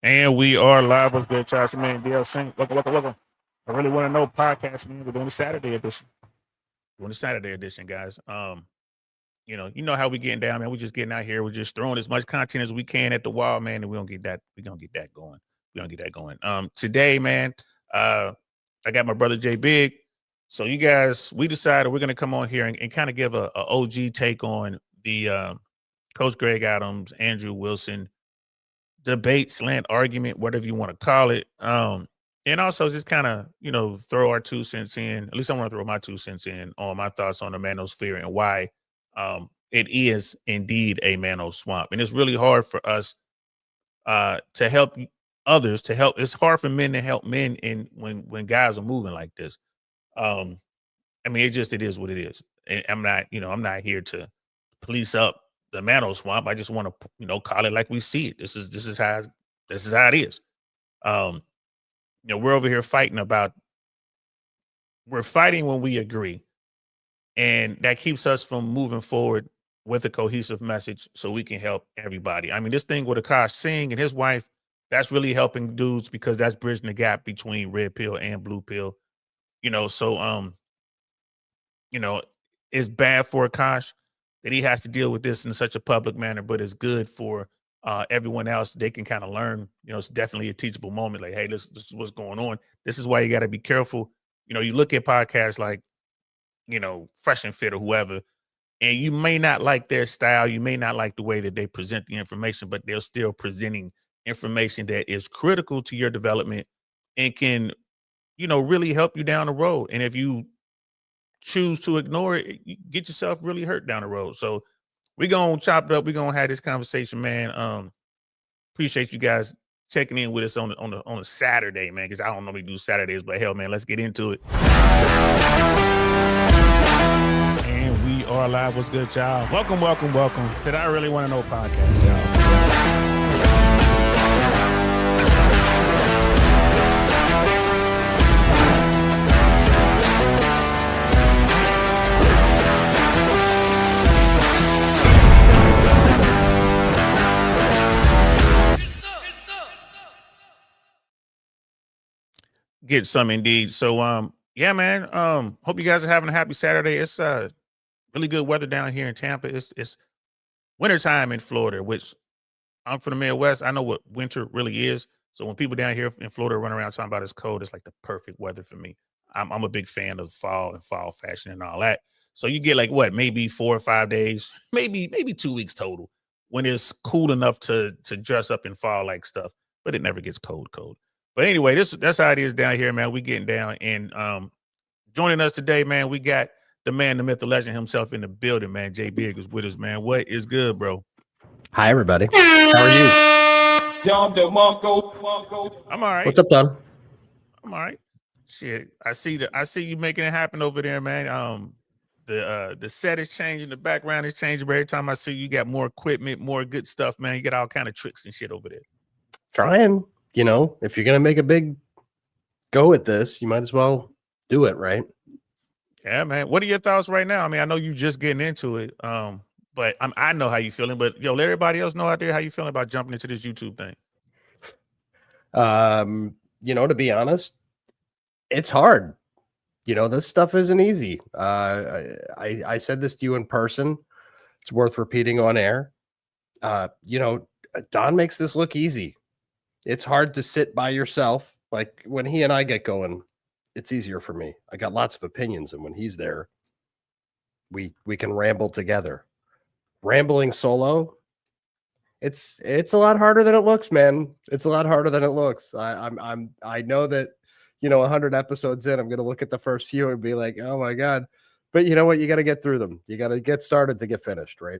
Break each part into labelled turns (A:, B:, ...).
A: And we are live. What's good, Charles? Man, DL Saint. Welcome. I really want to know podcast, man. We're doing the Saturday edition. Guys. You know how we getting down, man. We just getting out here. We're just throwing as much content as we can at the wall, man, and we're gonna get that going. Today, man, I got my brother Jay Big. So you guys, we decided we're gonna come on here and kind of give a OG take on the Coach Greg Adams, Andrew Wilson debate, slant, argument, whatever you want to call it. And also just kind of, throw our 2 cents in. At least I want to throw my 2 cents in on my thoughts on the manosphere and why it is indeed a mano swamp. And it's really hard for us to help others, it's hard for men to help men in when guys are moving like this. I mean, it is what it is. And I'm not here to police up the mano swamp. I just want to, call it like we see it. This is how it is. We're over here we're fighting when we agree. And that keeps us from moving forward with a cohesive message so we can help everybody. I mean, this thing with Akash Singh and his wife, that's really helping dudes because that's bridging the gap between red pill and blue pill. It's bad for Akash that he has to deal with this in such a public manner, but it's good for everyone else. They can kind of learn, it's definitely a teachable moment. Like, hey, this is what's going on. This is why you got to be careful. You look at podcasts like, Fresh and Fit or whoever, and you may not like their style. You may not like the way that they present the information, but they're still presenting information that is critical to your development and can, really help you down the road. And if you choose to ignore it, you get yourself really hurt down the road. So we're going to chop it up. We're going to have this conversation, man. Appreciate you guys checking in with us on a Saturday, man, because I don't normally do Saturdays, but hell, man, let's get into it. And we are live. What's good, y'all? Welcome to the I Really Want to Know podcast, y'all. Get some indeed. So yeah, man. Hope you guys are having a happy Saturday. It's really good weather down here in Tampa. It's wintertime in Florida, which I'm from the Midwest. I know what winter really is. So when people down here in Florida run around talking about it's cold, it's like the perfect weather for me. I'm a big fan of fall and fall fashion and all that. So you get like maybe 4 or 5 days, maybe 2 weeks total when it's cool enough to dress up in fall like stuff, but it never gets cold. But anyway, that's how it is down here, man. We getting down. And joining us today, man, we got the man, the myth, the legend himself in the building, man. Jay Big is with us, man. What is good, bro?
B: Hi, everybody. How are you?
A: I'm all right.
B: What's up, Don?
A: I'm all right. Shit, I see you making it happen over there, man. The set is changing, the background is changing. But every time I see you, got more equipment, more good stuff, man. You got all kind of tricks and shit over there.
B: Trying. If you're gonna make a big go at this, you might as well do it, right?
A: Yeah, man. What are your thoughts right now? I mean, I know you just getting into it, but I know how you feeling. But let everybody else know out there how you feeling about jumping into this YouTube thing.
B: To be honest, it's hard. This stuff isn't easy. I said this to you in person. It's worth repeating on air. Don makes this look easy. It's hard to sit by yourself. Like when he and I get going, it's easier for me. I got lots of opinions, and when he's there, we can ramble together. Rambling solo, it's a lot harder than it looks, man. It's a lot harder than it looks. I know that 100 episodes in, I'm gonna look at the first few and be like, oh my god. But you know what? You got to get through them. You got to get started to get finished, right?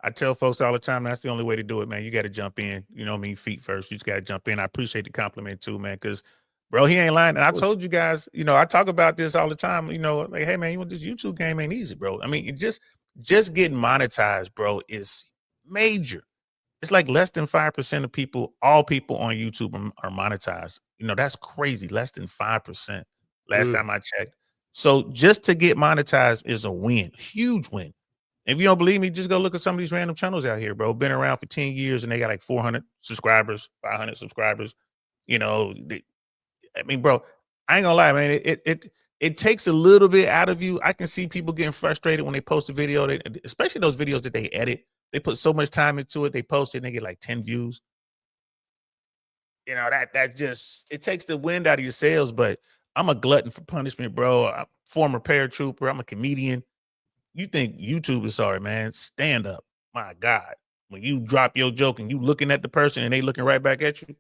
A: I tell folks all the time, that's the only way to do it, man. You got to jump in. Feet first. You just got to jump in. I appreciate the compliment too, man, because, bro, he ain't lying. And I told you guys, I talk about this all the time, like, hey, man, this YouTube game ain't easy, bro. I mean, just getting monetized, bro, is major. It's like less than 5% of all people on YouTube are monetized. That's crazy. Less than 5% last time I checked. So just to get monetized is a win, huge win. If you don't believe me, just go look at some of these random channels out here, bro. Been around for 10 years and they got like 400 subscribers, 500 subscribers. You know, I mean, bro, I ain't gonna lie, man. It takes a little bit out of you. I can see people getting frustrated when they post a video, especially those videos that they edit. They put so much time into it. They post it and they get like 10 views. You know, that just, it takes the wind out of your sails. But I'm a glutton for punishment, bro. I'm a former paratrooper. I'm a comedian. You think YouTube is sorry, man? Stand up. My God. When you drop your joke and you looking at the person and they looking right back at you,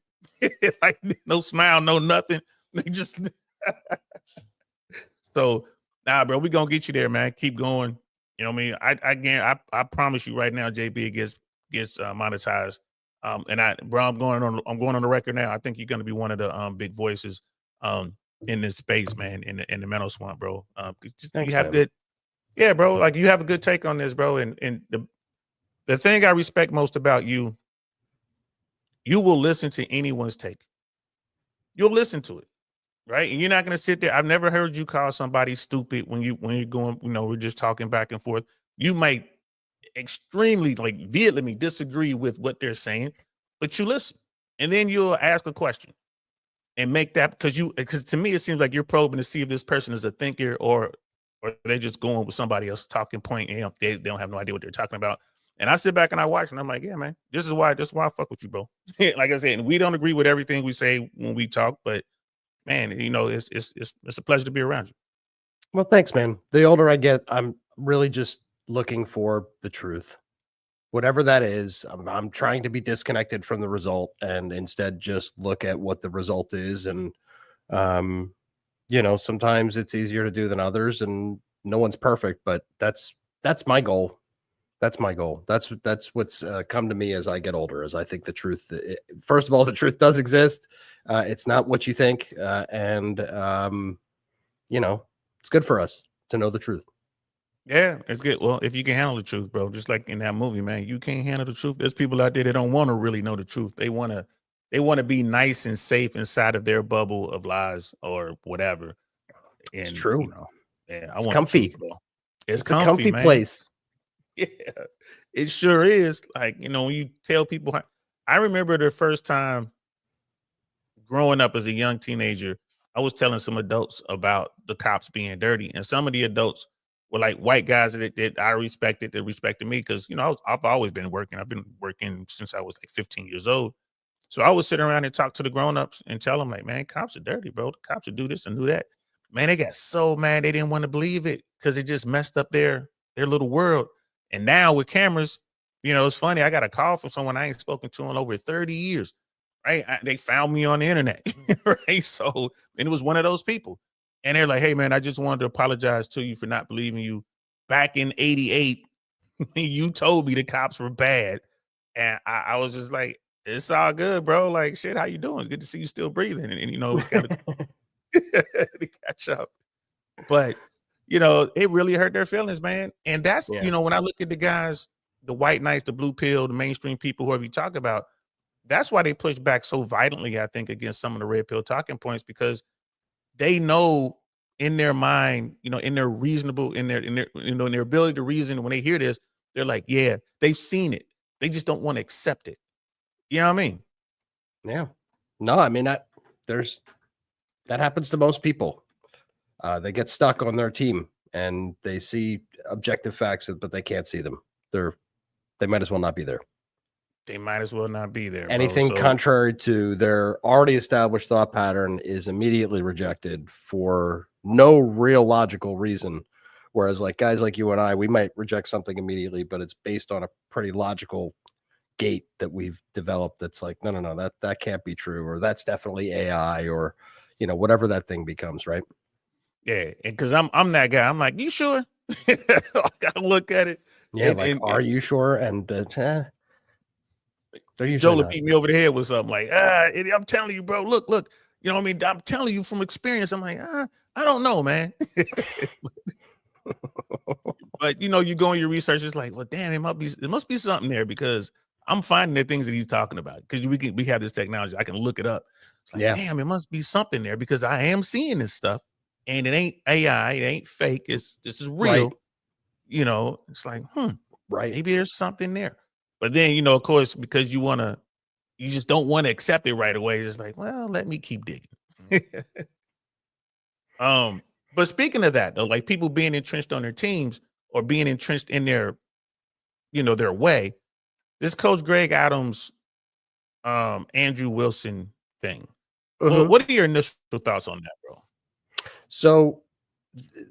A: like no smile, no nothing. They just so nah, bro, we gonna get you there, man. Keep going. You know what I mean? I promise you right now, JB, it gets monetized. Bro, I'm going on the record now. I think you're gonna be one of the big voices in this space, man, in the mental swamp, bro.
B: Thanks,
A: you have
B: man.
A: good, yeah, bro. Like you have a good take on this, bro. And the thing I respect most about you, you will listen to anyone's take. You'll listen to it, right? And you're not gonna sit there. I've never heard you call somebody stupid when you're going, you know, we're just talking back and forth. You might extremely like vehemently disagree with what they're saying, but you listen. And then you'll ask a question and make that because to me it seems like you're probing to see if this person is a thinker or they're just going with somebody else's talking point and they don't have no idea what they're talking about. And I sit back and I watch and I'm like, yeah, man, this is why I fuck with you, bro. Like I said, and we don't agree with everything we say when we talk, but man, you know, it's a pleasure to be around you.
B: Well, thanks, man. The older I get, I'm really just looking for the truth. Whatever that is, I'm trying to be disconnected from the result and instead just look at what the result is. And, you know, sometimes it's easier to do than others and no one's perfect, but that's my goal. That's my goal. That's what's come to me as I get older, as I think the truth, first of all, the truth does exist. It's not what you think. And you know, it's good for us to know the truth.
A: Yeah, it's good. Well, if you can handle the truth, bro, just like in that movie, man, you can't handle the truth. There's people out there that don't want to really know the truth. They want to be nice and safe inside of their bubble of lies or whatever. And,
B: It's true.
A: You know, yeah,
B: it's comfy.
A: Truth, bro. It's
B: a comfy
A: man.
B: Place.
A: Yeah, it sure is. Like, you know, when you tell people, I remember the first time growing up as a young teenager, I was telling some adults about the cops being dirty, and some of the adults were like white guys that I respected, that respected me because, you know, I've always been working. I've been working since I was like 15 years old. So I would sit around and talk to the grown-ups and tell them like, man, cops are dirty, bro. The cops will do this and do that. Man, they got so mad they didn't want to believe it because it just messed up their little world. And now with cameras, you know, it's funny. I got a call from someone I ain't spoken to in over 30 years. Right? They found me on the internet. Right? So, and it was one of those people. And they're like, hey, man, I just wanted to apologize to you for not believing you. Back in 88, you told me the cops were bad. And I was just like, it's all good, bro. Like, shit, how you doing? It's good to see you still breathing. And you know, it was kind of to catch up. But, you know, it really hurt their feelings, man. And that's, you know, when I look at the guys, the white knights, the blue pill, the mainstream people, whoever you talk about, that's why they push back so violently, I think, against some of the red pill talking points, because they know in their mind, you know, in their reasonable, in their, you know, in their ability to reason, when they hear this, they're like, yeah, they've seen it. They just don't want to accept it. You know what I mean?
B: Yeah. No, I mean, that happens to most people. They get stuck on their team and they see objective facts, but they can't see them. They might as well not be there.
A: They might as well not be there.
B: Anything contrary to their already established thought pattern is immediately rejected for no real logical reason. Whereas like guys like you and I, we might reject something immediately, but it's based on a pretty logical gate that we've developed. That's like, no, that can't be true. Or that's definitely AI, or, you know, whatever that thing becomes. Right.
A: Yeah. And cause I'm that guy. I'm like, you sure? I gotta look at it.
B: Yeah. Are you sure? And
A: Joel beat me over the head with something like, I'm telling you, bro, look, you know what I mean? I'm telling you from experience. I'm like, I don't know, man. But you know, you go on your research, it's like, well, damn, it must be something there, because I'm finding the things that he's talking about. Because we have this technology, I can look it up. It's like, damn, it must be something there, because I am seeing this stuff, and it ain't AI, it ain't fake. This is real. Right. it's like,
B: Right.
A: maybe there's something there. But then, of course, because you just don't want to accept it right away. It's just like, well, let me keep digging. But speaking of that, though, like people being entrenched on their teams or being entrenched in their way, this Coach Greg Adams, Andrew Wilson thing. Well,
B: Mhm.
A: what are your initial thoughts on that, bro?
B: So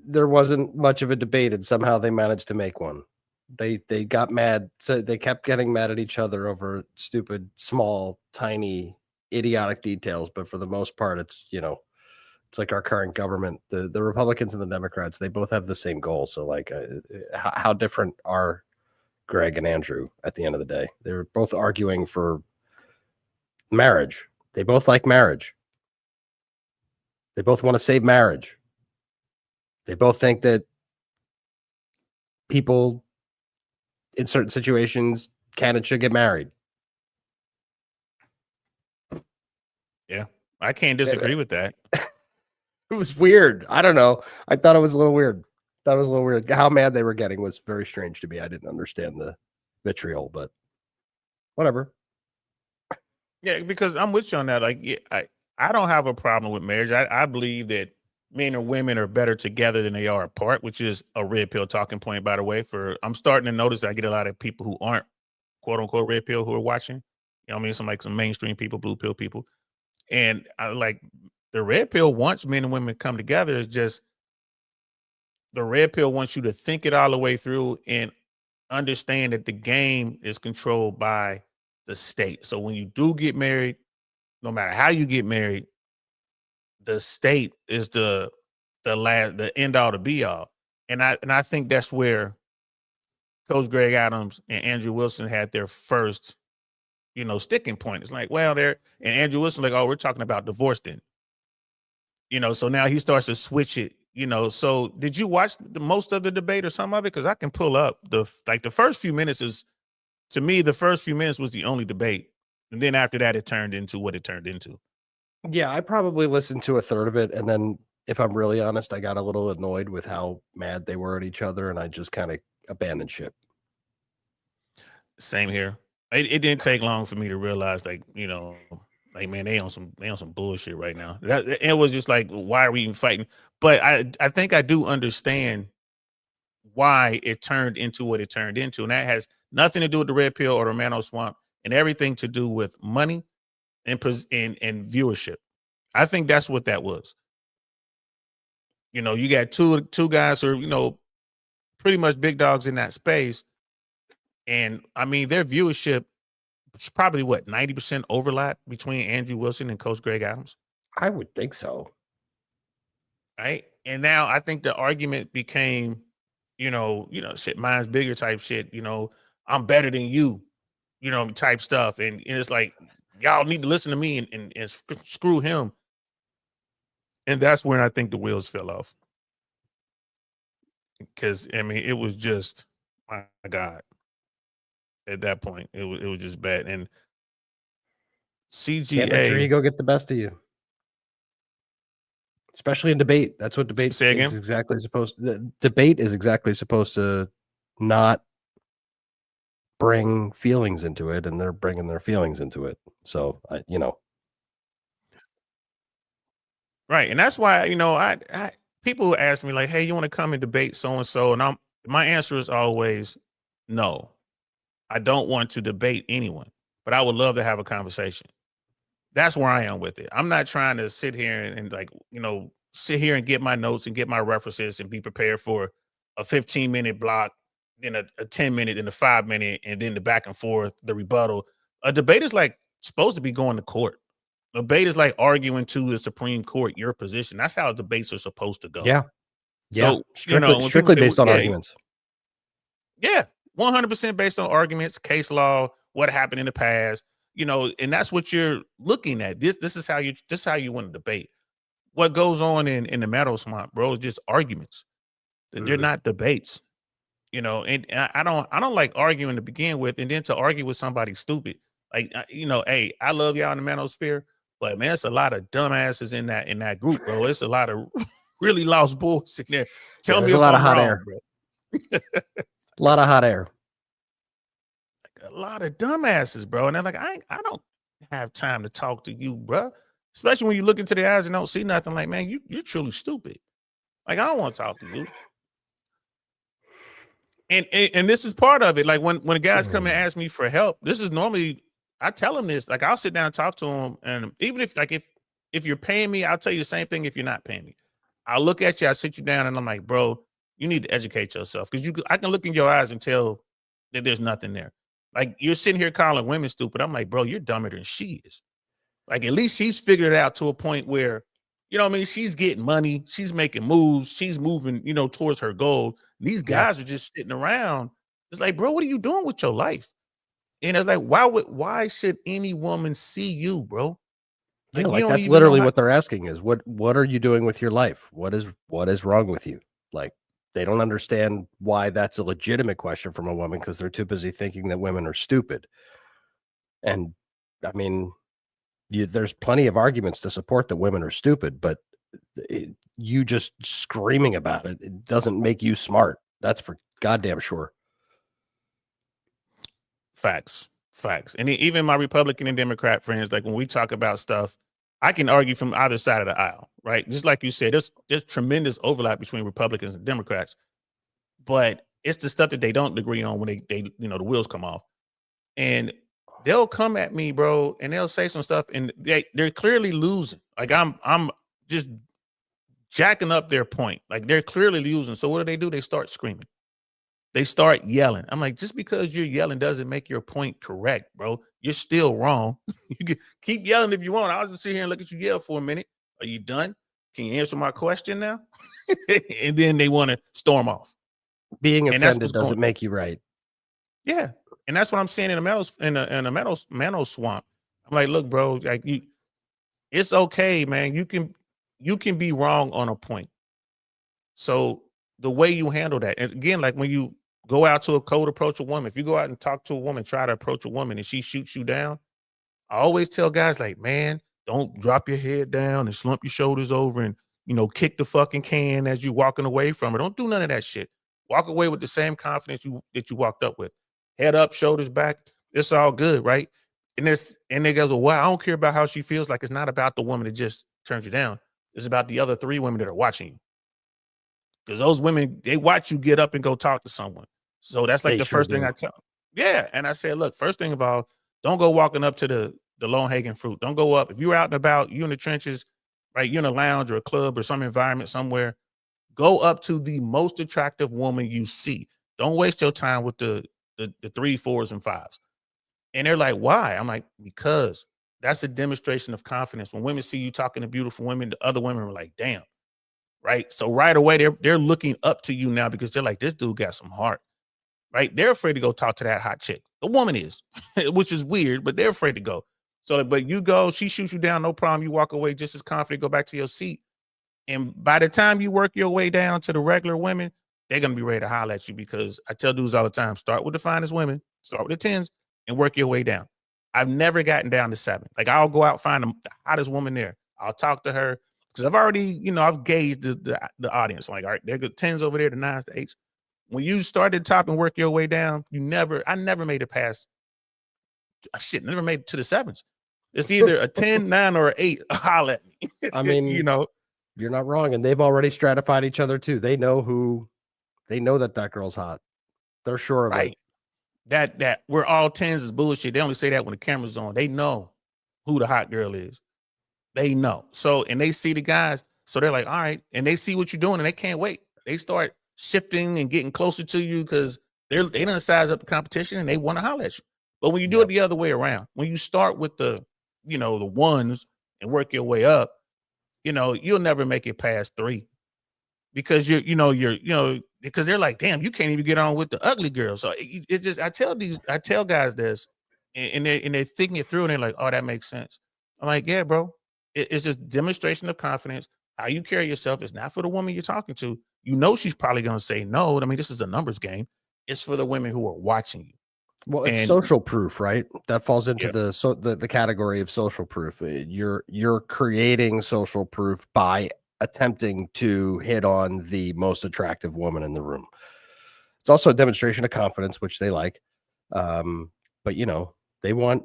B: there wasn't much of a debate, and somehow they managed to make one. They got mad. So they kept getting mad at each other over stupid, small, tiny, idiotic details. But for the most part, it's it's like our current government. The Republicans and the Democrats, they both have the same goal. So like, how different are Greg and Andrew at the end of the day? They're both arguing for marriage. They both like marriage. They both want to save marriage. They both think that people in certain situations can and should get married.
A: Yeah, I can't disagree with that.
B: It was weird. I don't know. I thought it was a little weird. How mad they were getting was very strange to me. I didn't understand the vitriol, but whatever.
A: Yeah, because I'm with you on that. Like, yeah, I don't have a problem with marriage. I believe that men or women are better together than they are apart, which is a red pill talking point, by the way. I'm starting to notice I get a lot of people who aren't quote unquote red pill who are watching. Some mainstream people, blue pill people. And I like the red pill wants men and women to come together. It's just the red pill wants you to think it all the way through and understand that the game is controlled by the state. So when you do get married, no matter how you get married, the state is the end all to be all. And I think that's where Coach Greg Adams and Andrew Wilson had their first, sticking point. It's like, well, and Andrew Wilson like, oh, we're talking about divorce then. So now he starts to switch it. So did you watch most of the debate or some of it? Because I can pull up the first few minutes to me, the first few minutes was the only debate. And then after that, it turned into what it turned into.
B: Yeah, I probably listened to a third of it. And then if I'm really honest, I got a little annoyed with how mad they were at each other. And I just kind of abandoned ship.
A: Same here. It didn't take long for me to realize, man, they on some bullshit right now. It was just like, why are we even fighting? But I think I do understand why it turned into what it turned into, and that has nothing to do with the red pill or the Romano swamp, and everything to do with money and viewership. I think that's what that was. You got two guys who are pretty much big dogs in that space, and I mean their viewership. It's probably 90% overlap between Andrew Wilson and Coach Greg Adams.
B: I would think so.
A: Right. And now I think the argument became, shit, mine's bigger type shit, I'm better than you, type stuff. And it's like, y'all need to listen to me and screw him. And that's when I think the wheels fell off. Because, I mean, it was just, my God. At that point, it was just bad. And CGA.
B: Can't let your ego get the best of you. Especially in debate. That's what debate is exactly supposed to. Debate is exactly supposed to not bring feelings into it, and they're bringing their feelings into it. So,
A: Right. And that's why, I people ask me like, hey, you want to come and debate so-and-so? And my answer is always no. I don't want to debate anyone, but I would love to have a conversation. That's where I am with it. I'm not trying to sit here and sit here and get my notes and get my references and be prepared for a 15-minute block, then a 10-minute, then a 5-minute, and then the back and forth, the rebuttal. A debate is like supposed to be going to court. A debate is like arguing to the Supreme Court your position. That's how debates are supposed to go.
B: Yeah.
A: So,
B: strictly based on arguments.
A: Yeah. 100% based on arguments, case law, what happened in the past, and that's what you're looking at. This is how you win a debate. What goes on in the Meadow Swamp, bro, is just arguments. They're not debates, and I don't like arguing to begin with, and then to argue with somebody stupid. Like, hey, I love y'all in the manosphere, but man, it's a lot of dumbasses in that group, bro. It's a lot of really lost bulls in there. Tell me
B: there's
A: if
B: a lot
A: I'm
B: of hot
A: wrong,
B: air.
A: bro.
B: A lot of hot air.
A: A lot of dumbasses, bro. And they're like, I don't have time to talk to you, bro. Especially when you look into the eyes and don't see nothing. Like, man, you're truly stupid. Like, I don't want to talk to you. And this is part of it. Like when guys come and ask me for help, this is normally, I tell them this. Like, I'll sit down and talk to them, and even if you're paying me, I'll tell you the same thing. If you're not paying me, I'll look at you, I sit you down, and I'm like, bro, you need to educate yourself, because I can look in your eyes and tell that there's nothing there. Like, you're sitting here calling women stupid. I'm like, bro, you're dumber than she is. Like, at least she's figured it out to a point where, you know what I mean? She's getting money. She's making moves. She's moving, towards her goal. These guys are just sitting around. It's like, bro, what are you doing with your life? And it's like, why should any woman see you, bro?
B: Like, that's literally what they're asking is, what are you doing with your life? What is wrong with you? Like, they don't understand why that's a legitimate question from a woman, because they're too busy thinking that women are stupid. And I mean, there's plenty of arguments to support that women are stupid, but you just screaming about it doesn't make you smart. That's for goddamn sure.
A: Facts. And even my Republican and Democrat friends, like when we talk about stuff, I can argue from either side of the aisle, right? Just like you said, there's tremendous overlap between Republicans and Democrats, but it's the stuff that they don't agree on when they the wheels come off. And they'll come at me, bro, and they'll say some stuff, and they're clearly losing. Like, I'm just jacking up their point. Like, they're clearly losing. So what do? They start screaming. They start yelling. I'm like, just because you're yelling doesn't make your point correct, bro. You're still wrong. You can keep yelling if you want. I'll just sit here and look at you yell for a minute. Are you done? Can you answer my question now? And then they want to storm off.
B: Being offended doesn't make you right.
A: Yeah. And that's what I'm saying in a meadow swamp. I'm like, look, bro, like, it's okay, man. You can be wrong on a point. So the way you handle that, and again, like when you go out to a cold approach a woman, if you go out and talk to a woman, try to approach a woman and she shoots you down, I always tell guys, like, man, don't drop your head down and slump your shoulders over and, kick the fucking can as you walking away from her. Don't do none of that shit. Walk away with the same confidence that you walked up with. Head up, shoulders back. It's all good, right? And they go, well, I don't care about how she feels. Like, it's not about the woman that just turns you down. It's about the other 3 women that are watching you. Because those women, they watch you get up and go talk to someone. So that's like the first thing I tell them. Yeah. And I said, look, first thing of all, don't go walking up to the low-hanging fruit. Don't go up. If you're out and about, you're in the trenches, right? You're in a lounge or a club or some environment somewhere, go up to the most attractive woman you see. Don't waste your time with the 3, 4s, and 5s. And they're like, why? I'm like, because that's a demonstration of confidence. When women see you talking to beautiful women, the other women are like, damn. Right. So right away, they're looking up to you now, because they're like, this dude got some heart. Right. They're afraid to go talk to that hot chick. The woman is, which is weird, but they're afraid to go. So, but you go, she shoots you down, no problem. You walk away just as confident, go back to your seat. And by the time you work your way down to the regular women, they're going to be ready to holler at you, because I tell dudes all the time, start with the finest women, start with the 10s, and work your way down. I've never gotten down to 7. Like, I'll go out, find the hottest woman there. I'll talk to her, because I've already, I've gauged the audience. I'm like, all right, they're good 10s over there, the 9s, the 8s. When you start at the top and work your way down, I never made it past, never made it to the 7s. It's either a 10, 9, or an 8. Holler at me.
B: I mean, you're not wrong. And they've already stratified each other too. They know that girl's hot. They're sure of it.
A: That we're all 10s is bullshit. They only say that when the camera's on. They know who the hot girl is. They know. So, and they see the guys. So they're like, all right. And they see what you're doing and they can't wait. They start shifting and getting closer to you, because they done size up the competition and they want to holler at you. But when you do it the other way around, when you start with the 1s and work your way up, you'll never make it past 3, because because they're like, damn, you can't even get on with the ugly girl. So it's just, I tell guys this, and they're thinking it through, and they're like, oh, that makes sense. I'm like, yeah, bro, it's just demonstration of confidence. How you carry yourself is not for the woman you're talking to. She's probably going to say no. I mean, this is a numbers game. It's for the women who are watching you.
B: Well, it's social proof, right? That falls into the category of social proof. You're creating social proof by attempting to hit on the most attractive woman in the room. It's also a demonstration of confidence, which they like. But you know, they want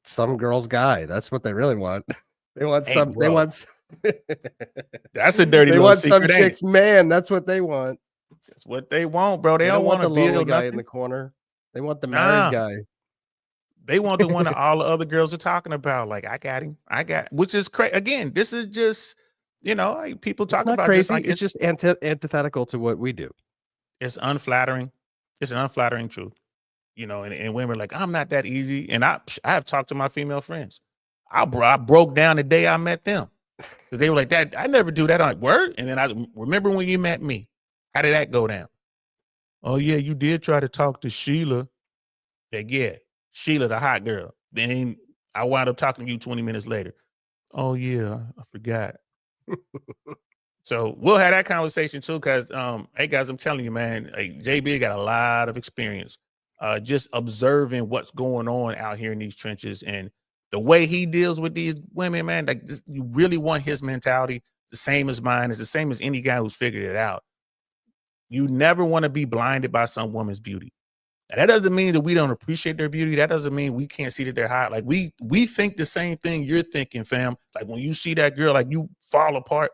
B: some girl's guy. That's what they really want. They want
A: Hey,
B: some. They
A: bro,
B: want.
A: that's a dirty
B: They
A: little
B: want some
A: secret, ain't it?
B: chick's man. That's what they want.
A: That's what they want, bro. They
B: They
A: don't
B: don't want
A: want to
B: the lonely
A: build
B: guy in
A: nothing.
B: the corner. They want the married
A: Nah,
B: guy.
A: they want the one that all the other girls are talking about. Like, I got him. Which is crazy. Again, this is just, like, people
B: It's
A: talk
B: not
A: about this
B: crazy.
A: like
B: It's just antithetical to what we do.
A: it's unflattering. It's an unflattering truth. And women are like, I'm not that easy. And I have talked to my female friends. I broke down the day I met them. Because they were like, that I never do that. I'm like, word? And then I remember when you met me. How did that go down? Oh, yeah, you did try to talk to Sheila. Like, yeah, Sheila, the hot girl. Then I wound up talking to you 20 minutes later. Oh, yeah, I forgot. So we'll have that conversation too, because hey guys, I'm telling you, man, like, JB got a lot of experience just observing what's going on out here in these trenches, and the way he deals with these women, man. Like, you really want his mentality the same as mine. It's the same as any guy who's figured it out. You never want to be blinded by some woman's beauty. And that doesn't mean that we don't appreciate their beauty. That doesn't mean we can't see that they're hot. Like, we think the same thing you're thinking, fam. Like, when you see that girl, like, you fall apart,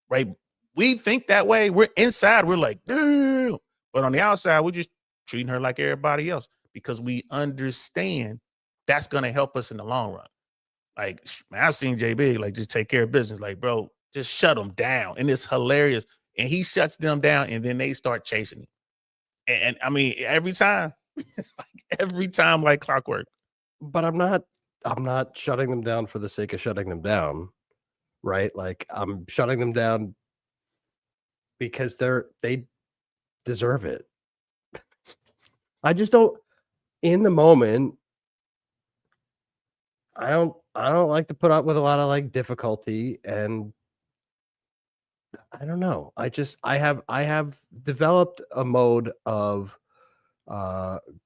A: right? We think that way. We're inside. We're like, damn. But on the outside, we're just treating her like everybody else because we understand that's going to help us in the long run. Like, man, I've seen JB, like, just take care of business. Like, bro, just shut them down. And it's hilarious. And he shuts them down, and then they start chasing him. And I mean, every time, it's like every time, like clockwork.
B: But I'm not shutting them down for the sake of shutting them down, right? Like, I'm shutting them down because they deserve it. I just don't, in the moment, I don't like to put up with a lot of like difficulty, and I don't know. I have developed a mode of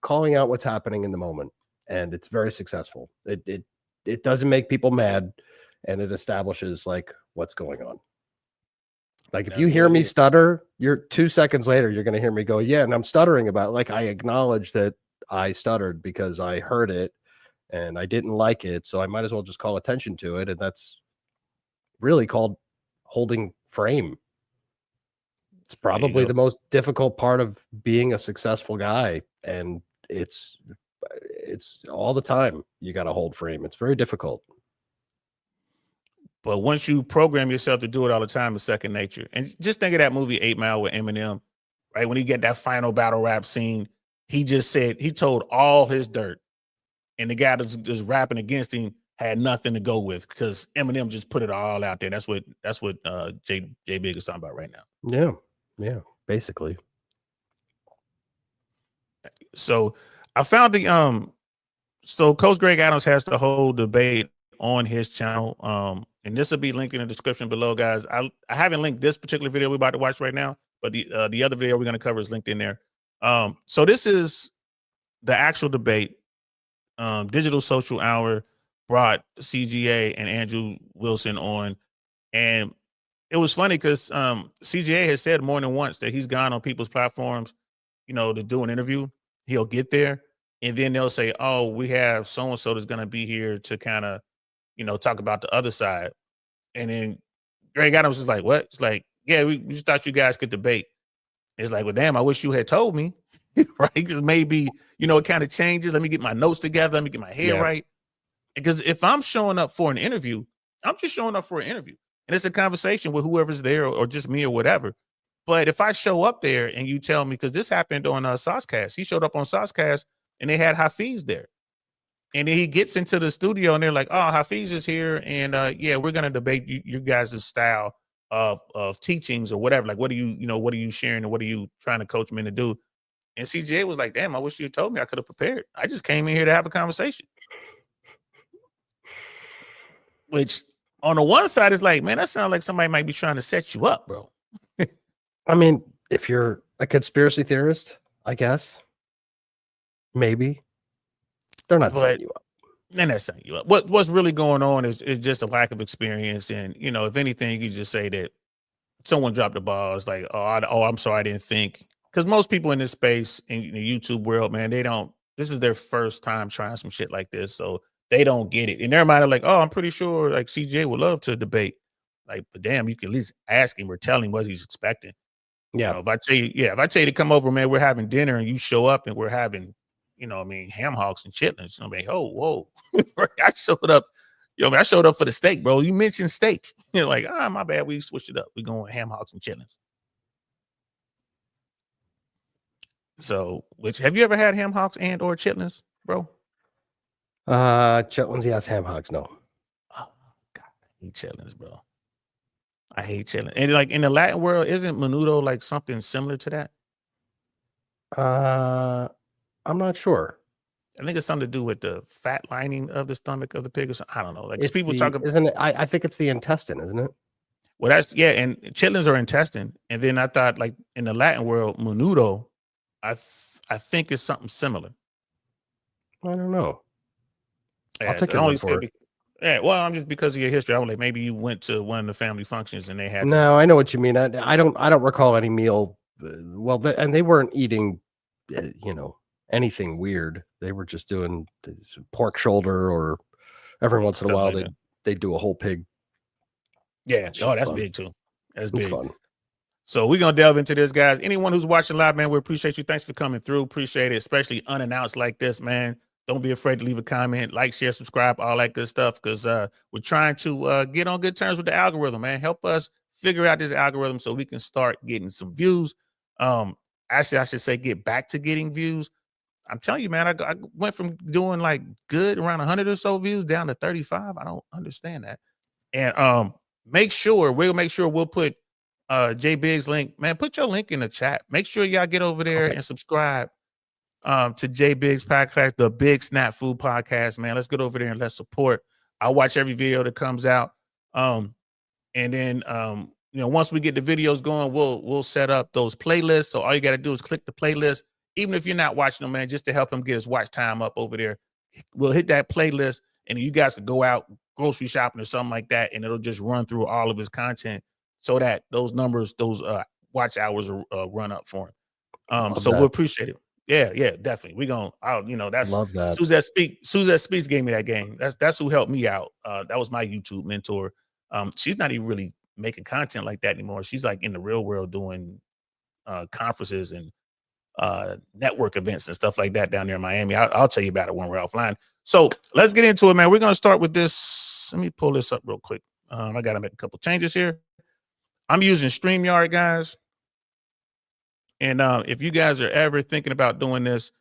B: calling out what's happening in the moment, and it's very successful. It doesn't make people mad, and it establishes like what's going on. Like, if you hear me stutter, you're 2 seconds later, you're going to hear me go, yeah, and I'm stuttering about it. Like, I acknowledge that I stuttered because I heard it and I didn't like it. So I might as well just call attention to it. And that's really called holding frame. It's probably the most difficult part of being a successful guy. And it's all the time. You got to hold frame. It's very difficult.
A: But once you program yourself to do it all the time, it's second nature. And just think of that movie 8 Mile with Eminem, right? When he get that final battle rap scene, he just said, he told all his dirt. And the guy that's just rapping against him had nothing to go with because Eminem just put it all out there. That's what J Big is talking about right now.
B: Yeah, basically.
A: So I found so Coach Greg Adams has the whole debate on his channel. And this will be linked in the description below, guys. I haven't linked this particular video we're about to watch right now, but the other video we're going to cover is linked in there. So this is the actual debate. Digital Social Hour brought CGA and Andrew Wilson on, and it was funny because CGA has said more than once that he's gone on people's platforms, to do an interview. He'll get there, and then they'll say, "Oh, we have so and so that's going to be here to kind of, talk about the other side." And then Greg Adams is like, "What?" It's like, "Yeah, we just thought you guys could debate." It's like, well, damn, I wish you had told me, right? Because maybe, it kind of changes. Let me get my notes together. Let me get my hair right. Because if I'm showing up for an interview, I'm just showing up for an interview. And it's a conversation with whoever's there or just me or whatever. But if I show up there and you tell me, because this happened on Saucecast, he showed up on Saucecast and they had Hafiz there. And then he gets into the studio and they're like, oh, Hafiz is here. And yeah, we're going to debate you guys' style of teachings or whatever. Like, what are you sharing and what are you trying to coach men to do? And CJ was like, damn, I wish you told me. I could have prepared. I just came in here to have a conversation. Which on the one side is like, man, that sounds like somebody might be trying to set you up, bro.
B: I mean, if you're a conspiracy theorist, I guess, maybe. They're not setting you up.
A: They're not setting you up. What's really going on is just a lack of experience. And, if anything, you could just say that someone dropped the ball. It's like, I'm sorry, I didn't think. Because most people in this space in the YouTube world, man, this is their first time trying some shit like this. So they don't get it. In their mind, they're like, oh, I'm pretty sure like CGA would love to debate. Like, but damn, you can at least ask him or tell him what he's expecting.
B: Yeah.
A: You know, if I tell you to come over, man, we're having dinner and you show up and we're having, ham hocks and chitlins. I'm like, oh, whoa. I showed up. I showed up for the steak, bro. You mentioned steak. You're like, my bad. We switched it up. We're going ham hocks and chitlins. So, have you ever had ham hocks and or chitlins, bro?
B: Chitlins, yes. Ham hocks, no.
A: Oh God, I hate chitlins, bro. I hate chitlins. And like in the Latin world, isn't menudo like something similar to that?
B: I'm not sure.
A: I think it's something to do with the fat lining of the stomach of the pig or something. I don't know. Like
B: It's
A: people talk about,
B: isn't it? I think it's the intestine, isn't it?
A: well, and chitlins are intestine. And then I thought like in the Latin world, menudo, I think it's something similar.
B: I don't know.
A: Yeah,
B: I'll take your word for it.
A: Yeah, well, I'm just because of your history. I was like, maybe you went to one of the family functions and they had.
B: No, I know what you mean. I don't recall any meal. And they weren't eating, anything weird. They were just doing pork shoulder, or every once in a while they'd do a whole pig.
A: Yeah. Oh, that's big too. That's big.
B: Fun.
A: So we're gonna delve into this, guys. Anyone who's watching live, man, we appreciate you. Thanks for coming through. Appreciate it, especially unannounced like this, man. Don't be afraid to leave a comment, like, share, subscribe, all that good stuff, because we're trying to get on good terms with the algorithm, man. Help us figure out this algorithm so we can start getting some views. Actually, I should say get back to getting views. I'm telling you, man, I went from doing like good around 100 or so views down to 35. I don't understand that. And we'll make sure we'll put J Big's link. Man, put your link in the chat. Make sure y'all get over there and subscribe to J Big's podcast, the Big Snap Food Podcast, man. Let's get over there and let's support. I'll watch every video that comes out. And then once we get the videos going, we'll set up those playlists. So all you got to do is click the playlist, even if you're not watching them, man, just to help him get his watch time up over there. We'll hit that playlist, and you guys could go out grocery shopping or something like that, and it'll just run through all of his content so that those numbers, those watch hours are run up for him. So we'll appreciate it. Yeah, definitely. That's
B: love that.
A: Suzette Speaks gave me that game. That's who helped me out. That was my YouTube mentor. She's not even really making content like that anymore. She's like in the real world doing conferences and network events and stuff like that down there in Miami. I'll tell you about it when we're offline. So let's get into it, man. We're gonna start with this. Let me pull this up real quick. I gotta make a couple changes here. I'm using StreamYard, guys. And if you guys are ever thinking about doing this,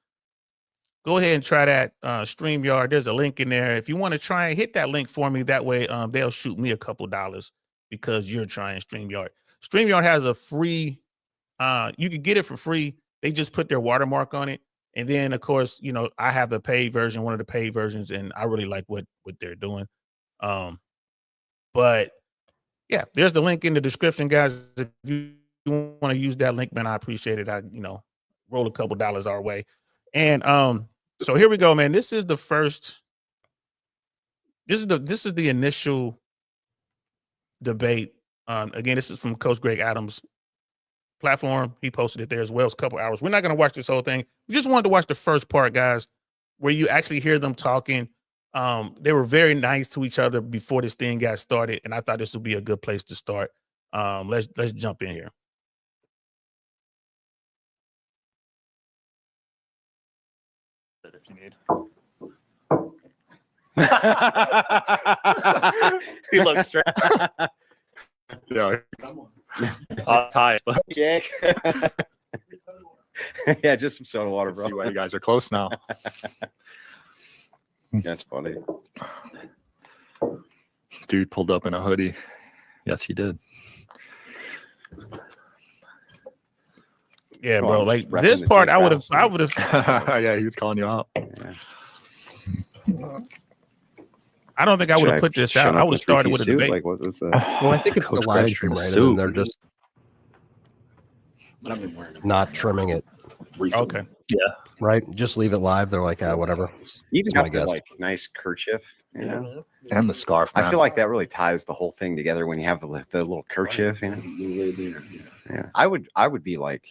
A: go ahead and try that StreamYard. There's a link in there. If you want to try and hit that link for me, that way they'll shoot me a couple dollars because you're trying StreamYard. StreamYard has a free, you can get it for free. They just put their watermark on it. And then, of course, I have the paid version, one of the paid versions, and I really like what they're doing. But yeah, there's the link in the description, guys. If you want to use that link, man, I appreciate it. I roll a couple dollars our way. And so here we go, man. This is the first, this is the initial debate. Again, this is from Coach Greg Adams' platform. He posted it there as well. It's a couple hours. We're not going to watch this whole thing. We just wanted to watch the first part, guys, where you actually hear them talking. They were very nice to each other before this thing got started, and I thought this would be a good place to start. Let's jump in here.
C: If you need. He looks straight.
D: Yeah.
C: I'll tie it.
D: Jack. Yeah, just some soda water, bro.
C: See why you guys are close now.
D: That's funny.
C: Dude pulled up in a hoodie. Yes, he did.
A: Yeah, bro. Like this part, I would have.
C: Yeah, he was calling you out.
D: Yeah.
A: I don't think I would have put this out. I would have started with a debate.
D: Like, what was that?
B: Well, I think it's the live stream, right? And they're just
C: But I've been wearing them.
B: not trimming it.
E: recently.
A: Okay.
B: Right? Just leave it live. They're like, whatever.
D: You even
B: That's my
D: got the
B: guess.
D: like nice kerchief, you know.
C: And the scarf.
D: I
C: Man.
D: feel like that really ties the whole thing together when you have the little kerchief, you know. Yeah, I would be like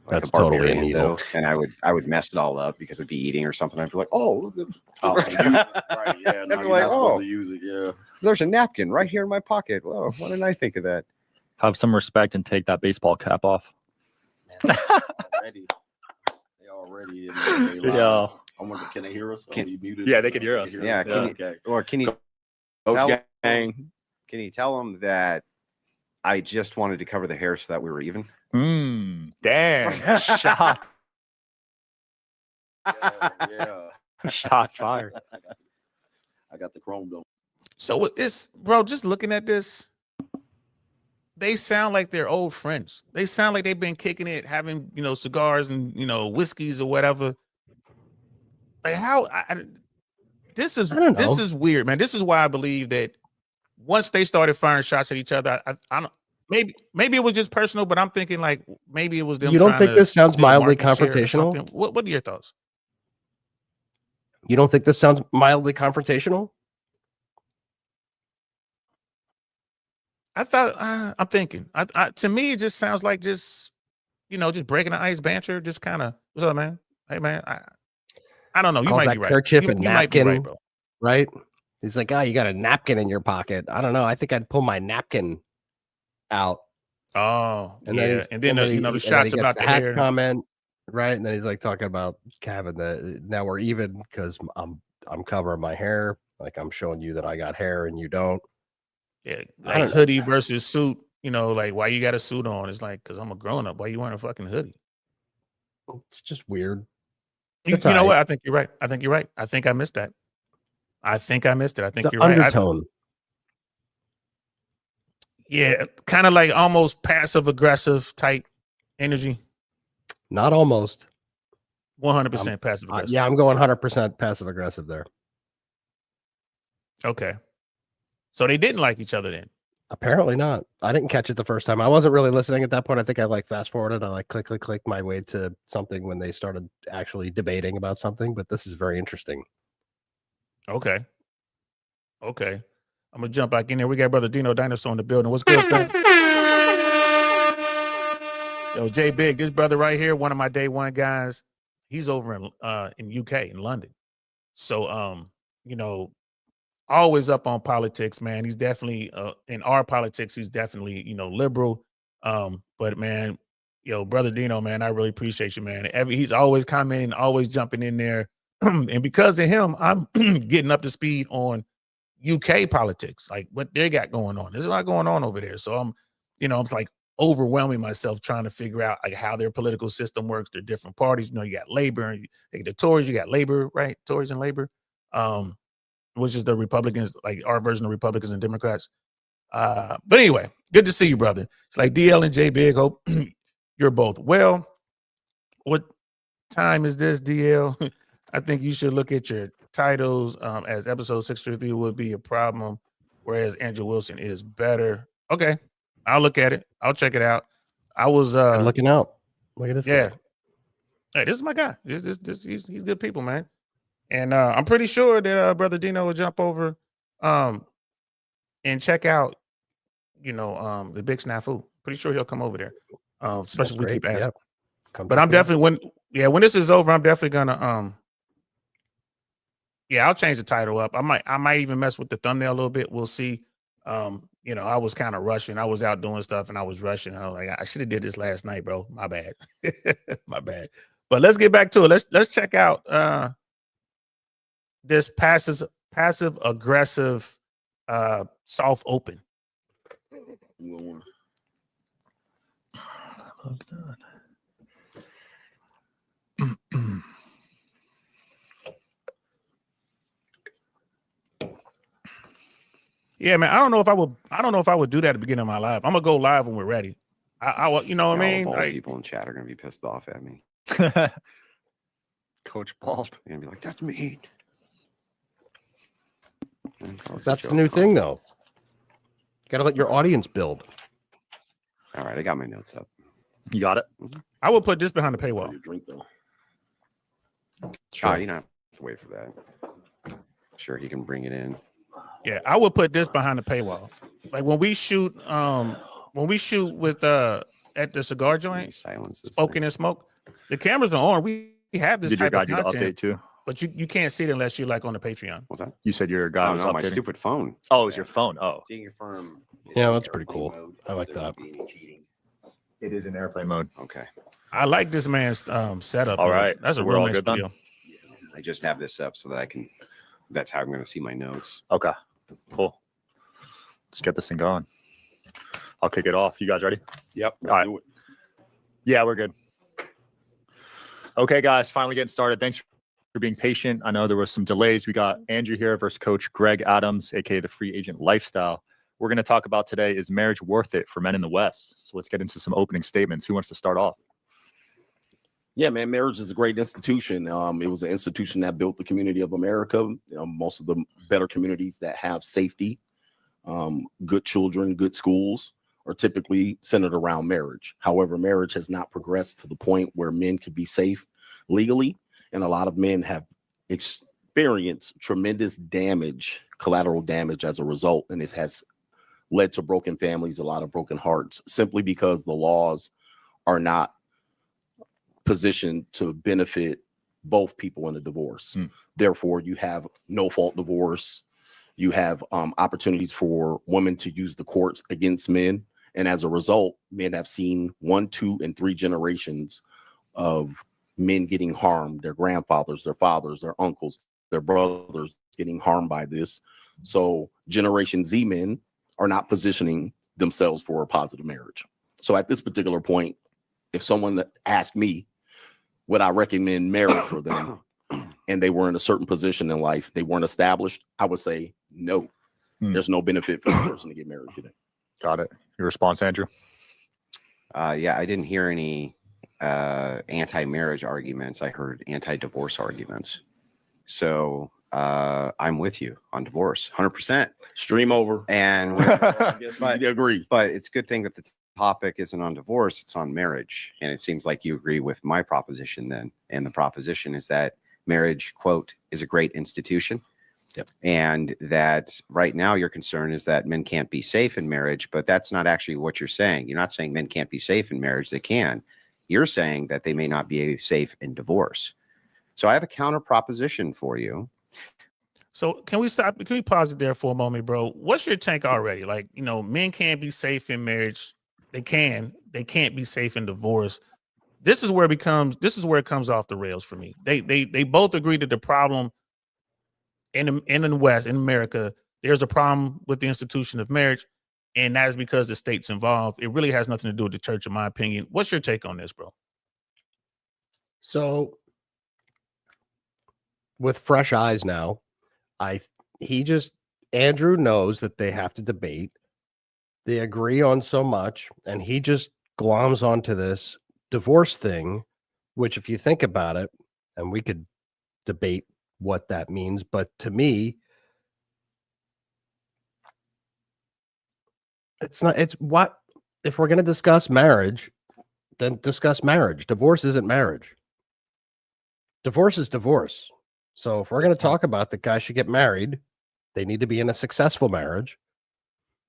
B: That's
D: a
B: totally
D: barbarian
B: an evil.
D: though, and I would mess it all up because I'd be eating or something. I'd be like, oh, look
E: Oh,
D: at-
E: right, yeah. No,
D: I'd be
E: you're
D: like,
E: not supposed
D: oh,
E: to use it. Yeah.
D: there's a napkin right here in my pocket. Whoa, why didn't I think of that?
C: Have some respect and take that baseball cap off.
E: Already. They already in there. They live.
C: Yeah.
E: I wonder, can they hear us?
D: Can-
E: You muted?
C: Yeah, they can hear us.
D: Yeah,
E: us?
D: can you-
E: Okay.
D: Or can you
E: Coach
D: tell
E: Gang.
D: can you tell them that I just wanted to cover the hair so that we were even?
C: Damn. Shot.
E: Yeah.
C: Shots fired.
E: I got the chrome dome.
A: So with this, bro, just looking at this, they sound like they're old friends. They sound like they've been kicking it, having, cigars and, whiskeys or whatever. Like how this is
B: I don't
A: this
B: know.
A: is weird, man. This is why I believe that once they started firing shots at each other, I don't maybe it was just personal, but I'm thinking like maybe it was them.
B: You don't
A: trying
B: think
A: to
B: this sounds
A: steal
B: mildly
A: market share or
B: confrontational?
A: something. What are your thoughts?
B: You don't think this sounds mildly confrontational?
A: I thought I'm thinking. To me, it just sounds like just breaking the ice banter. Just kind of, what's up, man? Hey, man. I don't know. You
B: Calls
A: might
B: that
A: be right.
B: kerchief
A: You
B: and
A: might be
B: napkin,
A: right, bro.
B: right? He's like, you got a napkin in your pocket. I don't know. I think I'd pull my napkin out.
A: Oh,
B: And
A: yeah.
B: then
A: And then the
B: he
A: shots
B: gets
A: about
B: the
A: the
B: hat
A: hair.
B: comment, right? And then he's like talking about having now we're even because I'm covering my hair. Like I'm showing you that I got hair and you don't.
A: Yeah,
B: I don't
A: like
B: know.
A: hoodie versus suit. Like why you got a suit on? It's like because I'm a grown up. Why you wearing a fucking hoodie?
B: It's just weird.
A: You
B: It's
A: know
B: all
A: what?
B: right.
A: I think you're right. I think you're right. I think I missed that. I think I missed it. I think
B: It's an
A: you're right.
B: undertone.
A: Yeah, kind of like almost passive aggressive type energy.
B: Not almost.
A: 100% passive aggressive.
B: Yeah, I'm going 100% passive aggressive there.
A: Okay. So they didn't like each other then.
B: Apparently not. I didn't catch it the first time. I wasn't really listening at that point. I think I like fast forwarded. I like click my way to something when they started actually debating about something. But this is very interesting.
A: Okay. Okay. I'm gonna jump back in there. We got brother Dino Dinosaur in the building. What's good, fam? Yo, Jay Big, this brother right here, one of my day one guys. He's over in UK in London. So always up on politics, man. He's definitely in our politics, he's definitely, liberal. But man, brother Dino, man, I really appreciate you, man. He's always commenting, always jumping in there. And because of him, I'm getting up to speed on UK politics, like what they got going on. There's a lot going on over there. So I'm like overwhelming myself trying to figure out like how their political system works. They're different parties. You got Labor and the Tories, you got Labor, right? Tories and Labor. Which is the Republicans, like our version of Republicans and Democrats. But anyway, good to see you, brother. It's like DL and J Big. Hope you're both well. What time is this, DL? I think you should look at your titles as episode 633 would be a problem, whereas Andrew Wilson is better. Okay, I'll look at it. I'll check it out. I was
B: looking out. Look at this.
A: Yeah.
B: guy.
A: Hey, this is my guy. He's good people, man. And I'm pretty sure that brother Dino will jump over and check out, the Big Snafu. Pretty sure he'll come over there. Especially if we keep asking.
B: Yeah.
A: But I'm definitely when this is over, I'm definitely gonna I'll change the title up. I might even mess with the thumbnail a little bit. We'll see. I was kind of rushing. I was out doing stuff and I was rushing. I was like, I should have did this last night, bro. My bad. My bad. But let's get back to it. Let's check out this passive aggressive soft open. Yeah, man. I don't know if I would do that at the beginning of my live. I'm gonna go live when we're ready. You know what I mean?
D: All
A: Like,
D: people in chat are gonna be pissed off at me.
C: Coach Bald.
D: They're gonna be like, "That's mean."
B: That's the new thing, though. You got to let your audience build.
D: All right, I got my notes up.
C: You got it?
A: I would put this behind the paywall.
E: Your drink though.
D: Sure. You don't have to wait for that. Sure, he can bring it in.
A: Yeah, I would put this behind the paywall. Like when we shoot with at the cigar joint,
D: Silence this
A: Spoken
D: thing.
A: and Smoke, the cameras are on. We have this
C: Did your
A: type
C: guy
A: of
C: do the
A: content,
C: update too?
A: but you can't see it unless you're like on the Patreon.
D: What's that?
C: You said your guy
D: Oh,
C: was
D: no, my
C: updating.
D: stupid phone.
C: Oh, it was your phone. Oh,
D: Seeing your phone.
B: Yeah, that's pretty cool. I like that.
C: it is in airplane mode.
D: Okay.
A: I like this man's setup.
C: All
A: man.
C: right,
A: That's
C: so
A: a
C: we're
A: real
C: all
A: nice
C: good then?
A: video.
D: I just have this up so that I can. That's how I'm going to see my notes.
C: Okay, cool. Let's get this thing going. I'll kick it off. You guys ready?
E: Yep.
C: All right.
E: Do it.
C: Yeah, we're good. Okay, guys, finally getting started. Thanks for being patient. I know there was some delays. We got Andrew here versus Coach Greg Adams, aka the Free Agent Lifestyle. We're going to talk about today, is marriage worth it for men in the West? So let's get into some opening statements. Who wants to start off?
E: Yeah, man, marriage is a great institution. It was an institution that built the community of America. Most of the better communities that have safety, good children, good schools are typically centered around marriage. However, marriage has not progressed to the point where men could be safe legally. And a lot of men have experienced tremendous damage, collateral damage as a result. And it has led to broken families, a lot of broken hearts, simply because the laws are not positioned to benefit both people in a divorce. Therefore, you have no fault divorce. You have opportunities for women to use the courts against men. And as a result, men have seen 1, 2, and 3 generations of men getting harmed, their grandfathers, their fathers, their uncles, their brothers getting harmed by this. So Generation Z men are not positioning themselves for a positive marriage. So at this particular point, if someone asked me, would I recommend marriage for them, and they were in a certain position in life, they weren't established, I would say no. There's no benefit for the person to get married today.
C: Got it. Your response, Andrew?
D: Yeah, I didn't hear any anti-marriage arguments. I heard anti-divorce arguments. So I'm with you on divorce, 100%.
E: Stream over.
D: And
E: I guess we agree.
D: but it's a good thing that the topic isn't on divorce, it's on marriage. And it seems like you agree with my proposition then. And the proposition is that marriage, quote, is a great institution.
E: Yep.
D: And that right now your concern is that men can't be safe in marriage, but that's not actually what you're saying. You're not saying men can't be safe in marriage. They can. You're saying that they may not be safe in divorce. So I have a counter proposition for you.
A: So can we stop? Can we pause it there for a moment, bro? What's your take already? Like, men can't be safe in marriage. They can't be safe in divorce. This is where it comes off the rails for me. They both agree that the problem in the West, in America, there's a problem with the institution of marriage, and that is because the state's involved. It really has nothing to do with the church, in my opinion. What's your take on this, bro?
B: So with fresh eyes now, Andrew knows that they have to debate. They agree on so much, and he just gloms onto this divorce thing, which, if you think about it, and we could debate what that means, but to me, it's what if we're going to discuss marriage, then discuss marriage. Divorce isn't marriage. Divorce is divorce. So if we're going to talk about the guy should get married, they need to be in a successful marriage.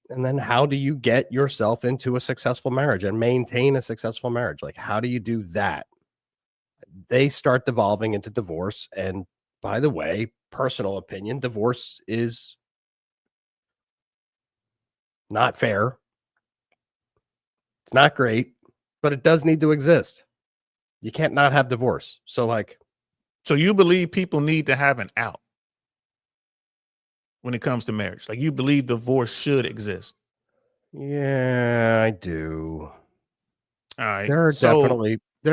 B: And then how do you get yourself into a successful marriage and maintain a successful marriage? Like, how do you do that? They start devolving into divorce. And by the way, personal opinion, divorce is not fair. It's not great, but it does need to exist. You can't not have divorce.
A: So you believe people need to have an out when it comes to marriage? Like, you believe divorce should exist?
B: Yeah, I do.
A: All right.
B: There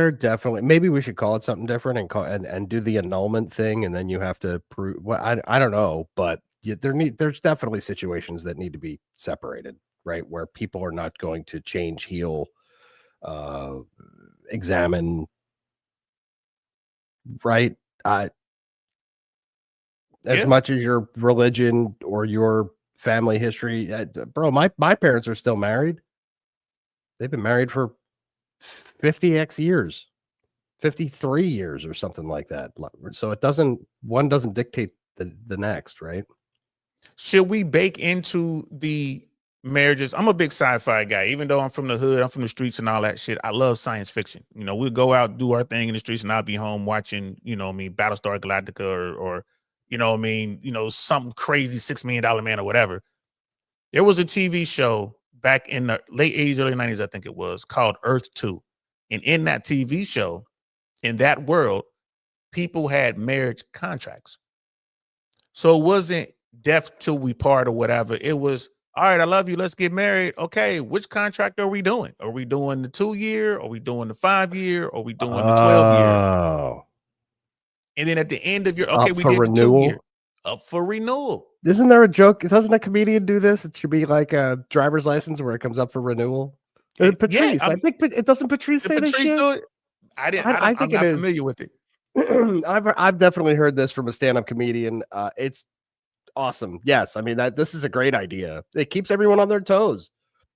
B: are definitely, maybe we should call it something different and do the annulment thing, and then you have to prove. Well, I don't know, but there's definitely situations that need to be separated, right? Where people are not going to change, heal, examine, right? As much as your religion or your family history, bro, my parents are still married. They've been married for 50x years, 53 years or something like that. So it doesn't, one doesn't dictate the next, right?
A: Should we bake into the marriages? I'm a big sci-fi guy, even though I'm from the hood, I'm from the streets and all that shit. I love science fiction. You know, we'll go out, do our thing in the streets, and I'll be home watching, you know what I mean, Battlestar Galactica or you know what I mean, you know, something crazy, $6 Million Man or whatever. There was a TV show back in the late 80s, early 90s, I think it was, called Earth 2. And in that TV show, in that world, people had marriage contracts. So it wasn't death till we part or whatever. It was, all right, I love you, let's get married. Okay, which contract are we doing? Are we doing the 2-year? Are we doing the 5-year? Are we doing the 12-year?
B: Oh.
A: And then at the end of your, okay,
B: Up
A: we
B: for
A: did
B: renewal?
A: the 2-year. Up for renewal.
B: Isn't there a joke? Doesn't a comedian do this? It should be like a driver's license where it comes up for renewal. Patrice,
A: Yeah,
B: I think it doesn't Patrice
A: did
B: say this
A: Patrice
B: shit?
A: do it? I
B: think
A: I'm
B: it
A: not
B: is.
A: familiar with it.
B: I've definitely heard this from a stand-up comedian. It's awesome. Yes, I mean this is a great idea. It keeps everyone on their toes.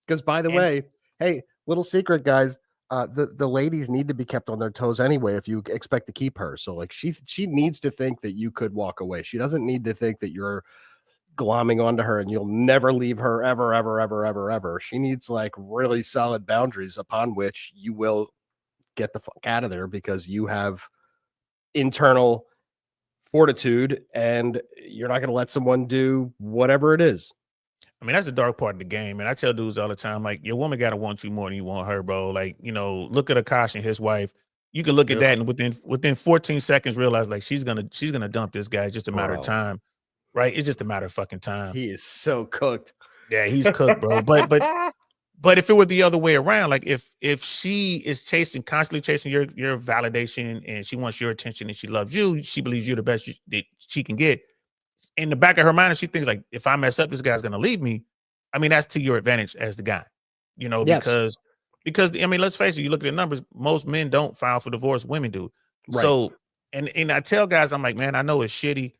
B: Because by the way, hey, little secret, guys. The ladies need to be kept on their toes anyway if you expect to keep her. So like she needs to think that you could walk away. She doesn't need to think that you're glomming onto her and you'll never leave her ever. She needs like really solid boundaries upon which you will get the fuck out of there because you have internal fortitude and you're not going to let someone do whatever it is.
A: I mean, that's the dark part of the game. And I tell dudes all the time, like, your woman got to want you more than you want her, bro. Like, you know, look at Akash and his wife. You can look at that and within 14 seconds realize like she's gonna dump this guy. It's just a matter of time, right? It's just a matter of fucking time.
B: He is so cooked.
A: Yeah, he's cooked, bro. But if it were the other way around, like if she is constantly chasing your validation and she wants your attention and she loves you, she believes you're the best that she can get. In the back of her mind, she thinks like, if I mess up, this guy's gonna leave me. I mean, that's to your advantage as the guy, you know, because I mean, let's face it, you look at the numbers, most men don't file for divorce, women do. Right. So, and I tell guys, I'm like, man, I know it's shitty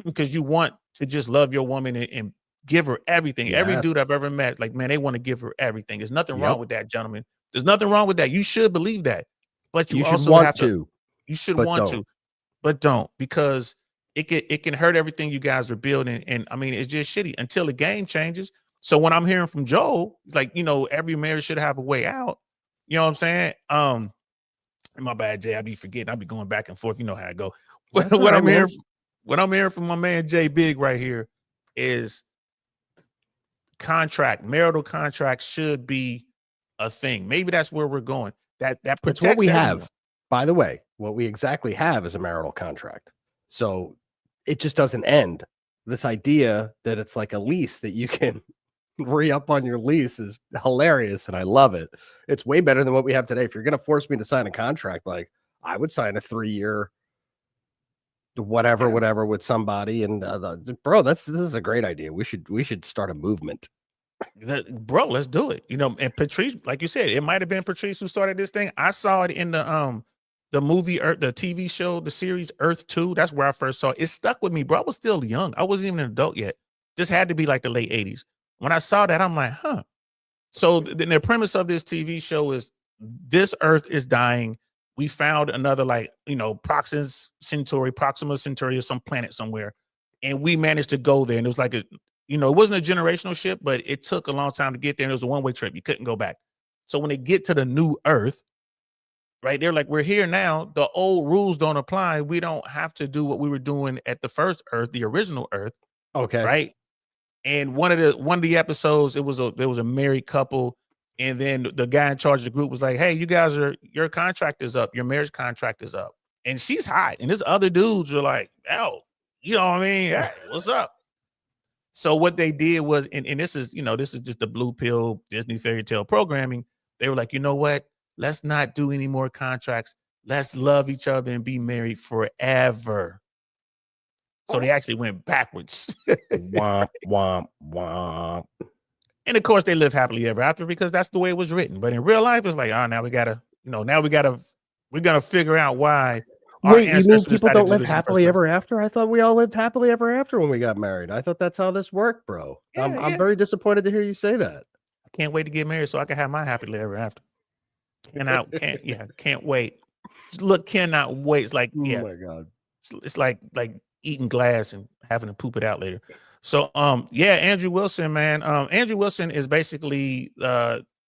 A: because you want to just love your woman and give her everything. Yes. Every dude I've ever met, like, man, they want to give her everything. There's nothing wrong with that, gentlemen. There's nothing wrong with that. You should believe that, but you also have to. You should want to, but don't, because it can hurt everything you guys are building. And I mean, it's just shitty until the game changes. So when I'm hearing from Joel, like, you know, every marriage should have a way out. You know what I'm saying? My bad, Jay. I be forgetting. I be going back and forth. You know how I go. What I'm hearing from my man Jay Big right here is marital contract should be a thing. Maybe that's where we're going. That protects
B: what we
A: everyone.
B: have. By the way, what we exactly have is a marital contract. So it just doesn't end. This idea that it's like a lease that you can re-up on your lease is hilarious, and I love it. It's way better than what we have today. If you're going to force me to sign a contract, like I would sign a 3-year whatever with somebody. And bro, this is a great idea. We should start a movement.
A: Bro, let's do it. You know, and Patrice, like you said, it might have been Patrice who started this thing. I saw it in the movie, the TV show, the series Earth 2. That's where I first saw it. It stuck with me, bro. I was still young. I wasn't even an adult yet. Just had to be like the late 80s. When I saw that, I'm like, huh. So the premise of this TV show is this Earth is dying. We found another, like, you know, Proxima Centauri or some planet somewhere. And we managed to go there. And it was like, it wasn't a generational ship, but it took a long time to get there. And it was a one-way trip. You couldn't go back. So when they get to the new Earth, right, they're like, we're here now. The old rules don't apply. We don't have to do what we were doing at the first Earth, the original Earth.
B: Okay.
A: Right. And one of the episodes, there was a married couple, and then the guy in charge of the group was like, hey, your contract is up, your marriage contract is up. And she's hot. And there's other dudes are like, oh, you know what I mean? Yeah, what's up? So what they did was, and this is just the blue pill Disney fairy tale programming. They were like, you know what? Let's not do any more contracts. Let's love each other and be married forever. So they actually went backwards.
B: Womp, womp, womp.
A: And of course they live happily ever after because that's the way it was written. But in real life, it's like, now we gotta figure out why.
B: Wait, you mean people don't live happily ever after? I thought we all lived happily ever after when we got married. I thought that's how this worked, bro. I'm very disappointed to hear you say that.
A: I can't wait to get married so I can have my happily ever after. can't wait. Look, cannot wait. It's like,
B: Oh
A: yeah,
B: my God.
A: it's like eating glass and having to poop it out later. So yeah, Andrew Wilson, man. Andrew Wilson is basically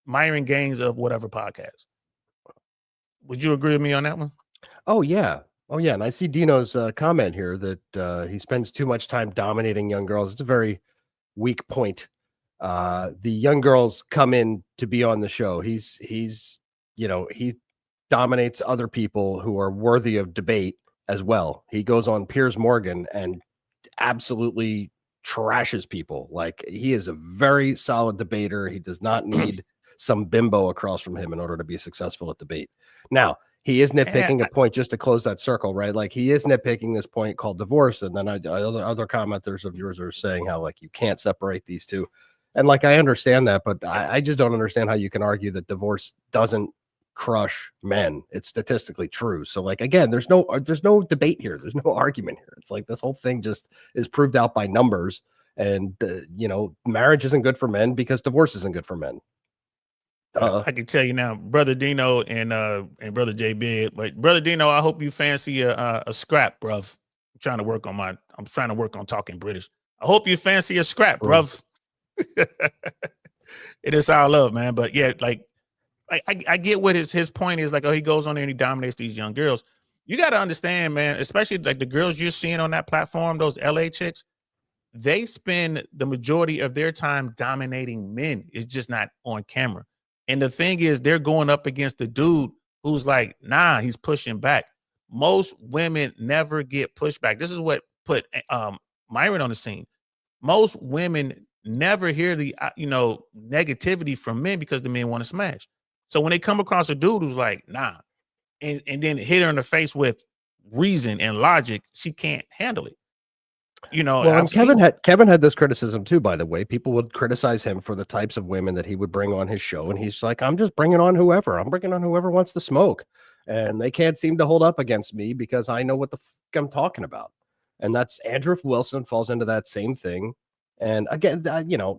A: Myron Gaines of whatever podcast. Would you agree with me on that one?
B: Oh yeah. Oh yeah. And I see Dino's comment here that he spends too much time dominating young girls. It's a very weak point. The young girls come in to be on the show. He's he dominates other people who are worthy of debate as well. He goes on Piers Morgan and absolutely trashes people. Like, he is a very solid debater. He does not need some bimbo across from him in order to be successful at debate. Now, he is nitpicking a point, just to close that circle, right? Like, he is nitpicking this point called divorce. And then other commenters of yours are saying how, like, you can't separate these two. And like, I understand that, but I just don't understand how you can argue that divorce doesn't crush men. It's statistically true. So, like, again, there's no debate here. There's no argument here. It's like this whole thing just is proved out by numbers. And marriage isn't good for men because divorce isn't good for men.
A: I can tell you now, Brother Dino and Brother JB. But Brother Dino, I hope you fancy a scrap, bruv. I'm trying to work on talking British. I hope you fancy a scrap, bruv. It is all love, man. But yeah, like I get what his point is. Like, oh, he goes on there and he dominates these young girls. You got to understand, man, especially like the girls you're seeing on that platform, those LA chicks, they spend the majority of their time dominating men. It's just not on camera. And the thing is, they're going up against the dude who's like, nah, he's pushing back. Most women never get pushed back. This is what put Myron on the scene. Most women never hear the negativity from men because the men want to smash. So when they come across a dude who's like, nah, and then hit her in the face with reason and logic, she can't handle it.
B: Well, Kevin had this criticism too, by the way. People would criticize him for the types of women that he would bring on his show, and he's like, I'm just bringing on whoever. I'm bringing on whoever wants to smoke, and they can't seem to hold up against me because I know what the fuck I'm talking about. And that's Andrew Wilson falls into that same thing. And again,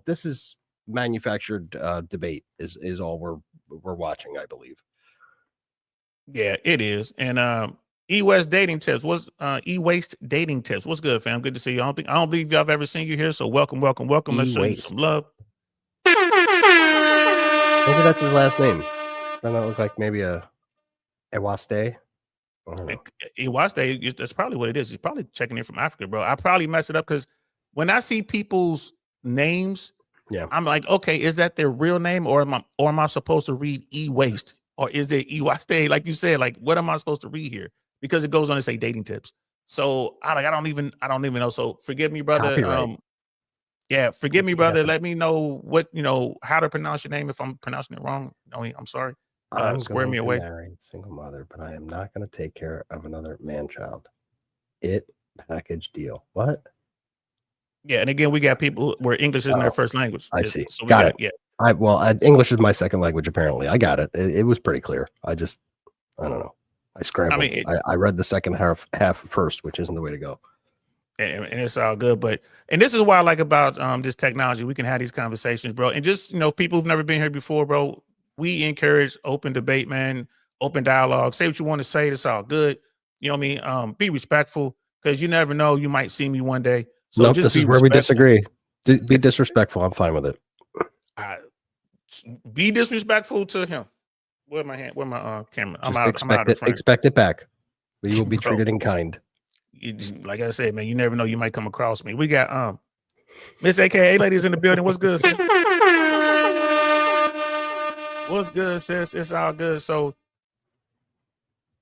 B: this is manufactured debate is all we're watching, I believe.
A: Yeah, it is. And E-West dating tips. What's E-Waste dating tips? What's good, fam? Good to see you. I don't believe y'all have ever seen you here. So welcome. Let's show you some love.
B: Maybe that's his last name. Doesn't that look like maybe a Ewaste?
A: Ewaste, that's probably what it is. He's probably checking in from Africa, bro. I probably mess it up because when I see people's names, I'm like, okay, is that their real name, or am I supposed to read E-Waste, or is it Ewaste? Like you said, like, what am I supposed to read here? Because it goes on to say dating tips. So I don't even know. So forgive me, brother. Forgive me, brother. Let me know how to pronounce your name if I'm pronouncing it wrong. I'm sorry.
B: I'm
A: square me away.
B: Married single mother, but I am not going to take care of another man child. Package deal. What?
A: Yeah, and again, we got people where English isn't their first language.
B: I see.
A: So
B: got it.
A: Yeah.
B: English is my second language. Apparently, I got it. It was pretty clear. I don't know. I scrambled. I read the second half first, which isn't the way to go.
A: And it's all good. And this is what I like about this technology. We can have these conversations, bro. And just, people who've never been here before, bro, we encourage open debate, man, open dialogue. Say what you want to say. It's all good. You know what I mean? Be respectful, because you never know. You might see me one day. So
B: nope, this is where we disagree. Be disrespectful. I'm fine with it.
A: Be disrespectful to him. Where's my hand? Where's my camera? I'm out of frame.
B: Expect it back. You will be treated in kind.
A: Like I said, man, you never know. You might come across me. We got Miss AKA ladies in the building. What's good, sis? What's good, sis? It's all good. So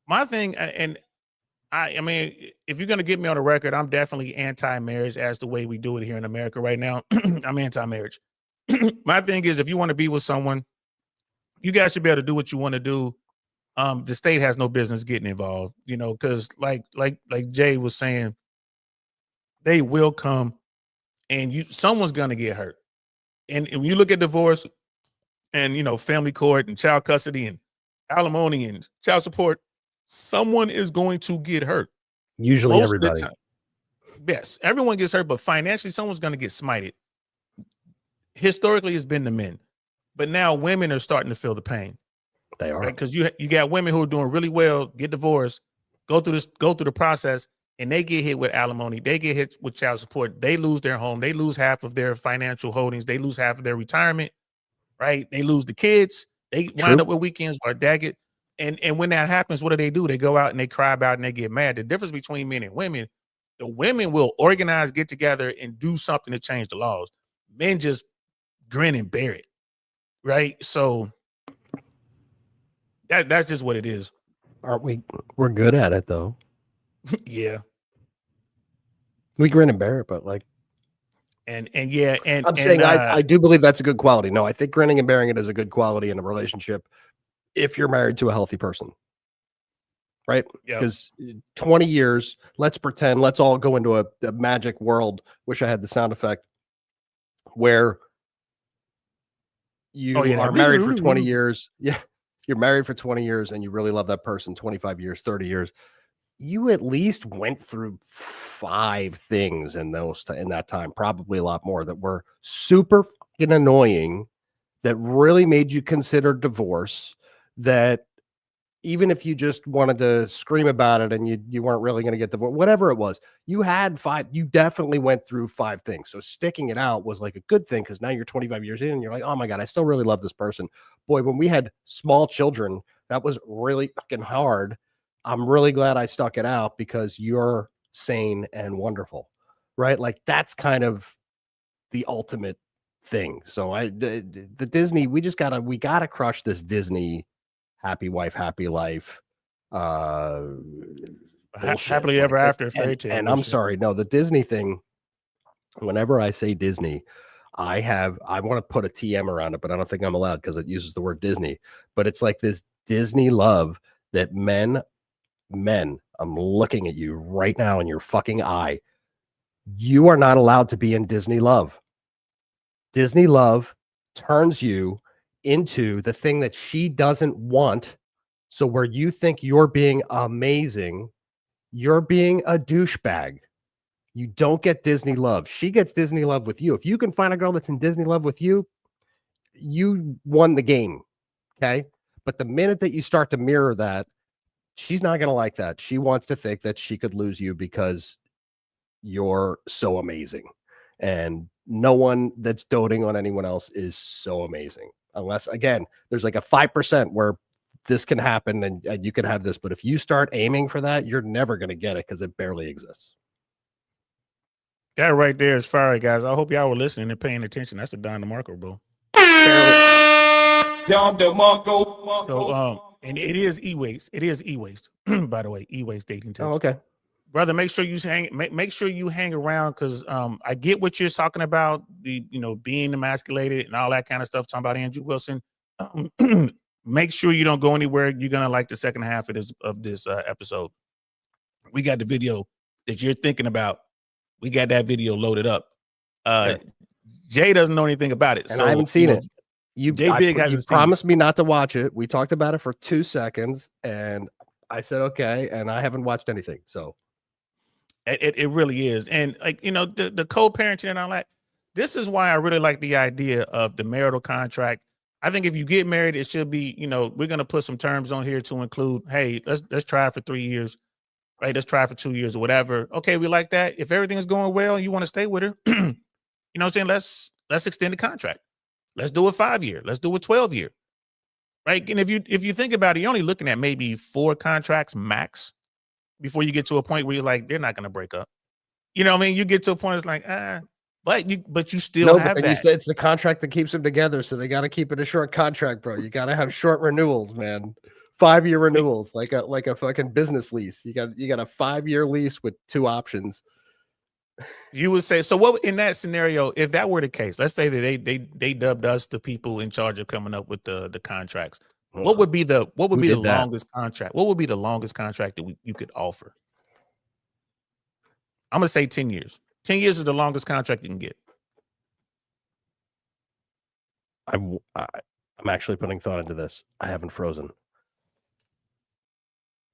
A: my thing, and I mean, if you're gonna get me on the record, I'm definitely anti-marriage as the way we do it here in America right now. I'm anti-marriage. My thing is, if you want to be with someone, you guys should be able to do what you want to do. The state has no business getting involved, because like Jay was saying, they will come and someone's gonna get hurt. And when you look at divorce and family court and child custody and alimony and child support, someone is going to get hurt.
B: Usually everybody.
A: Yes, everyone gets hurt, but financially, someone's going to get smited. Historically, it's been the men, but now women are starting to feel the pain.
B: They are.
A: right? Because you got women who are doing really well, get divorced, go through the process, and they get hit with alimony, they get hit with child support, they lose their home, they lose half of their financial holdings, they lose half of their retirement, right? They lose the kids, they wind up with weekends or daggett. And when that happens, what do? They go out and they cry about and they get mad. The difference between men and women, the women will organize, get together, and do something to change the laws. Men just grin and bear it, right? So that's just what it is.
B: Aren't we? We're good at it though.
A: Yeah.
B: We grin and bear it, but like,
A: I'm
B: saying I do believe that's a good quality. No, I think grinning and bearing it is a good quality in a relationship if you're married to a healthy person. Right? Because 20 years, let's pretend, let's all go into a magic world. Wish I had the sound effect where you are married for 20 years. Yeah. You're married for 20 years and you really love that person, 25 years, 30 years. You at least went through 5 things in that time, probably a lot more, that were super fucking annoying, that really made you consider divorce, that even if you just wanted to scream about it and you weren't really going to get divorced, whatever it was, you had 5, you definitely went through 5 things. So sticking it out was like a good thing, because now you're 25 years in and you're like, oh my God, I still really love this person. Boy, when we had small children, that was really fucking hard. I'm really glad I stuck it out because you're sane and wonderful, right? Like that's kind of the ultimate thing. So the Disney, we gotta crush this Disney happy wife, happy life,
A: happily ever after fairy tale.
B: And I'm sorry, no, the Disney thing. Whenever I say Disney, I want to put a TM around it, but I don't think I'm allowed because it uses the word Disney. But it's like this Disney love that men, I'm looking at you right now in your fucking eye. You are not allowed to be in Disney love. Disney love turns you into the thing that she doesn't want. So where you think you're being amazing, you're being a douchebag. You don't get Disney love. She gets Disney love with you. If you can find a girl that's in Disney love with you, you won the game. Okay. But the minute that you start to mirror that, she's not going to like that. She wants to think that she could lose you because you're so amazing. And no one that's doting on anyone else is so amazing. Unless, again, there's like a 5% where this can happen and you can have this. But if you start aiming for that, you're never going to get it because it barely exists.
A: That right there is fire, guys. I hope y'all were listening and paying attention. That's a Don DeMarco, bro. So, and it is e-waste. It is e-waste, by the way, e-waste dating tips.
B: Oh, okay.
A: Brother, make sure you hang around, because I get what you're talking about, being emasculated and all that kind of stuff, talking about Andrew Wilson. Make sure you don't go anywhere. You're gonna like the second half of this episode. We got the video that you're thinking about. We got that video loaded up. Jay doesn't know anything about it,
B: and I haven't seen it. You promised me not to watch it. We talked about it for 2 seconds, and I said okay, and I haven't watched anything. So
A: it really is, and the co-parenting and all that. This is why I really like the idea of the marital contract. I think if you get married, it should be, we're gonna put some terms on here to include, hey, let's try it for 3 years, right? Let's try it for 2 years or whatever. Okay, we like that. If everything is going well and you want to stay with her, you know what I'm saying? Let's extend the contract. Let's do a 5-year. Let's do a 12-year. Right. And if you think about it, you're only looking at maybe 4 contracts max before you get to a point where you're like, they're not going to break up. You know what I mean? You get to a point, it's like, but you still have that.
B: It's the contract that keeps them together. So they got to keep it a short contract, bro. You got to have short renewals, man. 5-year renewals, like a fucking business lease. You got a 5-year lease with 2 options.
A: You would say, so what in that scenario, if that were the case, let's say that they dubbed us the people in charge of coming up with the contracts. What would be the longest contract? What would be the longest contract that you could offer? I'm gonna say 10 years. 10 years is the longest contract you can get.
B: I'm actually putting thought into this. I haven't frozen.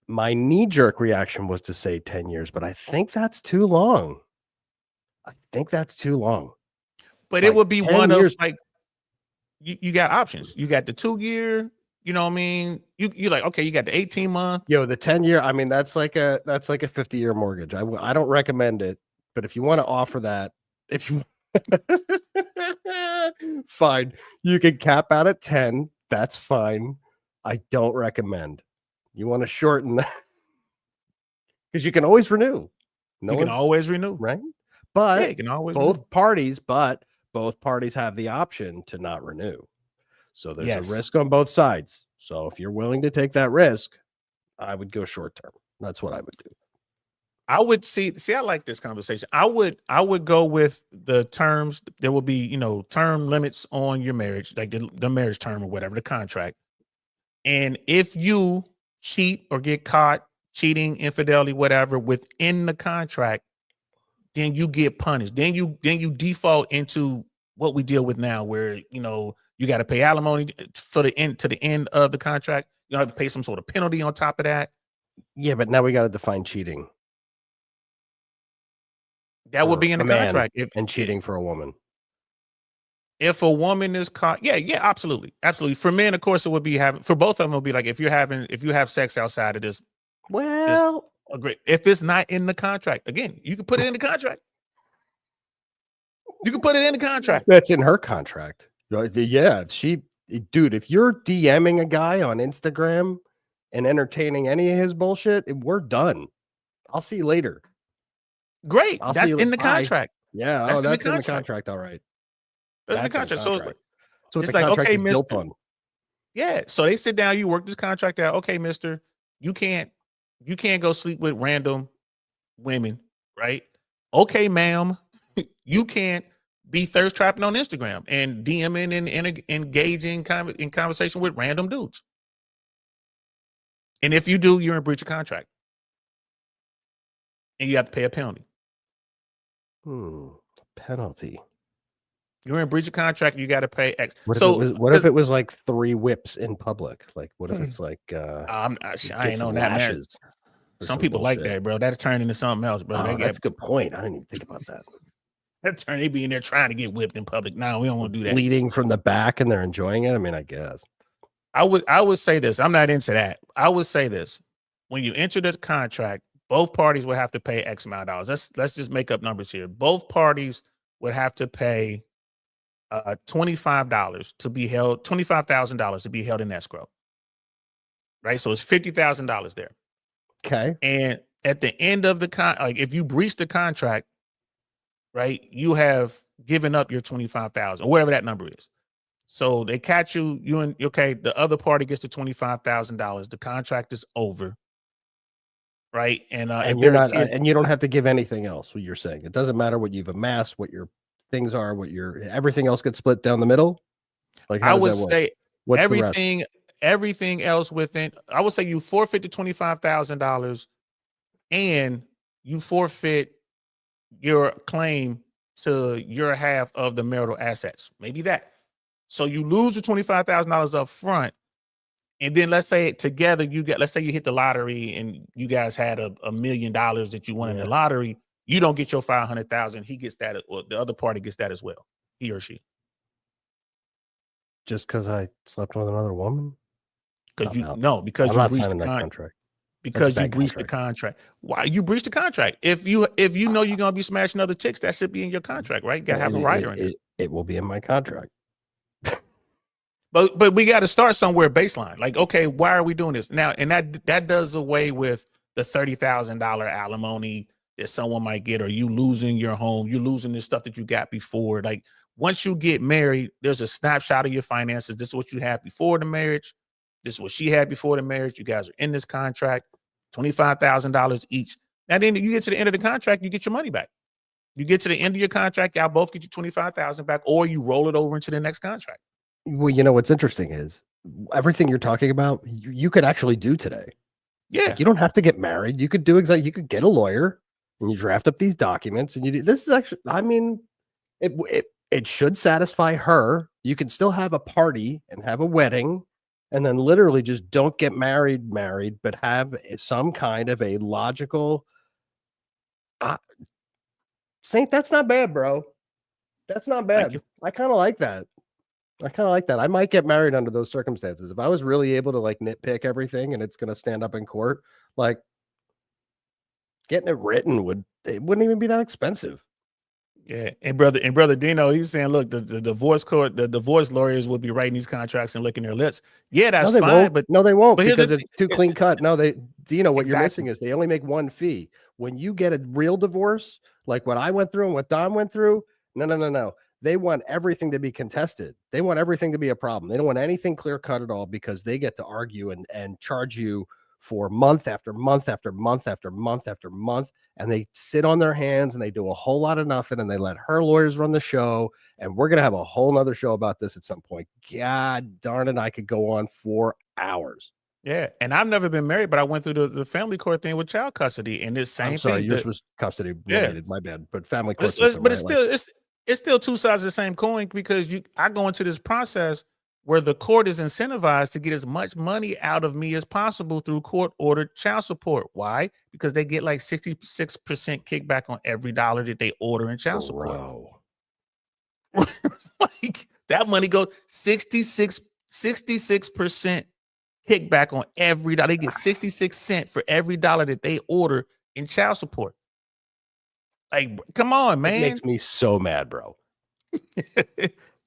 B: My knee-jerk reaction was to say 10 years, but I think that's too long. But
A: it would be one years. Of like you got options. You got the 2-year, You know what I mean? You like, okay, you got the 18-month.
B: Yo, the 10-year, I mean, that's like a 50-year mortgage. I don't recommend it, but if you want to offer that, if you fine, you can cap out at 10. That's fine. I don't recommend. You want to shorten that because you can always renew.
A: You can always renew.
B: right,
A: Yeah,
B: but
A: you can always renew.
B: both parties have the option to not renew. So there's
A: Yes.
B: a risk on both sides. So if you're willing to take that risk, I would go short term. That's what I would do.
A: I would see, I like this conversation. I would go with the terms. There will be, you know, term limits on your marriage, like the marriage term or whatever, the contract. And if you cheat or get caught cheating, infidelity, whatever, within the contract, then you get punished. Then you default into what we deal with now, where, you know, you got to pay alimony for the end of the contract. You have to pay some sort of penalty on top of that.
B: Yeah, but now we got to define cheating.
A: That would
B: for
A: be in the
B: a man
A: contract.
B: and cheating for a woman.
A: If a woman is caught, yeah, absolutely. For men, of course, it would be for both of them, it would be like if you have sex outside of this.
B: Well,
A: Agree. If it's not in the contract, again, you can put it in the contract. You can put it in the contract.
B: That's in her contract. Yeah, dude, if you're DMing a guy on Instagram and entertaining any of his bullshit, we're done. I'll see you later.
A: Great.
B: I'll see
A: That's
B: you
A: in the
B: bye.
A: contract.
B: Yeah,
A: That's
B: that's in the contract. All right.
A: That's in the contract. So
B: So
A: it's
B: the
A: like,
B: contract
A: okay,
B: is built
A: mister.
B: on.
A: Yeah. So they sit down, you work this contract out. Okay, mister, you can't go sleep with random women, right? Okay, ma'am, you can't be thirst trapping on Instagram and DMing and engaging in conversation with random dudes. And if you do, you're in breach of contract. And you have to pay a penalty.
B: Penalty.
A: You're in breach of contract, you got to pay X.
B: What if it was like 3 whips in public? Like, what if it's like
A: I ain't on that, man. Some people like that, bro. That'll turn into something else, bro.
B: That's a good point. I didn't even think about that.
A: They be in there trying to get whipped in public. No, we don't want to do that.
B: Bleeding from the back and they're enjoying it. I mean, I guess.
A: I would say this. I'm not into that. I would say this. When you enter the contract, both parties would have to pay X amount of dollars. Let's just make up numbers here. Both parties would have to pay $25 to be held, $25,000 to be held in escrow. Right? So it's $50,000 there.
B: Okay.
A: And at the end of the like if you breach the contract, right, you have given up your $25,000 or whatever that number is. So they catch you, the other party gets the $25,000. The contract is over. Right. And
B: you're not, and you don't have to give anything else. What you're saying, it doesn't matter what you've amassed, what your things are, everything else gets split down the middle. Like,
A: I would say
B: what's
A: everything else within, I would say you forfeit the $25,000 and you forfeit your claim to your half of the marital assets. Maybe that. So you lose the $25,000 up front. And then let's say together let's say you hit the lottery and you guys had $1 million that you won in the lottery. You don't get your 500,000. He gets that, or the other party gets that as well. He or she.
B: Just because I slept with another woman?
A: Because you breached the
B: contract.
A: Because you breached the contract. Why you breached the contract? If you know you're gonna be smashing other chicks, that should be in your contract, right? You gotta have a writer in it.
B: It will be in my contract.
A: But we got to start somewhere baseline. Like, okay, why are we doing this now? And that does away with the $30,000 alimony that someone might get, or you losing your home, you losing the stuff that you got before. Like, once you get married, there's a snapshot of your finances. This is what you had before the marriage. This is what she had before the marriage. You guys are in this contract, $25,000 each. Now, then you get to the end of the contract, you get your money back. You get to the end of your contract, y'all both get your $25,000 back, or you roll it over into the next contract.
B: Well, you know what's interesting is everything you're talking about, you could actually do today.
A: Yeah,
B: like, you don't have to get married. You could do exactly. You could get a lawyer and you draft up these documents, and you do. This is actually, I mean, it should satisfy her. You can still have a party and have a wedding, and then literally just don't get married, but have some kind of a logical. Saint, that's not bad, bro. That's not bad. I kind of like that. I kind of like that. I might get married under those circumstances. If I was really able to like nitpick everything and it's going to stand up in court, like getting it written wouldn't even be that expensive.
A: Yeah, and brother Dino, he's saying, look, the divorce court, the divorce lawyers will be writing these contracts and licking their lips. Yeah, that's
B: No, they
A: fine,
B: won't.
A: but
B: No, they won't
A: but here's
B: because
A: the
B: it's too clean cut. No, Dino, what you're
A: Exactly.
B: missing is they only make one fee. When you get a real divorce, like what I went through and what Don went through, no. They want everything to be contested. They want everything to be a problem. They don't want anything clear cut at all because they get to argue and charge you for month after month after month after month after month. And they sit on their hands and they do a whole lot of nothing and they let her lawyers run the show. And we're going to have a whole nother show about this at some point. God darn it. I could go on for hours.
A: Yeah, and I've never been married, but I went through the family court thing with child custody, and this same
B: I'm sorry,
A: thing.
B: yours was custody related. My bad. But family court system,
A: But it's still two sides of the same coin because I go into this process where the court is incentivized to get as much money out of me as possible through court-ordered child support. Why? Because they get like 66% kickback on every dollar that they order in child support. Like that money goes 66% kickback on every dollar. They get 66 cents for every dollar that they order in child support. Like, come on, man.
B: It makes me so mad, bro.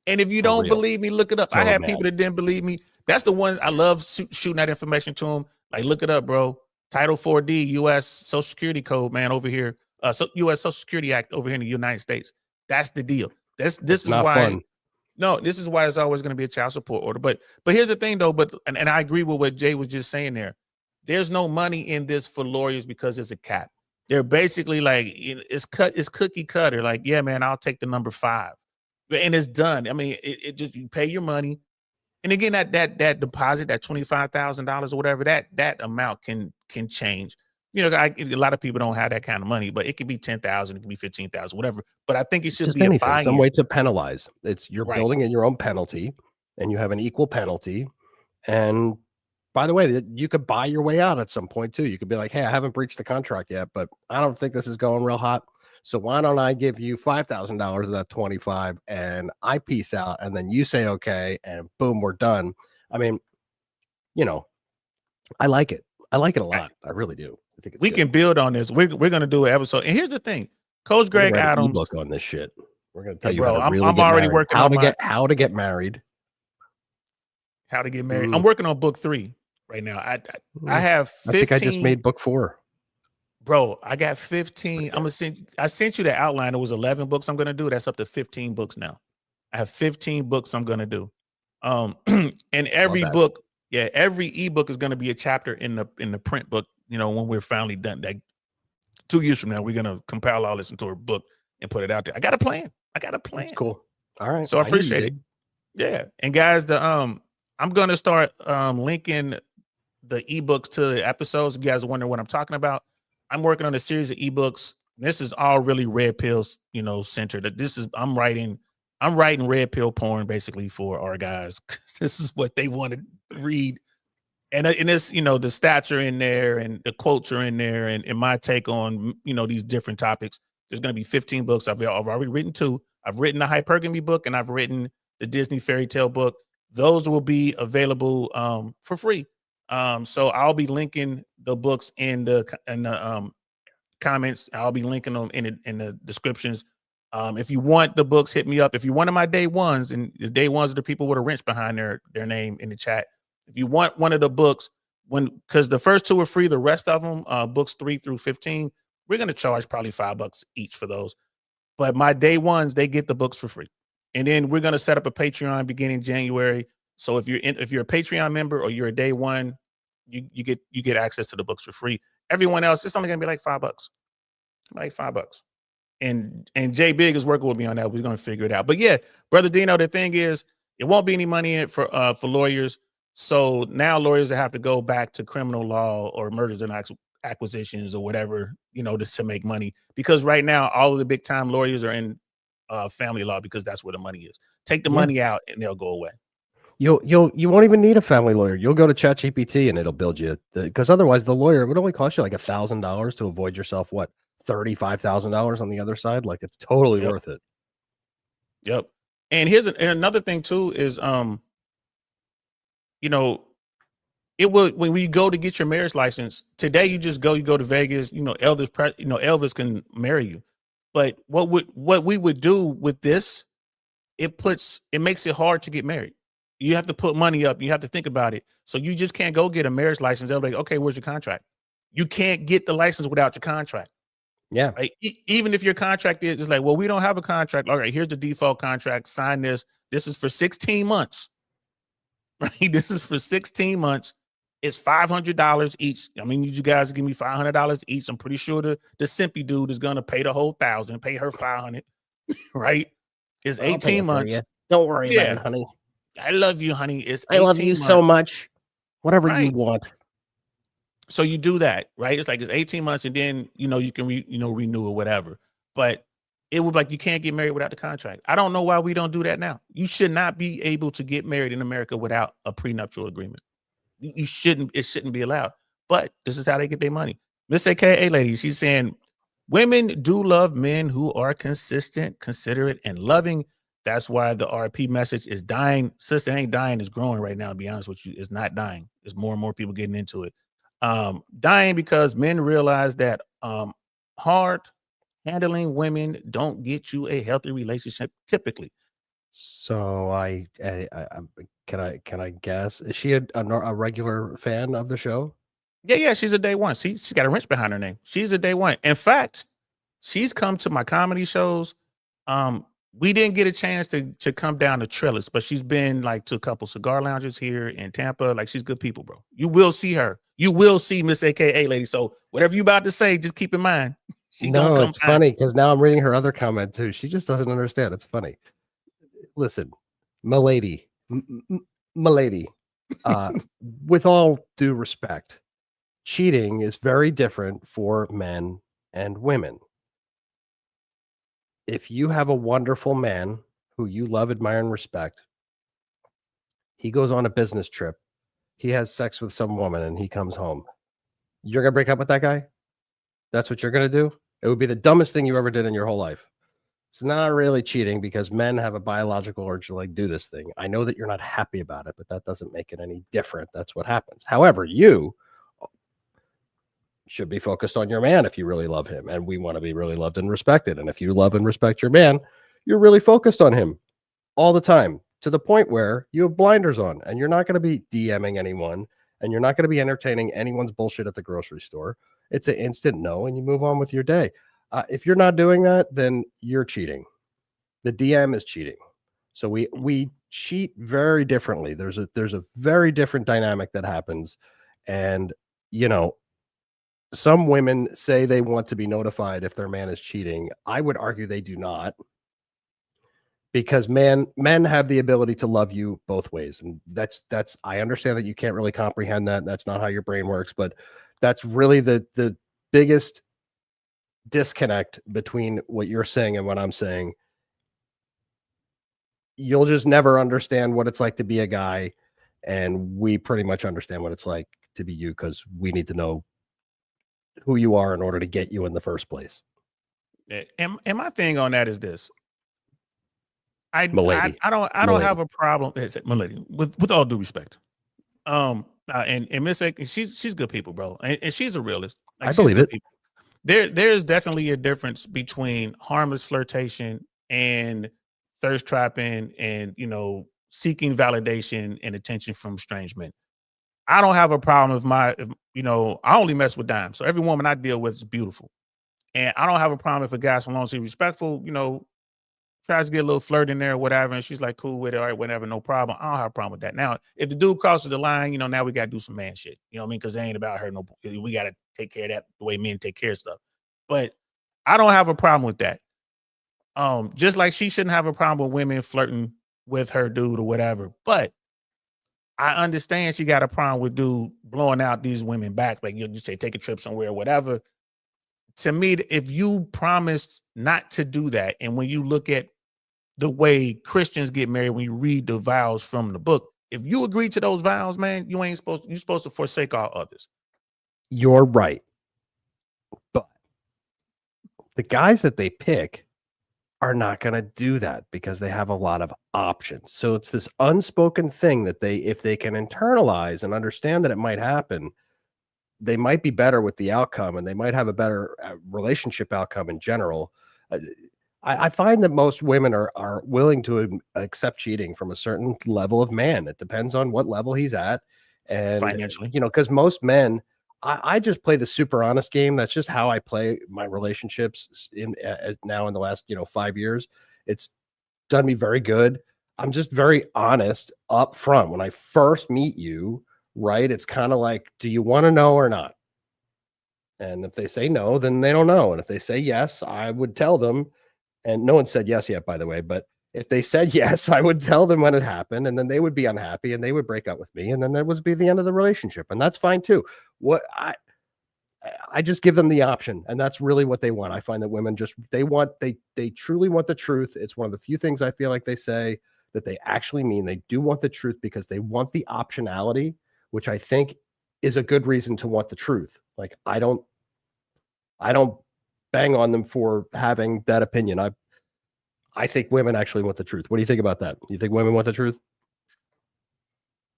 A: And if you don't believe me, look it up.
B: So
A: I had
B: mad.
A: people that didn't believe me. That's the one I love shooting that information to them. Like, look it up, bro. Title 4D, U.S. Social Security Code, man, over here. U.S. Social Security Act over here in the United States. That's the deal. This is why.
B: Fun.
A: No, this is why it's always going to be a child support order. But here's the thing, though. And I agree with what Jay was just saying there. There's no money in this for lawyers because it's a cap. They're basically like it's cookie cutter. Like, yeah, man, I'll take the number 5. And it's done. I mean, it just you pay your money, and again that deposit, that $25,000 or whatever, that amount can change. You know, a lot of people don't have that kind of money, but it could be 10,000, it could be 15,000, whatever. But I think it should
B: just
A: be
B: anything, some way to penalize. You're
A: Right.
B: building in your own penalty, and you have an equal penalty. And by the way, you could buy your way out at some point too. You could be like, hey, I haven't breached the contract yet, but I don't think this is going real hot. So why don't I give you $5,000 of that 25 and I peace out, and then you say okay, and boom, we're done. I mean, you know, I like it. I like it a lot. I really do. I think
A: we can build on this. We're gonna do an episode. And here's the thing, Coach Greg Adams
B: book on this shit. We're gonna tell you,
A: bro.
B: how to really
A: I'm already working
B: how
A: on
B: to get married.
A: How to get married. I'm working on book 3 right now. I have 15.
B: I think I just made book 4.
A: Bro, I got 15. I sent you the outline. It was 11 books I'm gonna do. That's up to 15 books now. I have 15 books I'm gonna do. And every book, every ebook is gonna be a chapter in the print book. You know, when we're finally done, like 2 years from now, we're gonna compile all this into a book and put it out there. I got a plan.
B: That's cool. All right.
A: So I appreciate it. Yeah. And guys, I'm gonna start linking the ebooks to the episodes. If you guys are wondering what I'm talking about, I'm working on a series of ebooks. This is all really red pills, centered. I'm writing red pill porn basically for our guys. This is what they want to read. And it's, the stats are in there and the quotes are in there and my take on, these different topics. There's going to be 15 books. I've already written 2. I've written the hypergamy book and I've written the Disney fairy tale book. Those will be available for free. So I'll be linking the books in the comments. I'll be linking them in the descriptions. If you want the books, hit me up. If you're one of my day ones, and the day ones are the people with a wrench behind their name in the chat. If you want one of the books, because the first 2 are free, the rest of them, books 3 through 15, we're going to charge probably $5 each for those. But my day ones, they get the books for free. And then we're going to set up a Patreon beginning January. So if you're a Patreon member or you're a day one, you get access to the books for free. Everyone else, it's only going to be like $5. Like $5. And Jay Big is working with me on that. We're going to figure it out. But yeah, Brother Dino, the thing is, it won't be any money in it for lawyers. So now lawyers have to go back to criminal law or mergers and acquisitions or whatever, to make money. Because right now, all of the big time lawyers are in family law because that's where the money is. Take the money out and they'll go away.
B: You won't even need a family lawyer. You'll go to ChatGPT and it'll build you, because otherwise the lawyer would only cost you like $1,000 to avoid yourself $35,000 on the other side. Like, it's totally worth it.
A: Yep. And and another thing too is, you know, it will, when we go to get your marriage license today, you go to Vegas, Elvis can marry you. But what we would do with this, it makes it hard to get married. You have to put money up. You have to think about it. So you just can't go get a marriage license. They'll be like, okay, where's your contract? You can't get the license without your contract.
B: Yeah.
A: Right? Even if your contract is just like, well, we don't have a contract. All right, here's the default contract. Sign this. This is for 16 months. Right? This is for 16 months. It's $500 each. I mean, you guys give me $500 each. I'm pretty sure the simpy dude is gonna pay the whole $1,000, pay her $500. Right? It's 18 months.
B: Don't worry about
A: Yeah.
B: it, honey.
A: I love you, honey. It's
B: I love
A: 18
B: you so
A: months.
B: much. Whatever you
A: Right.
B: want.
A: So you do that, right? It's like it's 18 months, and then you can renew or whatever. But it would, like, you can't get married without the contract. I don't know why we don't do that now. You should not be able to get married in America without a prenuptial agreement. You shouldn't. It shouldn't be allowed. But this is how they get their money. Miss AKA lady, she's saying women do love men who are consistent, considerate, and loving. That's why the RP message is dying. Sister, ain't dying, is growing right now, to be honest with you. It's not dying. There's more and more people getting into it. Dying because men realize that hard handling women don't get you a healthy relationship typically.
B: So can I guess, is she a regular fan of the show?
A: Yeah, she's a day one. She's got a wrench behind her name. She's a day one. In fact, she's come to my comedy shows. We didn't get a chance to come down to Trellis, but she's been like to a couple cigar lounges here in Tampa. Like, she's good people, bro. You will see her. You will see Miss AKA lady. So whatever you about to say, just keep in mind.
B: No, it's funny because now I'm reading her other comment too. She just doesn't understand. It's funny. Listen, milady, milady, with all due respect, cheating is very different for men and women. If you have a wonderful man who you love, admire, and respect, he goes on a business trip, he has sex with some woman, and he comes home, you're going to break up with that guy? That's what you're going to do? It would be the dumbest thing you ever did in your whole life. It's not really cheating because men have a biological urge to like do this thing. I know that you're not happy about it, but that doesn't make it any different. That's what happens. However, you should be focused on your man if you really love him, and we want to be really loved and respected. And if you love and respect your man, you're really focused on him all the time, to the point where you have blinders on and you're not going to be DMing anyone and you're not going to be entertaining anyone's bullshit at the grocery store. It's an instant no, and you move on with your day. If you're not doing that, then you're cheating. The DM is cheating. So we cheat very differently. There's a very different dynamic that happens. And, some women say they want to be notified if their man is cheating. I would argue they do not, because men have the ability to love you both ways. And that's I understand that you can't really comprehend that. That's not how your brain works, but that's really the biggest disconnect between what you're saying and what I'm saying. You'll just never understand what it's like to be a guy, and we pretty much understand what it's like to be you, because we need to know who you are in order to get you in the first place.
A: And my thing on that is this. I
B: Milady.
A: don't have a problem. Milady, with all due respect. And Miss A, she's good people, bro. And she's a realist. Like,
B: I believe it.
A: People. There's definitely a difference between harmless flirtation and thirst trapping and, seeking validation and attention from strange men. I don't have a problem with I only mess with dimes. So every woman I deal with is beautiful. And I don't have a problem if a guy, so long as he's respectful, tries to get a little flirt in there or whatever, and she's like, cool with it, all right, whatever, no problem. I don't have a problem with that. Now, if the dude crosses the line, now we got to do some man shit. You know what I mean? Because it ain't about her. No, we got to take care of that the way men take care of stuff. But I don't have a problem with that. Just like she shouldn't have a problem with women flirting with her dude or whatever. But I understand she got a problem with dude blowing out these women back. Like, you say, take a trip somewhere or whatever. To me, if you promised not to do that, and when you look at the way Christians get married, when you read the vows from the book, if you agree to those vows, man, you're supposed to forsake all others.
B: You're right. But the guys that they pick are not going to do that because they have a lot of options. So it's this unspoken thing that if they can internalize and understand that it might happen, they might be better with the outcome and they might have a better relationship outcome in general. I find that most women are willing to accept cheating from a certain level of man. It depends on what level he's at. And,
A: Financially.
B: because most men, I just play the super honest game. That's just how I play my relationships now in the last, 5 years. It's done me very good. I'm just very honest up front. When I first meet you, right? It's kind of like, do you want to know or not? And if they say no, then they don't know. And if they say yes, I would tell them. And no one said yes yet, by the way. But if they said yes, I would tell them when it happened, and then they would be unhappy and they would break up with me. And then that would be the end of the relationship. And that's fine too. I just give them the option, and that's really what they want. I find that women they truly want the truth. It's one of the few things I feel like they say that they actually mean. They do want the truth because they want the optionality, which I think is a good reason to want the truth. Like I don't bang on them for having that opinion. I think women actually want the truth. What do you think about that? You think women want the truth?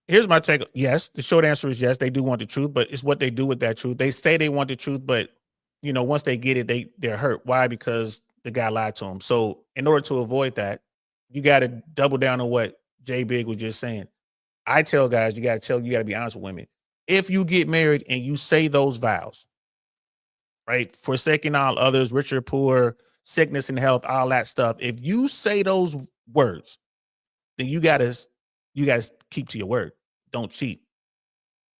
A: Here's my take. Yes, the short answer is yes, they do want the truth, but it's what they do with that truth. They say they want the truth, but once they get it, they're hurt. Why? Because the guy lied to them. So in order to avoid that, you got to double down on what Jay Big was just saying. I tell guys, you got to be honest with women. If you get married and you say those vows, right, forsaking all others, rich or poor, sickness and health, all that stuff. If you say those words, then you gotta keep to your word. Don't cheat.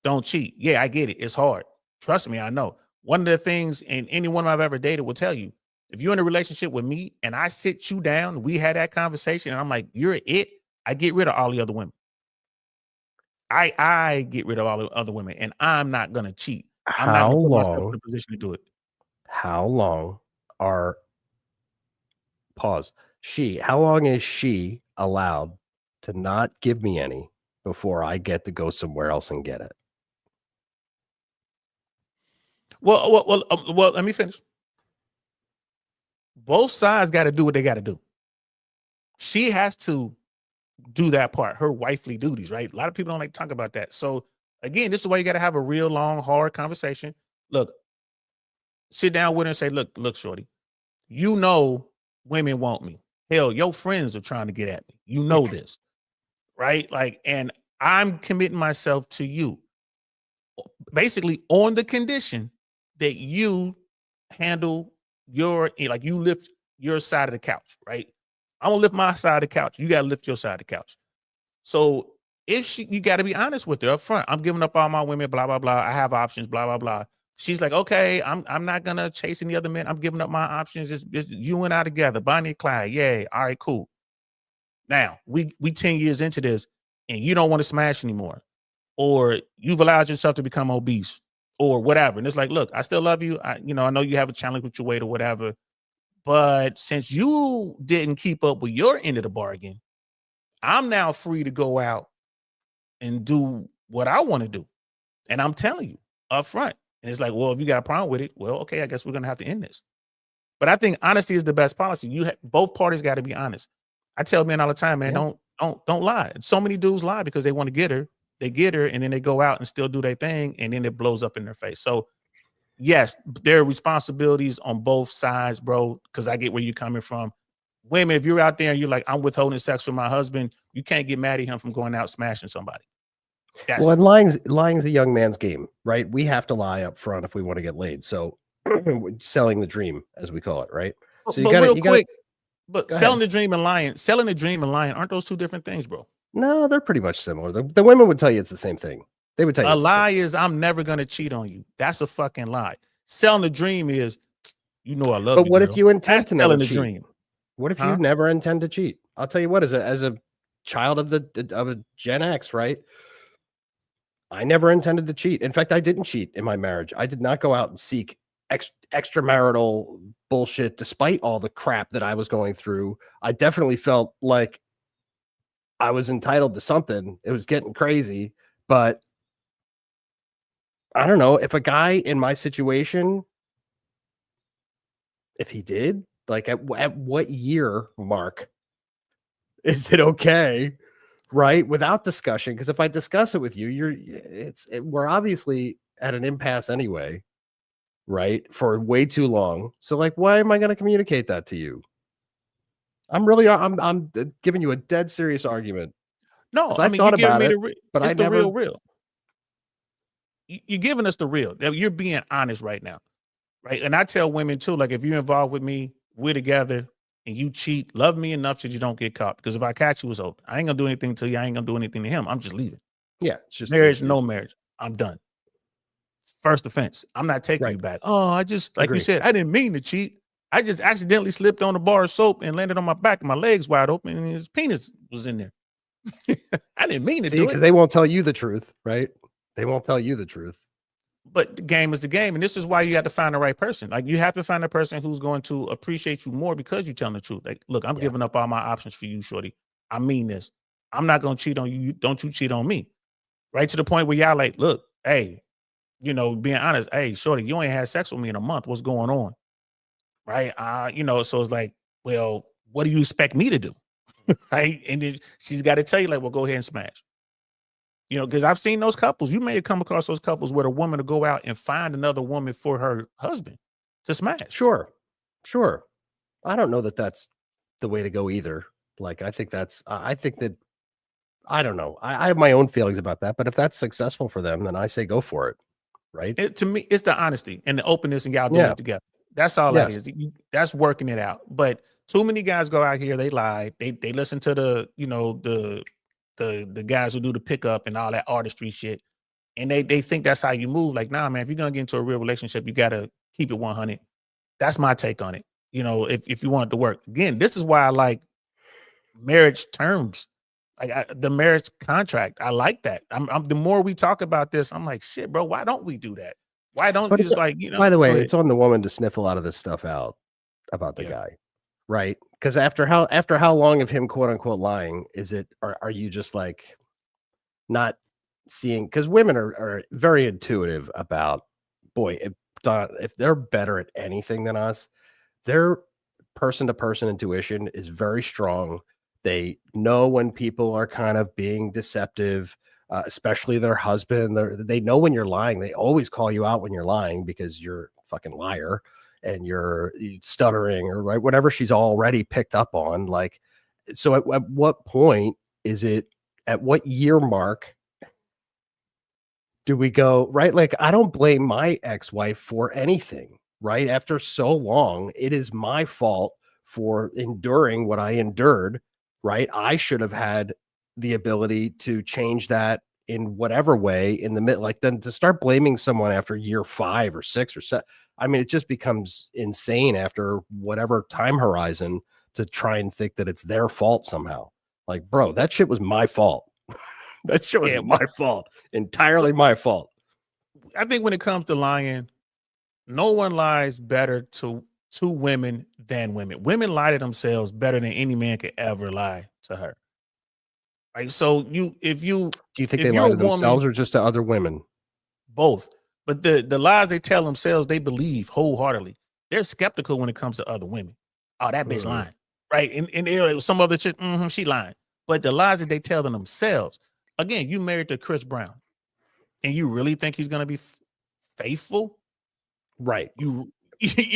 A: Don't cheat. Yeah, I get it. It's hard. Trust me, I know. One of the things, and anyone I've ever dated will tell you, if you're in a relationship with me and I sit you down, we had that conversation, and I'm like, you're it, I get rid of all the other women. I get rid of all the other women, and I'm not gonna cheat. I'm not gonna put myself in a position to do it.
B: How long how long is she allowed to not give me any before I get to go somewhere else and get it?
A: Well, let me finish. Both sides got to do what they got to do. She has to do that part, her wifely duties, right? A lot of people don't like to talk about that. So again, this is why you got to have a real long, hard conversation. Look, sit down with her and say, look, shorty, women want me. Hell, your friends are trying to get at me. You know this, right? Like, and I'm committing myself to you basically on the condition that you handle you lift your side of the couch, right? I'm gonna lift my side of the couch. You gotta lift your side of the couch. So you got to be honest with her up front. I'm giving up all my women, blah, blah, blah. I have options, blah, blah, blah. She's like, okay, I'm not gonna chase any other men. I'm giving up my options. It's you and I together, Bonnie and Clyde. Yay. All right, cool. Now we 10 years into this, and you don't want to smash anymore, or you've allowed yourself to become obese, or whatever. And it's like, look, I still love you. I know you have a challenge with your weight or whatever, but since you didn't keep up with your end of the bargain, I'm now free to go out and do what I want to do. And I'm telling you up front. And it's like, well, if you got a problem with it, well, okay, I guess we're going to have to end this. But I think honesty is the best policy. Both parties got to be honest. I tell men all the time, man, don't lie. So many dudes lie because they want to get her. They get her, and then they go out and still do their thing, and then it blows up in their face. So yes, there are responsibilities on both sides, bro, because I get where you're coming from. Women, if you're out there and you're like, I'm withholding sex from my husband, you can't get mad at him from going out smashing somebody.
B: And lying's a young man's game, right? We have to lie up front if we want to get laid. So selling the dream, as we call it, right? So
A: selling the dream and lying, aren't those two different things, bro?
B: No, they're pretty much similar. The women would tell you it's the same thing. They would tell you
A: a lie is I'm never gonna cheat on you. That's a fucking lie. Selling the dream is, I love you.
B: But what if you intend to never cheat?
A: Dream.
B: What if you never intend to cheat? I'll tell you what, as a child of a Gen X, right? I never intended to cheat. In fact, I didn't cheat in my marriage. I did not go out and seek extramarital bullshit, despite all the crap that I was going through. I definitely felt like I was entitled to something. It was getting crazy, but I don't know if a guy in my situation, if he did, Like at what year mark is it okay, right? Without discussion, because if I discuss it with you, we're obviously at an impasse anyway, right? For way too long. So like, why am I going to communicate that to you? I'm giving you a dead serious argument.
A: No,
B: 'Cause
A: I
B: I
A: mean,
B: thought
A: you're giving
B: about
A: me
B: it, but I
A: it's the
B: never.
A: real. You're giving us the real. You're being honest right now, right? And I tell women too, like if you're involved with me, we're together, and you cheat, love me enough that you don't get caught. Because if I catch you, it's over. I ain't gonna do anything to you. I ain't gonna do anything to him. I'm just leaving.
B: Yeah, it's just
A: Marriage, no marriage. I'm done. First offense. I'm not taking you
B: Right.
A: back. Oh, I just like
B: Agree.
A: you said, I didn't mean to cheat. I just accidentally slipped on a bar of soap and landed on my back, and my legs wide open, and his penis was in there. I didn't mean to
B: See,
A: do
B: because
A: it.
B: they won't tell you the truth, right? They won't tell you the truth.
A: But the game is the game. And this is why you have to find the right person. Like you have to find a person who's going to appreciate you more because you're telling the truth. Like, look, I'm giving up all my options for you, shorty. I mean this. I'm not going to cheat on you. Don't you cheat on me. Right to the point where y'all like, look, hey, you know, being honest, hey, shorty, you ain't had sex with me in a month. What's going on? Right. You know, so it's like, well, what do you expect me to do? Right. And then she's got to tell you, like, well, go ahead and smash. You know, because I've seen those couples. You may have come across those couples where the woman will go out and find another woman for her husband to smash.
B: Sure. I don't know that that's the way to go either. Like, I think that I don't know. I have my own feelings about that, but if that's successful for them, then I say go for it. Right.
A: To me, it's the honesty and the openness, and y'all doing it together. That's all that is. That's working it out. But too many guys go out here, they lie, they listen to the, you know, the guys who do the pickup and all that artistry shit. And they think that's how you move. Like, nah, man, if you're gonna get into a real relationship, you gotta keep it 100. That's my take on it. You know, if you want it to work. Again, this is why I like marriage terms. Like the marriage contract. I like that. I'm the more we talk about this, I'm like, shit, bro, why don't we do that? Why don't
B: But
A: you
B: it's,
A: just like, you know?
B: by the way, it's on the woman to sniff a lot of this stuff out about the
A: Yeah.
B: guy, right? Because after how long of him quote unquote lying is it? Are you just like not seeing? Because women are very intuitive about, boy, if they're better at anything than us, their person to person intuition is very strong. They know when people are kind of being deceptive. Especially their husband. They know when you're lying. They always call you out when you're lying because you're a fucking liar and you're stuttering or right, whatever she's already picked up on. Like, so at what point is it, at what year mark do we go, right? Like, I don't blame my ex-wife for anything, right? After so long, it is my fault for enduring what I endured, right? I should have had the ability to change that in whatever way in the mid, like then to start blaming someone after year 5 or 6 or 7. I mean, it just becomes insane after whatever time horizon to try and think that it's their fault somehow. Like, bro, that shit was my fault. That shit was my fault. Entirely my fault.
A: I think when it comes to lying, no one lies better to women than women. Women lie to themselves better than any man could ever lie to her. Right. So do you think
B: they lie to themselves or just to other women?
A: Both. But the lies they tell themselves, they believe wholeheartedly. They're skeptical when it comes to other women. Oh, that bitch lying. Right. And some other shit, she lying. But the lies that they tell themselves, again, you married to Chris Brown and you really think he's going to be faithful?
B: Right.
A: You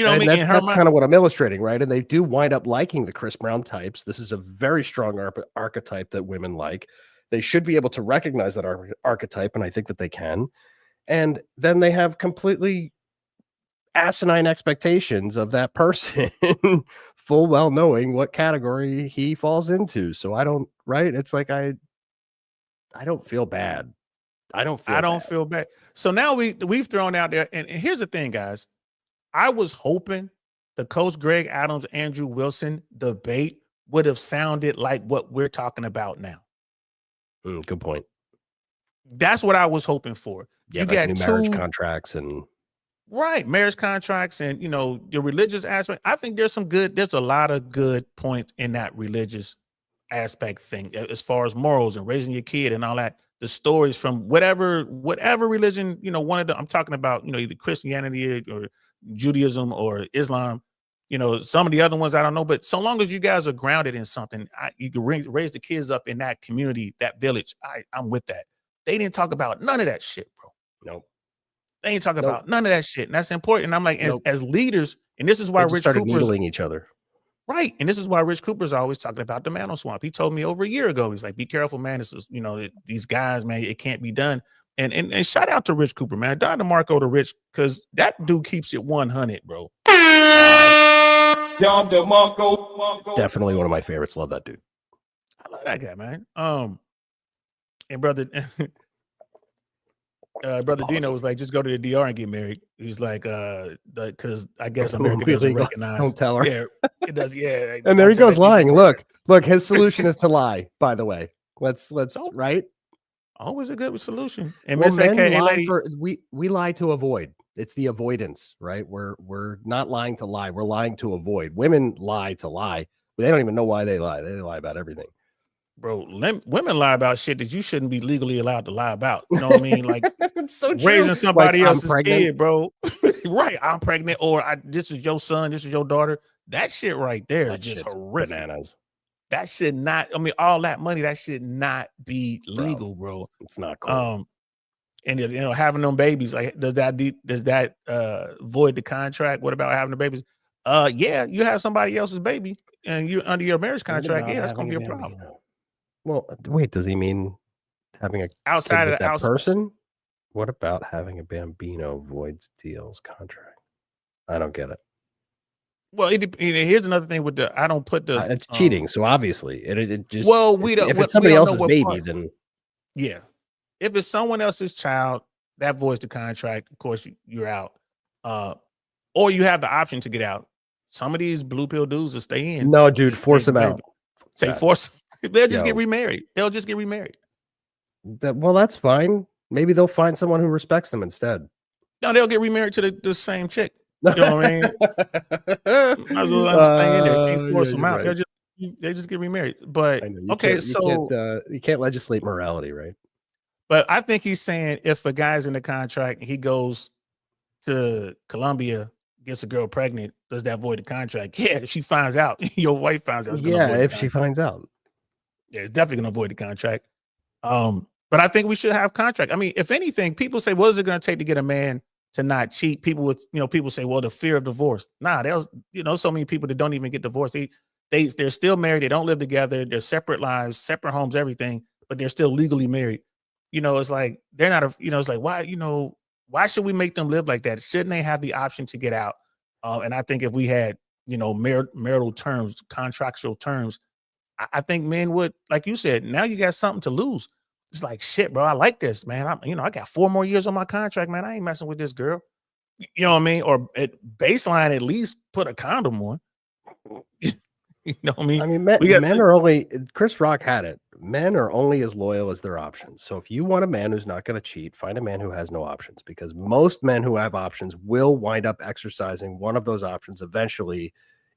A: know what I mean?
B: That's kind of what I'm illustrating, right? And they do wind up liking the Chris Brown types. This is a very strong archetype that women like. They should be able to recognize that archetype, and I think that they can. And then they have completely asinine expectations of that person, full well knowing what category he falls into. So I don't, right? It's like I don't feel bad. I don't feel bad.
A: So now we've thrown out there, and here's the thing, guys. I was hoping the Coach Greg Adams, Andrew Wilson debate would have sounded like what we're talking about now.
B: Good point.
A: That's what I was hoping for.
B: Yeah, you like got new marriage contracts and
A: marriage contracts and, you know, the religious aspect. I think there's a lot of good points in that religious aspect thing as far as morals and raising your kid and all that. The stories from whatever religion, you know, I'm talking about, you know, either Christianity or Judaism or Islam. You know, some of the other ones I don't know, but so long as you guys are grounded in something, you can raise the kids up in that community, that village. I'm with that. They didn't talk about none of that shit, bro.
B: Nope.
A: They ain't talking about none of that shit. And that's important. And I'm like, as leaders, and this is why
B: Rich started needling each other.
A: Right. And this is why Rich Cooper's always talking about the Mantle Swamp. He told me over a year ago, he's like, be careful, man. This is, you know, these guys, man, it can't be done. And shout out to Rich Cooper, man. Don DeMarco to Rich, because that dude keeps it 100, bro.
B: Definitely one of my favorites. Love that dude.
A: I love that guy, man. And brother Dino was like, just go to the DR and get married. He's like, because I guess America doesn't recognize.
B: Don't tell her.
A: Yeah, it does. Yeah.
B: And there he goes lying. Look, his solution is to lie, by the way. Let's right.
A: Always a good solution. And
B: well,
A: Miss AKA lady,
B: we lie to avoid. It's the avoidance, right? We're not lying to lie. We're lying to avoid. Women lie to lie, but they don't even know why they lie. They lie about everything.
A: Bro, women lie about shit that you shouldn't be legally allowed to lie about. You know what I mean? Like
B: it's so true.
A: Raising somebody
B: like,
A: else's kid, bro. Right. I'm pregnant, or this is your son, this is your daughter. That shit right there is just horrific. Bananas. That should not, I mean, all that money, that should not be legal, bro.
B: It's not cool.
A: And you know, having them babies, like does that void the contract? What about having the babies? Yeah, you have somebody else's baby and you under your marriage contract, yeah, that's gonna be a problem.
B: Well, wait, does he mean having a
A: outside of
B: that person? What about having a bambino voids deals contract? I don't get it.
A: Well, here's another thing with I don't put the
B: it's cheating. So obviously, it just
A: we don't.
B: If it's somebody else's baby, then
A: yeah. If it's someone else's child, that voids the contract. Of course, you're out. Or you have the option to get out. Some of these blue pill dudes will stay in.
B: No, dude, force them out.
A: Say force. They'll just get remarried. They'll just get remarried.
B: Well, that's fine. Maybe they'll find someone who respects them instead.
A: No, they'll get remarried to the same chick. You know what I mean? Might as well let them stay in there. Can't force them out. Right. They just get remarried. But okay,
B: you can't legislate morality, right?
A: But I think he's saying if a guy's in the contract, he goes to Colombia, gets a girl pregnant, does that void the contract? Yeah, if she finds out, your wife finds out.
B: Yeah, if she finds out.
A: Yeah, it's definitely gonna void the contract. But I think we should have contract. I mean, if anything, people say, what is it gonna take to get a man to not cheat? People say, well, the fear of divorce. Nah, there's so many people that don't even get divorced. They're still married, they don't live together, they're separate lives, separate homes, everything, but they're still legally married. You know, it's like they're not it's like why should we make them live like that? Shouldn't they have the option to get out? And I think if we had, marital terms, contractual terms, I think men would, like you said, now you got something to lose. It's like, shit, bro, I like this, man. I got 4 more years on my contract, man. I ain't messing with this girl. You know what I mean? Or at baseline, at least put a condom on. You know what I mean?
B: I mean, men are only, Chris Rock had it. Men are only as loyal as their options. So if you want a man who's not going to cheat, find a man who has no options, because most men who have options will wind up exercising one of those options eventually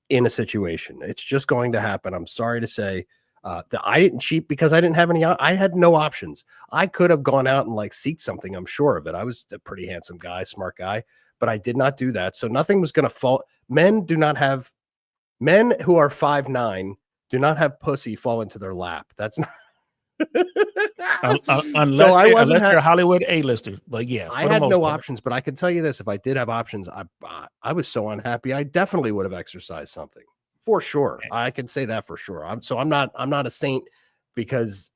B: in a situation. It's just going to happen. I'm sorry to say that I didn't cheat because I didn't have any. I had no options. I could have gone out and seeked something. I'm sure of it. I was a pretty handsome guy, smart guy, but I did not do that. So nothing was going to fall. Men who are 5'9" do not have pussy fall into their lap. That's not
A: unless they're Hollywood A-listers. But yeah,
B: I had no options. But I can tell you this: if I did have options, I was so unhappy. I definitely would have exercised something for sure. I can say that for sure. I'm not a saint because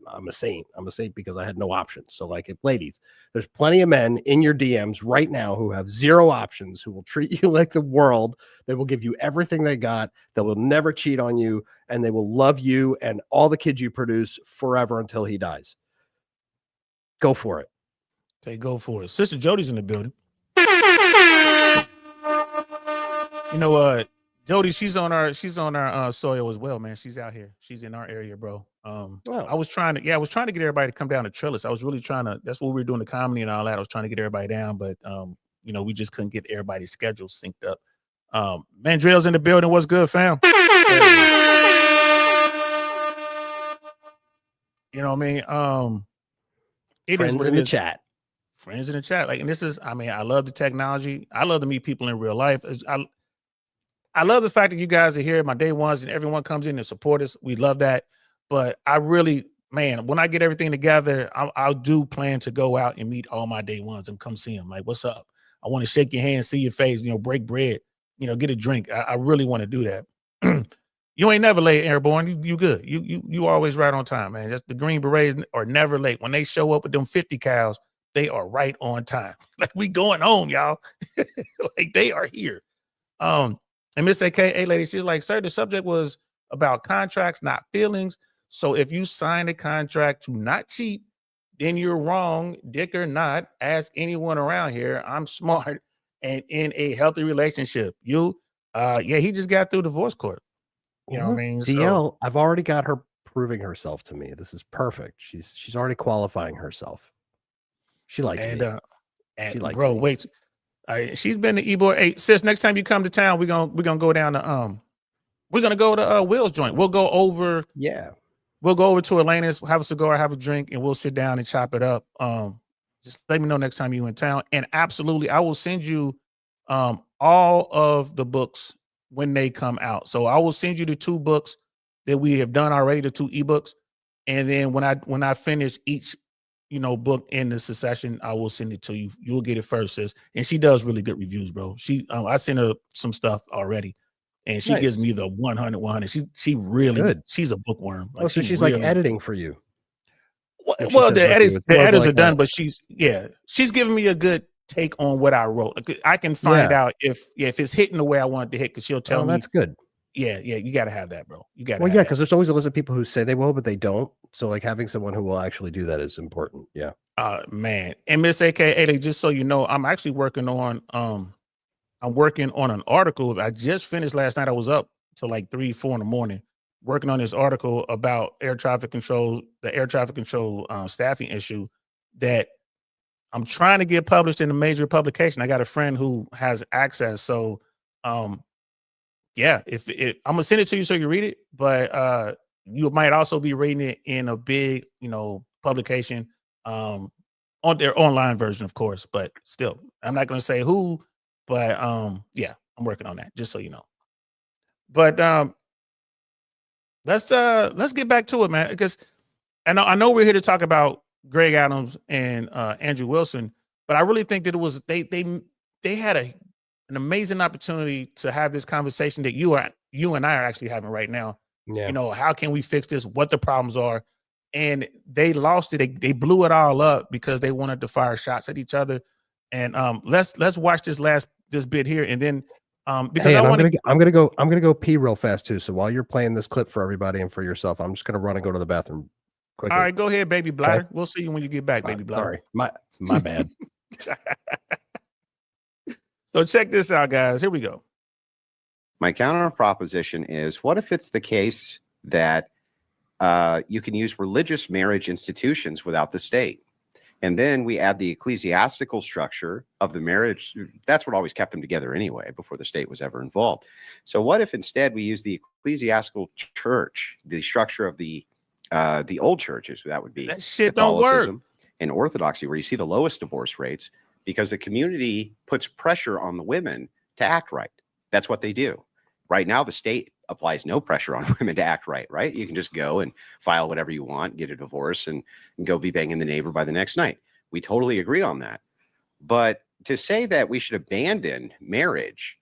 B: I'm a saint. I'm a saint because I had no options. So ladies, there's plenty of men in your DMs right now who have 0 options, who will treat you like the world. They will give you everything they got. They will never cheat on you, and they will love you and all the kids you produce forever until he dies. Go for it.
A: Say go for it. Sister Jody's in the building. You know what? Jody, she's on our soil as well, man. She's out here. She's in our area, bro. I was trying to get everybody to come down to Trellis. I was really trying to, that's what we were doing, the comedy and all that. I was trying to get everybody down, but we just couldn't get everybody's schedule synced up. Mandrell's in the building. What's good, fam? You know what I mean?
B: Friends in the chat.
A: Friends in the chat. And this is, I love the technology. I love to meet people in real life. I love the fact that you guys are here, my day ones, and everyone comes in to support us. We love that. But I really, man, when I get everything together, I'll do plan to go out and meet all my day ones and come see them. Like, what's up? I want to shake your hand, see your face, break bread, get a drink. I really want to do that. You ain't never late, Airborne. You good. You always right on time, man. Just the Green Berets are never late. When they show up with them 50 cows, they are right on time. Like, we going home, y'all. Like, they are here. And Miss AKA lady, she's like, sir, the subject was about contracts, not feelings. So if you sign a contract to not cheat, then you're wrong, dick or not. Ask anyone around here. I'm smart and in a healthy relationship. Yeah, he just got through divorce court. You know what I mean?
B: DL, I've already got her proving herself to me. This is perfect. She's already qualifying herself. She likes me.
A: And
B: she likes
A: bro,
B: me.
A: wait. She's been to E-boy. Hey, sis, next time you come to town, we're gonna go down to we're gonna go to Will's joint. We'll go over.
B: Yeah.
A: We'll go over to Elena's, have a cigar, have a drink, and we'll sit down and chop it up. Just let me know next time you're in town. And absolutely, I will send you all of the books when they come out. So I will send you the 2 books that we have done already, the 2 ebooks. And then when I finish each, book in the succession, I will send it to you. You'll get it first, sis. And she does really good reviews, bro. I sent her some stuff already. And she gives me the 100. She really good. She's a bookworm.
B: Like, so she's really, like editing for you.
A: Well, the edits are done, but she's giving me a good take on what I wrote. I can find out if it's hitting the way I want it to hit, because she'll tell me.
B: That's good.
A: Yeah, you got to have that, bro. You got to.
B: Well, yeah, because there's always a list of people who say they will, but they don't. So, like, having someone who will actually do that is important. Yeah.
A: Man, and Miss AKA, just so you know, I'm actually working on an article I just finished last night. I was up till like 3-4 in the morning working on this article about air traffic control, the air traffic control staffing issue that I'm trying to get published in a major publication. I got a friend who has access. So, yeah, if I'm gonna send it to you so you read it, but you might also be reading it in a big, publication on their online version, of course. But still, I'm not gonna say who, but yeah, I'm working on that, just so you know. But let's get back to it, man, because I know we're here to talk about Greg Adams and Andrew Wilson, but I really think that it was they had an amazing opportunity to have this conversation that you and I are actually having right now. Yeah. How can we fix this? What the problems are? And they lost it. They blew it all up because they wanted to fire shots at each other. And let's watch this bit here, and then because
B: I'm gonna go pee real fast too. So while you're playing this clip for everybody and for yourself, I'm just gonna run and go to the bathroom quickly.
A: All right, go ahead, baby bladder. Okay. We'll see you when you get back, baby bladder.
B: Sorry, my bad.
A: So check this out, guys. Here we go.
D: My counter proposition is, what if it's the case that you can use religious marriage institutions without the state? And then we add the ecclesiastical structure of the marriage. That's what always kept them together anyway, before the state was ever involved. So what if instead we use the ecclesiastical church, the structure of the old churches? That would be
A: that shit don't work.
D: And Orthodoxy, where you see the lowest divorce rates, because the community puts pressure on the women to act right. That's what they do. Right now, the state applies no pressure on women to act right, right? You can just go and file whatever you want, get a divorce, and go be banging the neighbor by the next night. We totally agree on that. But to say that we should abandon marriage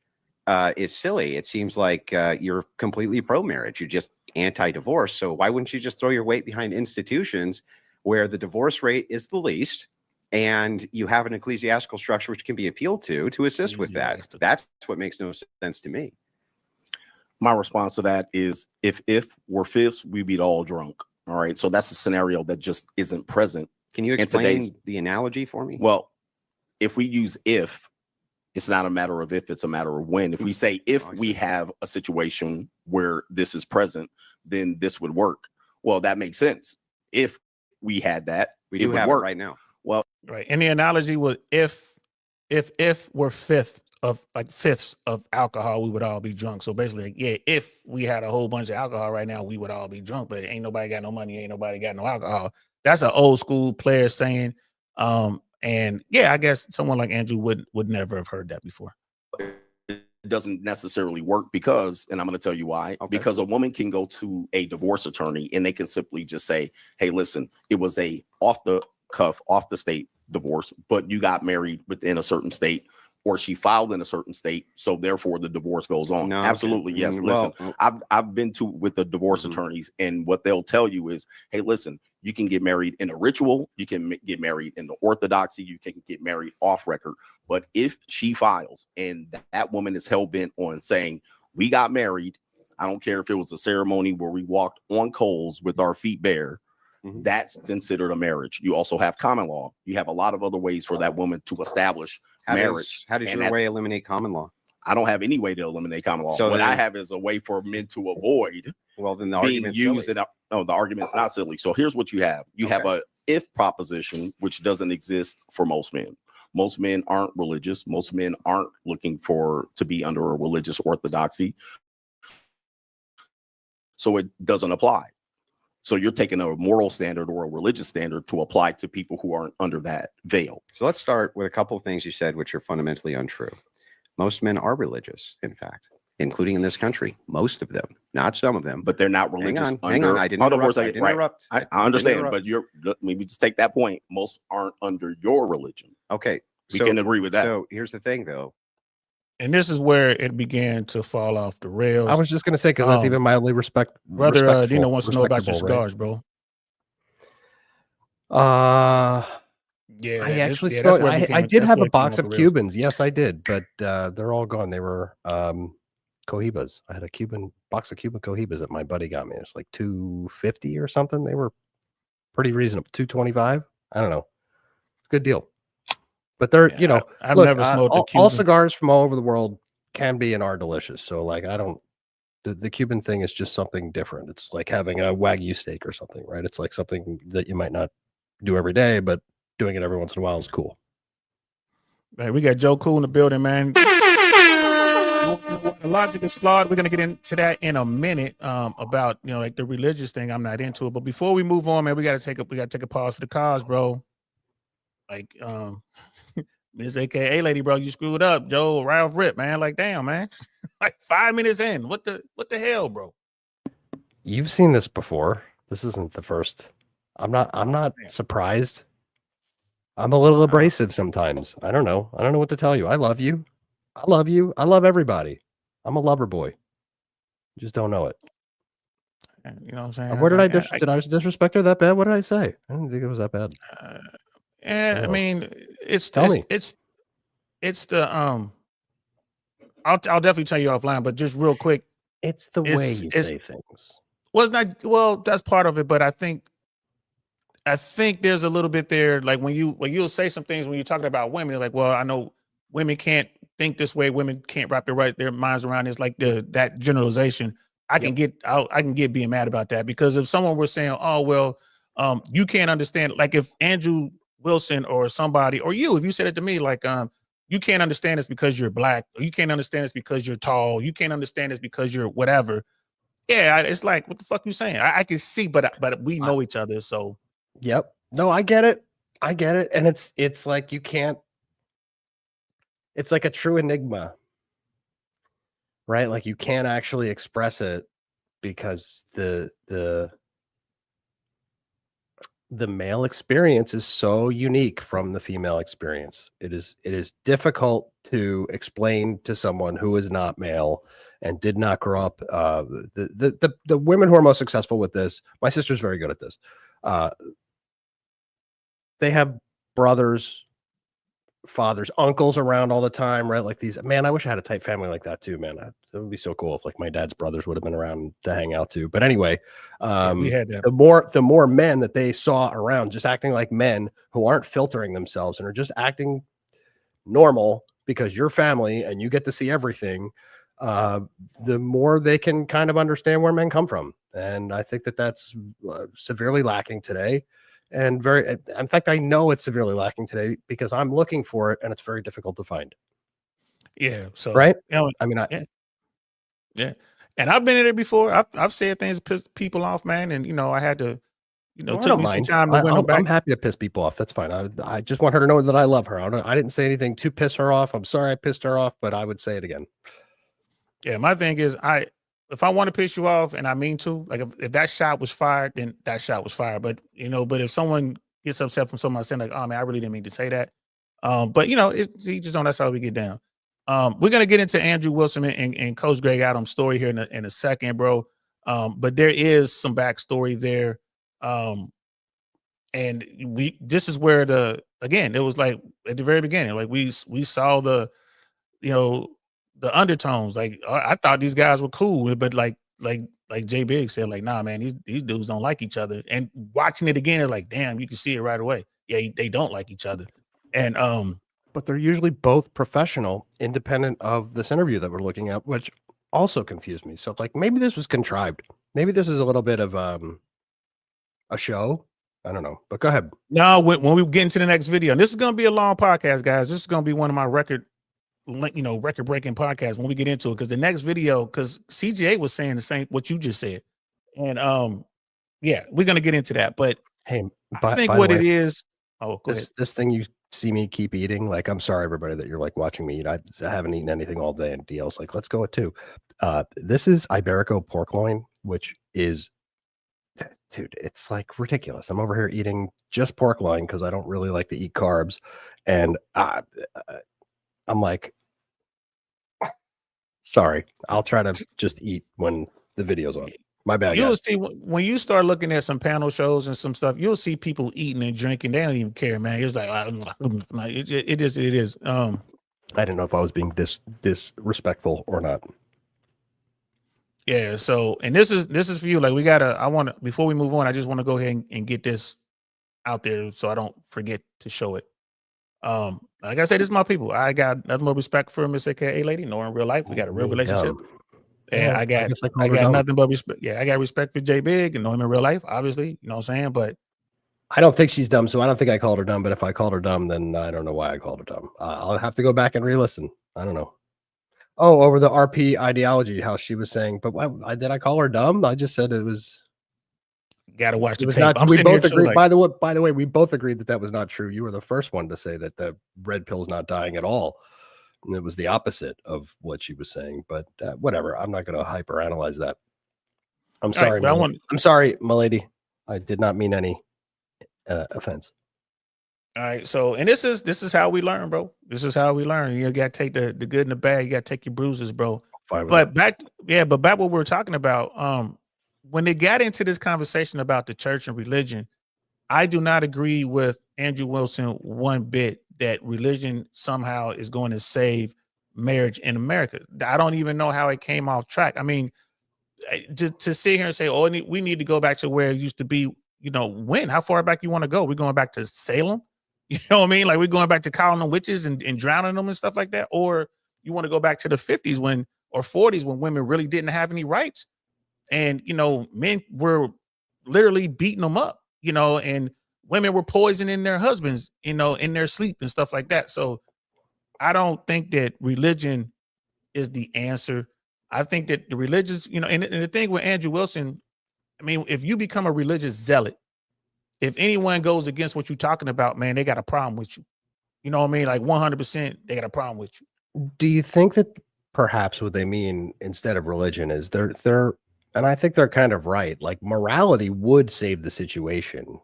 D: is silly. It seems like you're completely pro-marriage. You're just anti-divorce. So why wouldn't you just throw your weight behind institutions where the divorce rate is the least, and you have an ecclesiastical structure which can be appealed to assist with that? That's what makes no sense to me.
E: My response to that is, if we're fifths, we beat all drunk. All right. So that's a scenario that just isn't present.
D: Can you explain the analogy for me?
E: Well, if we use if, it's not a matter of if, it's a matter of when. If we say, if we have a situation where this is present, then this would work. Well, that makes sense. If we had that,
D: we do have it right now.
E: Well,
A: right. And the analogy was if we're fifths of alcohol, we would all be drunk. So basically, yeah, if we had a whole bunch of alcohol right now, we would all be drunk, but ain't nobody got no money, ain't nobody got no alcohol. That's an old school player saying. And yeah, I guess someone like Andrew would never have heard that before.
E: doesn't necessarily work because, and I'm going to tell you why, because a woman can go to a divorce attorney and they can simply just say, hey, listen, it was a off the cuff, off the state divorce, but you got married within a certain state, or she filed in a certain state, so therefore the divorce goes on.
D: No,
E: absolutely,
D: okay.
E: yes.
D: Well,
E: Listen, I've been to with the divorce attorneys, and what they'll tell you is, hey, listen, you can get married in a ritual, you can get married in the orthodoxy, you can get married off record, but if she files and that woman is hell-bent on saying, we got married, I don't care if it was a ceremony where we walked on coals with our feet bare, that's considered a marriage. You also have common law. You have a lot of other ways for that woman to establish marriage.
D: How does your way eliminate common law?
E: I don't have any way to eliminate common law. So what I have is a way for men to avoid
D: then the
E: being used. No, the argument's not silly. So here's what you have. You have a if proposition, which doesn't exist for most men. Most men aren't religious. Most men aren't looking to be under a religious orthodoxy. So it doesn't apply. So you're taking a moral standard or a religious standard to apply to people who aren't under that veil.
D: So let's start with a couple of things you said, which are fundamentally untrue. Most men are religious, in fact, including in this country. Most of them, not some of them,
E: but they're not religious.
D: Hang on. I didn't interrupt.
E: I understand, but maybe just take that point. Most aren't under your religion.
D: Okay.
E: We can agree with that.
D: So here's the thing, though.
A: And this is where it began to fall off the rails.
B: I was just going to say, because that's even mildly
A: Brother Dino wants to know about your scars, bro. Yeah,
B: I actually smoked. I did have a box of Cubans. Yes, I did, but they're all gone. They were Cohibas. I had a box of Cuban Cohibas that my buddy got me. It's like $2.50 or something. They were pretty reasonable. $2.25. I don't know. Good deal. But they're,
A: I've never smoked a Cuban.
B: All cigars from all over the world can be and are delicious. So like, the Cuban thing is just something different. It's like having a Wagyu steak or something, right? It's like something that you might not do every day, but doing it every once in a while is cool.
A: Man, we got Joe Cool in the building, man. The logic is flawed. We're going to get into that in a minute about, like the religious thing. I'm not into it. But before we move on, man, we got to take a pause for the cause, bro. Like, Miss AKA lady, bro, you screwed up. Joe, Ralph Rip, man. Like, damn, man. Like 5 minutes in. What the hell, bro?
B: You've seen this before. This isn't the first. I'm not surprised. I'm a little abrasive sometimes. I don't know what to tell you. I love you. I love everybody. I'm a lover boy. Just don't know it.
A: You know what I'm saying?
B: Where did I disrespect her that bad? What did I say? I didn't think it was that bad.
A: Yeah, I mean, it's the I'll definitely tell you offline, but just real quick,
B: it's the way you say things.
A: Well, that's part of it, but I think there's a little bit there, like when you'll say some things when you're talking about women, you're like, well, I know women can't think this way, women can't wrap their minds around this, like that generalization. I can get being mad about that, because if someone were saying, oh well, you can't understand, like if Andrew Wilson or somebody, or if you said it to me, like you can't understand this because you're black, or you can't understand this because you're tall, you can't understand this because you're whatever. Yeah, it's like, what the fuck you saying? I can see, but we know each other, so.
B: Yep. No, I get it. And it's like you can't. It's like a true enigma, right? Like you can't actually express it because the male experience is so unique from the female experience. It is difficult to explain to someone who is not male and did not grow up. The women who are most successful with this, my sister's very good at this. They have brothers, fathers, uncles around all the time, right? Like these, man, I wish I had a tight family like that too, man. That would be so cool if like my dad's brothers would have been around to hang out too. But anyway,
A: we had that.
B: The more men that they saw around just acting like men who aren't filtering themselves and are just acting normal because you're family and you get to see everything, the more they can kind of understand where men come from. And I think that's severely lacking today. And in fact, I know it's severely lacking today because I'm looking for it and it's very difficult to find.
A: Yeah. So,
B: right.
A: I mean, yeah. And I've been in there before. I've said things that pissed people off, man. And, I had to, took me some time to win them back.
B: I'm happy to piss people off. That's fine. I just want her to know that I love her. I didn't say anything to piss her off. I'm sorry I pissed her off, but I would say it again.
A: Yeah, my thing is, if I want to piss you off and I mean to, like if that shot was fired, then that shot was fired. But but if someone gets upset from someone saying like, oh man, I really didn't mean to say that. But he just don't. That's how we get down. We're gonna get into Andrew Wilson and Coach Greg Adams' story here in a second, bro. But there is some backstory there. And this is where it was like at the very beginning, like we saw the undertones. Like I thought these guys were cool, but like Jay Biggs said, like, nah, man, these dudes don't like each other. And watching it again, it's like, damn, you can see it right away. Yeah, they don't like each other. And
B: but they're usually both professional, independent of this interview that we're looking at, which also confused me. So like maybe this was contrived. Maybe this is a little bit of a show. I don't know, but go ahead.
A: No, when we get into the next video, and this is going to be a long podcast, guys. This is going to be one of my record-breaking podcasts when we get into it. Because the next video, because CGA was saying the same what you just said, and yeah, we're going to get into that. But
B: hey,
A: I think what it is. Oh, go ahead.
B: This thing you see me keep eating. Like, I'm sorry, everybody, that you're like watching me eat. I haven't eaten anything all day, and DL's like, let's go at 2. This is Iberico pork loin, which is. Dude, it's like ridiculous. I'm over here eating just pork loin because I don't really like to eat carbs. And I'm like, sorry, I'll try to just eat when the video's on. My bad.
A: You'll see when you start looking at some panel shows and some stuff, you'll see people eating and drinking. They don't even care, man. It's like, it is.
B: I didn't know if I was being disrespectful or not.
A: Yeah, so and this is for you. Like before we move on, I just want to go ahead and get this out there so I don't forget to show it. Like I said, this is my people. I got nothing more respect for Miss AKA lady. Know her in real life. We got a real relationship. And I got nothing but respect. Yeah, I got respect for Jay Big and know him in real life, obviously. You know what I'm saying? But
B: I don't think she's dumb, so I don't think I called her dumb. But if I called her dumb, then I don't know why I called her dumb. I'll have to go back and re-listen. I don't know. Oh, over the RP ideology, how she was saying, but why did I call her dumb? I just said it was.
A: Got to watch the tape.
B: We both agreed. By the way, we both agreed that was not true. You were the first one to say that the red pill's not dying at all, and it was the opposite of what she was saying. But whatever. I'm not going to hyperanalyze that. I'm sorry. Right, I'm sorry, my lady. I did not mean any offense.
A: All right, so and this is how we learn, bro. This is how we learn. You got to take the good and the bad. You got to take your bruises, bro. But back what we were talking about. When they got into this conversation about the church and religion, I do not agree with Andrew Wilson one bit that religion somehow is going to save marriage in America. I don't even know how it came off track. I mean, to sit here and say, "Oh, we need to go back to where it used to be." When? How far back you want to go? We're going back to Salem. You know what I mean? Like we're going back to calling them witches and drowning them and stuff like that. Or you want to go back to the 50s or 40s when women really didn't have any rights. And, men were literally beating them up, and women were poisoning their husbands, in their sleep and stuff like that. So I don't think that religion is the answer. I think that the religious, and the thing with Andrew Wilson, I mean, if you become a religious zealot, if anyone goes against what you're talking about, man, they got a problem with you. You know what I mean? Like 100%, they got a problem with you.
B: Do you think that perhaps what they mean instead of religion is they're, and I think they're kind of right. Like morality would save the situation,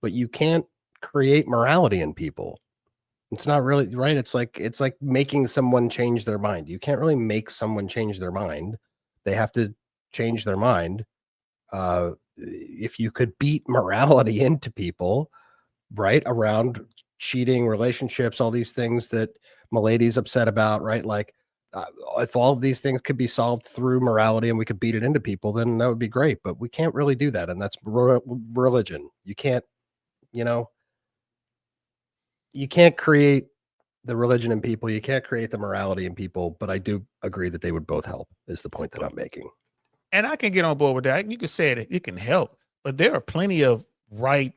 B: but you can't create morality in people. It's not really right. It's like making someone change their mind. You can't really make someone change their mind. They have to change their mind. If you could beat morality into people, right, around cheating, relationships, all these things that Milady's upset about, right? Like, if all of these things could be solved through morality and we could beat it into people, then that would be great. But we can't really do that, and that's religion. You can't, you can't create the religion in people. You can't create the morality in people. But I do agree that they would both help. Is the point that I'm making.
A: And I can get on board with that. You can say it can help, but there are plenty of right,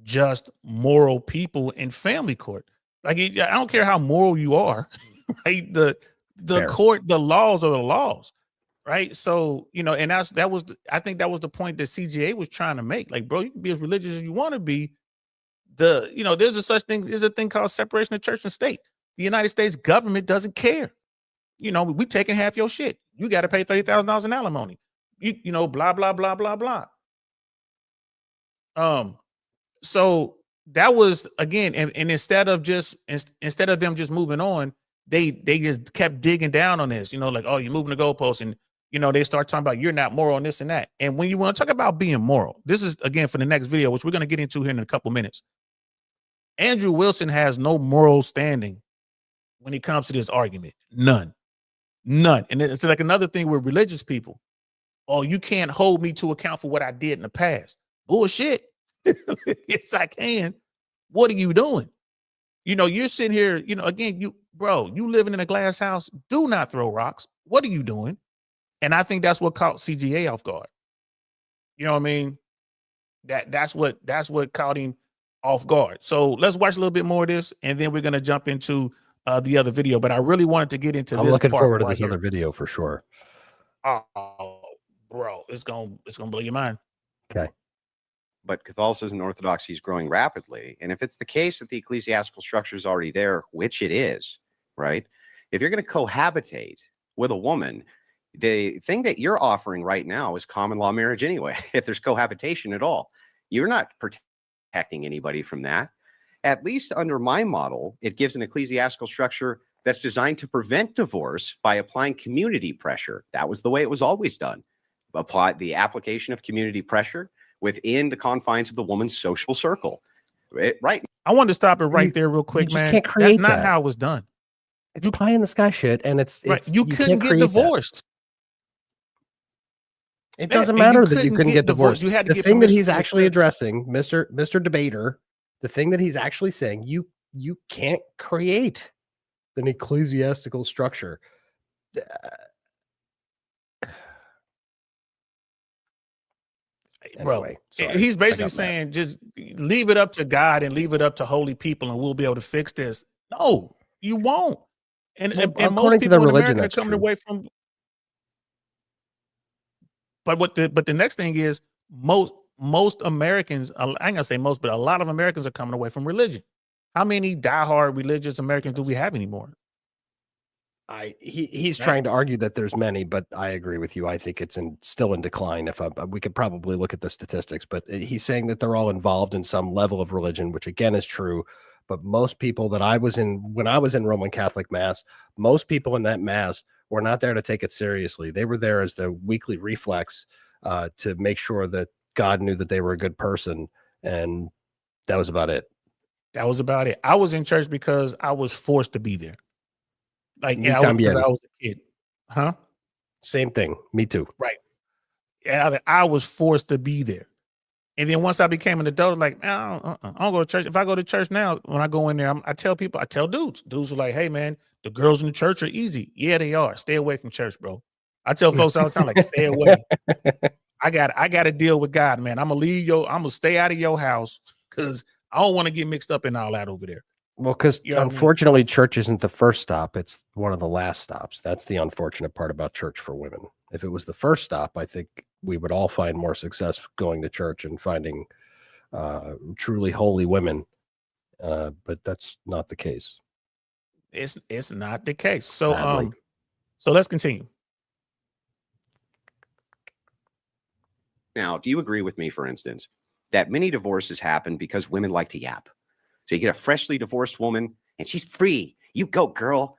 A: just, moral people in family court. Like I don't care how moral you are, right? The court, the laws are the laws, right? So and I think that was the point that CGA was trying to make. Like, bro, you can be as religious as you want to be. There's a thing called separation of church and state. The United States government doesn't care. We taking half your shit. You got to pay $30,000 in alimony. You know, blah, blah, blah, blah, blah. So that was again, and instead of them just moving on, they just kept digging down on this, you know, like, oh, you're moving the goalposts, and you know, they start talking about you're not moral and this and that. And when you want to talk about being moral, this is again for the next video, which we're going to get into here in a couple minutes. Andrew Wilson has no moral standing when it comes to this argument. None. And it's like another thing with religious people. Oh, you can't hold me to account for what I did in the past. Bullshit. Yes, I can. What are you doing? You know, you're sitting here, you know, again, you living in a glass house. Do not throw rocks. What are you doing? And I think that's what caught CGA off guard. You know what I mean? That's what caught him off guard. So let's watch a little bit more of this, and then we're gonna jump into the other video. But I really wanted to get into
B: I'm
A: this.
B: looking
A: part
B: forward to
A: right
B: this
A: here.
B: other video for sure.
A: Oh, bro, it's gonna blow your mind.
B: Okay.
D: But Catholicism and Orthodoxy is growing rapidly. And if it's the case that the ecclesiastical structure is already there, which it is, right? If you're going to cohabitate with a woman, the thing that you're offering right now is common law marriage anyway. If there's cohabitation at all, you're not protecting anybody from that. At least under my model, it gives an ecclesiastical structure that's designed to prevent divorce by applying community pressure. That was the way it was always done. Apply the application of community pressure within the confines of the woman's social circle. Right.
A: I wanted to stop it right there real quick,
B: just
A: man.
B: can't create
A: That's not
B: that.
A: how it was done.
B: It's pie in the sky shit, and it's
A: Right. You couldn't
B: can't
A: get
B: create that.
A: divorced.
B: It
A: Man,
B: doesn't
A: and you
B: matter that you
A: couldn't
B: couldn't
A: get
B: get divorced.
A: divorced. You had to
B: The
A: get
B: thing that
A: permission
B: he's
A: from the
B: actually
A: church.
B: addressing, Mr. Debater, the thing that he's actually saying, you can't create an ecclesiastical structure.
A: Bro,
B: Anyway, sorry,
A: he's
B: I
A: basically
B: got mad.
A: saying just leave it up to God and leave it up to holy people, and we'll be able to fix this. No, you won't. And
B: Well,
A: and most
B: according to their
A: people in
B: religion,
A: America are
B: that's
A: coming
B: true.
A: away from. But the next thing is most Americans, I ain't gonna say most, but a lot of Americans are coming away from religion. How many diehard religious Americans do we have anymore?
B: He's trying to argue that there's many, but I agree with you. I think it's still in decline. We could probably look at the statistics, but he's saying that they're all involved in some level of religion, which again is true. But most people that when I was in Roman Catholic Mass, most people in that Mass were not there to take it seriously. They were there as the weekly reflex to make sure that God knew that they were a good person, and that was about it.
A: That was about it. I was in church because I was forced to be there. Like,
B: Me
A: yeah, because
B: también.
A: I was a kid. Huh?
B: Same thing. Me too.
A: Right. Yeah, I was forced to be there. And then once I became an adult, like, man, I don't go to church. If I go to church now, when I go in there, I tell dudes are like, hey, man, the girls in the church are easy. Yeah, they are. Stay away from church, bro. I tell folks all the time, like, stay away. I got to deal with God, man. I'm gonna stay out of your house because I don't want to get mixed up in all that over there.
B: Well, because
A: You know what I mean?
B: unfortunately, church isn't the first stop. It's one of the last stops. That's the unfortunate part about church for women. If it was the first stop, I think we would all find more success going to church and finding truly holy women. But that's not the case.
A: It's not the case. So
B: Sadly.
A: so let's continue.
D: Now, do you agree with me, for instance, that many divorces happen because women like to yap? So you get a freshly divorced woman and she's free. You go, girl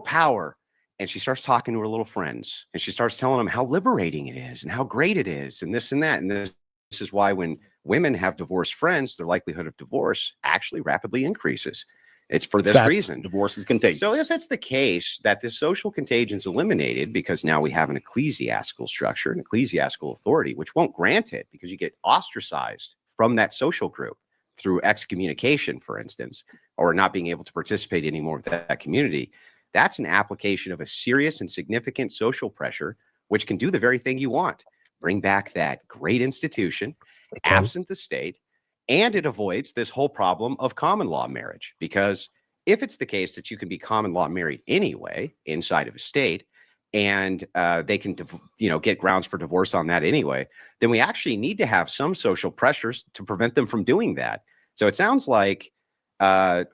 D: power. And she starts talking to her little friends and she starts telling them how liberating it is and how great it is and this and that. And this is why when women have divorced friends, their likelihood of divorce actually rapidly increases. It's for this reason.
E: Divorce is contagious.
D: So if it's the case that this social contagion is eliminated because now we have an ecclesiastical structure, an ecclesiastical authority, which won't grant it because you get ostracized from that social group through excommunication, for instance, or not being able to participate anymore with that community, that's an application of a serious and significant social pressure, which can do the very thing you want. Bring back that great institution, absent the state, and it avoids this whole problem of common law marriage. Because if it's the case that you can be common law married anyway inside of a state, and they can, get grounds for divorce on that anyway, then we actually need to have some social pressures to prevent them from doing that. So it sounds like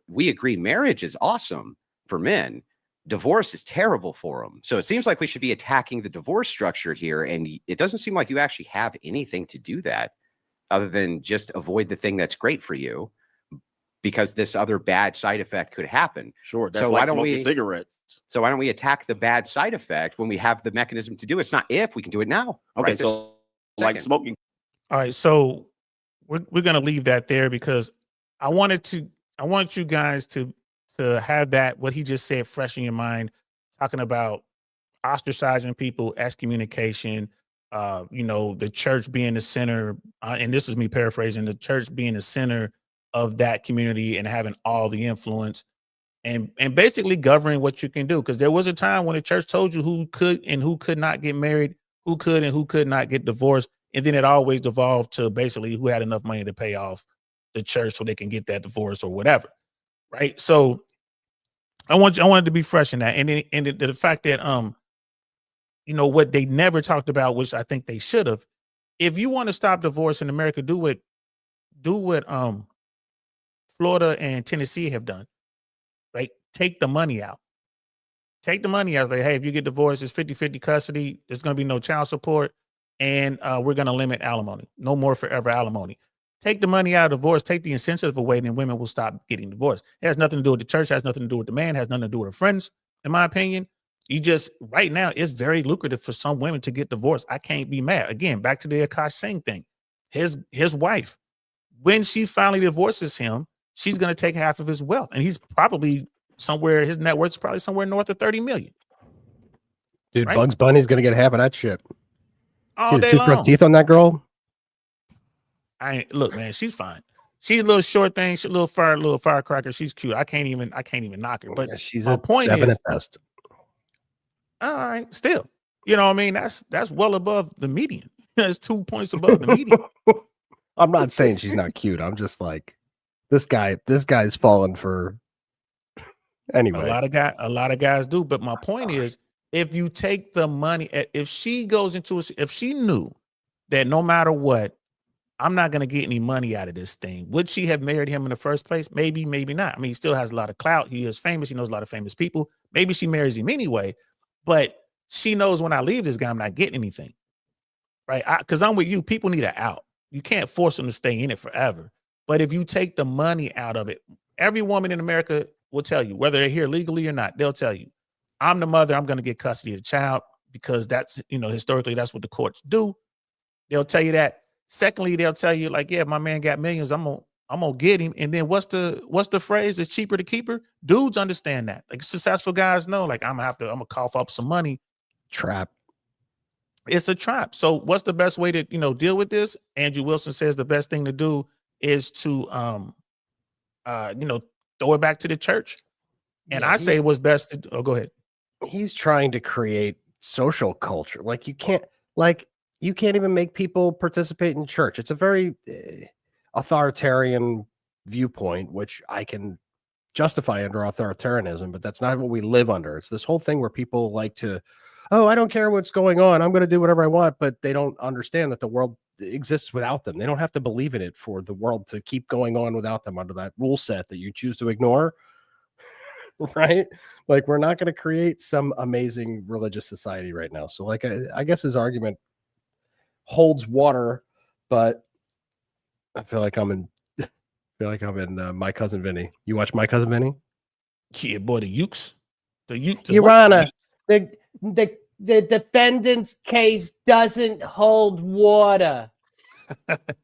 D: we agree marriage is awesome for men, divorce is terrible for them. So it seems like we should be attacking the divorce structure here. And it doesn't seem like you actually have anything to do that other than just avoid the thing that's great for you, because this other bad side effect could happen.
E: Sure. That's
D: So
E: like
D: why don't
E: smoking
D: we-
E: cigarettes.
D: So why don't we attack the bad side effect when we have the mechanism to do it? It's not if, we can do it now.
E: Okay.
D: right this
E: So like
D: second.
E: smoking.
A: All right, so we're gonna leave that there because I want you guys to have that what he just said fresh in your mind, talking about ostracizing people, excommunication, the church being the center, and this is me paraphrasing, the church being the center of that community and having all the influence and basically governing what you can do. Because there was a time when the church told you who could and who could not get married, who could and who could not get divorced. And then it always devolved to basically who had enough money to pay off the church so they can get that divorce or whatever. Right. So I wanted to be fresh in that. And then the fact that, what they never talked about, which I think they should have, if you want to stop divorce in America, do what Florida and Tennessee have done, right? Take the money out. Take the money out. Like, hey, if you get divorced, it's 50-50 custody. There's going to be no child support. And we're going to limit alimony. No more forever alimony. Take the money out of divorce. Take the incentive away, and then women will stop getting divorced. It has nothing to do with the church. Has nothing to do with the man. Has nothing to do with her friends. In my opinion, right now, it's very lucrative for some women to get divorced. I can't be mad. Again, back to the Akash Singh thing. His wife, when she finally divorces him, she's going to take half of his wealth, and he's probably somewhere. His net worth is probably somewhere north of 30 million.
B: Dude,
A: right?
B: Bugs Bunny's gonna get half of that shit.
A: All day
B: Two
A: long.
B: front teeth on that girl.
A: Look, man, she's fine. She's a little short thing, she's a little firecracker. She's cute. I can't even knock her. But
B: Yeah, she's
A: my
B: a
A: point
B: 7
A: is,
B: at best.
A: all right, still, you know what I mean? That's well above the median. It's 2 points above the median.
B: I'm not saying she's not cute. I'm just like, this guy's falling for. Anyway,
A: A lot of guys do. But my point is, if you take the money, if she goes into if she knew that no matter what, I'm not going to get any money out of this thing, would she have married him in the first place? Maybe, maybe not. I mean, he still has a lot of clout. He is famous. He knows a lot of famous people. Maybe she marries him anyway, but she knows when I leave this guy, I'm not getting anything. Right? Because I'm with you. People need an out. You can't force them to stay in it forever. But if you take the money out of it, every woman in America will tell you, whether they're here legally or not, they'll tell you, I'm the mother, I'm going to get custody of the child, because that's, historically, that's what the courts do. They'll tell you that. Secondly, they'll tell you, like, yeah, my man got millions, I'm gonna get him. And then what's the phrase? It's cheaper to keep her. Dudes understand that. Like, successful guys know, like, I'm gonna cough up some money.
B: trap.
A: It's a trap. So what's the best way to, deal with this? Andrew Wilson says the best thing to do is to throw it back to the church. And
B: Yeah,
A: I say what's best to go ahead.
B: He's trying to create social culture. Like, you can't even make people participate in church. It's a very authoritarian viewpoint, which I can justify under authoritarianism, but that's not what we live under. It's this whole thing where people like to, oh, I don't care what's going on, I'm going to do whatever I want, but they don't understand that the world exists without them. They don't have to believe in it for the world to keep going on without them under that rule set that you choose to ignore. Right? Like, we're not going to create some amazing religious society right now. So, like, I guess his argument holds water, but I feel like I'm in My Cousin Vinny. You watch My Cousin Vinny?
A: Yeah, boy, the Ukes.
B: Your Honor, the defendant's case doesn't hold water.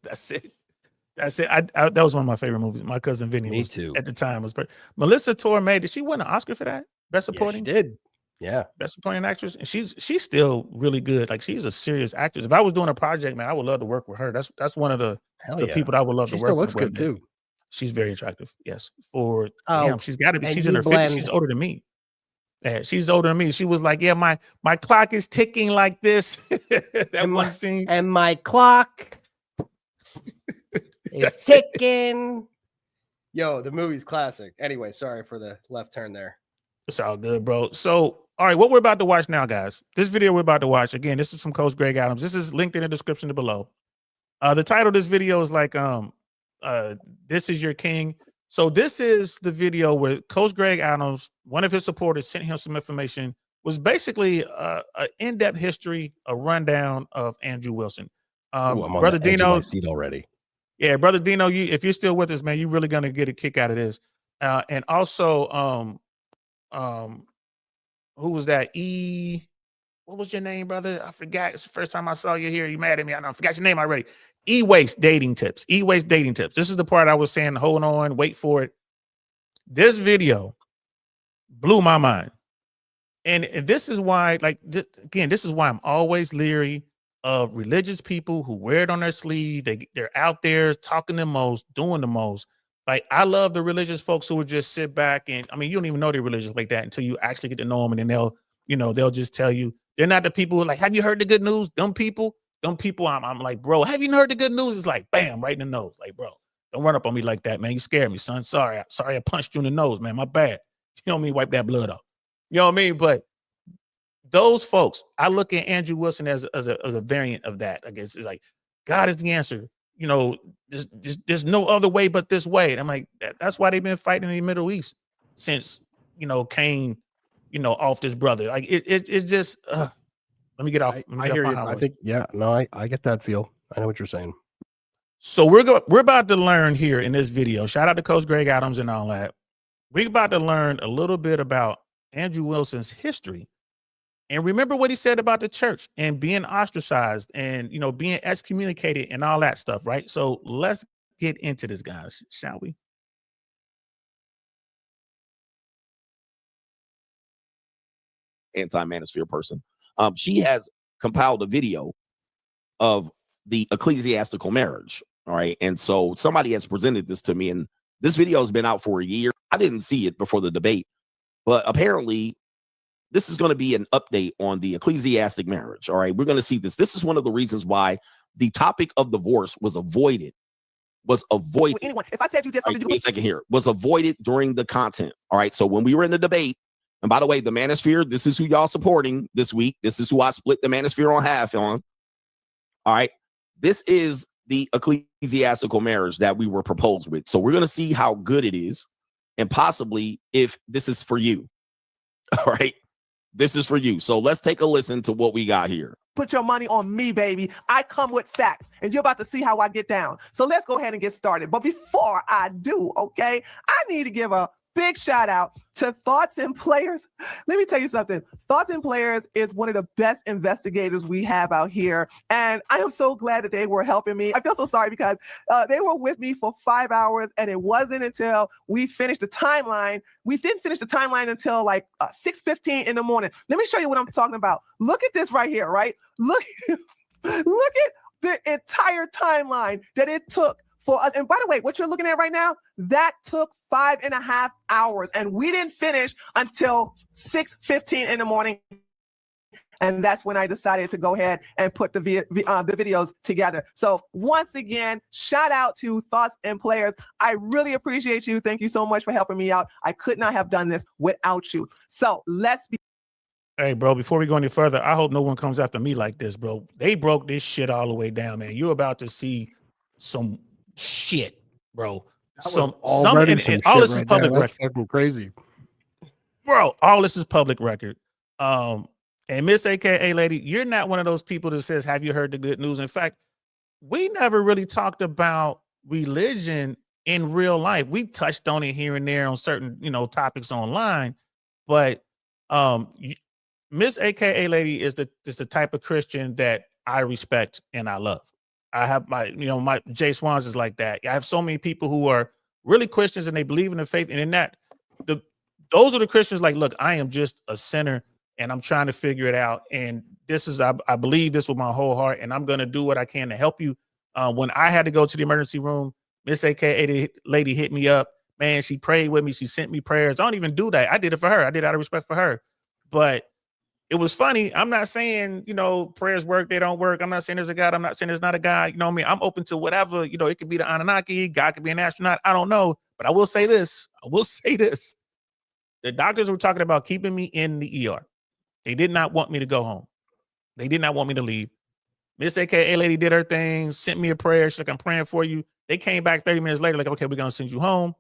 A: That's it. That was one of my favorite movies. My Cousin Vinny.
B: Me too.
A: At the time was Melissa Torme. Did she win an Oscar for that? Best
B: Yeah,
A: supporting?
B: she did. Yeah.
A: Best supporting actress. And she's still really good. Like, she's a serious actress. If I was doing a project, man, I would love to work with her. That's one of the people that I would love to work with.
B: She still looks good too.
A: She's very attractive. Yes. She's got to be.
B: and
A: She's in her 50s. She's older than me. Yeah, she's older than me. She was like, yeah, my clock is ticking like this. That one scene.
B: And my clock is ticking. Yo, the movie's classic. Anyway, sorry for the left turn there.
A: It's all good, bro. So, all right, what we're about to watch now, guys. This video we're about to watch, again, this is from Coach Greg Adams. This is linked in the description below. The title of this video is like, This Is Your King. So this is the video where Coach Greg Adams, one of his supporters, sent him some information. Was basically an in-depth history, a rundown of Andrew Wilson.
B: I'm on
A: Brother
B: the edge of
A: Dino,
B: my seat already.
A: yeah, Brother Dino, if you're still with us, man, you're really gonna get a kick out of this. And also, who was that? What was your name, brother? I forgot. It's the first time I saw you here. You mad at me? I forgot your name already. E-Waste dating tips. E-Waste dating tips. This is the part I was saying, hold on, wait for it. This video blew my mind. And this is why, like, again, this is why I'm always leery of religious people who wear it on their sleeve. They're out there talking the most, doing the most. Like, I love the religious folks who would just sit back and, I mean, you don't even know they're religious like that until you actually get to know them, and then they'll just tell you. They're not the people who are like, have you heard the good news? Them people, I'm like, bro, have you heard the good news? It's like, bam, right in the nose. Like, bro, don't run up on me like that, man. You scared me, son. Sorry, I punched you in the nose, man. My bad. You know what I mean? Wipe that blood off. You know what I mean? But those folks, I look at Andrew Wilson as a variant of that. I guess it's like, God is the answer. There's no other way but this way. And I'm like, that's why they've been fighting in the Middle East since, Cain, off this brother. Like it's just, let me get off.
B: I hear you. I think, yeah, no, I get that feel. I know what you're saying.
A: So we're about to learn here in this video. Shout out to Coach Greg Adams and all that. We're about to learn a little bit about Andrew Wilson's history. And remember what he said about the church and being ostracized and, being excommunicated and all that stuff, right? So let's get into this, guys, shall we?
E: Anti-manosphere person. She has compiled a video of the ecclesiastical marriage. All right. And so somebody has presented this to me, and this video has been out for a year. I didn't see it before the debate, but apparently this is going to be an update on the ecclesiastic marriage. All right. We're going to see this. This is one of the reasons why the topic of divorce was avoided.
F: Anyone, if I said you did something,
E: wait a second here, was avoided during the content. All right. So when we were in the debate, and by the way, the manosphere, this is who y'all supporting this week. This is who I split the manosphere on half on. All right. This is the ecclesiastical marriage that we were proposed with. So we're going to see how good it is and possibly if this is for you. All right. This is for you. So let's take a listen to what we got here.
F: put your money on me, baby. I come with facts, and you're about to see how I get down. So let's go ahead and get started. But before I do, okay, I need to give a big shout out to Thoughts and Players. Let me tell you something. Thoughts and Players is one of the best investigators we have out here. And I am so glad that they were helping me. I feel so sorry because they were with me for 5 hours, and it wasn't until we finished the timeline. We didn't finish the timeline until like 6:15 in the morning. Let me show you what I'm talking about. Look at this right here, right? Look at the entire timeline that it took for us. And by the way, what you're looking at right now, that took 5.5 hours, and we didn't finish until 6:15 in the morning. And that's when I decided to go ahead and put the videos together. So once again, shout out to Thoughts and Players. I really appreciate you. Thank you so much for helping me out. I could not have done this without you. So let's be.
A: Hey, bro, before we go any further, I hope no one comes after me like this, bro. They broke this shit all the way down, man. You're about to see some shit, bro. And all this is public record.
B: Fucking crazy,
A: bro. All this is public record. And Miss AKA Lady, you're not one of those people that says, have you heard the good news? In fact, we never really talked about religion in real life. We touched on it here and there on certain, topics online, but Miss AKA Lady is the type of Christian that I respect and I love. I have my Jay Swans is like that. I have so many people who are really Christians and they believe in the faith, and in that, those are the Christians like, look, I am just a sinner and I'm trying to figure it out. And this is, I believe this with my whole heart, and I'm going to do what I can to help you. When I had to go to the emergency room, Miss AKA Lady hit me up, man. She prayed with me. She sent me prayers. I don't even do that. I did it for her. I did it out of respect for her. But it was funny. I'm not saying, prayers work, they don't work. I'm not saying there's a God. I'm not saying there's not a God. You know what I mean? I'm open to whatever, it could be the Anunnaki. God could be an astronaut. I don't know. But I will say this. The doctors were talking about keeping me in the ER. They did not want me to go home. They did not want me to leave. Miss AKA Lady did her thing, sent me a prayer. She's like, I'm praying for you. They came back 30 minutes later, like, okay, we're going to send you home.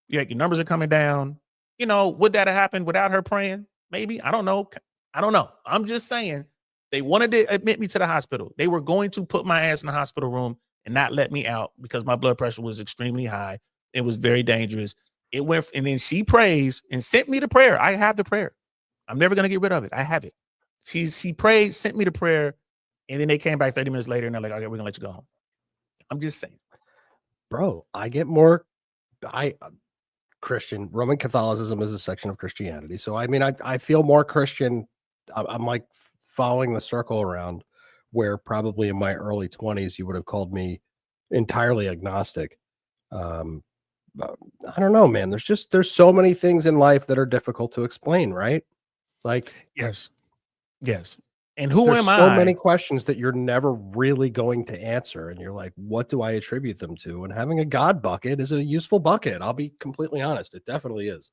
A: Your numbers are coming down. You know, would that have happened without her praying? Maybe. I don't know. I don't know. I'm just saying they wanted to admit me to the hospital. They were going to put my ass in the hospital room and not let me out because my blood pressure was extremely high. It was very dangerous. It went, and then she prays and sent me the prayer. I have the prayer. I'm never going to get rid of it. I have it. She prayed, sent me the prayer, and then they came back 30 minutes later and they're like, okay, we're going to let you go home. I'm just saying.
B: Bro, Christian, Roman Catholicism is a section of Christianity. So, I mean, I feel more Christian. I'm like following the circle around where probably in my early 20s, you would have called me entirely agnostic. I don't know, man. There's so many things in life that are difficult to explain, right? Like,
A: yes. And who
B: there's
A: am
B: so
A: I?
B: many questions that you're never really going to answer. And you're like, what do I attribute them to? And having a God bucket is a useful bucket. I'll be completely honest. It definitely is.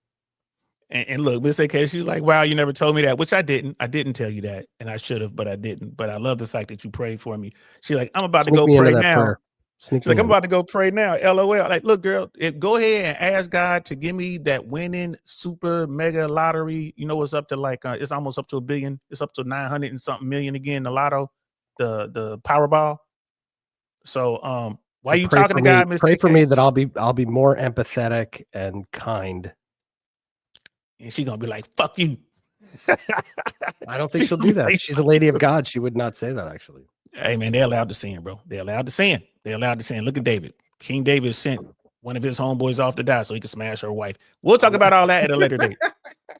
A: And look, Miss AK, she's like, wow, you never told me that, which I didn't. I didn't tell you that. And I should have, but I didn't. But I love the fact that you prayed for me. She's like, I'm about to go pray now. She's like, I'm about to go pray now. LOL. Like, look, girl, go ahead and ask God to give me that winning super mega lottery. You know, it's up to like, it's almost up to $1 billion. It's up to 900 and something million again, the lotto, the Powerball. So, why are you talking to God, Mr.
B: Pray
A: AK?
B: for me that I'll be more empathetic and kind.
A: And she's gonna be like, fuck you.
B: I don't think she'll do that. She's a lady of God. She would not say that, actually.
A: Hey, man, they're allowed to sin, bro. They're allowed to sin. They're allowed to sin. Look at David. King David sent one of his homeboys off to die so he could smash her wife. We'll talk about all that at a later date.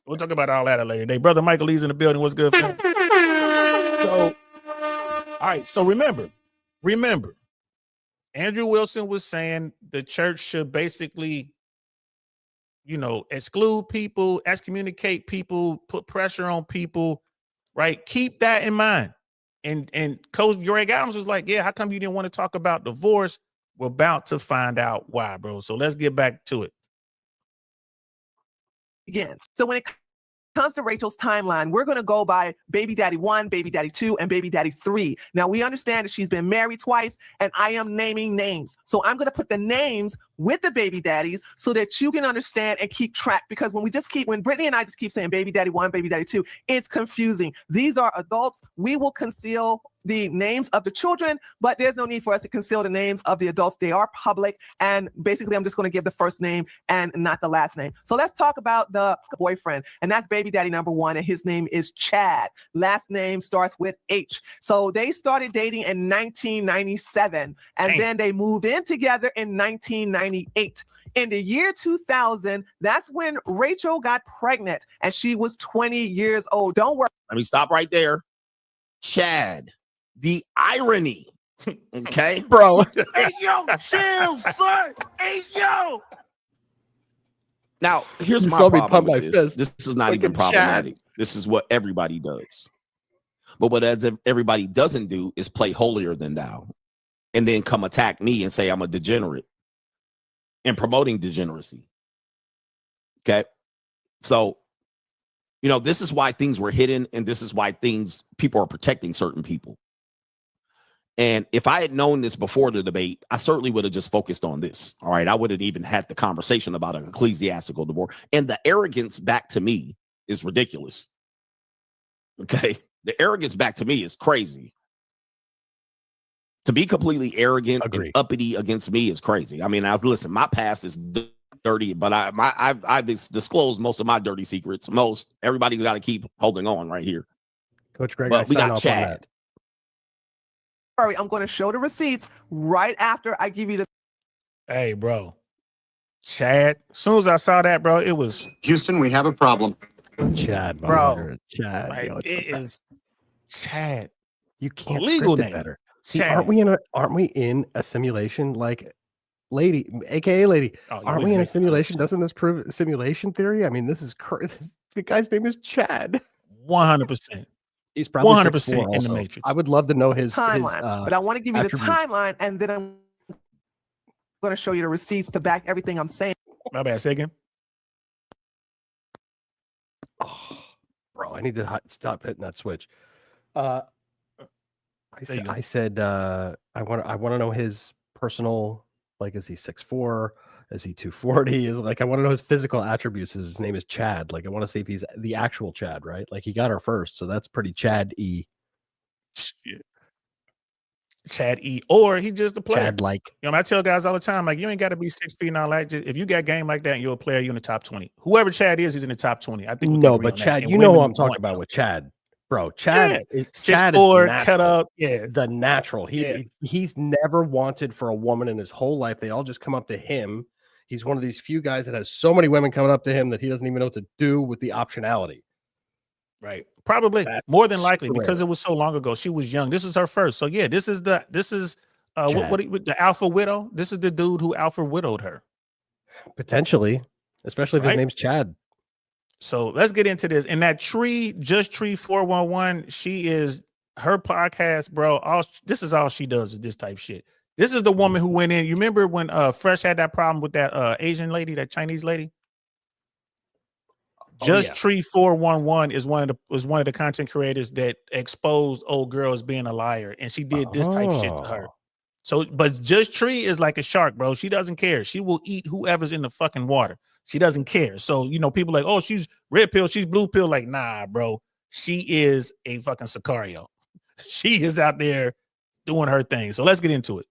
A: We'll talk about all that at a later date. Brother Michael Lee's in the building. What's good, fam? So, all right. So remember, Andrew Wilson was saying the church should basically, you know, exclude people, excommunicate people, put pressure on people, right? Keep that in mind. And Coach Greg Adams was like, yeah, how come you didn't want to talk about divorce? We're about to find out why, bro. So let's get back to it.
F: Again, so when it comes to Rachel's timeline, we're going to go by baby daddy 1, baby daddy 2, and baby daddy 3. Now, we understand that she's been married twice, and I am naming names. So I'm going to put the names with the baby daddies so that you can understand and keep track. Because when Brittany and I just keep saying baby daddy 1, baby daddy 2, it's confusing. These are adults. We will conceal the names of the children, but there's no need for us to conceal the names of the adults. They are public. And basically, I'm just going to give the first name and not the last name. So let's talk about the boyfriend. And that's baby daddy number 1. And his name is Chad. Last name starts with H. So they started dating in 1997. And then they moved in together in 1998. In the year 2000, that's when Rachel got pregnant and she was 20 years old. Don't worry.
E: Let me stop right there. Chad. The irony. Okay,
B: bro.
E: Hey, yo, chill, son. Hey, yo. Now, here's my problem with this. This is not even problematic. This is what everybody does. But what everybody doesn't do is play holier than thou and then come attack me and say I'm a degenerate and promoting degeneracy. Okay. So, you know, this is why things were hidden, and this is why people are protecting certain people. And if I had known this before the debate, I certainly would have just focused on this. All right. I wouldn't even had the conversation about an ecclesiastical divorce. And the arrogance back to me is ridiculous. Okay. The arrogance back to me is crazy. To be completely arrogant and uppity against me is crazy. I mean, listen, my past is dirty, but I've disclosed most of my dirty secrets. Everybody's got to keep holding on right here.
B: Coach Greg,
E: but we got Chad.
F: I'm going to show the receipts right after I give you the.
A: Hey, bro. Chad. As soon as I saw that, bro, it was
G: Houston. We have a problem.
B: Chad,
A: bro.
B: Chad.
A: Like,
B: yo,
A: it is Chad.
B: You can't
A: legal
B: script it
A: name.
B: better. See, aren't we in a simulation? Like, lady, aka lady, aren't we in a simulation? Doesn't this prove simulation theory? I mean, this is crazy. The guy's name is Chad.
A: 100%.
B: He's probably
A: 100% in the Matrix.
B: I would love to know his
F: timeline, but I want to give you
B: attributes.
F: the timeline, and then I'm going to show you the receipts to back everything I'm saying.
A: My bad. Say again.
B: Oh, bro, I need to stop hitting that switch. I said I want to know his personal, like, is he 6'4"? Is he 240? Is like, I want to know his physical attributes. His name is Chad. Like, I want to see if he's the actual Chad, right? Like, he got her first, so that's pretty Chad-y.
A: Shit. Chad E. Or he just a player.
B: Chad-like.
A: You know, I tell guys all the time, like, you ain't got to be 6 feet and all that. Just, if you got game like that and you're a player, you're in the top 20. Whoever Chad is, he's in the top 20. I think.
B: No, but Chad, you know what I'm talking about with Chad, bro. Chad, Chad is
A: 6'4", cut up. Yeah,
B: the natural. He's never wanted for a woman in his whole life. They all just come up to him. He's one of these few guys that has so many women coming up to him that he doesn't even know what to do with the optionality.
A: Right. Probably more than likely because it was so long ago. She was young. This is her first. So yeah, this is the the alpha widow. This is the dude who alpha widowed her.
B: Potentially, especially if his name's Chad.
A: So let's get into this. And that Just Tree 411, she is her podcast, bro. This is all she does is this type shit. This is the woman who went in. You remember when Fresh had that problem with that Asian lady, that Chinese lady? Just Tree 411 is one of the content creators that exposed old girls being a liar, and she did this type shit to her. So, but Just Tree is like a shark, bro. She doesn't care. She will eat whoever's in the fucking water. She doesn't care. So, you know, people like, oh, she's red pill, she's blue pill. Like, nah, bro. She is a fucking Sicario. She is out there doing her thing. So let's get into it.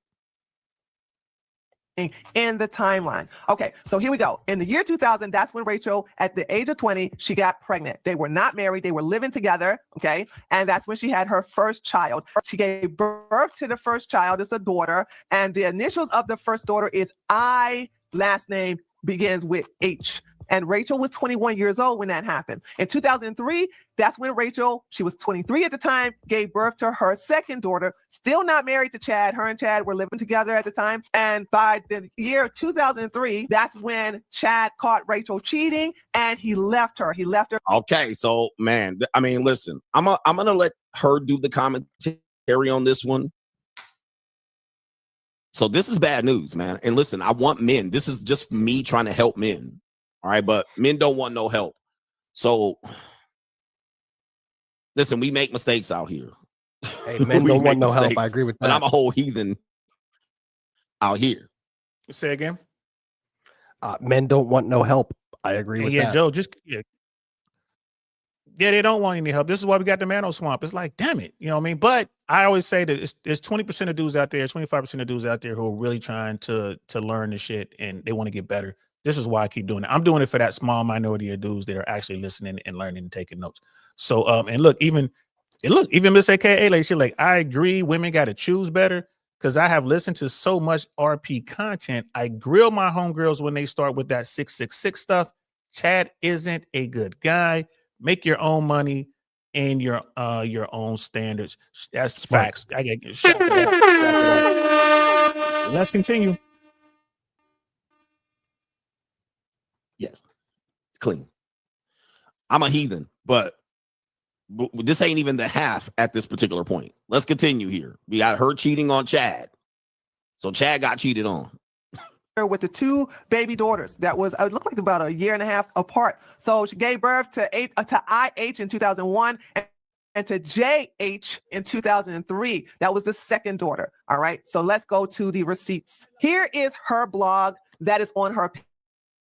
F: In the timeline. Okay, so here we go. In the year 2000, that's when Rachel, at the age of 20, she got pregnant. They were not married. They were living together, okay? And that's when she had her first child. She gave birth to the first child. It's a daughter. And the initials of the first daughter is I, last name begins with H. And Rachel was 21 years old when that happened. In 2003, that's when Rachel, she was 23 at the time, gave birth to her second daughter, still not married to Chad. Her and Chad were living together at the time. And by the year 2003, that's when Chad caught Rachel cheating and he left her. He left her.
E: Okay, so man, I mean, listen, I'm gonna let her do the commentary on this one. So this is bad news, man. And listen, I want men. This is just me trying to help men. All right, but men don't want no help. So, listen, we make mistakes out here.
B: Hey, men don't want no help. I agree with that.
E: But I'm a whole heathen out here.
A: Say again.
B: Men don't want no help. I agree with that.
A: Yeah, Joe, they don't want any help. This is why we got the Mano Swamp. It's like, damn it. You know what I mean? But I always say that there's 20% of dudes out there, 25% of dudes out there who are really trying to learn this shit and they want to get better. This is why I keep doing it. I'm doing it for that small minority of dudes that are actually listening and learning and taking notes. So, and look, even Miss AKA, like, she like, I agree, women got to choose better because I have listened to so much RP content. I grill my homegirls when they start with that 666 stuff. Chad isn't a good guy. Make your own money and your own standards. That's facts. I get shot for that. Let's continue.
E: Yes, clean. I'm a heathen, but this ain't even the half at this particular point. Let's continue here. We got her cheating on Chad. So Chad got cheated on.
F: With the two baby daughters that was, it looked like about a year and a half apart. So she gave birth to IH in 2001 and to JH in 2003. That was the second daughter. All right. So let's go to the receipts. Here is her blog that is on her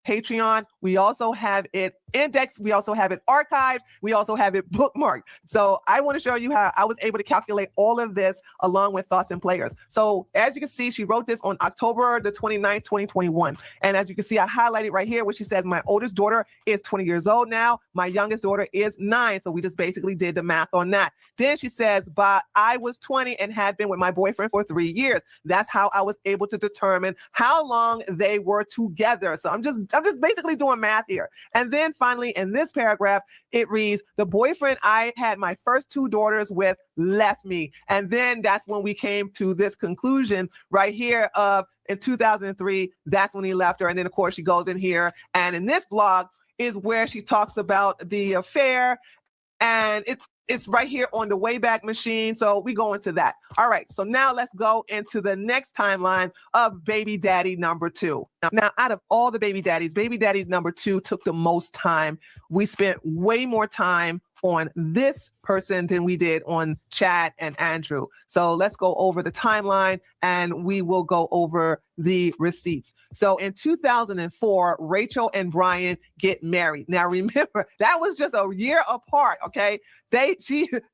F: Patreon. We also have it indexed. We also have it archived. We also have it bookmarked. So I want to show you how I was able to calculate all of this along with thoughts and players. So as you can see, she wrote this on October the 29th, 2021. And as you can see, I highlighted right here, where she says, my oldest daughter is 20 years old now. My youngest daughter is 9. So we just basically did the math on that. Then she says, but I was 20 and had been with my boyfriend for 3 years. That's how I was able to determine how long they were together. So I'm just basically doing math here. And then finally, in this paragraph, it reads, the boyfriend I had my first 2 daughters with left me. And then that's when we came to this conclusion right here of in 2003, that's when he left her. And then, of course, she goes in here. And in this blog is where she talks about the affair. And it's right here on the Wayback Machine. So we go into that. All right. So now let's go into the next timeline of baby daddy number 2. Now, out of all the baby daddies number 2 took the most time. We spent way more time on this person than we did on Chad and Andrew. So let's go over the timeline and we will go over the receipts. So in 2004, Rachel and Brian get married. Now remember, that was just a year apart, okay?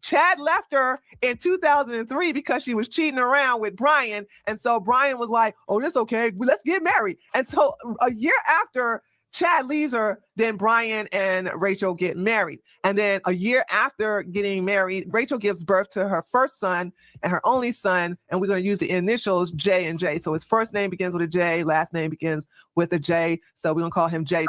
F: Chad left her in 2003 because she was cheating around with Brian. And so Brian was like, oh, that's okay. Let's get married. And so a year after Chad leaves her, then Brian and Rachel get married. And then a year after getting married, Rachel gives birth to her first son and her only son. And we're going to use the initials J and J. So his first name begins with a J, last name begins with a J. So we're going to call him JJ.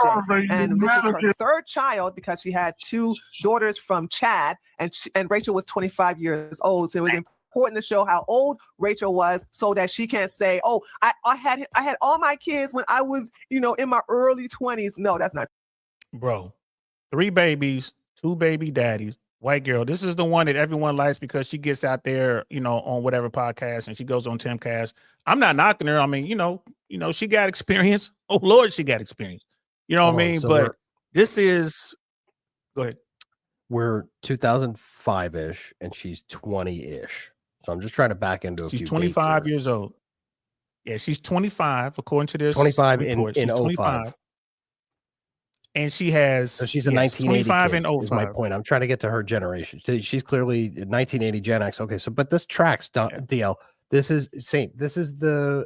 F: And this is her third child because she had 2 daughters from Chad, and Rachel was 25 years old. So it was important to show how old Rachel was so that she can't say, oh, I had all my kids when I was, in my early 20s. No, that's not.
A: Bro, 3 babies, 2 baby daddies, white girl. This is the one that everyone likes because she gets out there, on whatever podcast, and she goes on Timcast. I'm not knocking her. I mean, she got experience. Oh Lord, she got experience. You know what I mean?
B: So
A: but this is, go ahead.
B: We're 2005-ish, and she's 20-ish. So I'm just trying to back into a few.
A: She's 25 years old. Yeah, she's 25 according to this
B: 25
A: report.
B: in
A: She's
B: 25.
A: And she has,
B: so she's a 1980
A: 25
B: kid,
A: and 05.
B: Is my point. I'm trying to get to her generation. She's clearly 1980 Gen X. Okay, so but this tracks, DL. This is the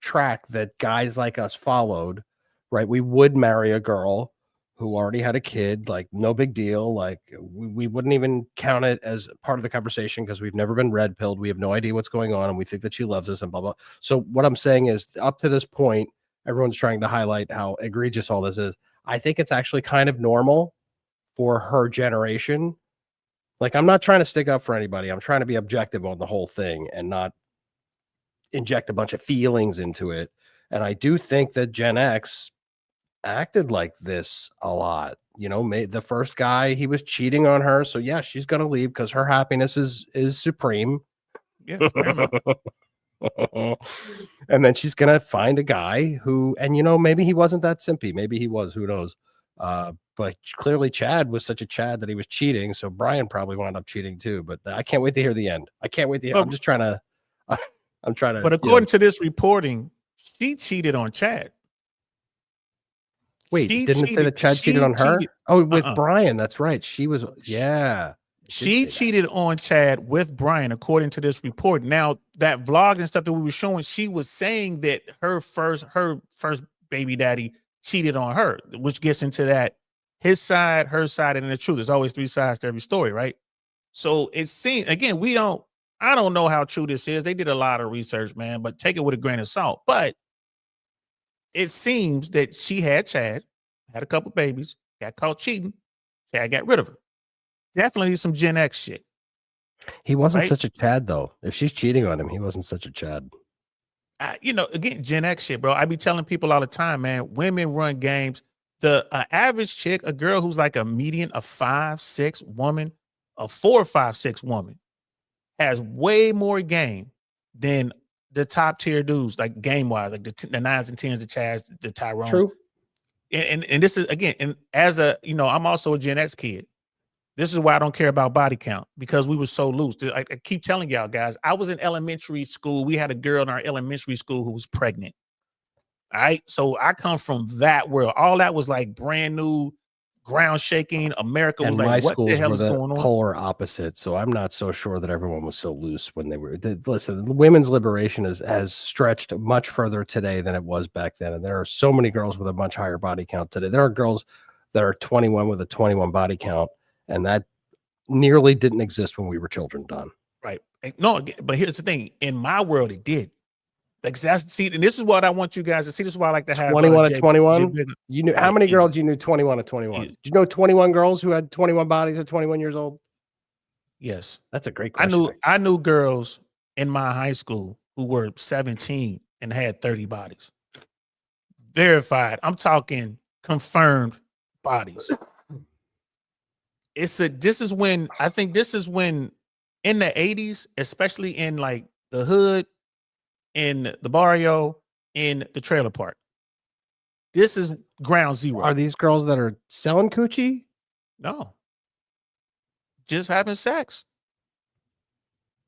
B: track that guys like us followed, right? We would marry a girl who already had a kid, like no big deal. Like we wouldn't even count it as part of the conversation because we've never been red pilled. We have no idea what's going on, and we think that she loves us and blah blah. So what I'm saying is, up to this point, everyone's trying to highlight how egregious all this is. I think it's actually kind of normal for her generation. Like, I'm not trying to stick up for anybody. I'm trying to be objective on the whole thing and not inject a bunch of feelings into it. And I do think that Gen X acted like this a lot. The first guy, he was cheating on her. So yeah, she's going to leave because her happiness is supreme.
A: Yeah.
B: And then she's going to find a guy who, and maybe he wasn't that simpy. Maybe he was, who knows? But clearly Chad was such a Chad that he was cheating. So Brian probably wound up cheating too, but I can't wait to hear the end. I can't wait to hear. I'm just trying to,
A: but according to this reporting, she cheated on Chad.
B: Wait, didn't it say that Chad cheated on her? Oh, with Brian. That's right. She was, yeah.
A: She cheated on Chad with Brian, according to this report. Now, that vlog and stuff that we were showing, she was saying that her first baby daddy cheated on her, which gets into that his side, her side, and the truth. There's always 3 sides to every story, right? So it seems, again, I don't know how true this is. They did a lot of research, man, but take it with a grain of salt. But it seems that she had Chad, had a couple babies, got caught cheating. Chad got rid of her. Definitely some Gen X shit.
B: He wasn't such a Chad, though. If she's cheating on him, he wasn't such a Chad.
A: Again, Gen X shit, bro. I be telling people all the time, man, women run games. The average chick, a girl who's like a median, a 5'6" woman, a 4 or 5'6" woman, has way more game than the top tier dudes, like game wise, like the 9s and 10s, the Chads, the Tyrones.
B: True.
A: And this is, again, and as I'm also a Gen X kid. This is why I don't care about body count, because we were so loose. I keep telling y'all guys, I was in elementary school. We had a girl in our elementary school who was pregnant. All right. So I come from that world. All that was like brand new, ground shaking. America was like, what the hell is going on?
B: Polar opposite. So I'm not so sure that everyone was so loose when they were. Listen, women's liberation has stretched much further today than it was back then. And there are so many girls with a much higher body count today. There are girls that are 21 with a 21 body count. And that nearly didn't exist when we were children, Don.
A: Right. No, but here's the thing. In my world, it did. Like, and this is what I want you guys to see. This is why I like to have
B: 21 to 21. You knew how many girls you knew 21 to 21? Did you know 21 girls who had 21 bodies at 21 years old?
A: Yes.
B: That's a great question.
A: I knew girls in my high school who were 17 and had 30 bodies. Verified. I'm talking confirmed bodies. This is when in the 80s, especially in like the hood, in the barrio, in the trailer park, this is ground zero.
B: Are these girls that are selling coochie?
A: No. just having sex.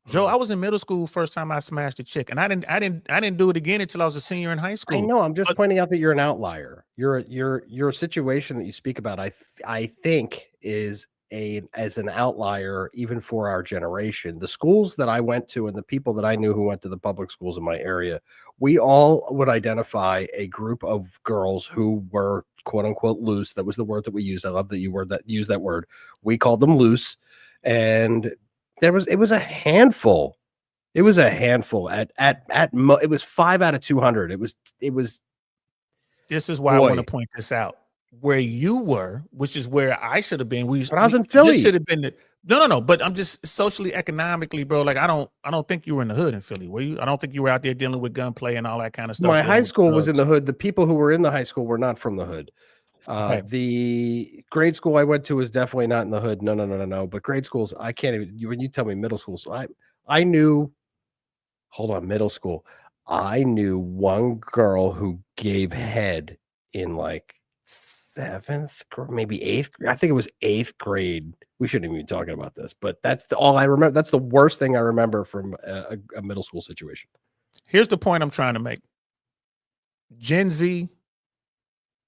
A: Joe, I was in middle school first time I smashed a chick, and I didn't do it again until I was a senior in high school.
B: I know. I'm just pointing out that you're an outlier. Your situation that you speak about, I think is as an outlier even for our generation. The schools that I went to and the people that I knew who went to the public schools in my area, we all would identify a group of girls who were quote unquote loose. That was the word that we used. I love that you used that word. We called them loose, and it was a handful. It was a handful it was 5 out of 200. It was.
A: This is why I want to point this out. Where you were, which is where I should have been.
B: But I was in Philly.
A: This should have been no. But I'm just socially, economically, bro. Like I don't think you were in the hood in Philly. Were you? I don't think you were out there dealing with gunplay and all that kind of stuff.
B: My high school was in the hood. The people who were in the high school were not from the hood.
A: Okay.
B: The grade school I went to was definitely not in the hood. No. But grade schools, I can't even. When you tell me middle school, so I knew. Hold on, middle school. I knew one girl who gave head in like 7th, maybe 8th. I think it was 8th grade. We shouldn't even be talking about this, but that's all I remember. That's the worst thing I remember from a middle school situation.
A: Here's the point I'm trying to make. Gen Z,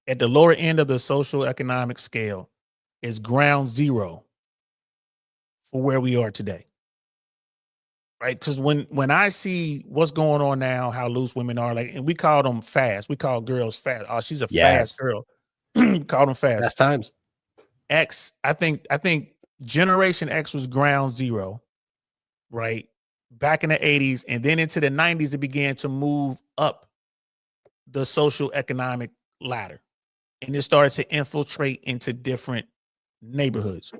A: at the lower end of the social economic scale, is ground zero for where we are today. Right? Because when I see what's going on now, how loose women are, like, and we call them fast. We call girls fast. Oh, she's a fast girl. Call them fast.
B: Fast times.
A: X, I think Generation X was ground zero, right? Back in the 80s, and then into the 90s, it began to move up the social economic ladder. And it started to infiltrate into different neighborhoods.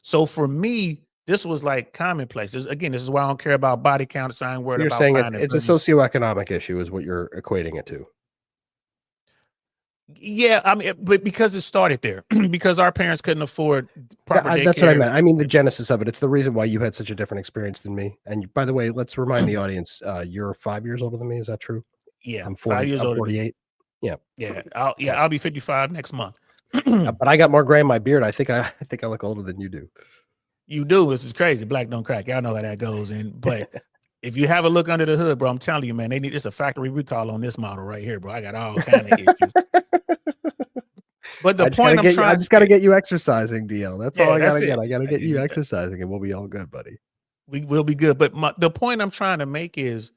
A: So for me, this was like commonplace. This is why I don't care about body count. Sign word.
B: So you're
A: about
B: saying
A: finding
B: it's a
A: goodness.
B: socioeconomic issue, is what you're equating it to.
A: Yeah, I mean, but because it started there, because our parents couldn't afford proper daycare.
B: That's what I meant. I mean, the genesis of it. It's the reason why you had such a different experience than me. And by the way, let's remind the audience, you're 5 years older than me. Is that true?
A: Yeah,
B: I'm 40,
A: 5 years older.
B: 48. Yeah.
A: I'll be 55 next month.
B: But I got more gray in my beard. I think I look older than you do.
A: You do. This is crazy. Black don't crack. Y'all know how that goes. But if you have a look under the hood, bro, I'm telling you, man, it's a factory recall on this model right here, bro. I got all kind of issues. But the point
B: I just got to get you exercising, DL. That's all I got to get. I got to get you
A: Yeah.
B: exercising, and we'll be all good, buddy.
A: We will be good. But the point I'm trying to make is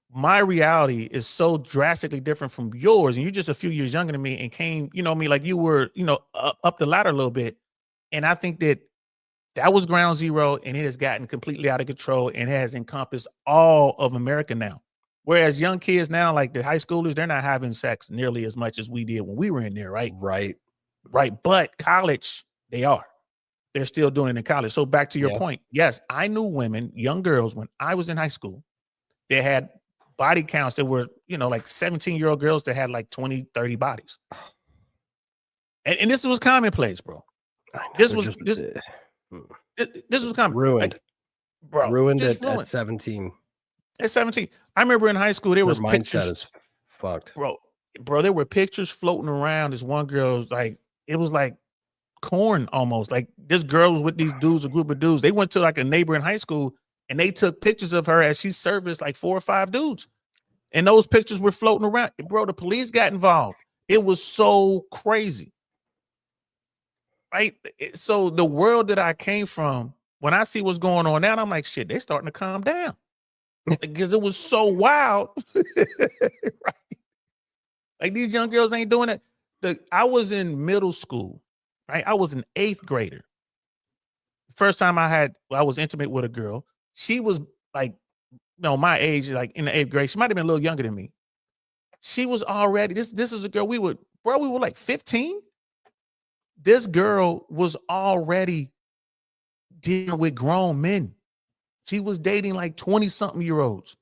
A: my reality is so drastically different from yours. And you're just a few years younger than me and came, like you were, up the ladder a little bit. And I think that was ground zero, and it has gotten completely out of control and has encompassed all of America now. Whereas young kids now, like the high schoolers, they're not having sex nearly as much as we did when we were in there, right?
B: Right.
A: But college, they are. They're still doing it in college. So back to your point. Yes, I knew women, young girls, when I was in high school, they had body counts that were, like 17-year-old girls that had like 20, 30 bodies. And this was commonplace, bro. This was common.
B: Ruined.
A: Bro,
B: ruined it at 17.
A: At 17. I remember in high school, there was
B: mindset
A: pictures.
B: Is fucked.
A: Bro, there were pictures floating around. This one girl was like, it was like corn almost. Like this girl was with these dudes, a group of dudes. They went to like a neighboring high school and they took pictures of her as she serviced like 4 or 5 dudes. And those pictures were floating around. Bro, the police got involved. It was so crazy. Right? So the world that I came from, when I see what's going on now, I'm like, shit, they're starting to calm down. Because it was so wild. Right? Like these young girls ain't doing it. I was in middle school, right? I was an 8th grader. First time I was intimate with a girl. She was like, my age, like in the 8th grade. She might have been a little younger than me. She was already, this is a girl we were like 15. This girl was already dealing with grown men. She was dating like 20-something-year-olds.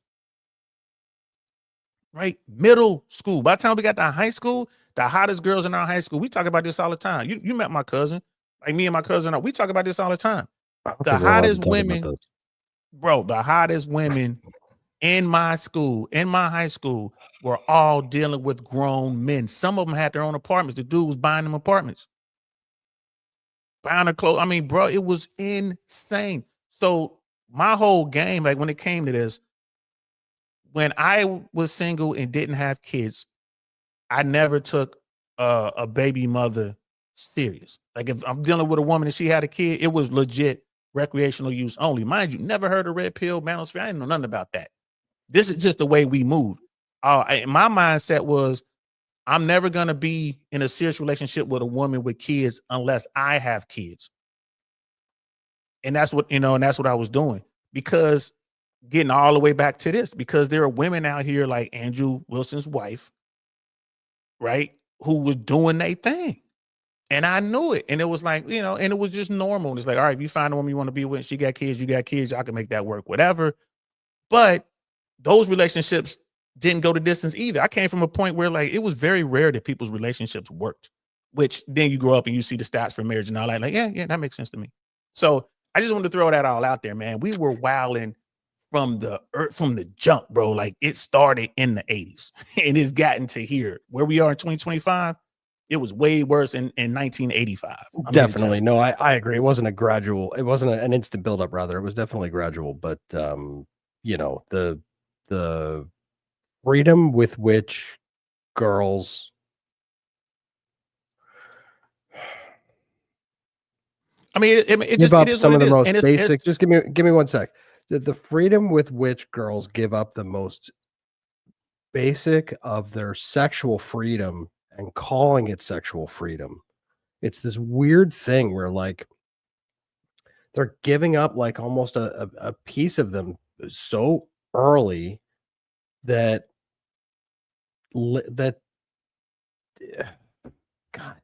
A: Right? Middle school. By the time we got to high school, the hottest girls in our high school, we talk about this all the time. You met my cousin. Like me and my cousin, we talk about this all the time. The hottest women, bro, the hottest women in my school, in my high school, were all dealing with grown men. Some of them had their own apartments. The dude was buying them apartments. buying her clothes. I mean, bro, it was insane. So my whole game, like when it came to this, when I was single and didn't have kids, I never took a baby mother serious. Like if I'm dealing with a woman and she had a kid, it was legit recreational use only. Mind you, never heard of red pill, manosphere. I didn't know nothing about that. This is just the way we move. My mindset was, I'm never going to be in a serious relationship with a woman with kids unless I have kids. And that's what, and that's what I was doing, because getting all the way back to this, because there are women out here like Andrew Wilson's wife, right, who was doing their thing. And I knew it. And it was like, and it was just normal. It's like, all right, if you find a woman you want to be with, she got kids, you got kids, y'all can make that work, whatever. But those relationships didn't go the distance either. I came from a point where like it was very rare that people's relationships worked, which then you grow up and you see the stats for marriage and all that. Like, yeah, that makes sense to me. So I just wanted to throw that all out there, man. We were wilding from the jump, bro. Like it started in the 80s and it's gotten to here where we are in 2025. It was way worse in 1985.
B: Definitely. No, I agree. It wasn't an instant buildup, rather. It was definitely gradual. But the freedom with which girls,
A: I mean, it
B: give
A: just
B: up
A: it is
B: some
A: what
B: of
A: it
B: the
A: is.
B: most
A: And
B: basic. Just give me 1 sec. The freedom with which girls give up the most basic of their sexual freedom and calling it sexual freedom. It's this weird thing where like they're giving up like almost a piece of them so early that God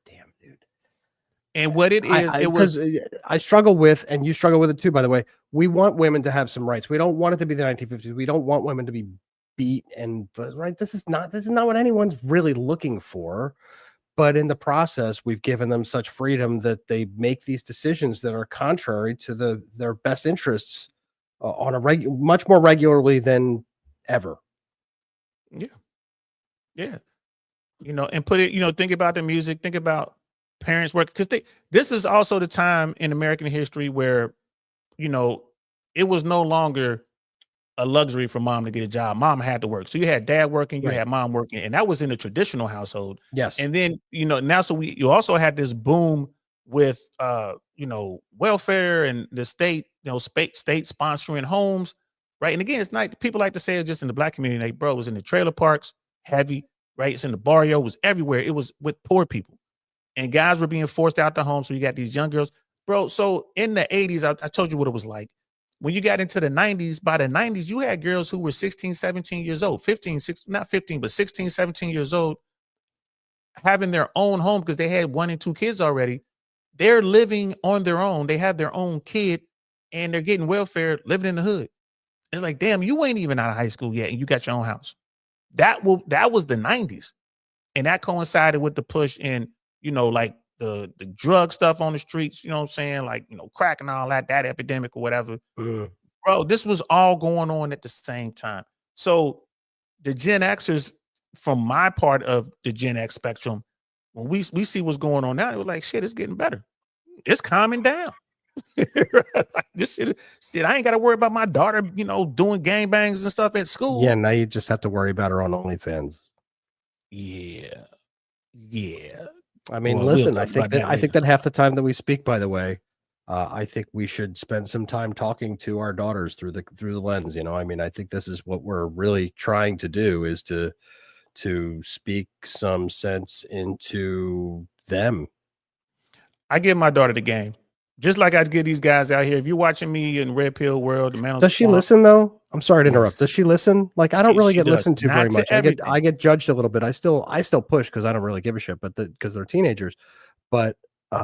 B: damn, dude.
A: And what it is, it was.
B: I struggle with, and you struggle with it too, by the way. We want women to have some rights. We don't want it to be the 1950s. We don't want women to be beat right. This is not what anyone's really looking for. But in the process, we've given them such freedom that they make these decisions that are contrary to their best interests on a much more regularly than ever.
A: Yeah. And put it, think about the music, think about parents work, because this is also the time in American history where, it was no longer a luxury for mom to get a job. Mom had to work. So you had dad working, you had mom working, and that was in a traditional household.
B: Yes.
A: And then, now, so you also had this boom with, welfare and the state, state sponsoring homes. Right. And again, it's not, people like to say it's just in the Black community, like, bro, it was in the trailer parks, heavy, right? It's in the barrio, it was everywhere. It was with poor people, and guys were being forced out the home. So you got these young girls, bro. So in the 80s, I told you what it was like. When you got into the 90s, by the 90s, you had girls who were 16, 17 years old, 16, 17 years old, having their own home because they had 1 and 2 kids already. They're living on their own. They have their own kid and they're getting welfare, living in the hood. It's like, damn, you ain't even out of high school yet and you got your own house. That was the 90s. And that coincided with the push in, like the drug stuff on the streets, you know what I'm saying? Like, crack and all that epidemic or whatever. Bro, this was all going on at the same time. So the Gen Xers, from my part of the Gen X spectrum, when we see what's going on now, it was like, shit, it's getting better. It's calming down. This shit, I ain't got to worry about my daughter, doing gangbangs and stuff at school.
B: Yeah, now you just have to worry about her on OnlyFans.
A: Yeah.
B: I mean, listen, I think that half the time that we speak, by the way, I think we should spend some time talking to our daughters through the lens. I mean, I think this is what we're really trying to do, is to speak some sense into them.
A: I give my daughter the game, just like I give these guys out here. If you're watching me in Red Pill World, the man.
B: Does she listen though? I'm sorry to interrupt. Does she listen? Like, I don't really get listened to very much. I get judged a little bit. I still push because I don't really give a shit, but because they're teenagers. But in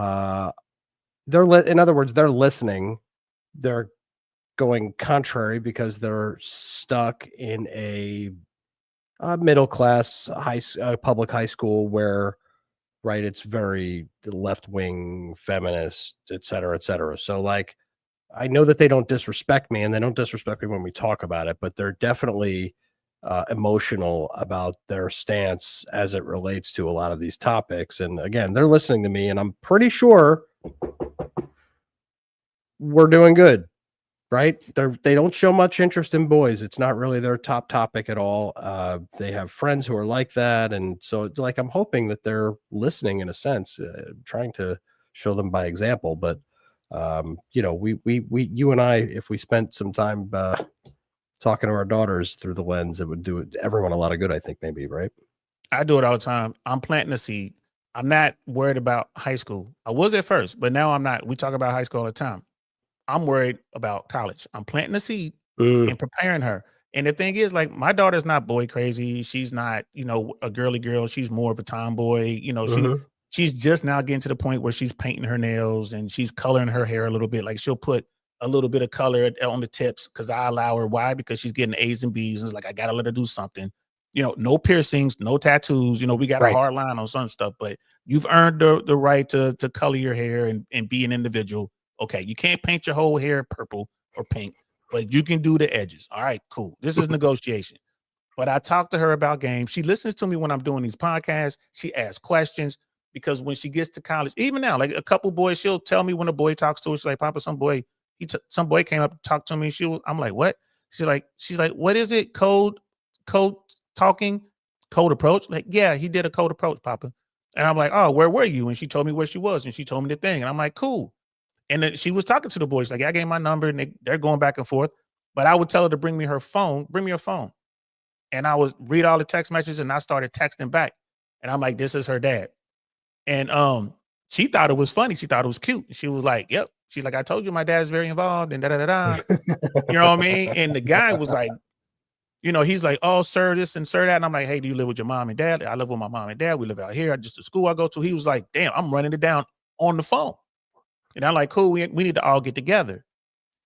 B: other words, they're listening. They're going contrary because they're stuck in a middle class public high school where, right, it's very left wing, feminist, et cetera, et cetera. So like, I know that they don't disrespect me, and they don't disrespect me when we talk about it, but they're definitely emotional about their stance as it relates to a lot of these topics. And again, they're listening to me, and I'm pretty sure we're doing good, right? They don't show much interest in boys. It's not really their top topic at all. They have friends who are like that, and so like I'm hoping that they're listening in a sense, trying to show them by example. But you know, you and I, if we spent some time talking to our daughters through the lens, it would do everyone a lot of good, I think, maybe, right?
A: I do it all the time. I'm planting a seed. I'm not worried about high school. I was at first, but now I'm not. We talk about high school all the time. I'm worried about college. I'm planting a seed and preparing her. And the thing is, like, my daughter's not boy crazy. She's not, you know, a girly girl. She's more of a tomboy. You know, she's just now getting to the point where she's painting her nails and she's coloring her hair a little bit. Like, she'll put a little bit of color on the tips because I allow her. Why? Because she's getting A's and B's. And it's like, I got to let her do something. You know, no piercings, no tattoos. You know, we got a hard line on some stuff, but you've earned the right to color your hair and be an individual. Okay, you can't paint your whole hair purple or pink, but you can do the edges. All right, cool. This is negotiation. But I talk to her about games. She listens to me when I'm doing these podcasts. She asks questions because when she gets to college, even now, like a couple boys, she'll tell me when a boy talks to her. She's like, Papa, some boy came up and talked to me. I'm like, what? She's like, what is it? Code talking, code approach? Like, yeah, he did a code approach, Papa. And I'm like, oh, where were you? And she told me where she was, and she told me the thing. And I'm like, cool. And then she was talking to the boys, like, I gave my number, and they're going back and forth. But I would tell her to bring me her phone, and I would read all the text messages, and I started texting back. And I'm like, this is her dad. And she thought it was funny. She thought it was cute. She was like, yep. She's like, I told you my dad's very involved, and da-da-da-da. You know what I mean? And the guy was like, you know, he's like, oh, sir, this and sir that. And I'm like, hey, do you live with your mom and dad? I live with my mom and dad. We live out here. Just the school I go to. He was like, damn, I'm running it down on the phone. And I'm like, cool, we need to all get together.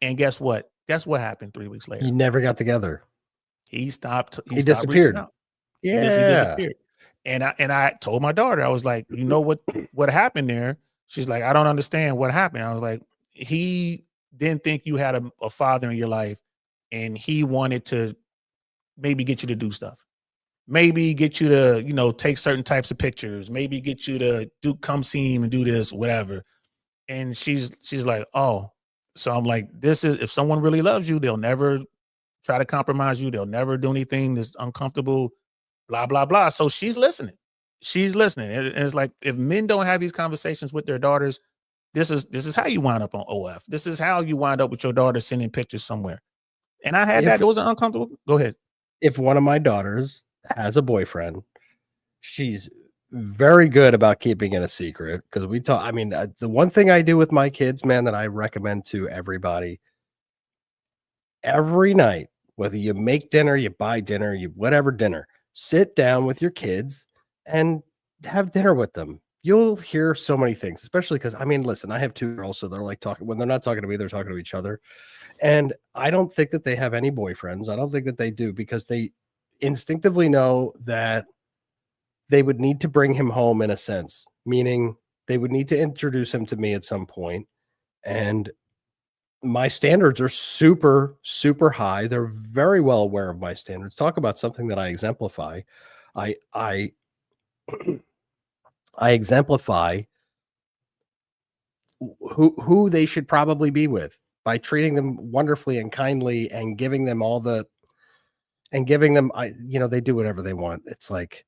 A: And guess what? Guess what happened 3 weeks later?
B: You never got together.
A: He stopped.
B: He disappeared.
A: Yeah. He disappeared. And I told my daughter, I was like, you know what happened there? She's like, I don't understand what happened. I was like, he didn't think you had a father in your life, and he wanted to maybe get you to do stuff. Maybe get you to, you know, take certain types of pictures. Maybe get you to come see him and do this, whatever. And she's like, oh. So I'm like, this is, if someone really loves you, they'll never try to compromise you. They'll never do anything that's uncomfortable, blah, blah, blah. So she's listening. And it's like, if men don't have these conversations with their daughters, this is how you wind up on OF. This is how you wind up with your daughter sending pictures somewhere. And I had that. It wasn't uncomfortable. Go ahead.
B: If one of my daughters has a boyfriend, she's very good about keeping it a secret, because we talk. I mean, the one thing I do with my kids, man, that I recommend to everybody every night, whether you make dinner, you buy dinner, you whatever dinner, sit down with your kids and have dinner with them. You'll hear so many things, especially because, I mean, listen, I have 2 girls, so they're like talking, when they're not talking to me, they're talking to each other. And I don't think that they have any boyfriends. I don't think that they do, because they instinctively know that they would need to bring him home in a sense, meaning they would need to introduce him to me at some point. And my standards are super, super high. They're very well aware of my standards. Talk about something that I exemplify. I exemplify who they should probably be with by treating them wonderfully and kindly and giving them you know, they do whatever they want. It's like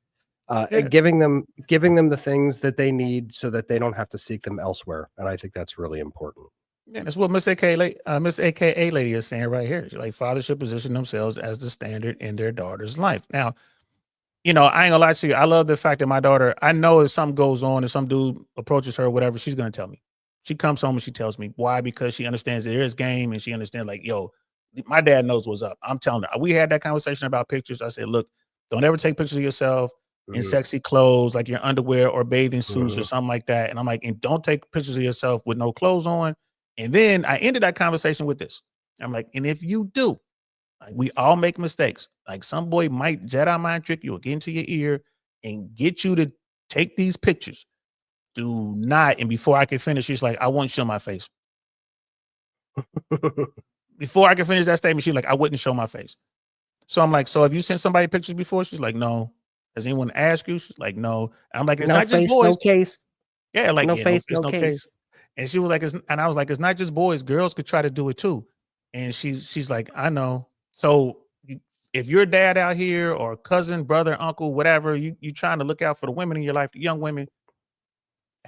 B: giving them the things that they need so that they don't have to seek them elsewhere. And I think that's really important.
A: Yeah, that's what Miss AKA lady is saying right here. She's like, fathers should position themselves as the standard in their daughter's life. Now, you know, I ain't gonna lie to you. I love the fact that my daughter, I know if something goes on, if some dude approaches her or whatever, she's gonna tell me. She comes home and she tells me. Why? Because she understands there is game, and she understands, like, yo, my dad knows what's up. I'm telling her. We had that conversation about pictures. I said, look, don't ever take pictures of yourself in sexy clothes, like your underwear or bathing suits or something like that. And I'm like, and don't take pictures of yourself with no clothes on. And then I ended that conversation with this. I'm like, and if you do, like, we all make mistakes. Like, some boy might Jedi mind trick you or get into your ear and get you to take these pictures. Do not. And before I can finish, she's like, I won't show my face. Before I can finish that statement, she's like, I wouldn't show my face. So I'm like, so have you sent somebody pictures before? She's like, no. Has anyone asked you? She's like, no. I'm like, it's
B: no
A: not
B: face,
A: just boys.
B: No case.
A: Yeah, like,
B: no
A: yeah,
B: face,
A: no case. And she was like, and I was like, it's not just boys, girls could try to do it too. And she's like, I know. So if you're a dad out here or cousin, brother, uncle, whatever, you trying to look out for the women in your life, the young women,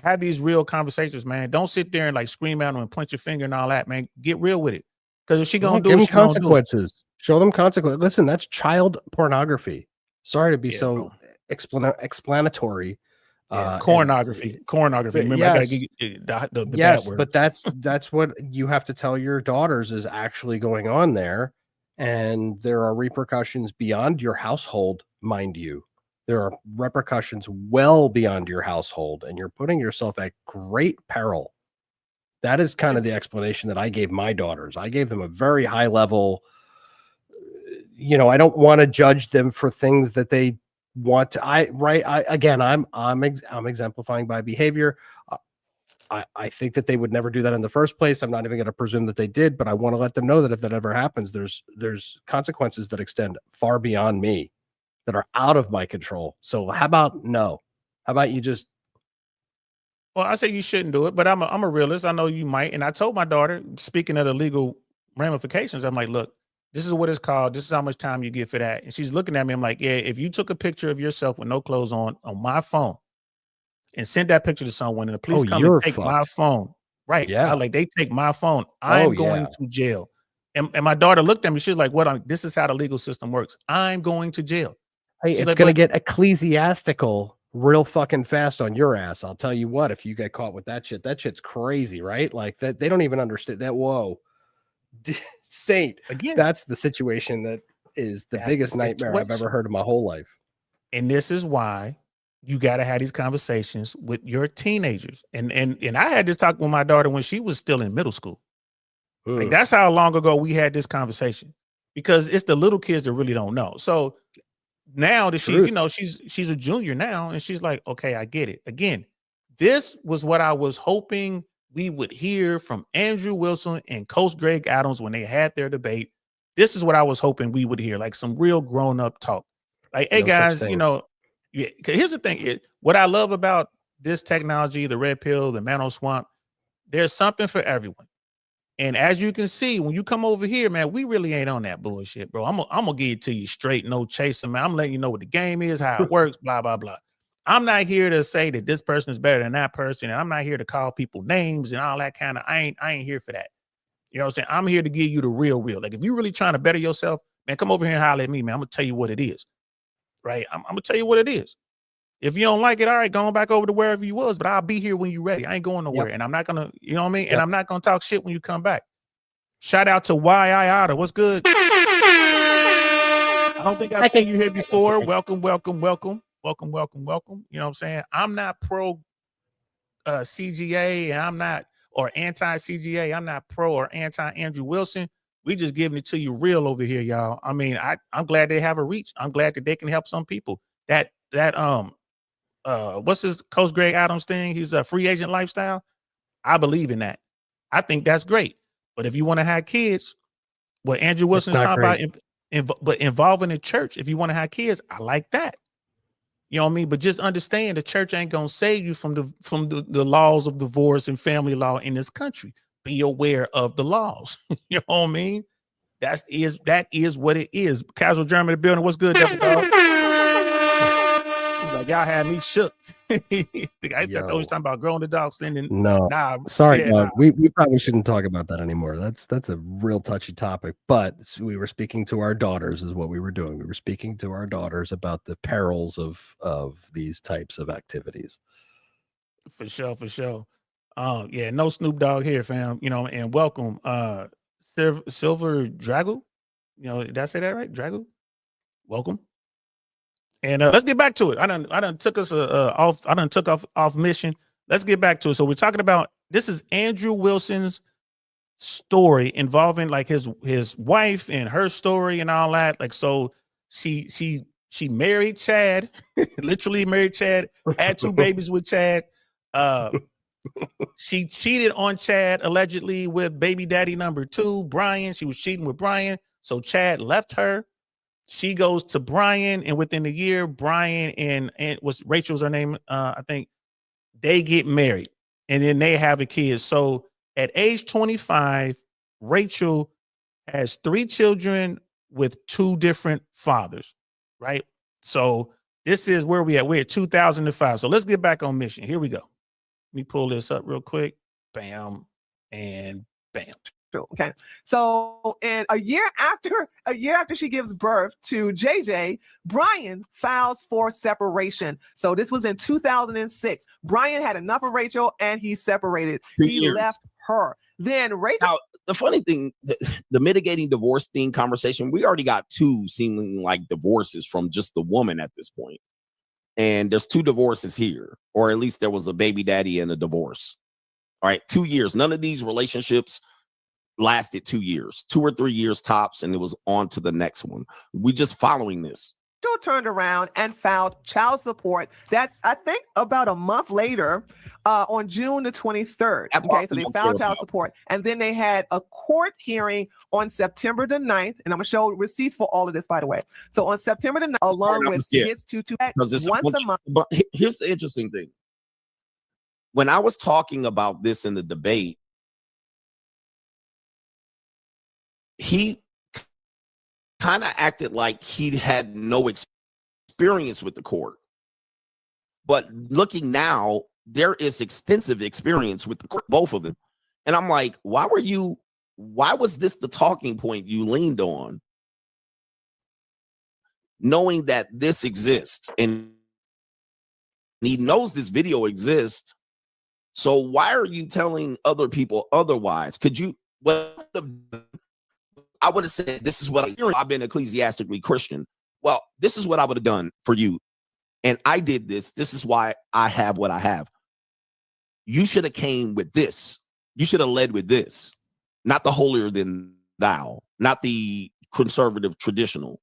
A: have these real conversations, man. Don't sit there and like scream at them and point your finger and all that, man. Get real with it. Because if she gonna do
B: give
A: it,
B: them
A: she gonna do it.
B: consequences. Show them consequences. Listen, that's child pornography. Sorry to be so
A: bro.
B: explanatory.
A: Pornography. Remember,
B: yes,
A: I gotta give you the
B: yes,
A: bad word.
B: but that's what you have to tell your daughters is actually going on there, and there are repercussions beyond your household, mind you. There are repercussions well beyond your household, and you're putting yourself at great peril. That is kind of the explanation that I gave my daughters. I gave them a very high level. I don't want to judge them for things that they want to. I'm exemplifying by behavior. I think that they would never do that in the first place. I'm not even going to presume that they did, but I want to let them know that if that ever happens, there's consequences that extend far beyond me, that are out of my control. So how about no? How about you just?
A: Well, I say you shouldn't do it, but I'm a realist. I know you might. And I told my daughter, speaking of the legal ramifications, I'm like, look, this is what it's called. This is how much time you get for that. And she's looking at me. I'm like, yeah, if you took a picture of yourself with no clothes on my phone and sent that picture to someone and the police come and take my phone, right?
B: Yeah.
A: They take my phone. I'm going to jail. And my daughter looked at me. She's like, what? This is how the legal system works. I'm going to jail.
B: Hey, it's going to get ecclesiastical real fucking fast on your ass. I'll tell you what, if you get caught with that shit's crazy, right? Like that, they don't even understand that. Whoa, Saint,
A: again,
B: that's the situation that is the biggest nightmare I've ever heard in my whole life.
A: And this is why you got to have these conversations with your teenagers. And I had this talk with my daughter when she was still in middle school. Like that's how long ago we had this conversation, because it's the little kids that really don't know. So now that she's a junior now, and she's like, okay, I get it. Again, this was what I was hoping we would hear from Andrew Wilson and Coach Greg Adams when they had their debate. This is what I was hoping we would hear, like some real grown-up talk. Like, hey guys, here's the thing. What I love about this technology, the red pill, the nano swamp, there's something for everyone. And as you can see, when you come over here, man, we really ain't on that bullshit, bro. I'm gonna give it to you straight, no chasing, man. I'm letting you know what the game is, how it works, blah, blah, blah. I'm not here to say that this person is better than that person. And I'm not here to call people names and all that kind of, I ain't here for that. You know what I'm saying? I'm here to give you the real. Like, if you're really trying to better yourself, man, come over here and holler at me, man. I'm gonna tell you what it is, right? I'm gonna tell you what it is. If you don't like it, all right, going back over to wherever you was, but I'll be here when you're ready. I ain't going nowhere. And I'm not gonna, you know what I mean? And I'm not gonna talk shit when you come back. Shout out to Y.I. Otter. What's good? I don't think I've seen you here before. Welcome. You know what I'm saying? I'm not pro CGA, and I'm not, or anti CGA. I'm not pro or anti Andrew Wilson. We just giving it to you real over here, y'all. I mean, I'm glad they have a reach. I'm glad that they can help some people. What's his Coach Greg Adams thing? He's a free agent lifestyle. I believe in that. I think that's great. But if you want to have kids, what Andrew Wilson is talking about, but involving the church, if you want to have kids, I like that. You know what I mean? But just understand the church ain't gonna save you from the laws of divorce and family law in this country. Be aware of the laws. You know what I mean? That is what it is. Casual German building. What's good, Devil Dog? It's like y'all had me shook. I thought I was talking about growing the dog sending.
B: No, sorry, we probably shouldn't talk about that anymore. That's a real touchy topic. But we were speaking to our daughters, is what we were doing. We were speaking to our daughters about the perils of these types of activities.
A: For sure. No Snoop Dogg here, fam. You know, and welcome, Silver Drago. You know, did I say that right? Drago. Welcome. And let's get back to it. I done took us off. I done took off mission. Let's get back to it. So we're talking about, this is Andrew Wilson's story involving like his wife and her story and all that. Like, so she married Chad, literally married Chad, had 2 babies with Chad. She cheated on Chad allegedly with baby daddy number 2, Brian. She was cheating with Brian. So Chad left her. She goes to Brian, and within a year, Brian and was Rachel's her name, I think, they get married. and then they have a kid. So at age 25, Rachel has 3 children with 2 different fathers, right? So this is where we at. We're at 2005. So let's get back on mission. Here we go. Let me pull this up real quick. Bam and bam.
F: Okay. So, and a year after she gives birth to JJ, Brian files for separation. So this was in 2006. Brian had enough of Rachel and he separated.
E: 2
F: He
E: years.
F: left her. Then Rachel.
E: Now, the funny thing, the mitigating divorce thing conversation, we already got 2 seeming like divorces from just the woman at this point. And there's 2 divorces here, or at least there was a baby daddy and a divorce. All right, 2 years. None of these relationships lasted 2 years, 2 or 3 years tops, and it was on to the next one. We just following this.
F: Turned around and filed child support. That's, I think, about a month later, on June the 23rd. Okay, so they filed child support, and then they had a court hearing on September the 9th, and I'm gonna show receipts for all of this, by the way. So on September the 9th, along with kids to once a month.
E: But here's the interesting thing. When I was talking about this in the debate, he kind of acted like he had no experience with the court. But looking now, there is extensive experience with the court, both of them. And I'm like, why was this the talking point you leaned on? Knowing that this exists and he knows this video exists. So why are you telling other people otherwise? I would have said, this is what I've been ecclesiastically Christian. Well, this is what I would have done for you. And I did this. This is why I have what I have. You should have came with this. You should have led with this, not the holier than thou, not the conservative traditional.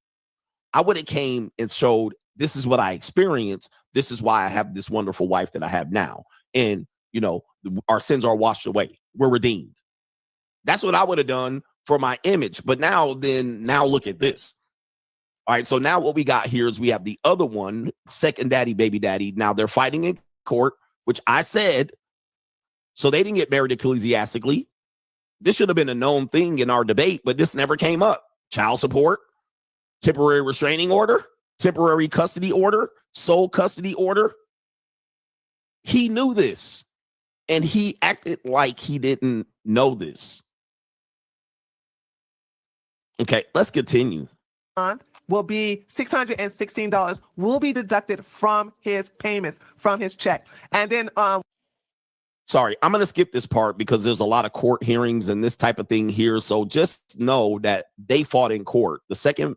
E: I would have came and showed, this is what I experienced. This is why I have this wonderful wife that I have now. And, you know, our sins are washed away. We're redeemed. That's what I would have done for my image. But now look at this. All right. So now what we got here is we have the other one, second daddy, baby daddy. Now they're fighting in court, which I said, so they didn't get married ecclesiastically. This should have been a known thing in our debate, but this never came up. Child support, temporary restraining order, temporary custody order, sole custody order. He knew this and he acted like he didn't know this. Okay, let's continue.
F: Will be $616 will be deducted from his payments, from his check. And then
E: sorry, I'm going to skip this part because there's a lot of court hearings and this type of thing here. So just know that they fought in court. The second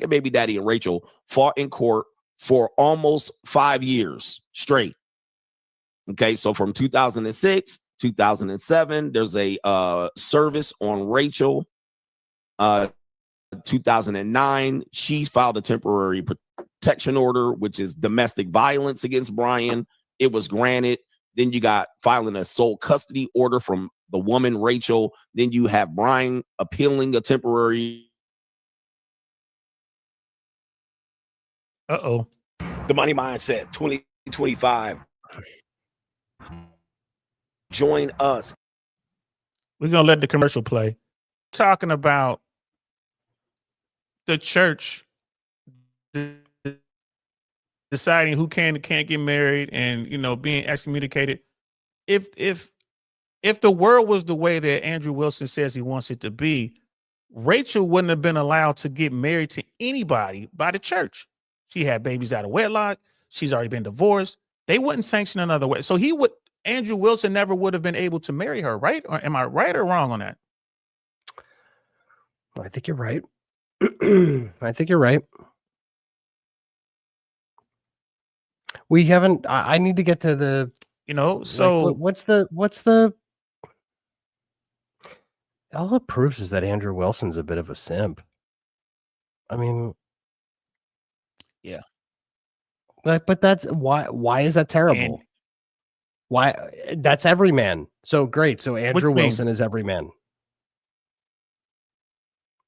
E: baby daddy and Rachel fought in court for almost 5 years straight. Okay, so from 2006, 2007, there's a service on Rachel. 2009, she filed a temporary protection order, which is domestic violence against Brian. It was granted. Then you got filing a sole custody order from the woman, Rachel. Then you have Brian appealing a temporary.
A: Uh-oh.
E: The Money Mindset 2025. Join us.
A: We're going to let the commercial play. Talking about the church deciding who can and can't get married and, you know, being excommunicated. If the world was the way that Andrew Wilson says he wants it to be, Rachel wouldn't have been allowed to get married to anybody by the church. She had babies out of wedlock. She's already been divorced. They wouldn't sanction another way. So Andrew Wilson never would have been able to marry her, right? Or am I right or wrong on that?
B: I think you're right. I think you're right. We haven't. I need to get to the.
A: You know, so
B: like, what's the? All it proves is that Andrew Wilson's a bit of a simp. I mean,
A: yeah.
B: But that's why. Why is that terrible? Why? That's every man. So great. So Andrew Wilson is every man.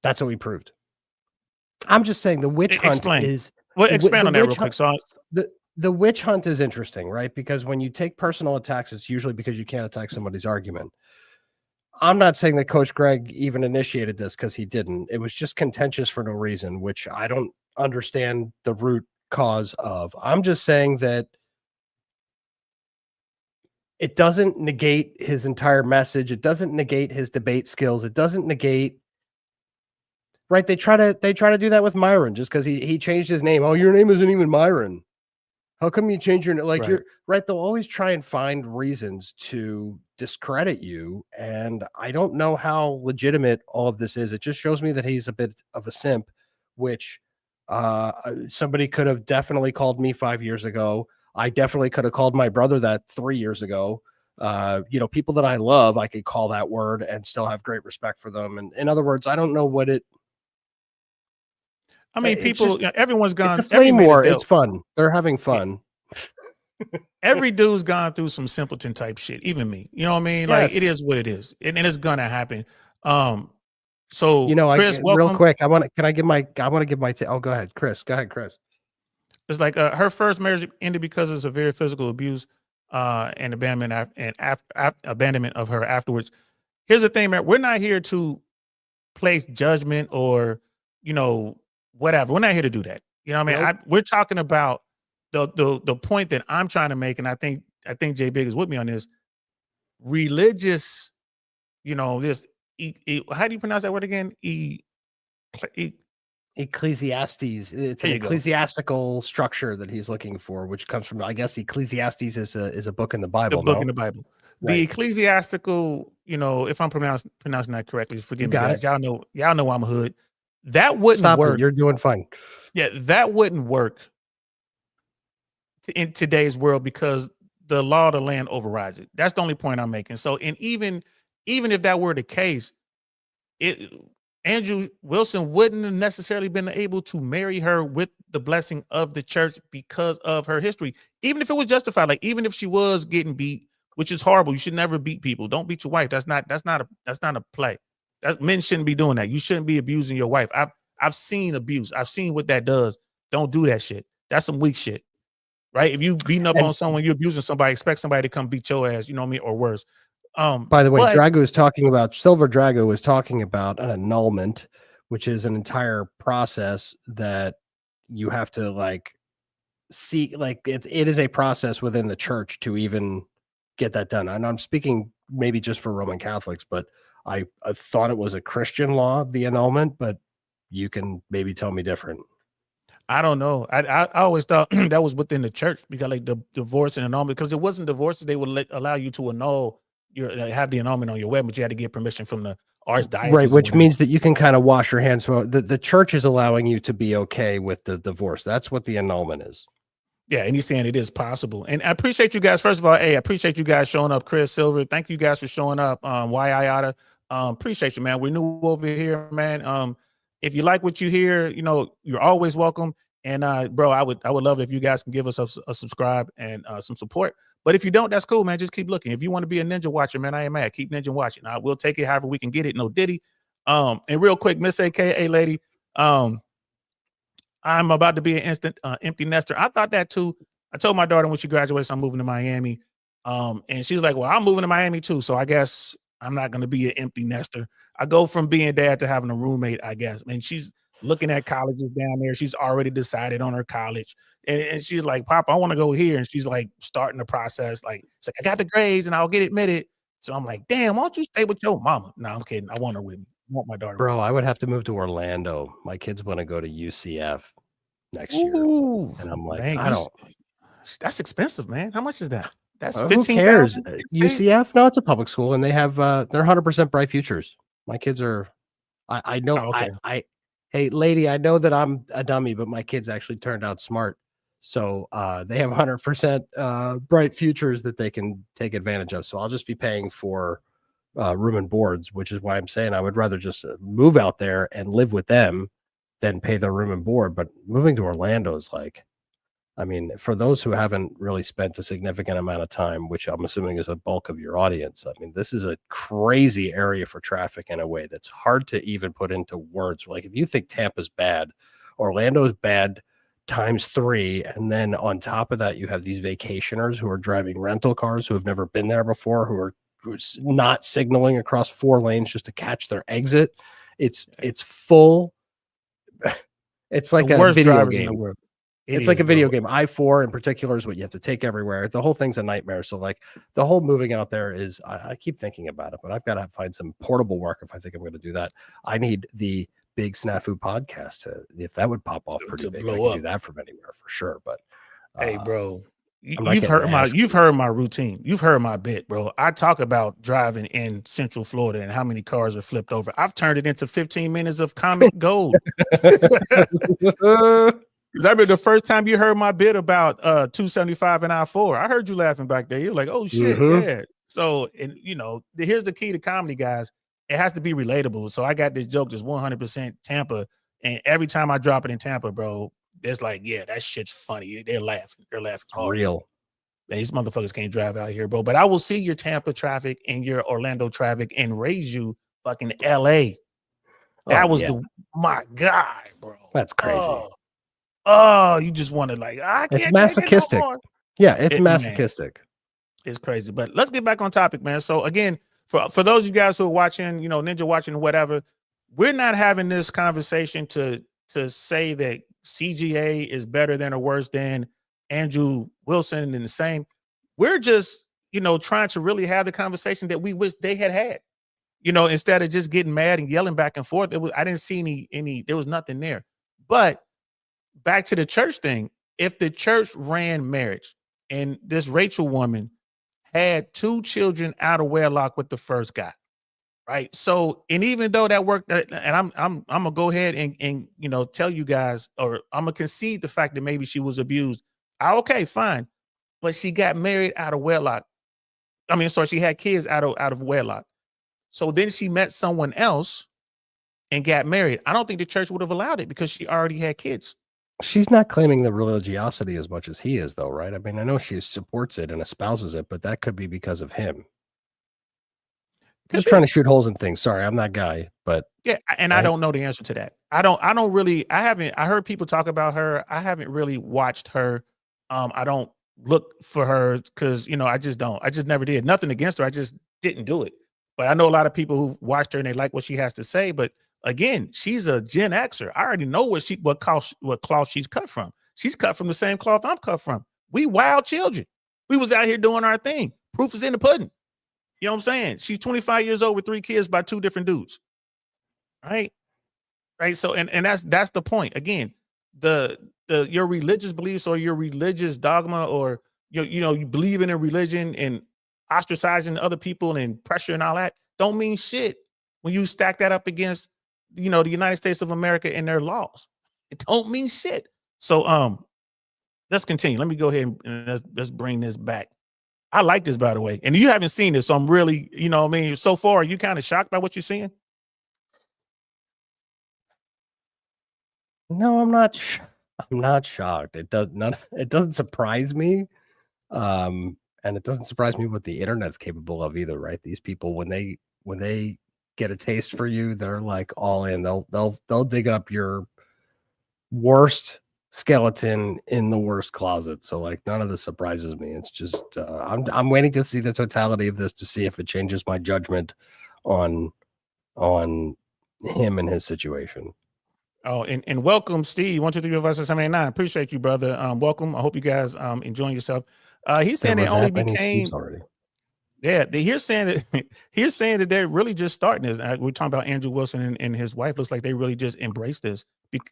B: That's what we proved. I'm just saying the witch hunt is.
A: Well, expand on that real quick. So
B: the witch hunt is interesting, right? Because when you take personal attacks, it's usually because you can't attack somebody's argument. I'm not saying that Coach Greg even initiated this, because he didn't. It was just contentious for no reason, which I don't understand the root cause of. I'm just saying that it doesn't negate his entire message. It doesn't negate his debate skills. It doesn't negate, right? They try to do that with Myron just because he changed his name. Oh, your name isn't even Myron. How come you change your name? Like,
A: Right.
B: you're right. They'll always try and find reasons to discredit you. And I don't know how legitimate all of this is. It just shows me that he's a bit of a simp, which somebody could have definitely called me 5 years ago. I definitely could have called my brother that 3 years ago. People that I love, I could call that word and still have great respect for them. And in other words, I don't know what it.
A: I mean,
B: It's
A: people,
B: just-
A: everyone's gone.
B: It's a flame
A: every man is
B: war.
A: dealt.
B: It's fun. They're having fun.
A: Every dude's gone through some simpleton type shit, even me. You know what I mean? Like,
B: Yes.
A: it is what it is, and it's gonna happen. So Chris,
B: real
A: welcome.
B: quick, I want to give my oh, go ahead, Chris. Go ahead, Chris.
A: It's like her first marriage ended because of severe physical abuse and abandonment abandonment of her afterwards. Here's the thing, man. We're not here to place judgment or whatever. We're not here to do that. You know what I mean?
B: Nope.
A: We're talking about the point that I'm trying to make, and I think Jay Big is with me on this. Religious, this how do you pronounce that word again?
B: Ecclesiastes. It's
A: There
B: an
A: you go.
B: ecclesiastical structure that he's looking for, which comes from, I guess, Ecclesiastes is a book in the
A: The
B: Bible.
A: book in the Bible.
B: Right.
A: The ecclesiastical, if I'm pronouncing that correctly, forgive me,
B: got
A: guys. Y'all know I'm a hood. That wouldn't
B: Stop
A: work.
B: it. You're doing fine.
A: Yeah, that wouldn't work in today's world because the law of the land overrides it. That's the only point I'm making. So, and even if that were the case, Andrew Wilson wouldn't have necessarily been able to marry her with the blessing of the church because of her history. Even if it was justified, like even if she was getting beat, which is horrible. You should never beat people. Don't beat your wife. That's not a play. Men shouldn't be doing that. You shouldn't be abusing your wife. I've seen abuse. I've seen what that does. Don't do that shit. That's some weak shit. Right? If you beating up on someone, you're abusing somebody, expect somebody to come beat your ass, you know what I mean, or worse.
B: By the way, Silver Drago was talking about an annulment, which is an entire process that you have to see. It is a process within the church to even get that done. And I'm speaking maybe just for Roman Catholics, but I thought it was a Christian law, the annulment, but you can maybe tell me different.
A: I don't know. I always thought that was within the church because like the divorce and annulment, because it wasn't divorces. They would allow you to annul have the annulment on your wedding, but you had to get permission from the archdiocese.
B: Right, which means that you can kind of wash your hands. The church is allowing you to be okay with the divorce. That's what the annulment is.
A: Yeah, and he's saying it is possible. And I appreciate you guys. First of all, I appreciate you guys showing up. Chris, Silver, thank you guys for showing up. Yayada, appreciate you, man. We're new over here, man. If you like what you hear, you're always welcome. And bro, I would love it if you guys can give us a subscribe and some support. But if you don't, that's cool, man. Just keep looking. If you want to be a ninja watcher, man, I am mad. Keep ninja watching. I will take it however we can get it. No diddy. And real quick, Miss AKA lady, I'm about to be an instant empty nester. I thought that too. I told my daughter when she graduates, I'm moving to Miami. And she's like, well, I'm moving to Miami too. So I guess I'm not going to be an empty nester. I go from being dad to having a roommate, I guess. And she's looking at colleges down there. She's already decided on her college. And she's like, Papa, I want to go here. And she's like starting the process. Like, it's like, I got the grades and I'll get admitted. So I'm like, damn, why don't you stay with your mama? No, I'm kidding. I want her with me. I want my daughter.
B: Bro, I would have to move to Orlando. My kids want to go to UCF next year. And I'm like, man,
A: that's expensive, man. How much is that? That's
B: who
A: 15,000.
B: cares? UCF? No, it's a public school, and they have they're 100% bright futures. My kids are. I know.
A: Oh, okay.
B: Hey, lady, I know that I'm a dummy, but my kids actually turned out smart. So they have 100% bright futures that they can take advantage of. So I'll just be paying for room and boards, which is why I'm saying I would rather just move out there and live with them than pay their room and board. But moving to Orlando is like, I mean, for those who haven't really spent a significant amount of time, which I'm assuming is a bulk of your audience, I mean, this is a crazy area for traffic in a way that's hard to even put into words. Like, if you think Tampa's bad, Orlando's bad times 3. And then on top of that, you have these vacationers who are driving rental cars who have never been there before, who's not signaling across 4 lanes just to catch their exit. It's full. It's like
A: The
B: a
A: worst
B: video
A: drivers in the
B: game.
A: world.
B: It's like a video
A: bro.
B: game. I-4 in particular is what you have to take everywhere. The whole thing's a nightmare. So like the whole moving out there is, I keep thinking about it, but I've got to find some portable work if I think I'm going to do that. I need the Big Snafu podcast if that would pop off pretty
A: To
B: big.
A: blow
B: I can
A: up.
B: do that from anywhere for sure. But
A: Hey, bro,
B: I'm not
A: you've
B: getting
A: heard
B: asked.
A: you've heard my routine. You've heard my bit, bro. I talk about driving in Central Florida and how many cars are flipped over. I've turned it into 15 minutes of comic gold. Because I remember the first time you heard my bit about 275 and I-4, I heard you laughing back there. You're like, oh shit, yeah. So, and you know, here's the key to comedy, guys. It has to be relatable. So I got this joke that's 100% Tampa, and every time I drop it in Tampa, bro, it's like, yeah, that shit's funny. They're laughing. They're laughing hard.
B: Real.
A: Man, these motherfuckers can't drive out here, bro. But I will see your Tampa traffic and your Orlando traffic and raise you fucking LA. That was my God, bro.
B: That's crazy.
A: Oh, you just wanted like, I can't.
B: It's masochistic.
A: No more.
B: Yeah, it's masochistic.
A: Man, it's crazy. But let's get back on topic, man. So again, for those of you guys who are watching, you know, Ninja watching, whatever, we're not having this conversation to say that CGA is better than or worse than Andrew Wilson and the same. We're just, you know, trying to really have the conversation that we wish they had, you know, instead of just getting mad and yelling back and forth. I didn't see any, there was nothing there. But back to the church thing. If the church ran marriage and this Rachel woman had 2 children out of wedlock with the first guy, right? So, and even though that worked, and I'm gonna go ahead and you know, tell you guys, or I'm gonna concede the fact that maybe she was abused. Okay, fine, but she got married out of wedlock. I mean, sorry, she had kids out of wedlock. So then she met someone else and got married. I don't think the church would have allowed it because she already had kids.
B: She's not claiming the religiosity as much as he is, though, right? I mean, I know she supports it and espouses it, but that could be because of him. Just trying to shoot holes in things. Sorry, I'm that guy, but
A: yeah, and I don't know the answer to that. I heard people talk about her. I haven't really watched her. I don't look for her because, you know, I just never did. Nothing against her. I just didn't do it. But I know a lot of people who watched her and they like what she has to say. But again, she's a Gen Xer. I already know what cloth she's cut from. She's cut from the same cloth I'm cut from. We wild children. We was out here doing our thing. Proof is in the pudding. You know what I'm saying? She's 25 years old with 3 kids by 2 different dudes. Right? So, and that's the point. Again, your religious beliefs or your religious dogma, or you believe in a religion and ostracizing other people and pressure and all that, don't mean shit when you stack that up against, you know, the United States of America and their laws. It don't mean shit. So let's continue. Let me go ahead and let's bring this back. I like this, by the way. And you haven't seen this, so I'm really, you know what I mean? So far, are you kind of shocked by what you're seeing?
B: No, I'm not. I'm not shocked. It doesn't surprise me. And it doesn't surprise me what the internet's capable of either, right? These people, when they get a taste for you, they're like all in. They'll dig up your worst skeleton in the worst closet. So like none of this surprises me. It's just I'm waiting to see the totality of this to see if it changes my judgment on him and his situation.
A: Oh, and welcome, Steve. 1, 2, 3, 4, 5, 6, 7, 8, 9. Appreciate you, brother. Welcome. I hope you guys enjoying yourself. He's saying they only became already. Yeah, he's saying that they're really just starting this. We're talking about Andrew Wilson and his wife. Looks like they really just embraced this,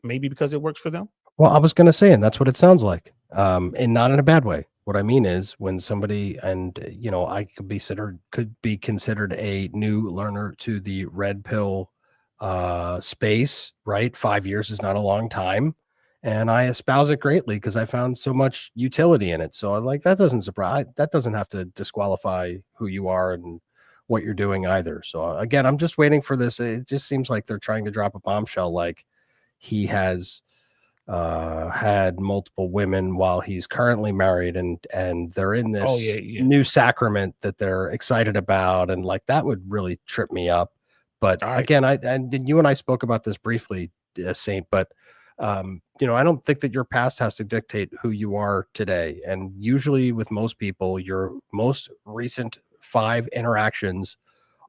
A: maybe because it works for them.
B: Well, I was going to say, and that's what it sounds like, and not in a bad way. What I mean is when somebody, and you know, I could be considered a new learner to the red pill space, right? 5 years is not a long time, and I espouse it greatly because I found so much utility in it. So I'm like, that doesn't have to disqualify who you are and what you're doing either. So again, I'm just waiting for this. It just seems like they're trying to drop a bombshell, like he has had multiple women while he's currently married, and they're in this new sacrament that they're excited about, and like that would really trip me up. But again, and you and I spoke about this briefly, Saint, but You know, I don't think that your past has to dictate who you are today. And usually with most people, your most recent 5 interactions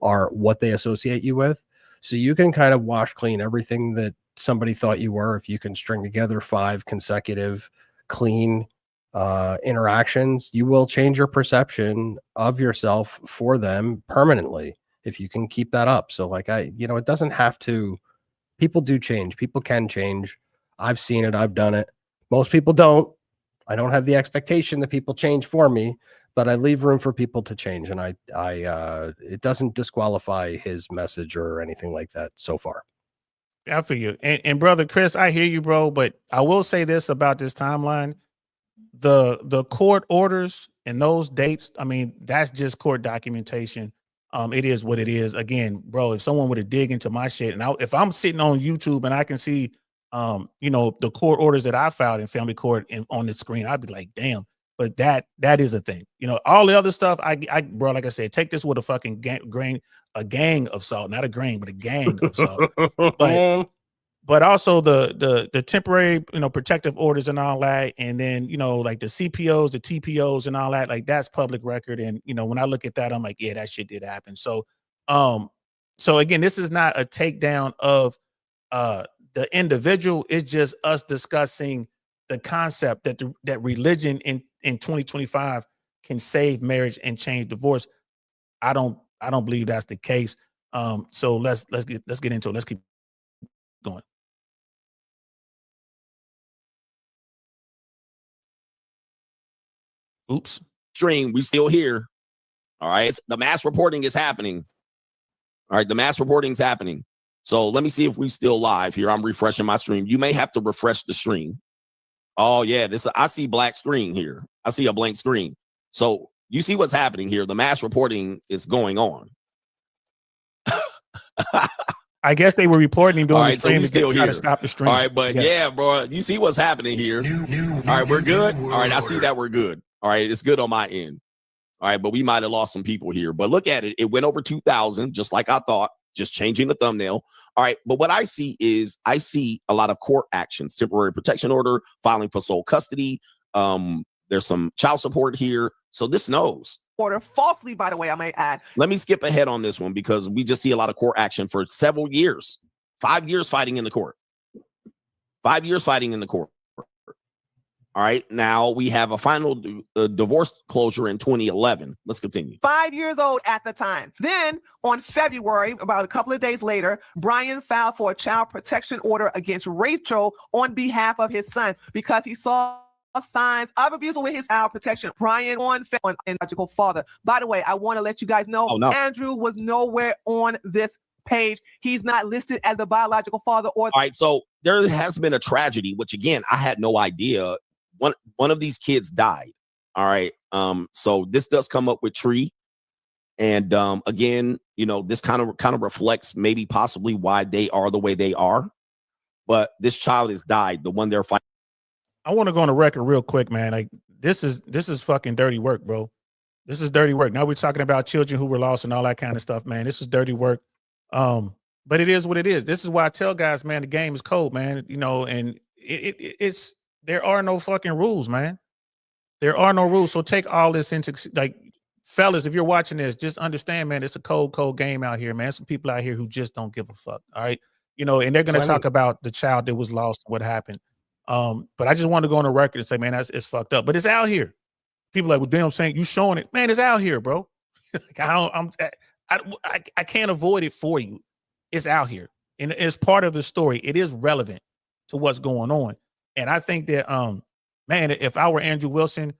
B: are what they associate you with. So you can kind of wash clean everything that somebody thought you were if you can string together 5 consecutive clean interactions. You will change your perception of yourself for them permanently if you can keep that up. So like it doesn't have to. People do change. People can change. I've seen it. I've done it. Most people don't. I don't have the expectation that people change for me, but I leave room for people to change. And it doesn't disqualify his message or anything like that so far.
A: I feel you. And brother Chris, I hear you, bro. But I will say this about this timeline. The court orders and those dates, I mean, that's just court documentation. It is what it is. Again, bro, if someone were to dig into my shit, and if I'm sitting on YouTube and I can see the court orders that I filed in family court on the screen, I'd be like, damn. But that is a thing. All the other stuff, bro, like I said, take this with a fucking gang of salt, not a grain, but a gang of salt. But also the temporary, protective orders and all that. And then, like the CPOs, the TPOs and all that, like that's public record. And, when I look at that, I'm like, yeah, that shit did happen. So, so again, this is not a takedown of the individual. It's just us discussing the concept that religion in 2025 can save marriage and change divorce. I don't believe that's the case. So let's get into it. Let's keep going. Oops.
G: Stream, we still here. All right. The mass reporting is happening. All right. The mass reporting is happening. So let me see if we still live here. I'm refreshing my stream. You may have to refresh the stream. Oh, yeah. I see black screen here. I see a blank screen. So you see what's happening here. The mass reporting is going on.
A: I guess they were reporting him doing
G: all
A: the
G: right,
A: stream
G: so we still here.
A: To stop the stream.
G: All right, but yeah, bro, you see what's happening here. All right, we're good. All right, I see that we're good. All right, it's good on my end. All right, but we might have lost some people here. But look at it. It went over 2,000, just like I thought, just changing the thumbnail. All right, but what I see is a lot of court actions, temporary protection order, filing for sole custody. There's some child support here. So this knows.
F: Order falsely, by the way, I may add.
G: Let me skip ahead on this one because we just see a lot of court action for several years. 5 years fighting in the court. 5 years fighting in the court. All right. Now we have a final divorce closure in 2011. Let's continue.
F: 5 years old at the time. Then on February, about a couple of days later, Brian filed for a child protection order against Rachel on behalf of his son because he saw signs of abuse with his child protection. Brian on biological father. By the way, I want to let you guys know Andrew was nowhere on this page. He's not listed as a biological father or.
G: All right, so there has been a tragedy, which again I had no idea. One of these kids died. All right, so this does come up with Tree, and again, this kind of reflects maybe possibly why they are the way they are. But this child has died. The one they're fighting.
A: I want to go on the record real quick, man. Like this is fucking dirty work, bro. This is dirty work. Now we're talking about children who were lost and all that kind of stuff, man. This is dirty work. But it is what it is. This is why I tell guys, man, the game is cold, man. And it's there are no fucking rules, man. There are no rules. So take all this into like, fellas, if you're watching this, just understand, man, it's a cold game out here, man. Some people out here who just don't give a fuck. All right. And they're gonna talk about the child that was lost, what happened. But I just want to go on the record and say, man, it's fucked up. But it's out here. People are like, well, damn, saying you showing it, man. It's out here, bro. Like, I can't avoid it for you. It's out here, and it's part of the story. It is relevant to what's going on, and I think that, man, if I were Andrew Wilson,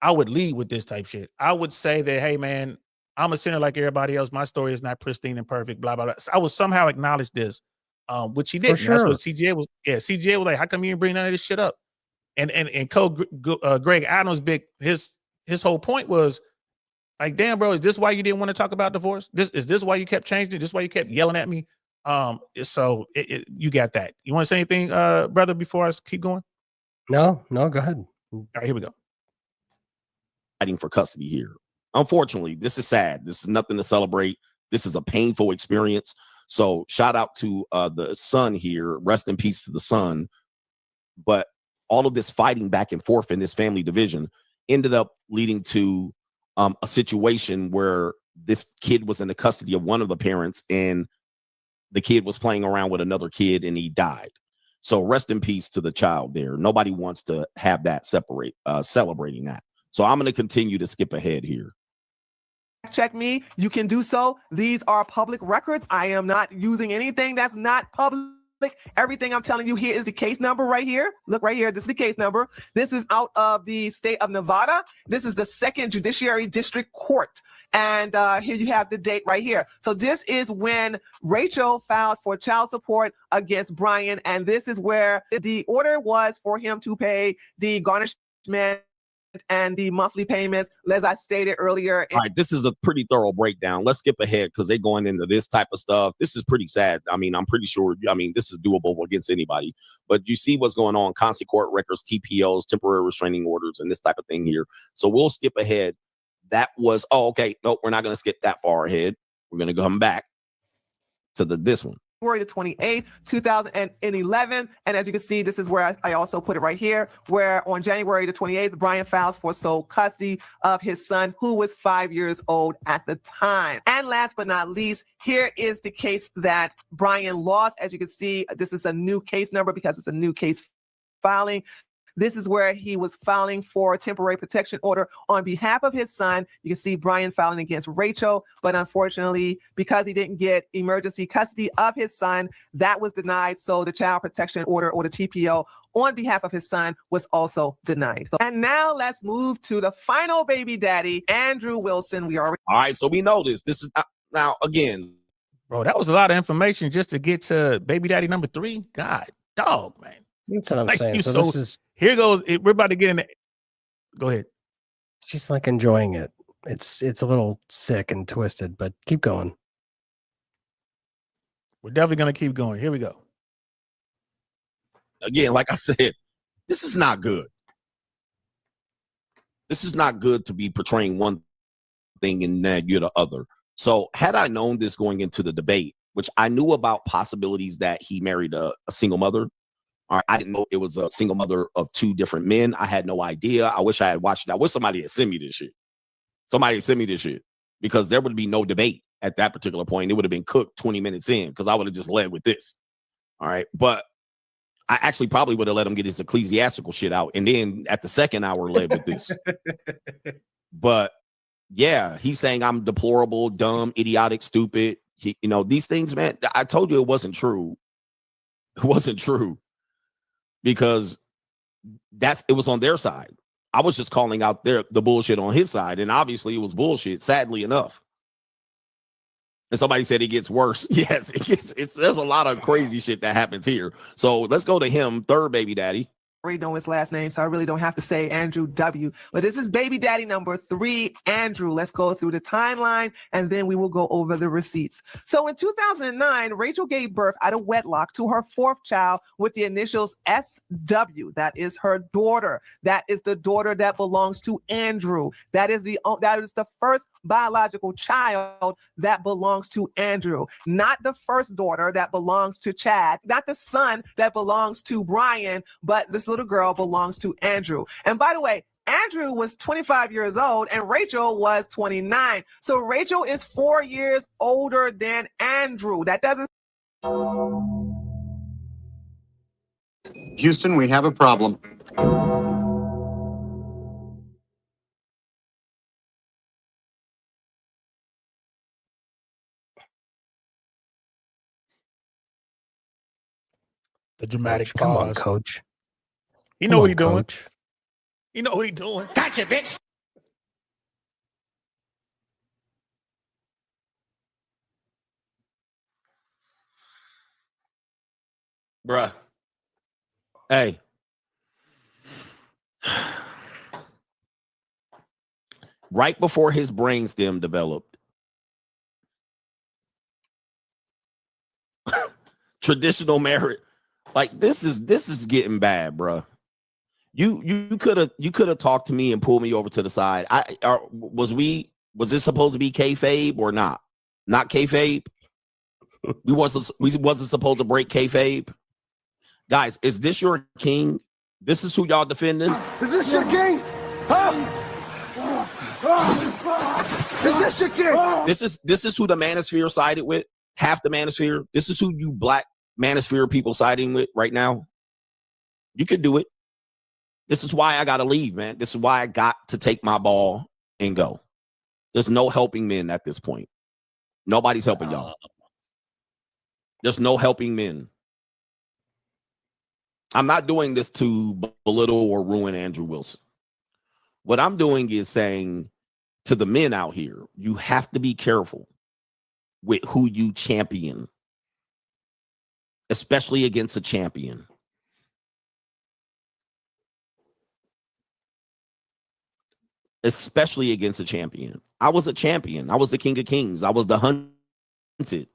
A: I would lead with this type shit. I would say that, hey, man, I'm a sinner like everybody else. My story is not pristine and perfect. Blah blah blah. So I would somehow acknowledge this. Which he didn't.
B: Sure.
A: That's what CGA was. Yeah, CGA was like, "How come you didn't bring none of this shit up?" And Greg Adams, his whole point was like, "Damn, bro, is this why you didn't want to talk about divorce? Is this why you kept changing it? This why you kept yelling at me?" So you got that. You want to say anything, brother, before I keep going?
B: No, go ahead.
A: All right, here we go.
G: Fighting for custody here. Unfortunately, this is sad. This is nothing to celebrate. This is a painful experience. So shout out to the son here. Rest in peace to the son. But all of this fighting back and forth in this family division ended up leading to a situation where this kid was in the custody of one of the parents, and the kid was playing around with another kid and he died. So rest in peace to the child there. Nobody wants to have that celebrating that. So I'm going to continue to skip ahead here.
F: Check me. You can do so. These are public records. I am not using anything that's not public. Everything I'm telling you here is the case number right here. Look right here. This is the case number. This is out of the state of Nevada. This is the 2nd Judiciary District Court. And here you have the date right here. So this is when Rachel filed for child support against Brian. And this is where the order was for him to pay the garnishment and the monthly payments, as I stated earlier.
G: All right, this is a pretty thorough breakdown. Let's skip ahead because they're going into this type of stuff. This is pretty sad. I mean, I'm pretty sure, this is doable against anybody. But you see what's going on, constant court records, TPOs, temporary restraining orders, and this type of thing here. So we'll skip ahead. That was, okay, nope, we're not going to skip that far ahead. We're going to come back to this one.
F: February the 28th, 2011. And as you can see, this is where I also put it right here, where on January the 28th, Brian files for sole custody of his son, who was 5 years old at the time. And last but not least, here is the case that Brian lost. As you can see, this is a new case number because it's a new case filing. This is where he was filing for a temporary protection order on behalf of his son. You can see Brian filing against Rachel, but unfortunately, because he didn't get emergency custody of his son, that was denied. So the child protection order, or the TPO, on behalf of his son was also denied. And now let's move to the final baby daddy, Andrew Wilson.
G: All right, so we know this. This is now again,
A: bro. That was a lot of information just to get to baby daddy number 3. God, dog, man.
B: That's what I'm saying. So this is,
A: here goes. We're about to get in the. Go ahead.
B: She's like enjoying it. It's a little sick and twisted, but keep going.
A: We're definitely gonna keep going. Here we go.
G: Again, like I said, this is not good. This is not good to be portraying one thing and then you're the other. So had I known this going into the debate, which I knew about possibilities that he married a single mother. All right, I didn't know it was a single mother of 2 different men. I had no idea. I wish I had watched it. I wish somebody had sent me this shit. Somebody had sent me this shit, because there would be no debate at that particular point. It would have been cooked 20 minutes in, because I would have just led with this. All right. But I actually probably would have let him get his ecclesiastical shit out. And then at the second hour led with this. But yeah, he's saying I'm deplorable, dumb, idiotic, stupid. These things, man, I told you it wasn't true. It wasn't true. Because it was on their side. I was just calling out the bullshit on his side, and obviously it was bullshit, sadly enough. And somebody said it gets worse. Yes, there's a lot of crazy shit that happens here. So let's go to him, third baby daddy.
F: already know his last name, so I really don't have to say Andrew W. But this is baby daddy number 3, Andrew. Let's go through the timeline, and then we will go over the receipts. So in 2009, Rachel gave birth out of wedlock to her 4th child with the initials SW. That is her daughter. That is the daughter that belongs to Andrew. That is the first biological child that belongs to Andrew, not the first daughter that belongs to Chad, not the son that belongs to Brian, but this little girl belongs to Andrew. And by the way, Andrew was 25 years old and Rachel was 29. So Rachel is 4 years older than Andrew. That doesn't.
H: Houston, we have a problem.
A: The dramatic
B: Come on,
A: pause.
B: coach.
A: You know
B: Come
A: what
B: on,
A: he doing.
B: coach.
A: You know what he doing.
H: Gotcha, bitch.
G: Bruh. Hey. Right before his brainstem developed, traditional marriage, like this is getting bad, bruh. You could have talked to me and pulled me over to the side. Was this supposed to be kayfabe or not? Not kayfabe. We wasn't supposed to break kayfabe. Guys, is this your king? This is who y'all defending.
H: Is this your king? Huh? Is this your king?
G: This is who the manosphere sided with. Half the manosphere. This is who you black manosphere people siding with right now. You could do it. This is why I gotta leave, man. This is why I got to take my ball and go. There's no helping men at this point. Nobody's helping y'all. There's no helping men. I'm not doing this to belittle or ruin Andrew Wilson. What I'm doing is saying to the men out here, you have to be careful with who you champion, especially against a champion. Especially against a champion. I was a champion. I was the king of kings. I was the hunted.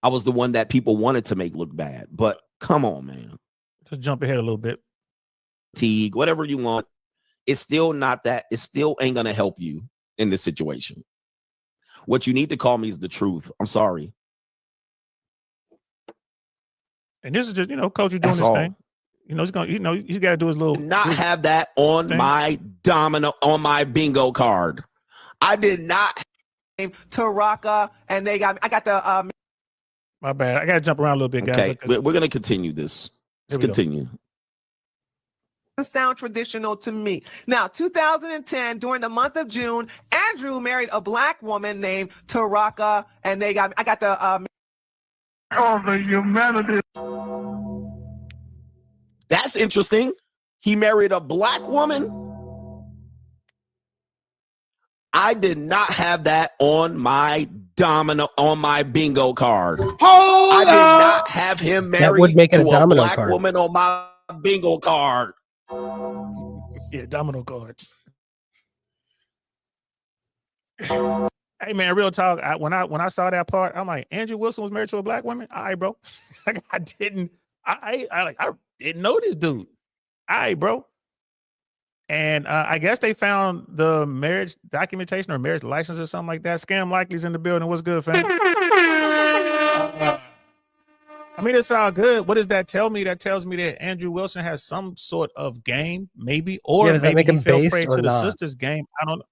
G: I was the one that people wanted to make look bad. But come on, man.
A: Just jump ahead a little bit.
G: Fatigue, whatever you want. It's still not that. It still ain't going to help you in this situation. What you need to call me is the truth. I'm sorry.
A: And this is just, coach, you're doing
G: That's
A: this
G: all.
A: thing. He's going to, he's got to do his little.
G: Not have that on
A: thing.
G: my on my bingo card. I did not.
F: Taraka, and I got the
A: My bad. I got to jump around a little bit, guys.
G: Okay, we're going to continue this.
A: Here
G: Let's
A: we go.
G: continue.
F: sound traditional to me. Now, 2010, during the month of June, Andrew married a black woman named Taraka, and I got the
H: Oh, the humanity.
G: That's interesting. He married a black woman. I did not have that on my bingo card. I did not have him married
B: would make it
G: to
B: a
G: a
B: domino
G: black
B: card.
G: woman on my bingo card.
A: Yeah, domino card. Hey man, real talk. When I saw that part, I'm like, Andrew Wilson was married to a black woman. All right, bro. I didn't know this dude. All right, bro. And I guess they found the marriage documentation or marriage license or something like that. Scam Likely's in the building. What's good, fam? I mean, it's all good. What does that tell me? That tells me that Andrew Wilson has some sort of game, maybe, or
B: does that
A: maybe
B: make
A: he
B: him
A: fell
B: based
A: prey
B: or
A: to the
B: not?
A: sister's game. I don't know.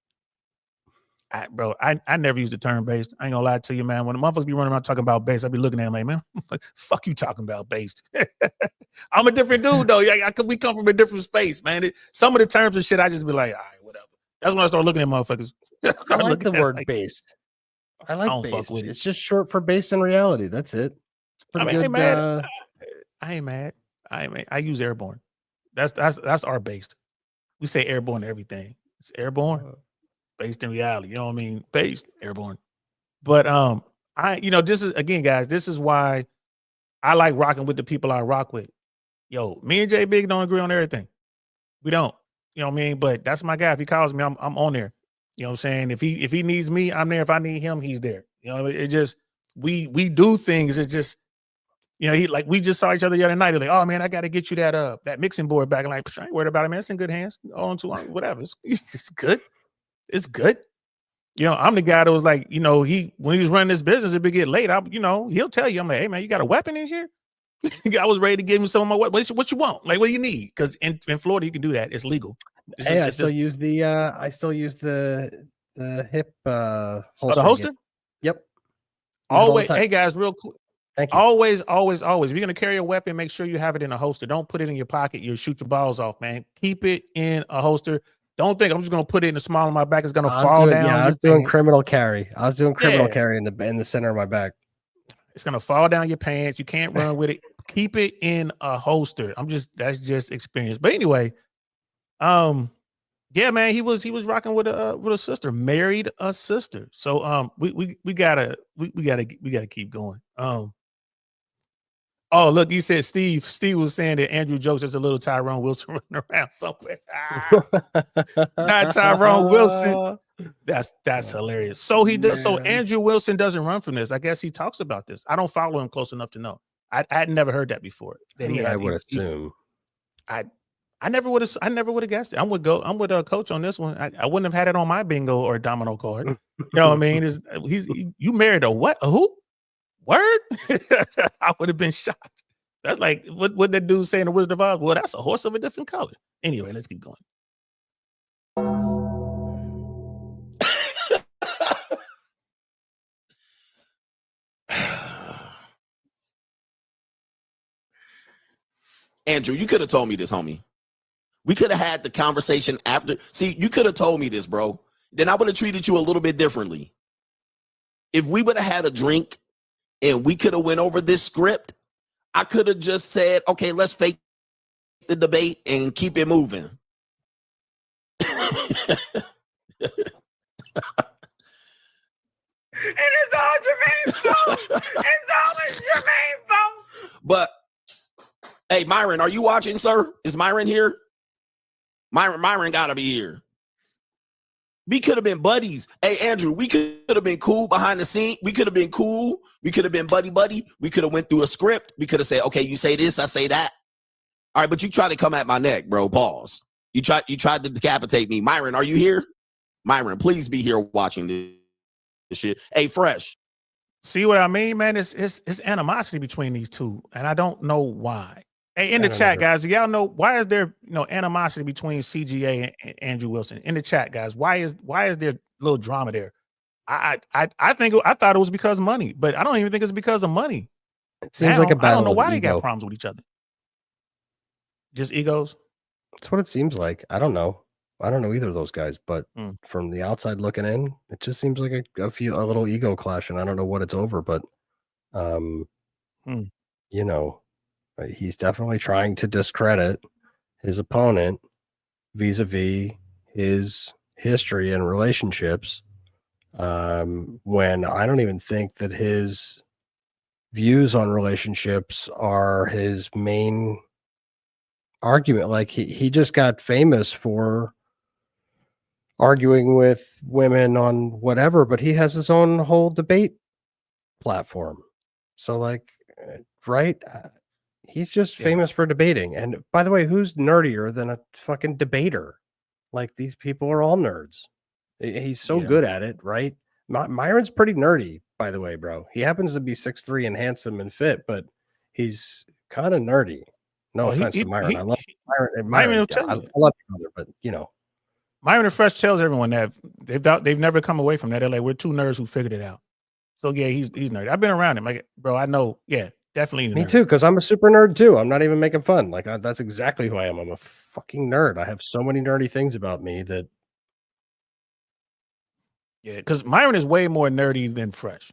A: Bro, I never use the term based. I ain't gonna lie to you, man. When the motherfuckers be running around talking about based, I be looking at them like, man, fuck you talking about based. I'm a different dude, though. We come from a different space, man. Some of the terms and shit, I just be like, all right, whatever. That's when I start looking at motherfuckers.
B: I like the word based. I like
A: don't fuck
B: based.
A: with it.
B: It's just short for based in reality. That's it. It's pretty
A: I mean,
B: good.
A: I ain't mad. I use airborne. That's our based. We say airborne to everything. It's airborne. Based in reality, you know what I mean? Based, airborne. But this is, again, guys, this is why I like rocking with the people I rock with. Yo, me and Jay Big don't agree on everything. We don't. You know what I mean? But that's my guy. If he calls me, I'm on there. You know what I'm saying? If he needs me, I'm there. If I need him, he's there. You know, it just we do things. It just, we just saw each other the other night. They're like, oh man, I gotta get you that mixing board back. And like, I ain't worried about it, man. It's in good hands. On to whatever. It's good. It's good. I'm the guy that was like, when he was running this business, it would get late. He'll tell you, I'm like, hey man, you got a weapon in here? I was ready to give him some of my weapons. What you want? Like, what do you need? Because in Florida, you can do that. It's legal.
B: I still use the hip holster.
A: The holster?
B: Yep.
A: Always, hey guys, real quick.
B: Thank you.
A: Always. If you're gonna carry a weapon, make sure you have it in a holster. Don't put it in your pocket. You'll shoot your balls off, man. Keep it in a holster. Don't think I'm just gonna put it in the small of my back. It's gonna fall down.
B: Yeah, I was doing criminal carry. I was doing criminal carry in the center of my back.
A: It's gonna fall down your pants. You can't run with it. Keep it in a holster. That's just experience. But anyway, yeah, man, he was rocking with a sister, married a sister. So we gotta keep going. Oh, look, you said Steve. Steve was saying that Andrew jokes there's a little Tyrone Wilson running around somewhere. Not Tyrone Wilson. That's hilarious. So he does. So Andrew Wilson doesn't run from this. I guess he talks about this. I don't follow him close enough to know. I had never heard that before.
B: I would assume.
A: I never would have guessed it. I'm with a coach on this one. I wouldn't have had it on my bingo or domino card. You know what I mean? You married a what? A who? Word? I would have been shocked. That's like what that dude saying in the Wizard of Oz. Well, that's a horse of a different color. Anyway, let's keep going.
G: Andrew, you could have told me this, homie. We could have had the conversation after. See, you could have told me this, bro. Then I would have treated you a little bit differently. If we would have had a drink and we could have went over this script, I could have just said, okay, let's fake the debate and keep it moving.
H: And it's all Jermaine's fault. It's always Jermaine's fault.
G: But hey, Myron, are you watching, sir? Is Myron here? Myron gotta be here. We could have been buddies. Hey, Andrew, we could have been cool behind the scene. We could have been cool. We could have been buddy. We could have went through a script. We could have said, okay, you say this, I say that. All right, but you tried to come at my neck, bro. Pause. You tried to decapitate me. Myron, are you here? Myron, please be here watching this shit. Hey, Fresh.
A: See what I mean, man? It's animosity between these two, and I don't know why. Hey, in the chat, guys, do y'all know why is there animosity between CGA and Andrew Wilson? In the chat, guys, why is there little drama there? I thought it was because of money, but I don't even think it's because of money.
B: It seems like a battle.
A: I don't know why they
B: ego.
A: got problems with each other. Just egos.
B: That's what it seems like. I don't know. I don't know either of those guys, but from the outside looking in, it just seems like a little ego clash, and I don't know what it's over, but he's definitely trying to discredit his opponent vis-a-vis his history and relationships. When I don't even think that his views on relationships are his main argument. Like he just got famous for arguing with women on whatever, but he has his own whole debate platform. So like, right? He's just famous for debating. And by the way, who's nerdier than a fucking debater? Like these people are all nerds. He's so good at it, right? Myron's pretty nerdy, by the way, bro. He happens to be 6'3" and handsome and fit, but he's kind of nerdy. No offense to Myron. I love Myron. I love your brother, but
A: Myron and Fresh tells everyone that they've never come away from that. They're like, we're two nerds who figured it out. So yeah, he's nerdy. I've been around him, like, bro. I know, definitely.
B: Me too, because I'm a super nerd too. I'm not even making fun. Like that's exactly who I am. I'm a fucking nerd. I have so many nerdy things about me that.
A: Yeah, because Myron is way more nerdy than Fresh.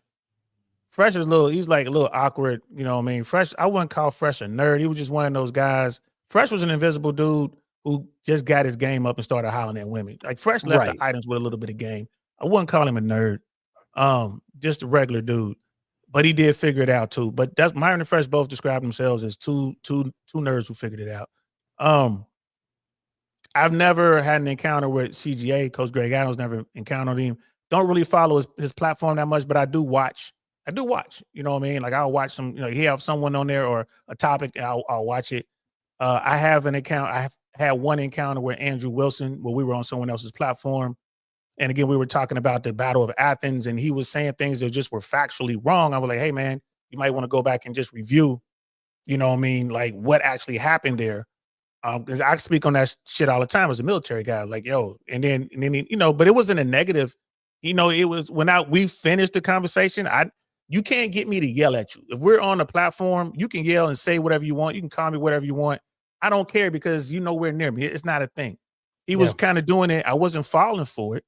A: Fresh is he's like a little awkward, you know what I mean? Fresh, I wouldn't call Fresh a nerd. He was just one of those guys. Fresh was an invisible dude who just got his game up and started hollering at women. Like Fresh left the items with a little bit of game. I wouldn't call him a nerd. Just a regular dude. But he did figure it out too. But that's Myron and Fresh both describe themselves as two nerds who figured it out. I've never had an encounter with CGA. Coach Greg Adams never encountered him. Don't really follow his platform that much, but I do watch. You know what I mean? Like I'll watch some. He have someone on there or a topic, and I'll watch it. I have an account. I have had one encounter with Andrew Wilson where we were on someone else's platform, and again we were talking about the Battle of Athens, and he was saying things that just were factually wrong. I was like, hey man, you might want to go back and just review. You know what I mean? Like what actually happened there. Because I speak on that shit all the time as a military guy. Like yo, and then but it wasn't a negative. It was when we finished the conversation. You can't get me to yell at you. If we're on a platform, you can yell and say whatever you want. You can call me whatever you want. I don't care because you're nowhere near me. It's not a thing. He was kind of doing it. I wasn't falling for it.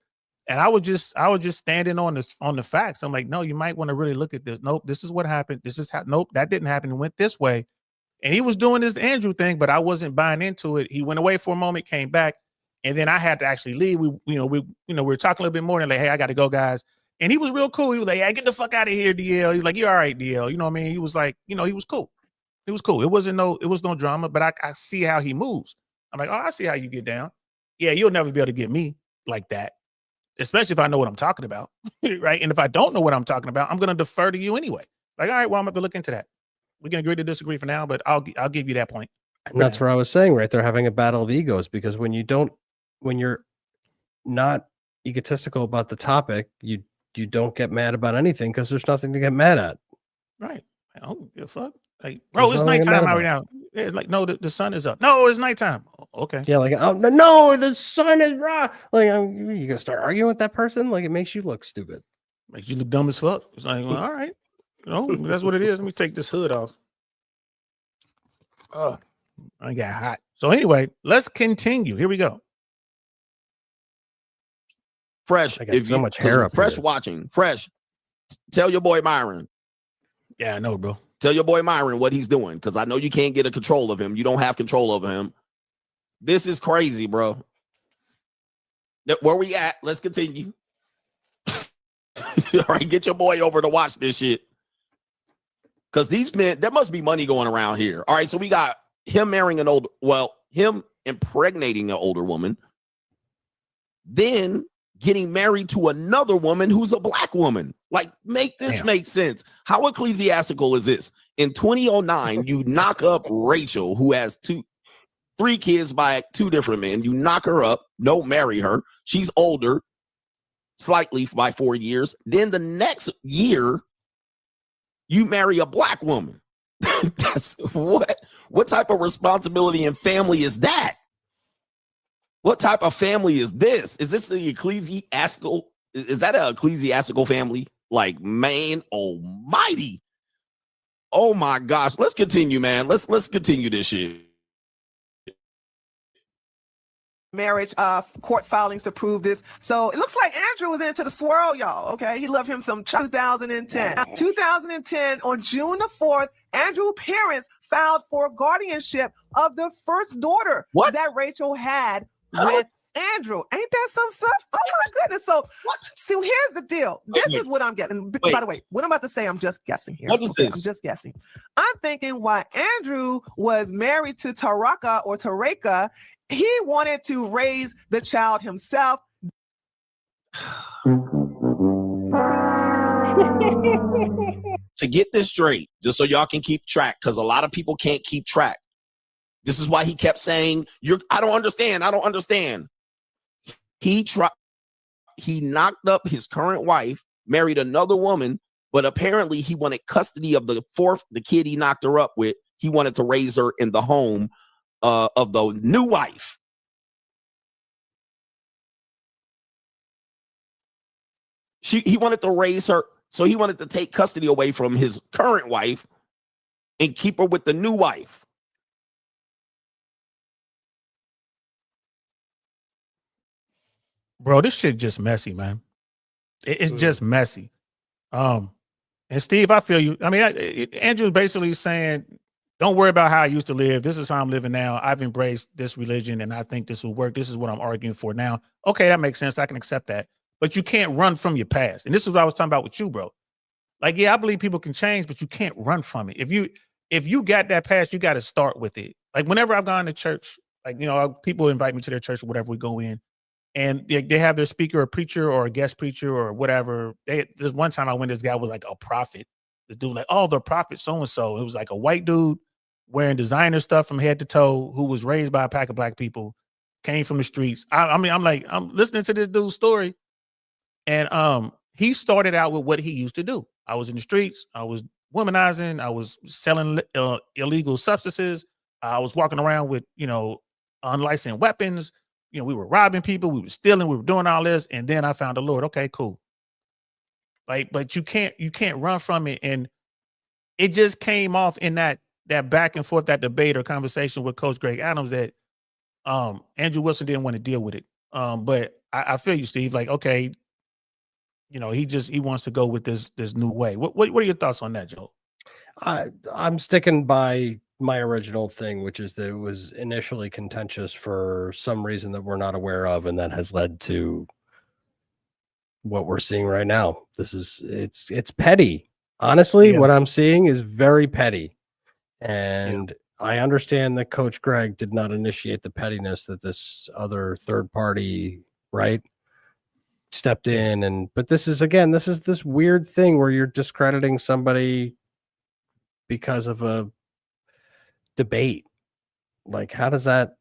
A: And I was just standing on the facts. I'm like, no, you might want to really look at this. Nope, this is what happened. Nope, that didn't happen. It went this way. And he was doing this Andrew thing, but I wasn't buying into it. He went away for a moment, came back. And then I had to actually leave. We were talking a little bit more and like, hey, I got to go, guys. And he was real cool. He was like, hey, get the fuck out of here, DL. He's like, you're all right, DL. You know what I mean? He was like, he was cool. It was cool. It was no drama, but I see how he moves. I'm like, oh, I see how you get down. Yeah, you'll never be able to get me like that, especially if I know what I'm talking about, right? And if I don't know what I'm talking about, I'm going to defer to you anyway. Like, all right, well, I'm going to look into that. We can agree to disagree for now, but I'll give you that point.
B: And that's where I was saying, right? They're having a battle of egos because when you're not egotistical about the topic, you don't get mad about anything because there's nothing to get mad at.
A: Right. I don't give a fuck. Like, bro,
B: There's
A: it's
B: nothing
A: nighttime
B: about
A: right now. Yeah, like, no, the sun is up. No, it's nighttime. Okay.
B: Yeah, like, oh no, the sun is raw. Like, you gonna start arguing with that person? Like, it makes you look stupid.
A: Makes you look dumb as fuck. It's like, well, all right. That's what it is. Let me take this hood off. Oh, I got hot. So anyway, let's continue. Here we go.
G: Fresh,
B: I got so much hair up
G: Fresh
B: here.
G: watching. Fresh, tell your boy Myron.
A: Yeah, I know, bro.
G: Tell your boy Myron what he's doing, because I know you can't get a control of him. You don't have control over him. This is crazy, bro. Where we at? Let's continue. All right, get your boy over to watch this shit. Because these men, there must be money going around here. All right, so we got him marrying him impregnating an older woman, then getting married to another woman who's a black woman. Like, make this make sense. How ecclesiastical is this? In 2009, you knock up Rachel, who has three kids by two different men. You knock her up, don't marry her. She's older, slightly by 4 years. Then the next year, you marry a black woman. That's what type of responsibility and family is that? What type of family is this? Is this the ecclesiastical? Is that an ecclesiastical family? Like, man almighty. Oh my gosh. Let's continue, man. Let's continue this shit.
F: Marriage court filings to prove this. So it looks like Andrew was into the swirl, y'all. Okay, he loved him some 2010. 2010, on June the 4th, Andrew's parents filed for guardianship of the first daughter that Rachel had with Andrew. Ain't that some stuff? Oh my goodness. So here's the deal. This is what I'm guessing. By the way, what I'm about to say, I'm just guessing here.
G: What is this?
F: I'm just guessing. I'm thinking why Andrew was married to Tareka, he wanted to raise the child himself.
G: To get this straight, just so y'all can keep track, because a lot of people can't keep track. This is why he kept saying, I don't understand. He knocked up his current wife, married another woman, but apparently he wanted custody of the kid he knocked her up with. He wanted to raise her in the home of the new wife. He wanted to raise her, so he wanted to take custody away from his current wife and keep her with the new wife.
A: Bro, this shit just messy, man. It's just messy. And Steve, I feel you. I mean, Andrew's basically saying, don't worry about how I used to live. This is how I'm living now. I've embraced this religion, and I think this will work. This is what I'm arguing for now. Okay, that makes sense. I can accept that. But you can't run from your past. And this is what I was talking about with you, bro. Like, yeah, I believe people can change, but you can't run from it. If you got that past, you got to start with it. Like, whenever I've gone to church, like, people invite me to their church or whatever, we go in, and they have their speaker, a preacher or a guest preacher or whatever. There's one time I went, this guy was like a prophet. This dude like, oh, the prophet so-and-so. It was like a white dude wearing designer stuff from head to toe, who was raised by a pack of black people, came from the streets. I'm listening to this dude's story, and he started out with what he used to do. I was in the streets. I was womanizing. I was selling illegal substances. I was walking around with, unlicensed weapons. We were robbing people. We were stealing. We were doing all this. And then I found the Lord. Okay, cool. Like, but you can't run from it. And it just came off in that back and forth, that debate or conversation with Coach Greg Adams, that Andrew Wilson didn't want to deal with it. But I feel you, Steve. Like, okay, he wants to go with this new way. What are your thoughts on that, Joe?
B: I'm sticking by my original thing, which is that it was initially contentious for some reason that we're not aware of, and that has led to what we're seeing right now. It's petty. Honestly, what I'm seeing is very petty. And I understand that Coach Greg did not initiate the pettiness, that this other third party, right, stepped in. But this is this weird thing where you're discrediting somebody because of a debate. Like, how does that?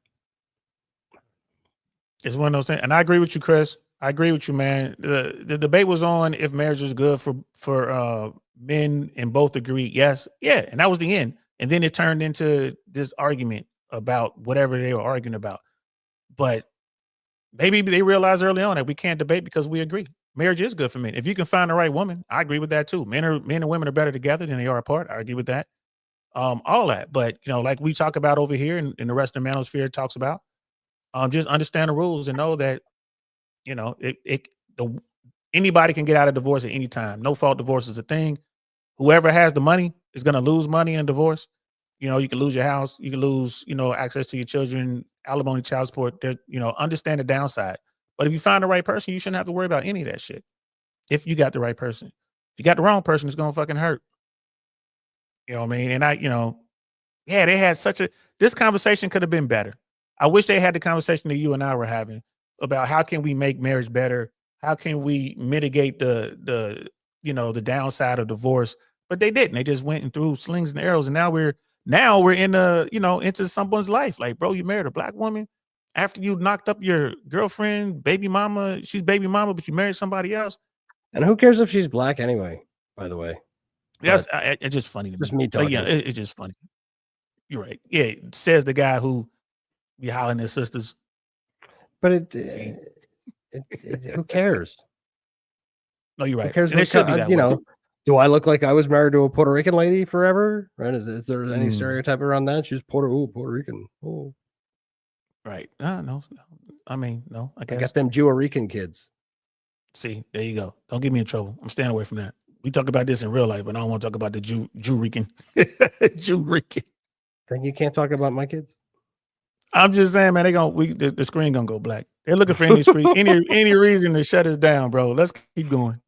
A: It's one of those things. And I agree with you, Chris. I agree with you, man. The debate was on if marriage is good for men, and both agreed yes. Yeah. And that was the end. And then it turned into this argument about whatever they were arguing about. But maybe they realized early on that we can't debate because we agree. Marriage is good for men. If you can find the right woman, I agree with that too. Men and women are better together than they are apart. I agree with that. All that. But like we talk about over here and the rest of the manosphere talks about, just understand the rules and know that, anybody can get out of divorce at any time. No fault divorce is a thing. Whoever has the money is going to lose money in a divorce. You can lose your house. You can lose, access to your children, alimony, child support. Understand the downside. But if you find the right person, you shouldn't have to worry about any of that shit. If you got the right person. If you got the wrong person, it's going to fucking hurt. You know what I mean? And they had this conversation could have been better. I wish they had the conversation that you and I were having about how can we make marriage better? How can we mitigate the downside of divorce? But they didn't. They just went and threw slings and arrows. And now we're in into someone's life. Like, bro, you married a black woman after you knocked up your girlfriend, baby mama. She's baby mama, but you married somebody else.
B: And who cares if she's black anyway, by the way?
A: Yes, it's just funny to
B: just
A: me.
B: me talking.
A: It's just funny. You're right. Yeah, says the guy who be hollering at sisters.
B: But who cares?
A: No, you're right.
B: Who cares?
A: And it should be that way.
B: Do I look like I was married to a Puerto Rican lady forever? Right? Is there any stereotype around that? She's Puerto Rican. Oh,
A: right. No. I mean, no. I guess
B: I got them Jew-Rican kids.
A: See, there you go. Don't get me in trouble. I'm staying away from that. We talk about this in real life, but I don't want to talk about the Jew-Rican. Jew-Rican.
B: Then you can't talk about my kids.
A: I'm just saying, man. The screen gonna go black. They're looking for any screen, any reason to shut us down, bro. Let's keep going.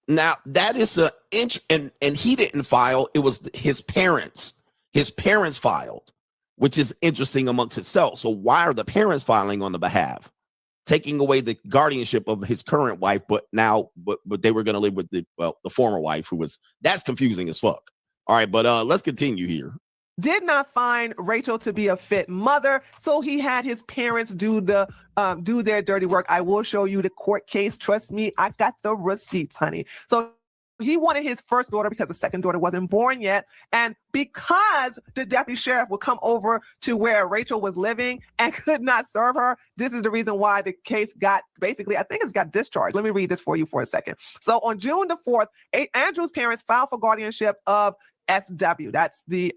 G: Now that is and he didn't file. It was his parents. His parents filed, which is interesting amongst itself. So why are the parents filing on the behalf, taking away the guardianship of his current wife? But they were going to live with the former wife, that's confusing as fuck. All right, but let's continue here.
F: Did not find Rachel to be a fit mother, so he had his parents do their dirty work. I will show you the court case. Trust me, I got the receipts, honey. So he wanted his first daughter because the second daughter wasn't born yet, and because the deputy sheriff would come over to where Rachel was living and could not serve her, this is the reason why the case got got discharged. Let me read this for you for a second. So on June the 4th, Andrew's parents filed for guardianship of SW. That's the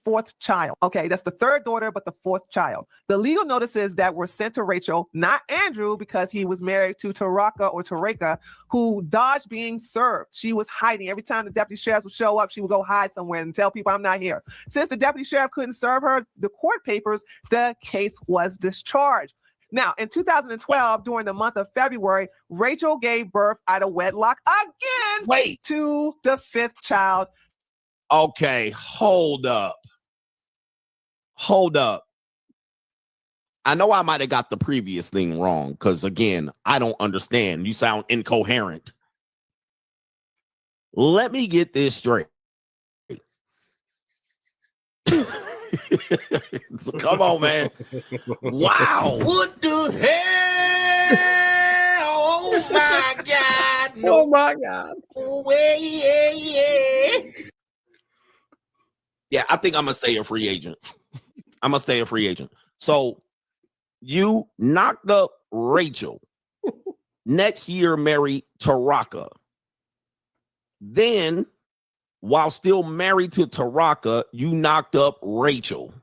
F: fourth child. Okay, that's the third daughter, but the fourth child. The legal notices that were sent to Rachel, not Andrew, because he was married to Tareka, who dodged being served. She was hiding. Every time the deputy sheriff would show up, she would go hide somewhere and tell people, I'm not here. Since the deputy sheriff couldn't serve her the court papers, the case was discharged. Now, in 2012, during the month of February, Rachel gave birth out of wedlock again to the fifth child.
G: Okay, hold up. I know I might have got the previous thing wrong because, again, I don't understand. You sound incoherent. Let me get this straight. Come on, man. Wow. What the hell? Oh, my God. No.
B: Oh, my God.
G: Yeah, I think I'm going to stay a free agent. So you knocked up Rachel. Next year, marry Tareka. Then, while still married to Tareka, you knocked up Rachel.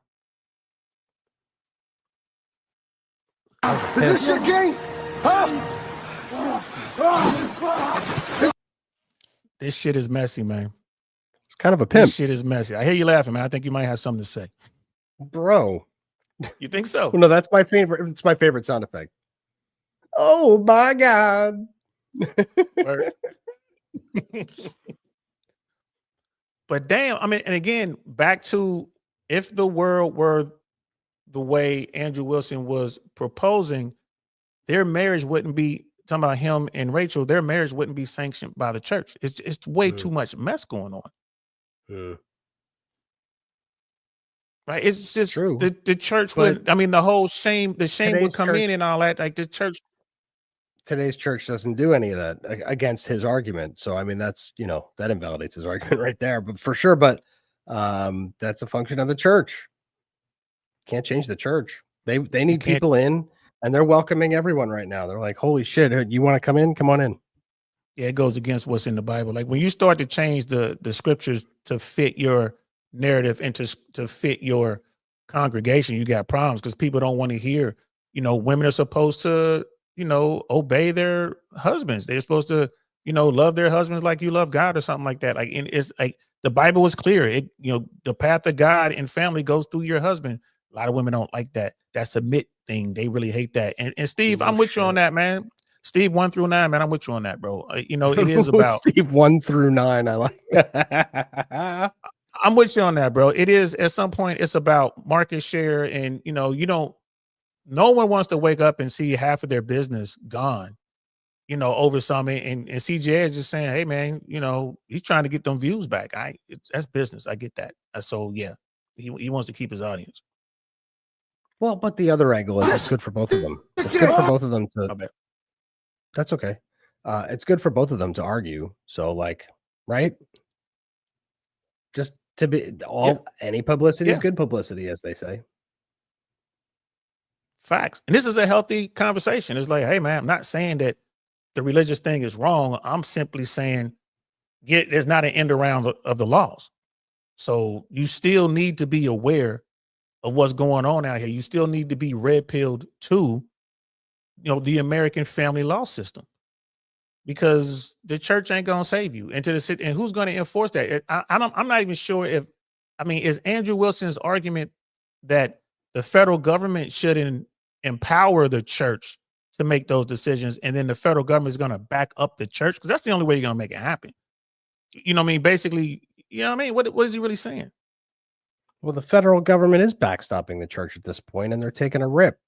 I: Is this your game? Huh?
A: This shit is messy, man.
B: It's kind of a pimp.
A: This shit is messy. I hear you laughing, man. I think you might have something to say.
B: Bro.
A: You think so?
B: No, that's my favorite. It's my favorite sound effect. Oh my God.
A: But damn, I mean, and again, back to if the world were the way Andrew Wilson was proposing, their marriage wouldn't be, talking about him and Rachel, their marriage wouldn't be sanctioned by the church. It's way too much mess going on. Right? It's just
B: true.
A: The church would, I mean, the shame would come in and all that. Like the church.
B: today's church doesn't do any of that against his argument. So I mean, that's that invalidates his argument right there. But for sure, that's a function of the church. Can't change the church. They need people in, and they're welcoming everyone right now. They're like, holy shit, you want to come in? Come on in.
A: Yeah, it goes against what's in the Bible. Like when you start to change the scriptures to fit your narrative and to fit your congregation, you got problems because people don't want to hear, women are supposed to, obey their husbands. They're supposed to, love their husbands like you love God or something like that. Like, and it's like the Bible was clear. The path of God and family goes through your husband. A lot of women don't like that. That submit thing. They really hate that. And Steve, I'm with you on that, man. Steve 1 through 9, man. I'm with you on that, bro. It is about
B: Steve 1 through 9. I like that.
A: I'm with you on that, bro. It is at some point it's about market share, and no one wants to wake up and see half of their business gone, over something. And CGA is just saying, hey man, he's trying to get them views back. That's business. I get that. So yeah, he wants to keep his audience.
B: Well, but the other angle is it's good for both of them. It's good for both of them to. That's okay. It's good for both of them to argue. So, right? Just to be any publicity is good publicity, as they say.
A: Facts. And this is a healthy conversation. It's like, hey man, I'm not saying that the religious thing is wrong. I'm simply saying, there's not an end around of the laws. So you still need to be aware of what's going on out here. You still need to be red-pilled to the American family law system, because the church ain't gonna save you. And who's going to enforce that? I'm not even sure is Andrew Wilson's argument that the federal government shouldn't empower the church to make those decisions, and then the federal government is going to back up the church? Because that's the only way you're going to make it happen. Basically, what is he really saying?
B: Well, the federal government is backstopping the church at this point, and they're taking a rip.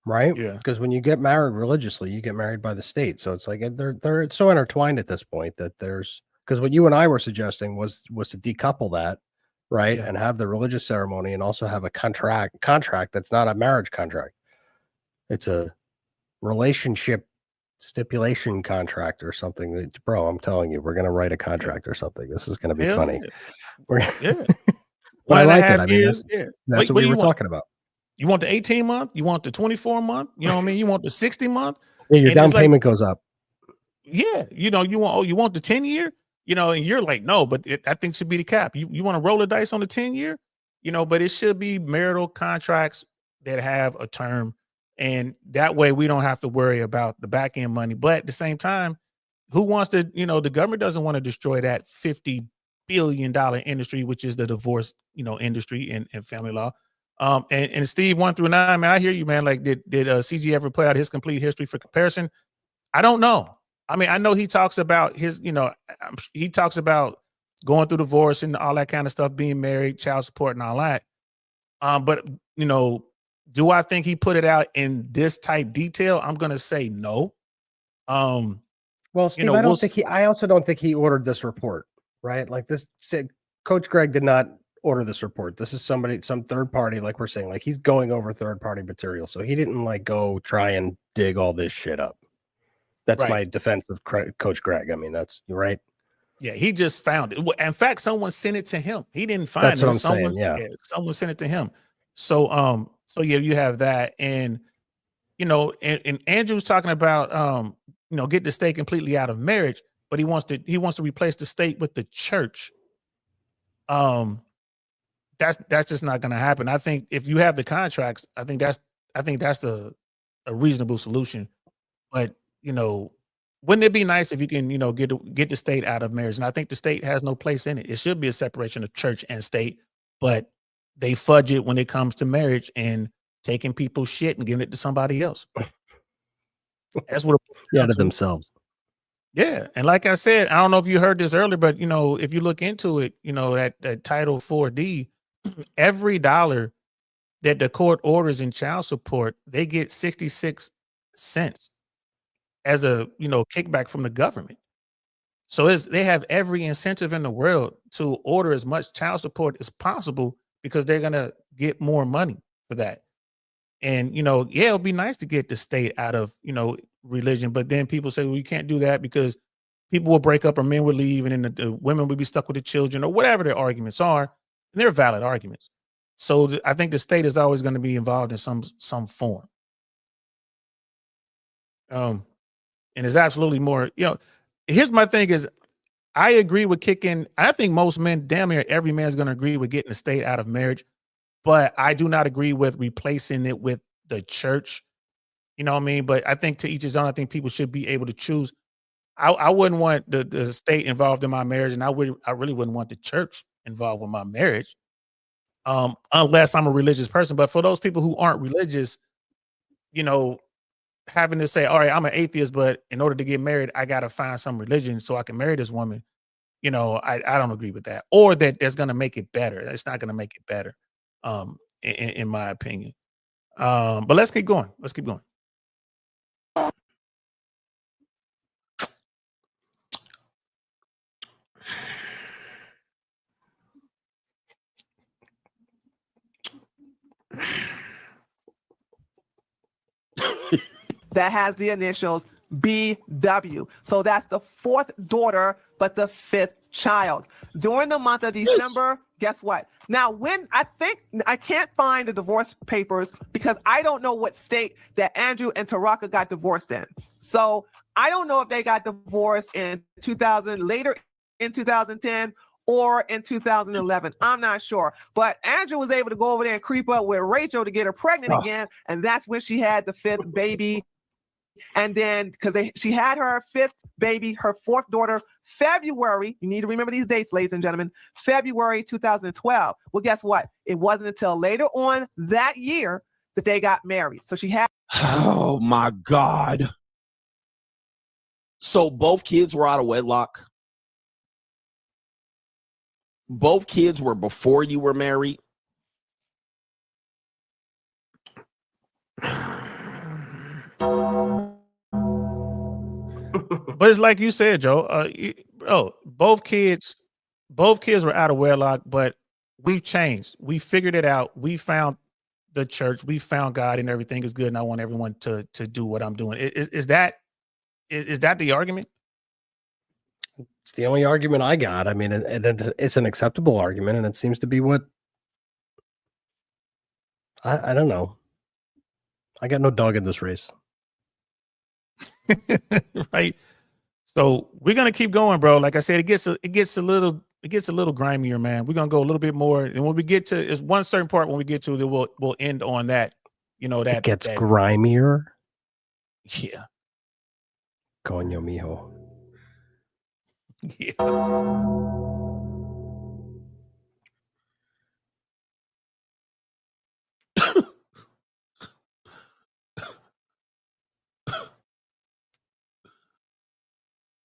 B: Right?
A: Yeah.
B: Because when you get married religiously, you get married by the state. So it's like they're so intertwined at this point that because what you and I were suggesting was to decouple that, right?
A: Yeah.
B: And have the religious ceremony and also have a contract that's not a marriage contract. It's a relationship stipulation contract or something. Bro, I'm telling you, we're gonna write a contract or something. This is gonna be funny.
A: Yeah.
B: But I like it. I mean, that's what we were talking about.
A: You want the 18-month? You want the 24-month? You know what I mean? You want the 60-month?
B: Yeah, your down payment goes up.
A: Yeah, you want the 10-year? And you're like, no, but I think should be the cap. You want to roll the dice on the 10-year? But it should be marital contracts that have a term, and that way we don't have to worry about the back end money. But at the same time, who wants to? The government doesn't want to destroy that $50 billion industry, which is the divorce, industry and family law. And Steve 1 through 9, man, I hear you, man. Like, did CG ever play out his complete history for comparison? I don't know. I mean, I know he talks about he talks about going through divorce and all that kind of stuff, being married, child support, and all that. But do I think he put it out in this type detail? I'm gonna say no.
B: Well, Steve, I also don't think he ordered this report, right? Like this, Coach Greg did not order this report. This is some third party, like we're saying, like he's going over third party material. So he didn't go try and dig all this shit up. That's my defense of Coach Greg. I mean, that's right.
A: Yeah, he just found it. In fact, someone sent it to him. He didn't find it.
B: That's what I'm saying. Yeah,
A: someone sent it to him. So yeah, you have that, and and Andrew's talking about get the state completely out of marriage, but he wants to replace the state with the church. That's just not going to happen. I think if you have the contracts, I think that's a reasonable solution. But wouldn't it be nice if you can get the state out of marriage? And I think the state has no place in it. It should be a separation of church and state, but they fudge it when it comes to marriage and taking people's shit and giving it to somebody else. That's what
B: to themselves.
A: Yeah, and like I said, I don't know if you heard this earlier, but if you look into it, that Title 4D. Every dollar that the court orders in child support, they get 66 cents as a kickback from the government. So they have every incentive in the world to order as much child support as possible because they're gonna get more money for that. And, you know, yeah, it would be nice to get the state out of, you know, religion. But then people say, well, you can't do that because people will break up or men will leave and then the women will be stuck with the children or whatever their arguments are. And they're valid arguments. So I think the state is always going to be involved in some form. And it's absolutely more, you know, here's my thing is I agree with kicking. I think most men, damn near every man is going to agree with getting the state out of marriage. But I do not agree with replacing it with the church. You know what I mean? But I think to each his own. I think people should be able to choose. I wouldn't want the state involved in my marriage, and I really wouldn't want the church involved with my marriage, unless I'm a religious person. But for those people who aren't religious, you know, having to say, all right, I'm an atheist, but in order to get married, I got to find some religion so I can marry this woman. You know, I don't agree with that. Or that that's going to make it better. It's not going to make it better, in my opinion. But let's keep going. Let's keep going.
F: That has the initials BW. So that's the fourth daughter, but the fifth child. During the month of December, guess what? Now, when I can't find the divorce papers because I don't know what state that Andrew and Taraka got divorced in. So I don't know if they got divorced in 2000, later in 2010, or in 2011. I'm not sure. But Andrew was able to go over there and creep up with Rachel to get her pregnant again. And that's when she had the fifth baby. And then, because she had her fifth baby, her fourth daughter, February, you need to remember these dates, ladies and gentlemen, February 2012. Well, guess what? It wasn't until later on that year that they got married. So she had.
G: Oh, my God. So both kids were out of wedlock? Both kids were before you were married?
A: But it's like you said, Joe. Both kids were out of wedlock, but we've changed. We figured it out. We found the church. We found God, and everything is good. And I want everyone to do what I'm doing. Is that the argument?
B: It's the only argument I got. I mean, it's an acceptable argument, and it seems to be what I don't know. I got no dog in this race.
A: Right. So we're gonna keep going, bro. Like I said, it gets a little grimier, man. We're gonna go a little bit more, and when we get to it's one certain part when we get to that, we'll end on that. You know that
B: it gets grimier.
A: Yeah.
B: Coño, mijo.
A: Yeah.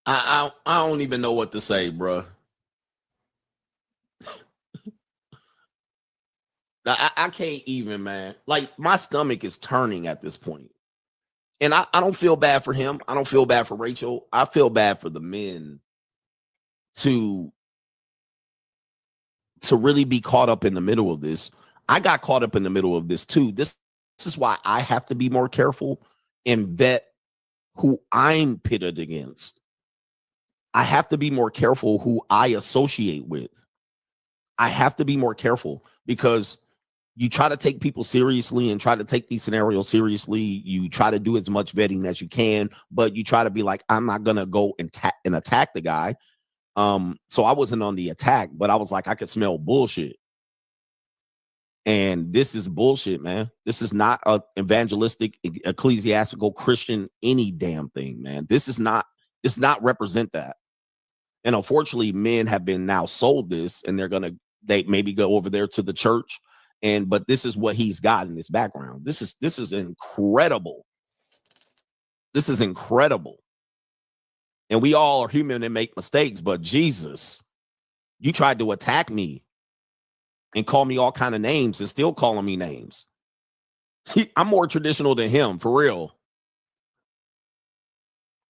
G: I don't even know what to say, bro. I can't even, man. Like, my stomach is turning at this point. And I don't feel bad for him. I don't feel bad for Rachel. I feel bad for the men to really be caught up in the middle of this. I got caught up in the middle of this too. This is why I have to be more careful and vet who I'm pitted against. I have to be more careful who I associate with. I have to be more careful because you try to take people seriously and try to take these scenarios seriously. You try to do as much vetting as you can, but you try to be like, I'm not going to go and attack the guy. So I wasn't on the attack, but I was like, I could smell bullshit. And this is bullshit, man. This is not a evangelistic, ecclesiastical, Christian, any damn thing, man. It's not represent that. And unfortunately, men have been now sold this, and they maybe go over there to the church. But this is what he's got in his background. This is incredible. This is incredible. And we all are human and make mistakes, but Jesus, you tried to attack me and call me all kind of names and still calling me names. I'm more traditional than him, for real.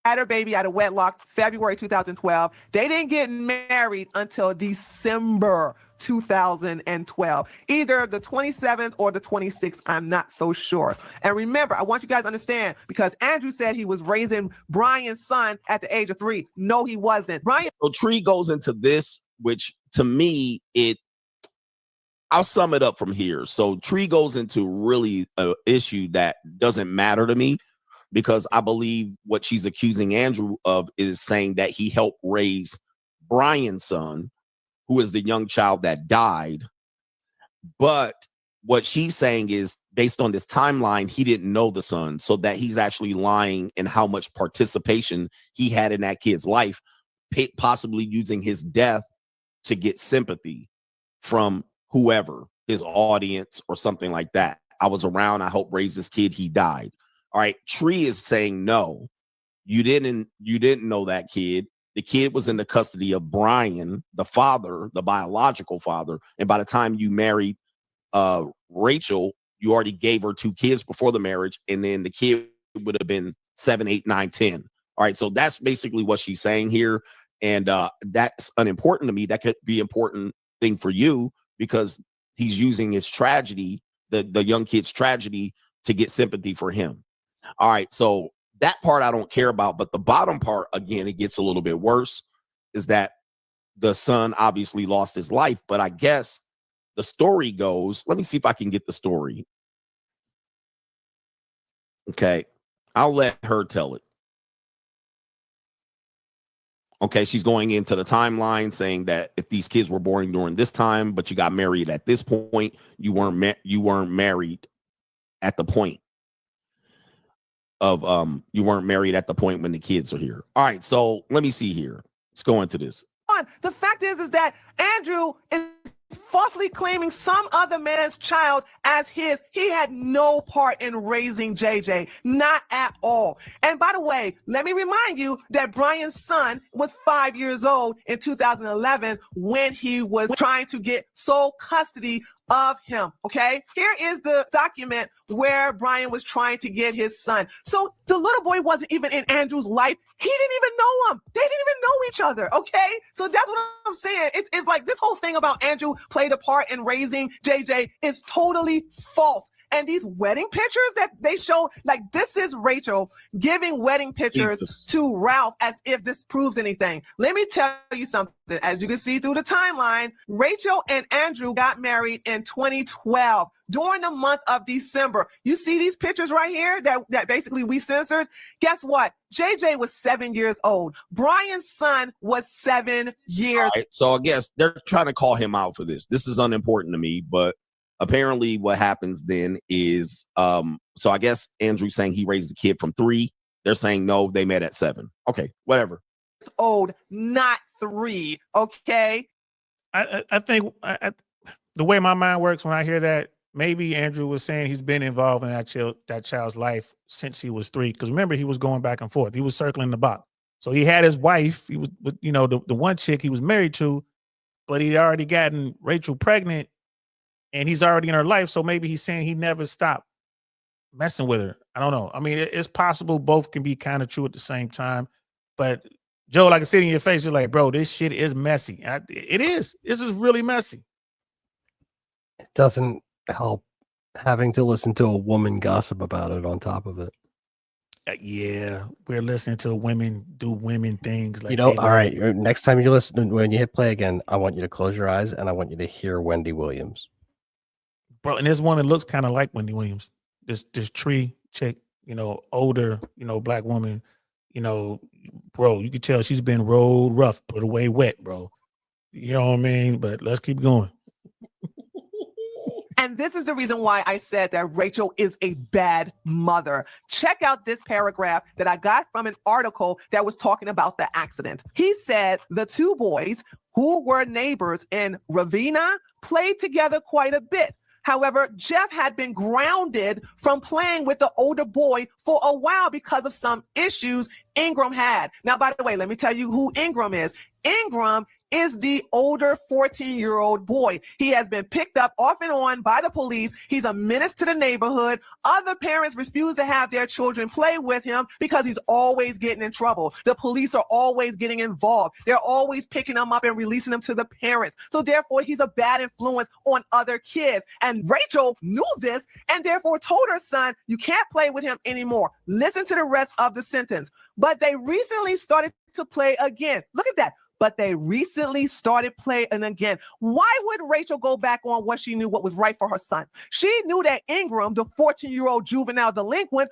F: had her baby out of wedlock February 2012. They didn't get married until December 2012, either the 27th or the 26th. I'm not so sure. And remember, I want you guys to understand, because Andrew said he was raising Brian's son at the age of 3. No, he wasn't. Brian.
G: So Tree goes into this, which to me, I'll sum it up from here. So Tree goes into really an issue that doesn't matter to me, because I believe what she's accusing Andrew of is saying that he helped raise Brian's son, who is the young child that died. But what she's saying is, based on this timeline, he didn't know the son, so that he's actually lying in how much participation he had in that kid's life, possibly using his death to get sympathy from whoever, his audience or something like that. I was around, I helped raise this kid, he died. All right, Tree is saying, no, you didn't know that kid. The kid was in the custody of Brian, the father, the biological father. And by the time you married Rachel, you already gave her 2 kids before the marriage. And then the kid would have been 7, 8, 9, 10. All right. So that's basically what she's saying here. And that's unimportant to me. That could be an important thing for you, because he's using his tragedy, the young kid's tragedy, to get sympathy for him. All right. So that part I don't care about, but the bottom part, again, it gets a little bit worse, is that the son obviously lost his life. But I guess the story goes, let me see if I can get the story. Okay, I'll let her tell it. Okay, she's going into the timeline saying that if these kids were born during this time, but you got married at this point, you weren't married at the point of you weren't married at the point when the kids are here. All right, so let me see here. Let's go into this.
F: The fact is that Andrew is falsely claiming some other man's child as his. He had no part in raising JJ, not at all. And by the way, let me remind you that Brian's son was 5 years old in 2011 when he was trying to get sole custody of him. Okay, here is the document where Brian was trying to get his son. So the little boy wasn't even in Andrew's life. He didn't even know him. They didn't even know each other. Okay, so that's what I'm saying. It's like this whole thing about Andrew played a part in raising JJ is totally false. And these wedding pictures that they show, like, this is Rachel giving wedding pictures to Ralph as if this proves anything. Let me tell you something. As you can see through the timeline, Rachel and Andrew got married in 2012 during the month of December. You see these pictures right here that basically we censored? Guess what? JJ was 7 years old. Brian's son was 7 years.
G: All right, so I guess they're trying to call him out for this. This is unimportant to me, but apparently what happens then is, so I guess Andrew's saying he raised the kid from 3. They're saying, no, they met at 7. Okay, whatever.
F: Old, not 3. Okay.
A: I think the way my mind works when I hear that, maybe Andrew was saying he's been involved in that child's life since he was 3. Because remember, he was going back and forth. He was circling the box. So he had his wife. He was, the one chick he was married to, but he'd already gotten Rachel pregnant, and he's already in her life. So maybe he's saying he never stopped messing with her. I don't know. I mean, it's possible both can be kind of true at the same time. But Joe, like I said in your face, you're like, bro, this shit is messy. It is. This is really messy.
B: It doesn't help having to listen to a woman gossip about it on top of it.
A: Yeah, we're listening to women do women things. Like,
B: all right, next time you listen, when you hit play again, I want you to close your eyes and I want you to hear Wendy Williams.
A: Bro, and this woman looks kind of like Wendy Williams. This Tree chick, older, black woman, bro, you could tell she's been rolled rough, put away wet, bro. You know what I mean? But let's keep going.
F: And this is the reason why I said that Rachel is a bad mother. Check out this paragraph that I got from an article that was talking about the accident. He said the 2 boys who were neighbors in Ravenna played together quite a bit. However, Jeff had been grounded from playing with the older boy for a while because of some issues Ingram had. Now, by the way, let me tell you who Ingram is. Ingram is the older 14-year-old boy. He has been picked up off and on by the police. He's a menace to the neighborhood. Other parents refuse to have their children play with him because he's always getting in trouble. The police are always getting involved. They're always picking him up and releasing him to the parents. So therefore, he's a bad influence on other kids. And Rachel knew this and therefore told her son, you can't play with him anymore. Listen to the rest of the sentence. But they recently started to play again. Look at that. But they recently started playing again. Why would Rachel go back on what she knew what was right for her son? She knew that Ingram, the 14-year-old juvenile delinquent,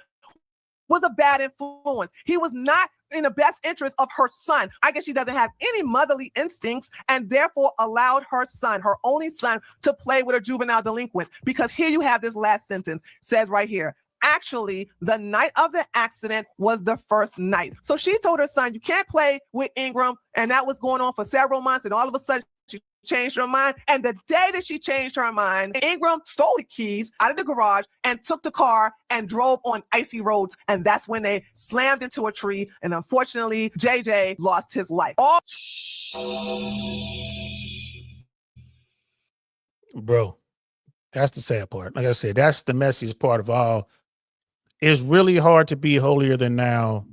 F: was a bad influence. He was not in the best interest of her son. I guess she doesn't have any motherly instincts and therefore allowed her son, her only son, to play with a juvenile delinquent. Because here you have this last sentence, says right here, actually, the night of the accident was the first night. So she told her son, you can't play with Ingram. And that was going on for several months. And all of a sudden, she changed her mind. And the day that she changed her mind, Ingram stole the keys out of the garage and took the car and drove on icy roads. And that's when they slammed into a tree. And unfortunately, JJ lost his life.
A: Bro, that's the sad part. Like I said, that's the messiest part of all. It's really hard to be holier than now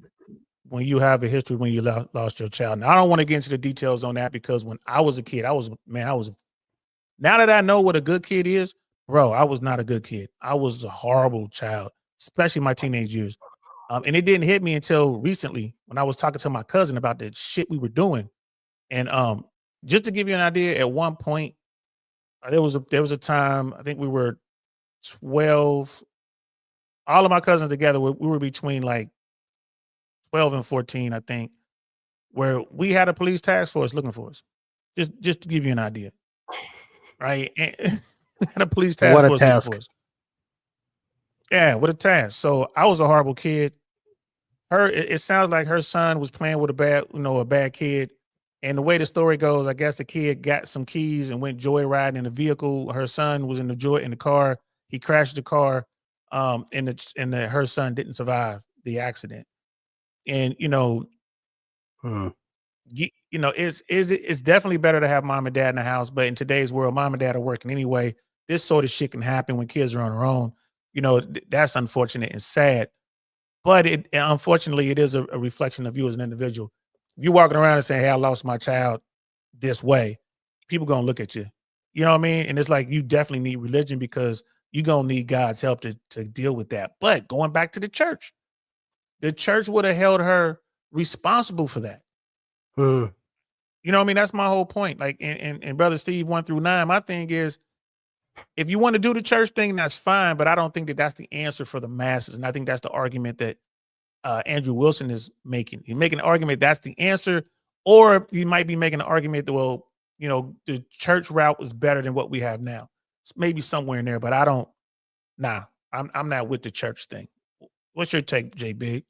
A: when you have a history when you lost your child. Now, I don't want to get into the details on that because when I was a kid, now that I know what a good kid is, bro, I was not a good kid. I was a horrible child, especially my teenage years. And it didn't hit me until recently when I was talking to my cousin about the shit we were doing. And just to give you an idea, at one point, there was a time, I think we were 12. All of my cousins together, we were between like 12 and 14, I think, where we had a police task force looking for us. Just to give you an idea, right? And we had a police task
B: What a
A: force
B: task.
A: looking for us. Yeah, what a task. So I was a horrible kid. It sounds like her son was playing with a bad kid. And the way the story goes, I guess the kid got some keys and went joyriding in a vehicle. Her son was in the car. He crashed the car. Her son didn't survive the accident. And it's definitely better to have mom and dad in the house. But in today's world, mom and dad are working anyway. This sort of shit can happen when kids are on their own. That's unfortunate and sad. But unfortunately, it is a reflection of you as an individual. If you're walking around and saying, hey, I lost my child this way, people gonna look at you. You know what I mean? And it's like you definitely need religion because you're going to need God's help to deal with that. But going back to the church would have held her responsible for that. You know what I mean? That's my whole point. Like, and Brother Steve 1 through 9, my thing is, if you want to do the church thing, that's fine. But I don't think that that's the answer for the masses. And I think that's the argument that Andrew Wilson is making. He's making an argument that's the answer. Or he might be making an argument that, well, the church route was better than what we have now. It's maybe somewhere in there, but I'm not with the church thing. What's your take, JB?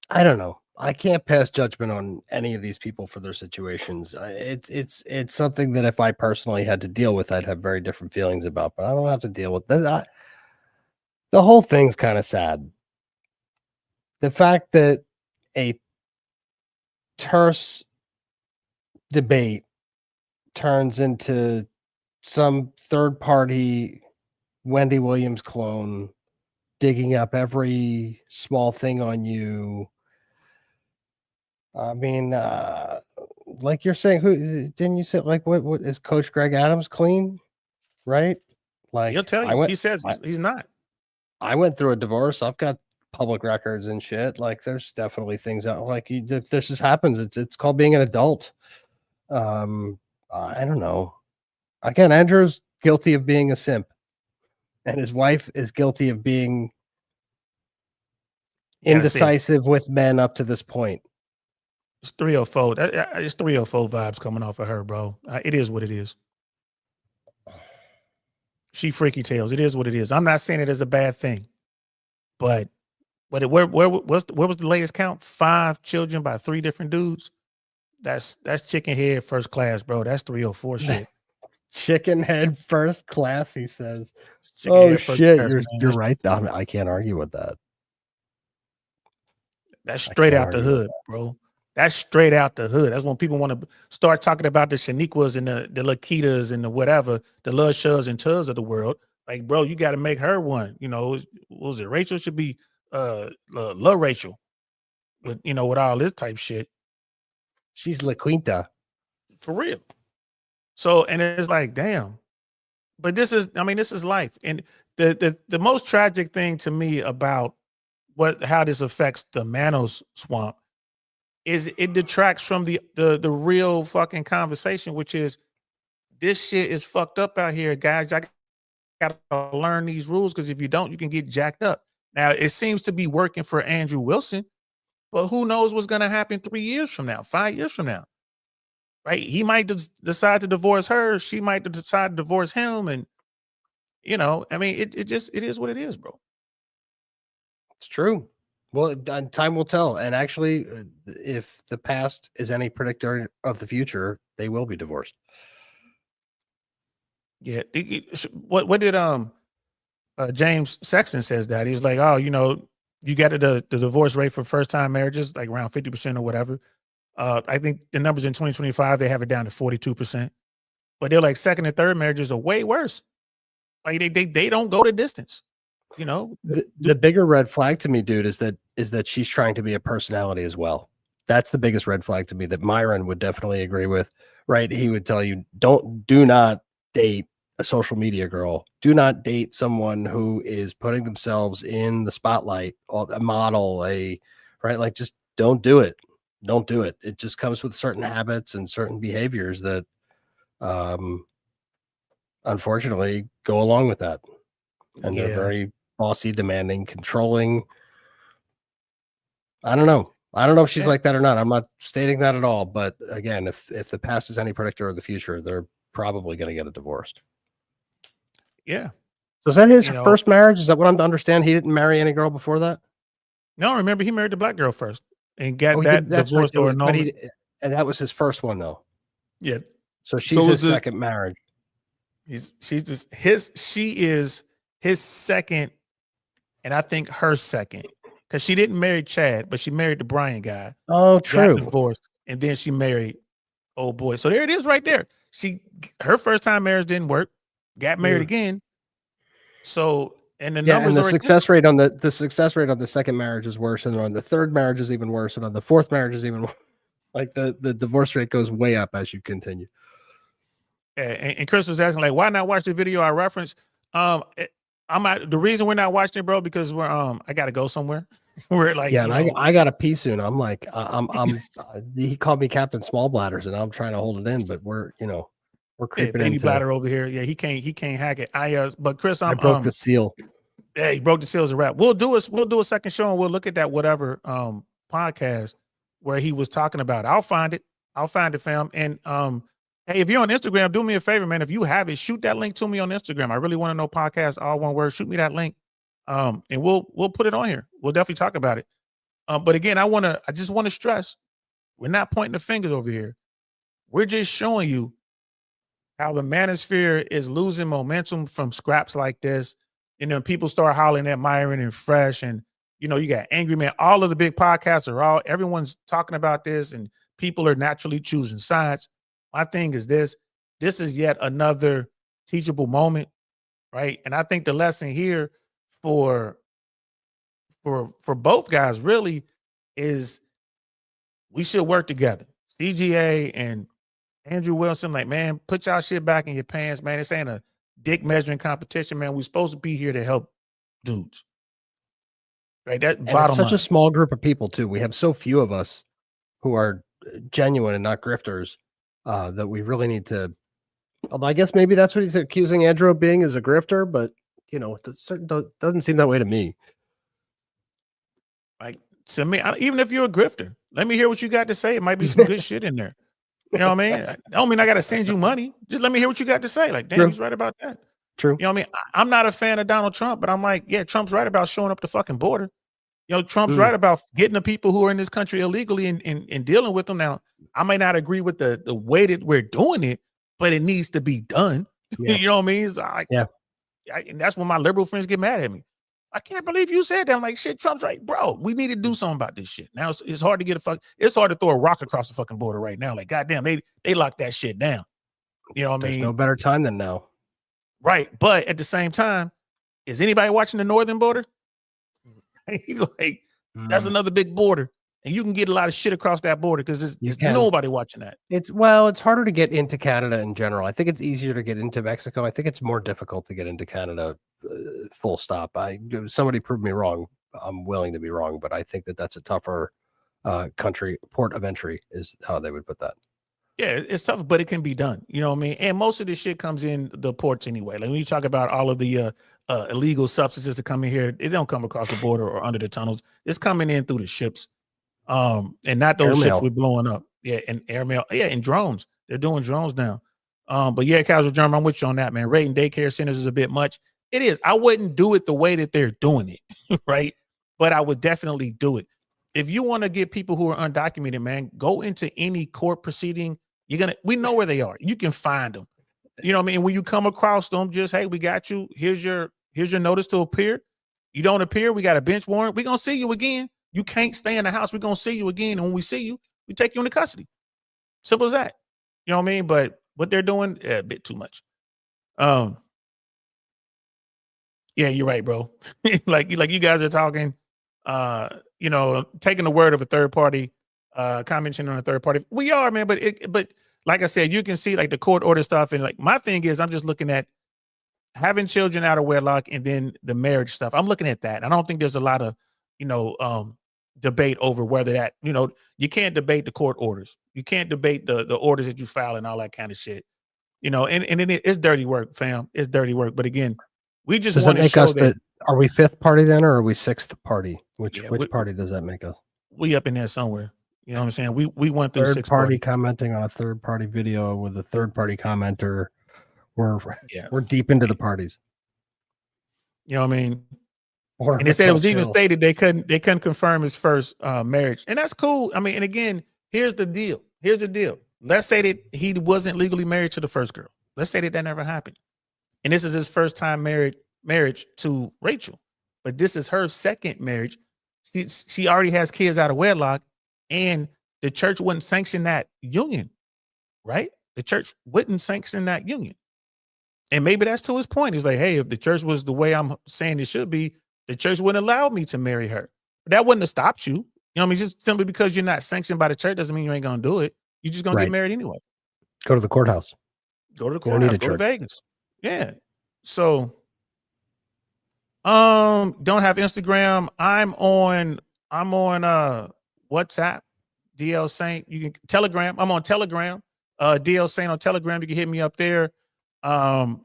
B: I don't know. I can't pass judgment on any of these people for their situations. It's something that if I personally had to deal with, I'd have very different feelings about, but I don't have to deal with that. The whole thing's kind of sad. The fact that a terse debate turns into some third party Wendy Williams clone digging up every small thing on you. I mean, like you're saying, who didn't you say, like, what is Coach Greg Adams clean? Right? Like,
A: He'll tell you. He says he's not.
B: I went through a divorce. I've got public records and shit. Like, there's definitely things out, like, this just happens. It's called being an adult. I don't know. Again, Andrew's guilty of being a simp, and his wife is guilty of being indecisive with men up to this point.
A: It's 304. It's 304 vibes coming off of her, bro. It is what it is. She freaky tales. It is what it is. I'm not saying it is a bad thing, but where was the latest count? 5 children by 3 different dudes. That's chicken head first class, bro. That's 304 shit.
B: Chicken head first class, he says.
A: Chicken
B: Oh
A: head first
B: shit,
A: class,
B: you're
A: man.
B: right. I can't argue with that.
A: That's straight
B: can't
A: out the
B: argue with
A: hood, bro. That's straight out the hood. That's when people want to start talking about the Shaniquas and the Lakitas and the whatever, the Lil Shuds and Tuds of the world. Like, bro, you got to make her one. You know, what was it? Rachel should be Lil Rachel with, you know, with all this type shit.
B: She's La Quinta.
A: For real. So, and it's like, damn. But this is life. And the most tragic thing to me about how this affects the Manos swamp is it detracts from the real fucking conversation, which is this shit is fucked up out here, guys. I gotta learn these rules, because if you don't, you can get jacked up. Now it seems to be working for Andrew Wilson, but who knows what's gonna happen 3 years from now, 5 years from now, right? He might decide to divorce her, she might decide to divorce him, and you know, I mean, it is what it is, bro.
B: It's true. Well, time will tell. And actually, if the past is any predictor of the future, they will be divorced.
A: Yeah. What did James Sexton says that he's like, oh, you know, you got the divorce rate for first time marriages like around 50% or whatever. I think the numbers in 2025 they have it down to 42%, but they're like second and third marriages are way worse. Like they don't go the distance. You know,
B: the bigger red flag to me, dude, is that she's trying to be a personality as well. That's the biggest red flag to me that Myron would definitely agree with, right? He would tell you, do not date a social media girl. Do not date someone who is putting themselves in the spotlight, or a model, right? Like, just don't do it. Don't do it. It just comes with certain habits and certain behaviors that, unfortunately, go along with that. And they're very bossy, demanding, controlling. I don't know if she's like that or not. I'm not stating that at all. But again, if the past is any predictor of the future, they're probably going to get a divorce.
A: Yeah.
B: So is that his first marriage? Is that what I'm to understand? He didn't marry any girl before that?
A: No, remember he married the black girl first and got
B: that's
A: divorce
B: right,
A: or
B: and that was his first one though.
A: Yeah.
B: So she's his second marriage.
A: She is his second, and I think her second, because she didn't marry Chad, but she married the Brian guy.
B: Oh, true.
A: Got divorced, and then she married old boy. So there it is, right there. Her first time marriage didn't work. Got married again. So and the numbers
B: and the
A: are
B: success rate on the success rate on the second marriage is worse, and on the third marriage is even worse, and on the fourth marriage is even worse. Like the divorce rate goes way up as you continue.
A: And Chris was asking, like, why not watch the video I referenced? The reason we're not watching it, bro, because we're I gotta go somewhere. We're like,
B: and I gotta pee soon. I'm like, I'm he called me Captain Small Bladders, and I'm trying to hold it in, but we're creeping
A: baby
B: into
A: bladder over here. Yeah, he can't hack it. But Chris,
B: I broke the seal.
A: Yeah, he broke the seal as a wrap. We'll do a second show and we'll look at that whatever podcast where he was talking about. I'll find it, fam. And hey, if you're on Instagram, do me a favor, man. If you have it, shoot that link to me on Instagram. I really want to know podcast, all one word. Shoot me that link. And we'll put it on here. We'll definitely talk about it. But again, I just want to stress, we're not pointing the fingers over here. We're just showing you how the manosphere is losing momentum from scraps like this. And then people start hollering at Myron and Fresh, and you got Angry Man. All of the big podcasts everyone's talking about this, and people are naturally choosing sides. My thing is this is yet another teachable moment, right? And I think the lesson here for both guys really is we should work together. CGA and Andrew Wilson, like, man, put y'all shit back in your pants, man. This ain't a dick measuring competition, man. We're supposed to be here to help dudes. Right? That bottom
B: it's such
A: line.
B: a small group of people too. We have so few of us who are genuine and not grifters that we really need to. Although I guess maybe that's what he's accusing Andrew of being, as a grifter, but it doesn't seem that way to me.
A: Like, to me, even if you're a grifter, let me hear what you got to say. It might be some good shit in there. You know what I mean? I don't mean I got to send you money. Just let me hear what you got to say. Like, damn,
B: True.
A: He's right about that.
B: True.
A: You know what I mean? I'm not a fan of Donald Trump, but I'm like, yeah, Trump's right about showing up the fucking border. Trump's right about getting the people who are in this country illegally and dealing with them. Now, I may not agree with the way that we're doing it, but it needs to be done.
B: Yeah.
A: You know what I mean? It's like, and that's when my liberal friends get mad at me. I can't believe you said that. I'm like, shit, Trump's right, bro. We need to do something about this shit. Now it's hard to get it's hard to throw a rock across the fucking border right now. Like, goddamn, they locked that shit down. You know what I mean?
B: No better time than now.
A: Right. But at the same time, is anybody watching the northern border? Like, that's another big border. And you can get a lot of shit across that border because there's nobody watching that.
B: It's harder to get into Canada in general. I think it's easier to get into Mexico. I think it's more difficult to get into Canada. Full stop. Somebody proved me wrong. I'm willing to be wrong, but I think that's a tougher port of entry is how they would put that.
A: Yeah, it's tough, but it can be done. You know what I mean? And most of this shit comes in the ports anyway. Like when you talk about all of the illegal substances that come in here, it don't come across the border or under the tunnels. It's coming in through the ships. And not those ships we're blowing up. Yeah, and airmail. Yeah, and drones. They're doing drones now. But yeah, Casual German, I'm with you on that, man. Raiding daycare centers is a bit much. It is. I wouldn't do it the way that they're doing it, right? But I would definitely do it. If you want to get people who are undocumented, man, go into any court proceeding. We know where they are. You can find them. You know what I mean? When you come across them, just, hey, we got you. Here's your notice to appear. You don't appear, we got a bench warrant. We're gonna see you again. You can't stay in the house. We're gonna see you again. And when we see you, we take you into custody. Simple as that. You know what I mean? But what they're doing, a bit too much. Yeah, you're right, bro. like you guys are talking, taking the word of a third party, commenting on a third party. We are, man, but like I said, you can see like the court order stuff. And like my thing is I'm just looking at having children out of wedlock and then the marriage stuff. I'm looking at that. I don't think there's a lot of, debate over whether that, you can't debate the court orders. You can't debate the orders that you file and all that kind of shit. And it's dirty work, fam. It's dirty work. But again, we just want to show that.
B: Are we fifth party then, or are we sixth party? Which party does that make us?
A: We up in there somewhere. You know what I'm saying? We went through
B: third party commenting on a third party video with a third party commenter. We're deep into the parties.
A: You know what I mean? And they said it was even stated they couldn't confirm his first marriage, and that's cool. I mean, and again, here's the deal. Let's say that he wasn't legally married to the first girl. Let's say that never happened, and this is his first time marriage to Rachel, but this is her second marriage. She already has kids out of wedlock, and the church wouldn't sanction that union, right? The church wouldn't sanction that union, and maybe that's to his point. He's like, hey, if the church was the way I'm saying it should be, the church wouldn't allow me to marry her. But that wouldn't have stopped you. You know what I mean? Just simply because you're not sanctioned by the church doesn't mean you ain't gonna do it. You're just gonna get married anyway.
B: Go to the courthouse.
A: Go to the courthouse. Go to Vegas. Yeah. So, don't have Instagram. I'm on WhatsApp. DL Saint. You can Telegram. I'm on Telegram. DL Saint on Telegram. You can hit me up there. But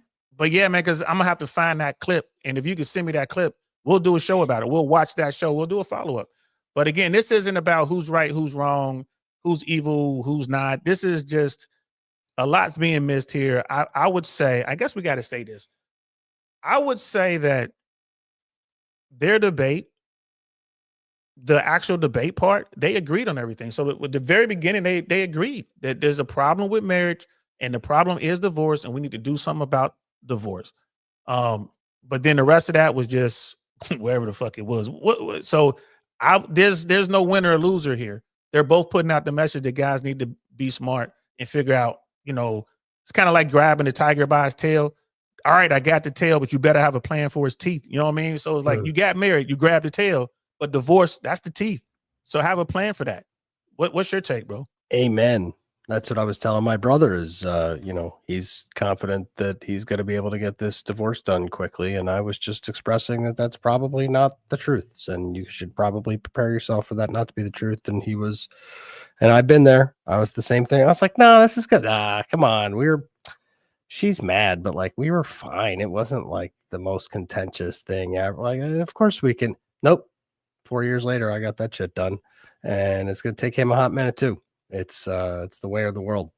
A: yeah, man, because I'm gonna have to find that clip. And if you can send me that clip, we'll do a show about it. We'll watch that show. We'll do a follow-up. But again, this isn't about who's right, who's wrong, who's evil, who's not. This is just a lot's being missed here. I would say, I guess we got to say this. I would say that their debate, the actual debate part, they agreed on everything. So at the very beginning, they agreed that there's a problem with marriage and the problem is divorce, and we need to do something about divorce. But then the rest of that was just wherever the fuck it was. So there's no winner or loser here. They're both putting out the message that guys need to be smart and figure out, it's kind of like grabbing the tiger by his tail. All right, I got the tail, but you better have a plan for his teeth. You know what I mean? So it's like you got married, you grabbed the tail, but divorce, that's the teeth. So have a plan for that. What's your take, bro?
B: Amen. That's what I was telling my brother is, he's confident that he's going to be able to get this divorce done quickly. And I was just expressing that that's probably not the truth. And you should probably prepare yourself for that not to be the truth. And and I've been there. I was the same thing. I was like, no, this is good. Come on. She's mad, but like, we were fine. It wasn't like the most contentious thing ever. Like, of course we can. Nope. 4 years later, I got that shit done. And it's going to take him a hot minute too. It's the way of the world.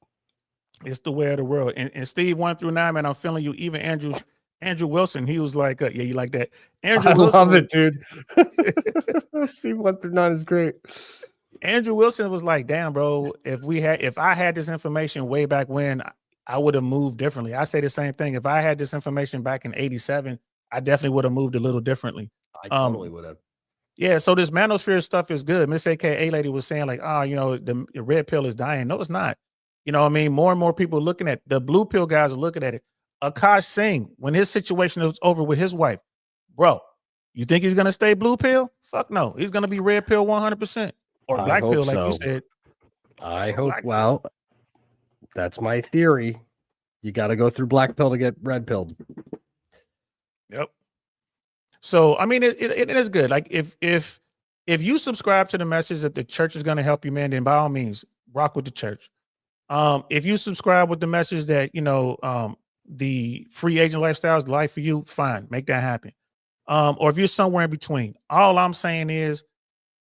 A: It's the way of the world. And Steve 1 through 9, man, I'm feeling you. Even Andrew Wilson, he was like, yeah, you like that? Andrew Wilson
B: love it, dude. Steve 1 through 9 is great.
A: Andrew Wilson was like, damn, bro, if I had this information way back when, I would have moved differently. I say the same thing. If I had this information back in 87, I definitely would have moved a little differently.
B: I totally would have.
A: Yeah, so this manosphere stuff is good. Miss AKA lady was saying like, oh, the red pill is dying. No, it's not. You know what I mean? More and more people looking at the blue pill guys are looking at it. Akash Singh, when his situation is over with his wife, bro, you think he's gonna stay blue pill? Fuck no. He's gonna be red pill 100% or
B: I
A: black
B: hope
A: pill, like you
B: so.
A: said.
B: I
A: Or
B: hope.
A: black
B: Well, that's my theory. You got to go through black pill to get red pilled.
A: Yep. So I mean, it is good. Like if you subscribe to the message that the church is going to help you, man, then by all means, rock with the church. If you subscribe with the message that the free agent lifestyle is the life for you, fine, make that happen. Or if you're somewhere in between, all I'm saying is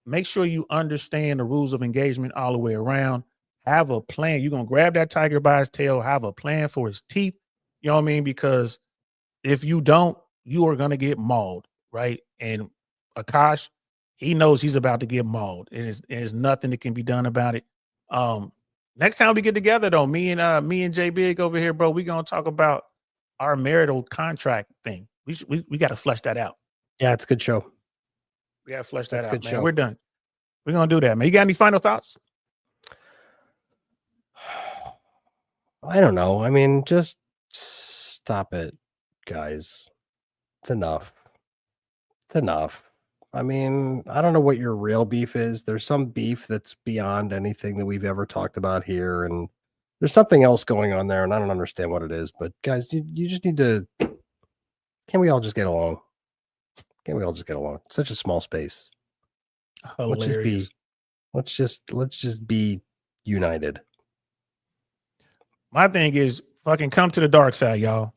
A: make sure you understand the rules of engagement all the way around. Have a plan. You're gonna grab that tiger by his tail. Have a plan for his teeth. You know what I mean? Because if you don't, you are gonna get mauled, right? And Akash, he knows he's about to get mauled. There's nothing that can be done about it. Next time we get together, though, me and J Big over here, bro, we gonna talk about our marital contract thing. We got to flesh that out.
B: Yeah, it's a good show.
A: We got to flesh that
B: That's a
A: out,
B: good
A: man.
B: show.
A: We're done. We're gonna do that, man. You got any final thoughts?
B: I don't know. I mean, just stop it, guys. It's enough. It's enough. I mean, I don't know what your real beef is. There's some beef that's beyond anything that we've ever talked about here. And there's something else going on there, and I don't understand what it is. But guys, you just need to. Can we all just get along? Can we all just get along? It's such a small space.
A: Hilarious.
B: Let's just be united.
A: My thing is fucking come to the dark side, y'all.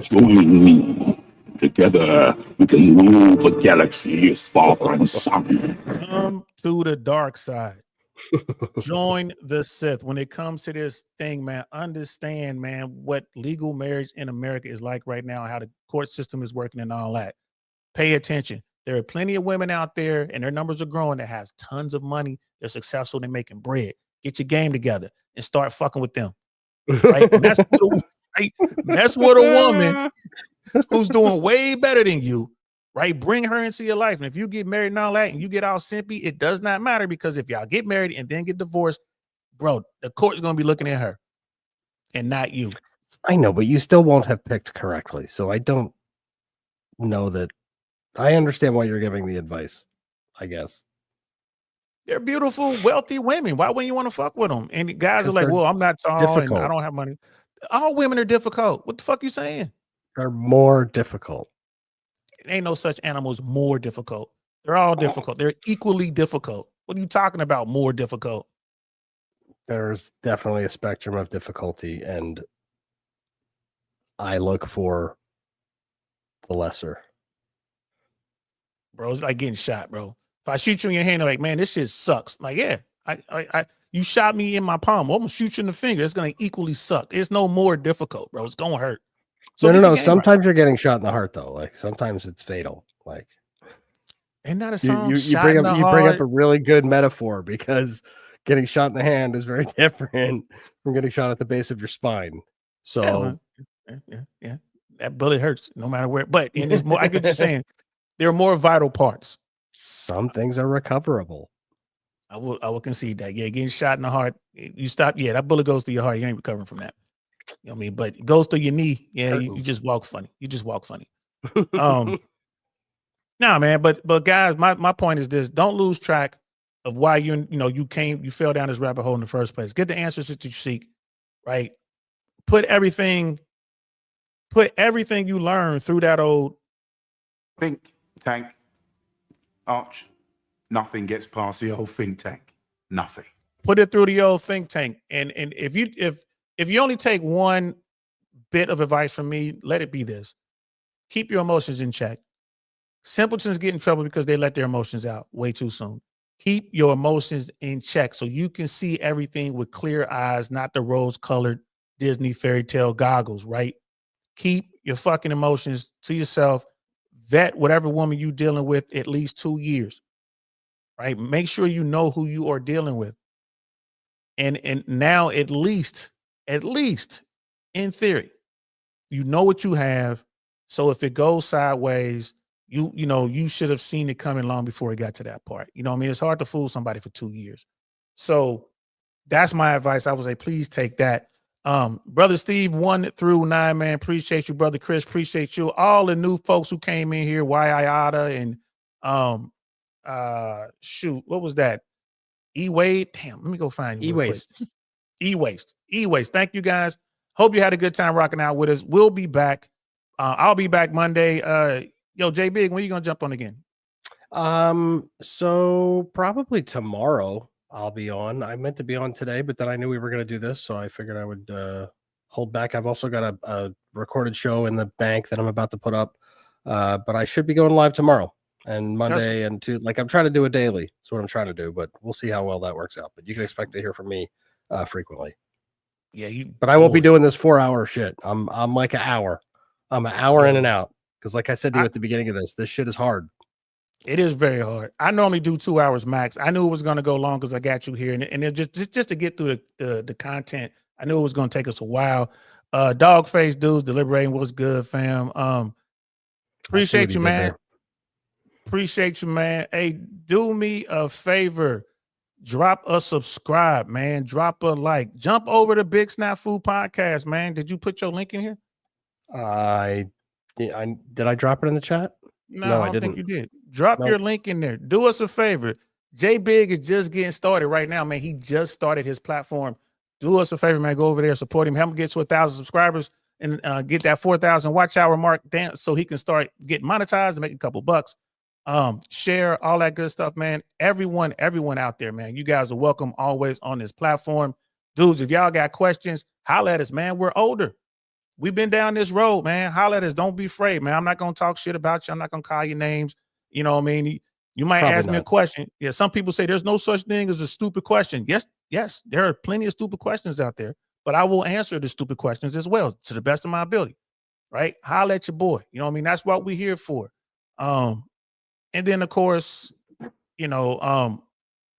J: Join me. Together, we can rule the galaxy as father and son.
A: Come to the dark side. Join the Sith. When it comes to this thing, man, understand, man, what legal marriage in America is like right now, how the court system is working and all that. Pay attention. There are plenty of women out there, and their numbers are growing, that has tons of money. They're successful. They're making bread. Get your game together and start fucking with them. Right? Mess with a woman who's doing way better than you, right? Bring her into your life. And if you get married and all that and you get all simpy, it does not matter, because if y'all get married and then get divorced, bro, the court's going to be looking at her and not you.
B: I know, but you still won't have picked correctly. So I don't know that. I understand why you're giving the advice, I guess.
A: They're beautiful, wealthy women. Why wouldn't you want to fuck with them? And guys are
B: 'Cause
A: like,
B: they're
A: well, I'm not tall
B: difficult.
A: and I don't have money. All women are difficult. What the fuck you saying?
B: They're more difficult.
A: Ain't no such animals more difficult. They're all difficult. They're equally difficult. What are you talking about? More difficult?
B: There's definitely a spectrum of difficulty, and I look for the lesser.
A: Bro, it's like getting shot, bro. If I shoot you in your hand, I'm like, man, this shit sucks. Like, yeah, you shot me in my palm. I'm gonna shoot you in the finger. It's gonna equally suck. It's no more difficult, bro. It's gonna hurt. So
B: No. Sometimes you're getting shot in the heart, though. Like sometimes it's fatal. Like,
A: ain't that a song?
B: you bring up a really good metaphor, because getting shot in the hand is very different from getting shot at the base of your spine. So
A: yeah. That bullet hurts no matter where. But and it's more. I get you saying there are more vital parts.
B: Some things are recoverable.
A: I will concede that. Yeah, getting shot in the heart, you stop. Yeah, that bullet goes to your heart. You ain't recovering from that. You know what I mean? But it goes to your knee. Yeah, you just walk funny. You just walk funny. Nah, man. But guys, my point is this: don't lose track of why you fell down this rabbit hole in the first place. Get the answers that you seek. Right. Put everything you learn through that old
J: Think tank. Arch. Nothing gets past the old think tank. Nothing.
A: Put it through the old think tank. And if you only take one bit of advice from me, let it be this: keep your emotions in check. Simpletons get in trouble because they let their emotions out way too soon. Keep your emotions in check so you can see everything with clear eyes, not the rose-colored Disney fairy tale goggles, right? Keep your fucking emotions to yourself. Vet whatever woman you're dealing with at least 2 years, right? Make sure you know who you are dealing with. And now at least in theory, you know what you have. So if it goes sideways, you should have seen it coming long before it got to that part. You know what I mean? It's hard to fool somebody for 2 years. So that's my advice. I would say, please take that. Brother Steve, 1 through 9, man. Appreciate you, brother Chris. Appreciate you. All the new folks who came in here, Yayada and shoot, what was that? E-Wade. Damn, let me go find you.
B: E-Waste.
A: E-Waste. E-Waste. Thank you guys. Hope you had a good time rocking out with us. We'll be back. I'll be back Monday. Yo, J Big, when you gonna jump on again?
B: So probably tomorrow I'll be on. I meant to be on today, but then I knew we were gonna do this, so I figured I would hold back. I've also got a recorded show in the bank that I'm about to put up. But I should be going live tomorrow and Monday and Tuesday. Like, I'm trying to do it daily. That's what I'm trying to do, but we'll see how well that works out. But you can expect to hear from me frequently.
A: Yeah,
B: but I won't be doing this 4-hour shit. I'm like an hour. I'm an hour in and out. Because like I said to you at the beginning of this shit is hard.
A: It is very hard. I normally do 2 hours max. I knew it was going to go long because I got you here. And it just to get through the content, I knew it was going to take us a while. Dogface dudes, deliberating was good, fam. Appreciate you, man. Appreciate you, man. Hey, do me a favor. Drop a subscribe, man. Drop a like. Jump over to Big Snafu Podcast, man. Did you put your link in here?
B: Did I drop it in the chat?
A: No, I don't think you did. Drop your link in there. Do us a favor. J Big is just getting started right now, man. He just started his platform. Do us a favor, man. Go over there, support him. Help him get to 1,000 subscribers and get that 4,000 watch hour mark down so he can start getting monetized and make a couple bucks. Share all that good stuff, man. Everyone out there, man. You guys are welcome always on this platform. Dudes, if y'all got questions, holla at us, man. We're older. We've been down this road, man. Holla at us. Don't be afraid, man. I'm not going to talk shit about you. I'm not going to call your names. You know what I mean? You might ask me a question. Yeah, some people say there's no such thing as a stupid question. Yes, there are plenty of stupid questions out there, but I will answer the stupid questions as well to the best of my ability, right? Holla at your boy. You know what I mean? That's what we're here for. And then, of course, I'm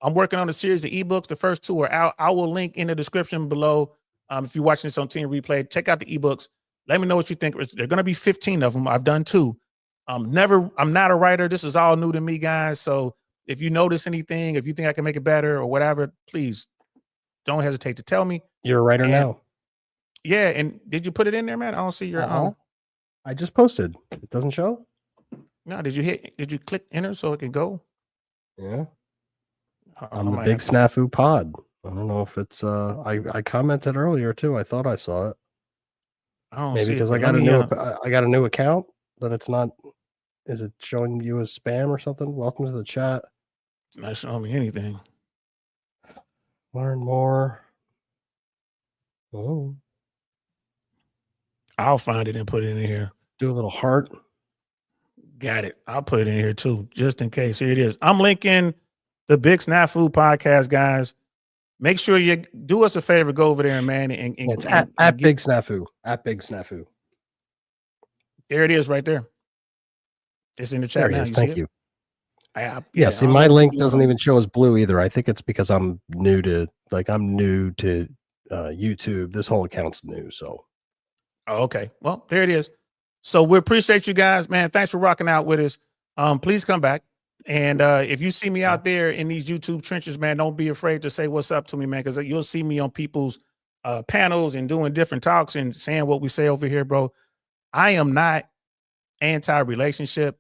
A: working on a series of ebooks. The first 2 are out. I will link in the description below. If you're watching this on Team Replay, check out the ebooks. Let me know what you think. There are going to be 15 of them. I've done 2. I'm not a writer. This is all new to me, guys. So if you notice anything, if you think I can make it better or whatever, please don't hesitate to tell me.
B: You're a writer now.
A: Yeah. And did you put it in there, man? I don't see your
B: I just posted. It doesn't show?
A: No, did you click enter so it can go?
B: Yeah. On the Big Snafu Pod. I don't know if it's I commented earlier too. I thought I saw it. Maybe because I got a new account that it's not. Is it showing you as spam or something? Welcome to the chat.
A: It's not showing me anything.
B: Learn more. Oh.
A: I'll find it and put it in here.
B: Do a little heart.
A: Got it. I'll put it in here too, just in case. Here it is. I'm linking the Big Snafu Podcast, guys. Make sure you do us a favor. Go over there, man. And
B: it's at Big Snafu. At Big Snafu.
A: There it is, right there. It's in the chat now.
B: Thank you.
A: Yeah.
B: See, my link doesn't even show as blue either. I think it's because I'm new to YouTube. This whole account's new. So.
A: Oh, okay. Well, there it is. So we appreciate you guys, man. Thanks for rocking out with us. Please come back. And if you see me out there in these YouTube trenches, man, don't be afraid to say what's up to me, man, because you'll see me on people's panels and doing different talks and saying what we say over here, bro. I am not anti-relationship,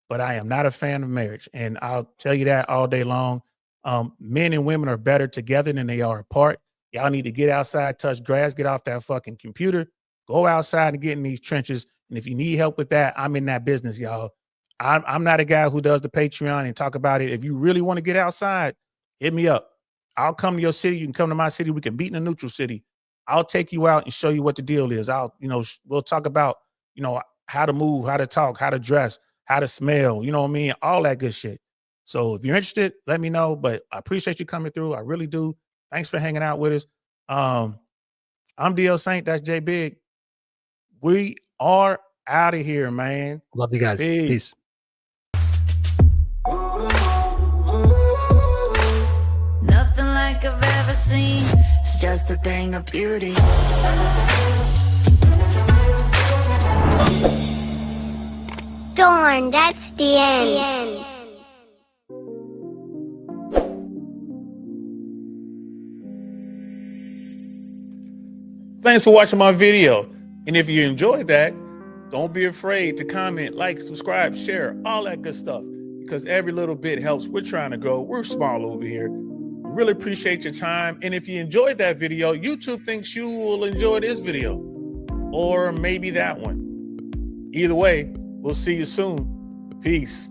A: but I am not a fan of marriage. And I'll tell you that all day long. Men and women are better together than they are apart. Y'all need to get outside, touch grass, get off that fucking computer, go outside and get in these trenches. And if you need help with that, I'm in that business, y'all. I'm not a guy who does the Patreon and talk about it. If you really want to get outside, hit me up. I'll come to your city. You can come to my city. We can meet in a neutral city. I'll take you out and show you what the deal is. We'll talk about, how to move, how to talk, how to dress, how to smell, you know what I mean? All that good shit. So if you're interested, let me know, but I appreciate you coming through. I really do. Thanks for hanging out with us. I'm DL Saint. That's J Big. We are out of here, man.
B: Love you guys. Peace.
K: Nothing like I've ever seen. It's just a thing of beauty.
L: Darn, that's The end.
A: Thanks for watching my video. And if you enjoyed that, don't be afraid to comment, like, subscribe, share, all that good stuff, because every little bit helps. We're trying to grow. We're small over here. Really appreciate your time. And if you enjoyed that video, YouTube thinks you will enjoy this video, or maybe that one. Either way, we'll see you soon. Peace.